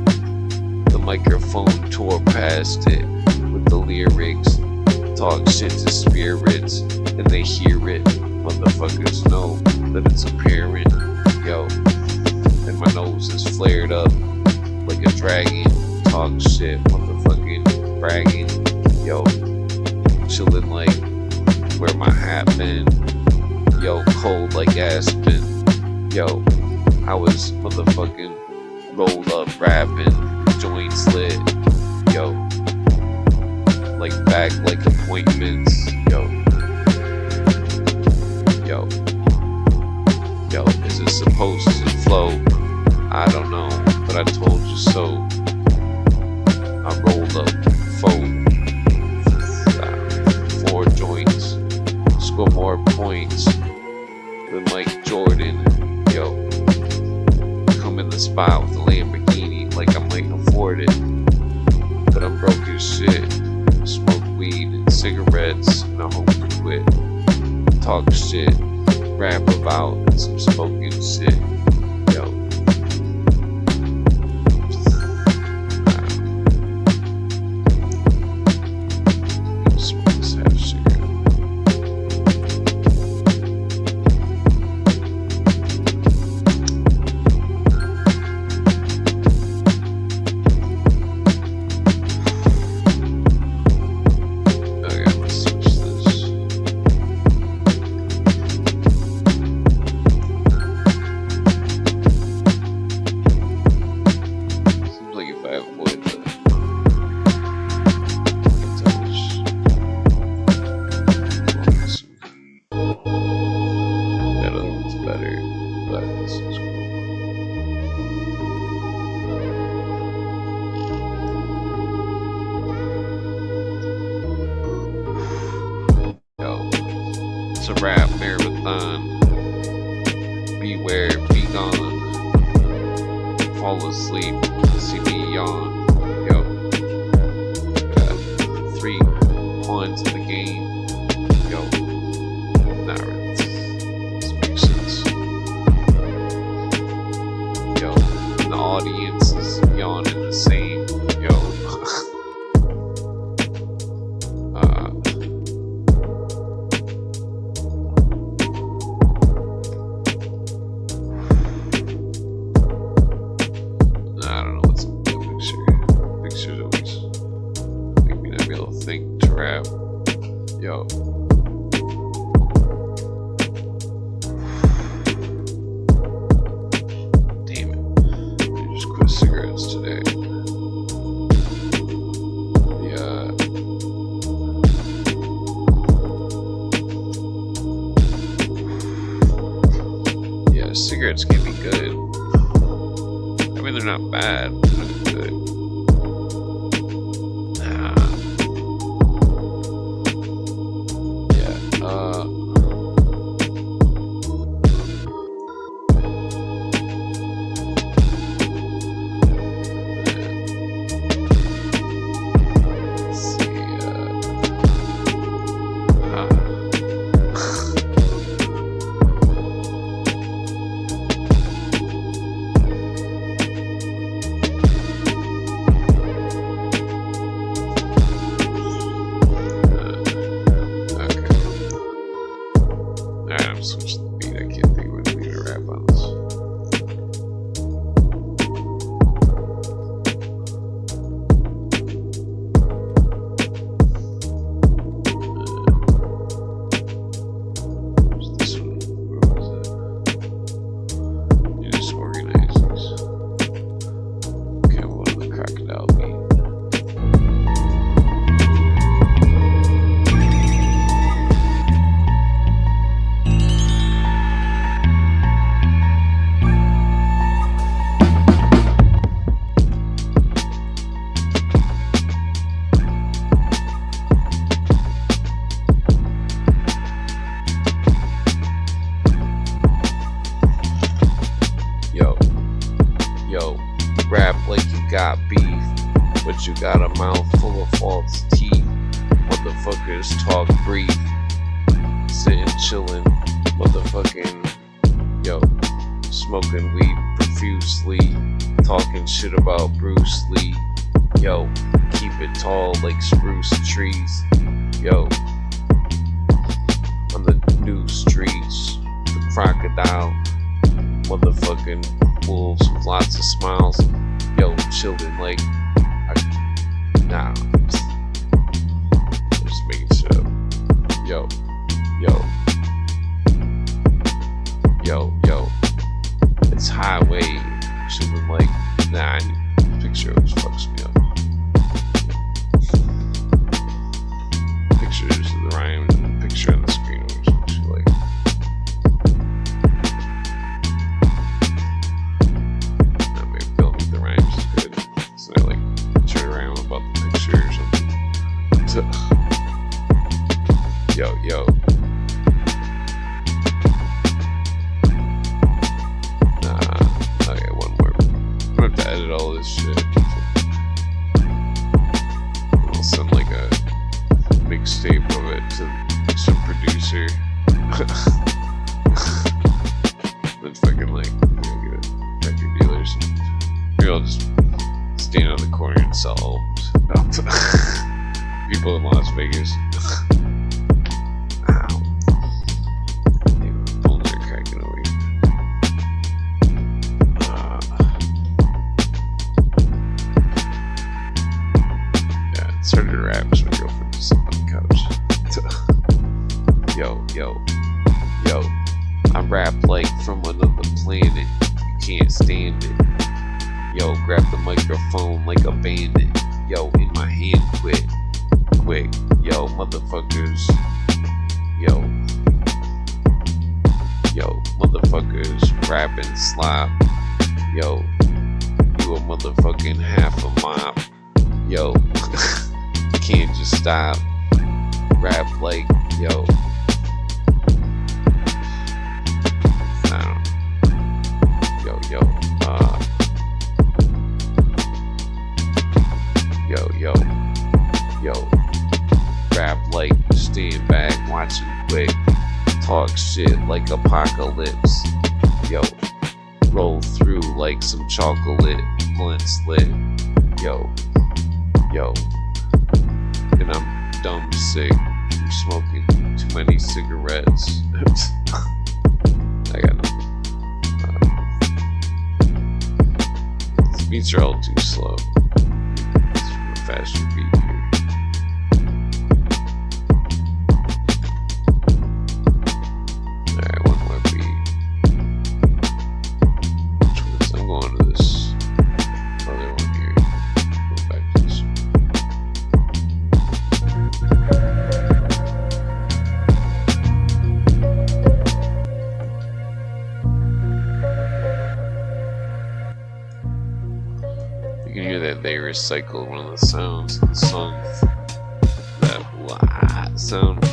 the microphone tore past it with the lyrics, talk shit to spirits, and they hear it, motherfuckers know that it's apparent. Yo, and my nose is flared up like a dragon, talk shit, motherfucking bragging, yo, chillin' like where my hat been, yo, cold like Aspen, yo, I was motherfucking rolled up rapping, joints lit, yo, like back like appointments, yo, is it supposed to flow? I don't know, but I told you so. I rolled up 4 joints, score more points than Mike Jordan. Yo, come in the spot with a Lamborghini like I might afford it, but I'm broke as shit. Smoke weed and cigarettes, and I hope to quit. Talk shit, rap about some spoken shit. Yo. It's a rap marathon. Beware, be gone. Fall asleep, see me yawn. Yo, got 3 pawns in the game. Yo, nah, this makes sense. Yo, and the audience is yawning the same. Yo. Yo. Damn it. I just quit cigarettes today. Yeah, cigarettes can be good. I mean, they're not bad, but they're good. got beef, but you got a mouth full of false teeth. Motherfuckers talk brief, sitting chillin', motherfucking, yo, smoking weed profusely, talking shit about Bruce Lee. Yo, keep it tall like spruce trees. Yo, on the new streets, the crocodile, motherfucking wolves with lots of smiles. Yo, chillin' like, nah, just making shit up. Yo, it's highway, chillin' like, nah, picture always fucks me up. Pictures of the rhymes and the picture on the screen always makes me like. Maybe they'll make the rhymes is good, so they like turn around about the picture or something. Yo. Okay, one more. I'm gonna have to edit all this shit. I'll send like a mixtape of it to some producer. Then fucking like, get a record dealer or something. Maybe I'll just stand on the corner and sell albums. People in Las Vegas. Ow. Pulling their cracking away. Yeah, it's harder to rap so my girlfriend just sitting on the couch. Yo. I rap like from another planet. You can't stand it. Yo, grab the microphone like a bandit. Yo, in my hand, quick. Yo, motherfuckers. Yo, motherfuckers, rap and slop. Yo, you a motherfucking half a mop. Yo, can't just stop. Rap like, yo. I don't know. Yo. Rap like you stand back, watching quick. Talk shit like apocalypse. Yo, roll through like some chocolate blunts lit. Yo, and I'm dumb sick from smoking too many cigarettes. I got nothing. These beats are all too slow. It's from a faster beat here. I'm going to this other one here. Go back to this one. You can hear that they recycled one of the sounds of the song. That blah sound.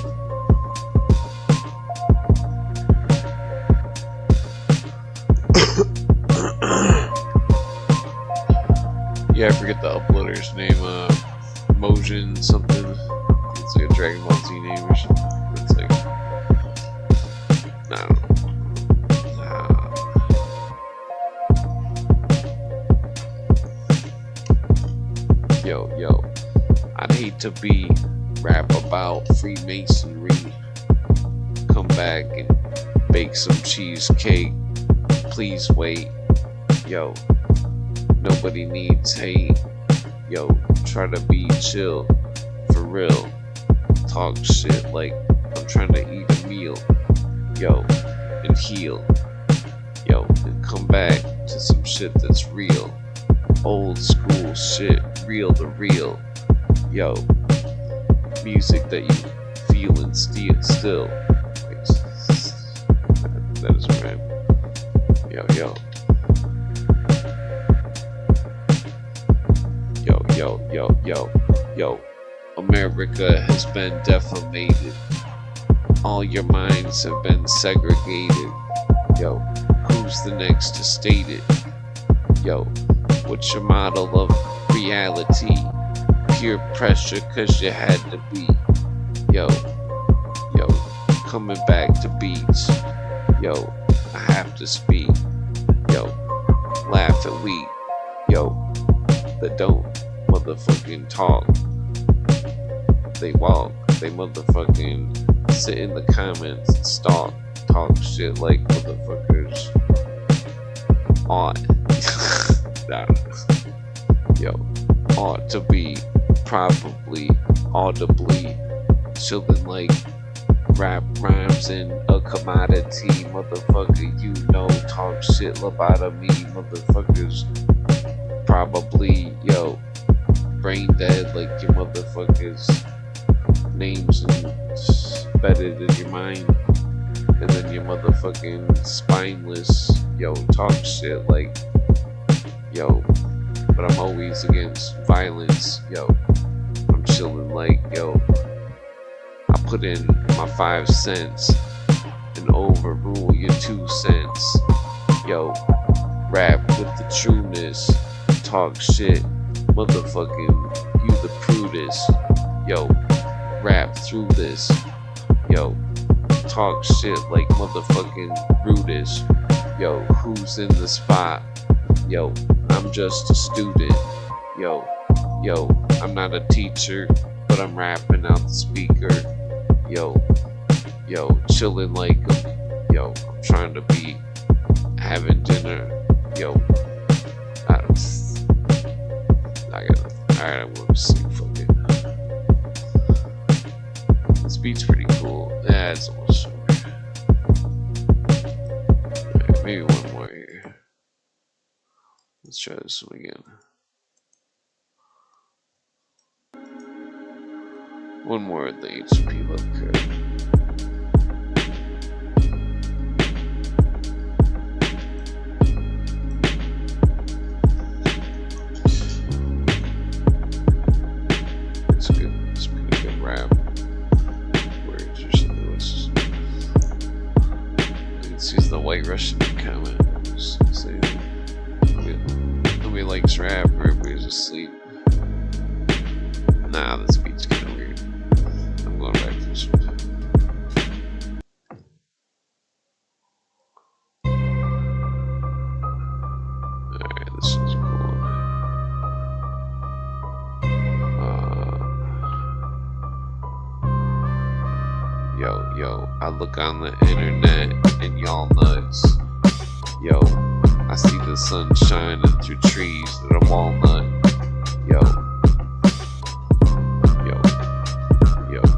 Yeah, I forget the uploader's name, Mojin something. It's like a Dragon Ball Z name or something. It's like, I don't know. Yo, I'd hate to be rap about Freemasonry. Come back and bake some cheesecake. Please wait. Yo. Nobody needs hate. Yo, try to be chill. For real. Talk shit like I'm trying to eat a meal. Yo, and heal. Yo, and come back to some shit that's real. Old school shit, reel to reel. Yo, music that you feel and still. That is right. Yo. America has been defamated. All your minds have been segregated. Yo, who's the next to state it? Yo, what's your model of reality? Peer pressure, cause you had to be. Yo, coming back to beats. Yo, I have to speak. Yo, laugh at we. Yo, that don't motherfucking talk. They walk. They motherfucking sit in the comments and talk shit like motherfuckers ought. Nah. Yo, ought to be probably audibly chilling like rap rhymes in a commodity. Motherfucker, you know, talk shit lobotomy. Motherfuckers probably, yo, brain dead like your motherfuckers names embedded in your mind, and then your motherfucking spineless, yo, talk shit like, yo, but I'm always against violence, yo, I'm chilling like, yo, I put in my 5 cents and overrule your 2 cents, yo, rap with the trueness, talk shit, motherfucking, you the prudest, yo, rap through this, yo, talk shit like motherfucking Brutus, yo, who's in the spot, yo, I'm just a student, yo, I'm not a teacher, but I'm rapping out the speaker, yo, chilling like, yo, I'm trying to be having dinner, yo, alright, I want to see, fuck it. This beat's pretty cool. Yeah, it's almost short. Right, maybe one more here. Let's try this one again. One more of the HP love card. It's good. It's pretty good rap. Words or something. What's this? I can see the White Russian comment. Just saying, nobody likes rap or everybody's asleep. Nah, this beat's kind of weird. I'm going back to this one. Alright, this one's cool. Yo, I look on the internet and y'all nuts. Yo, I see the sun shining through trees that are walnut.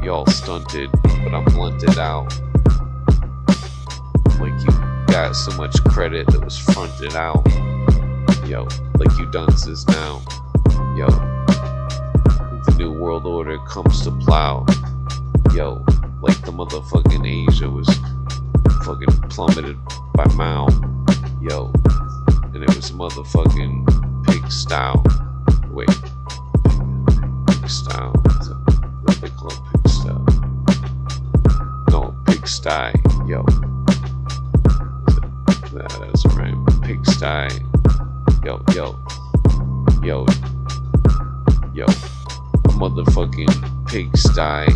Y'all stunted, but I'm blunted out. Like you got so much credit that was fronted out. Yo, like you dunces now. Yo, the new world order comes to plow. Yo, like the motherfucking Asia was fucking plummeted by Mao. Yo, and it was motherfucking pig style. Wait, pig style. What they call pig style? No, pig sty. Yo, that's right. Pig sty. Yo, a motherfucking pig sty.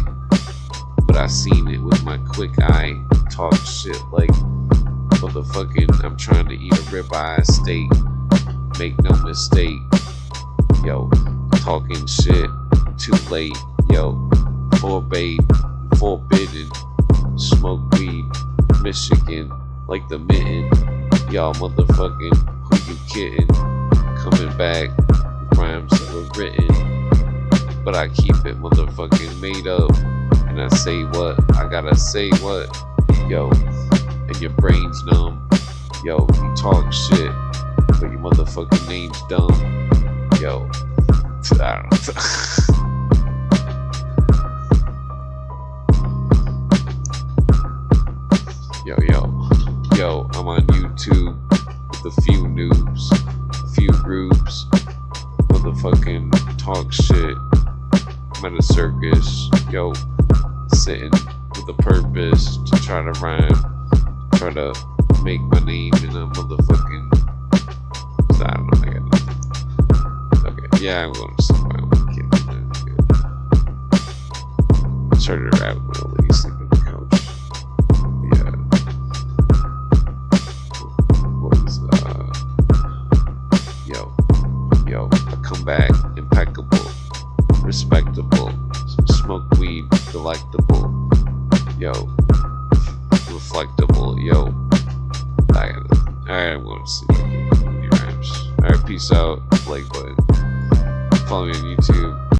But I seen it with my quick eye. Talk shit like motherfucking, I'm trying to eat a ribeye steak. Make no mistake. Yo, talking shit too late. Yo, forbidden. Smoke weed, Michigan, like the mitten. Y'all motherfucking, who you kidding? Coming back, rhymes that were written. But I keep it motherfucking made up. And I say what? I gotta say what? Yo, and your brain's numb. Yo, you talk shit, but your motherfucking name's dumb. Yo, I don't know. Yo, I'm on YouTube with a few noobs, a few groups, motherfucking talk shit. I'm at a circus, yo, sitting with a purpose to try to rhyme, try to make my name in a motherfucking, I don't know, Yeah, I'm going to sleep. I can't do that. I started a rabbit when I lady sleep on the couch. Yeah. What was yo, I come back impeccable, respectable, smoke weed, delectable, yo, reflectable, yo. Alright, I'm going to sleep. Rhymes. Alright, peace out. Like button. Follow me on YouTube.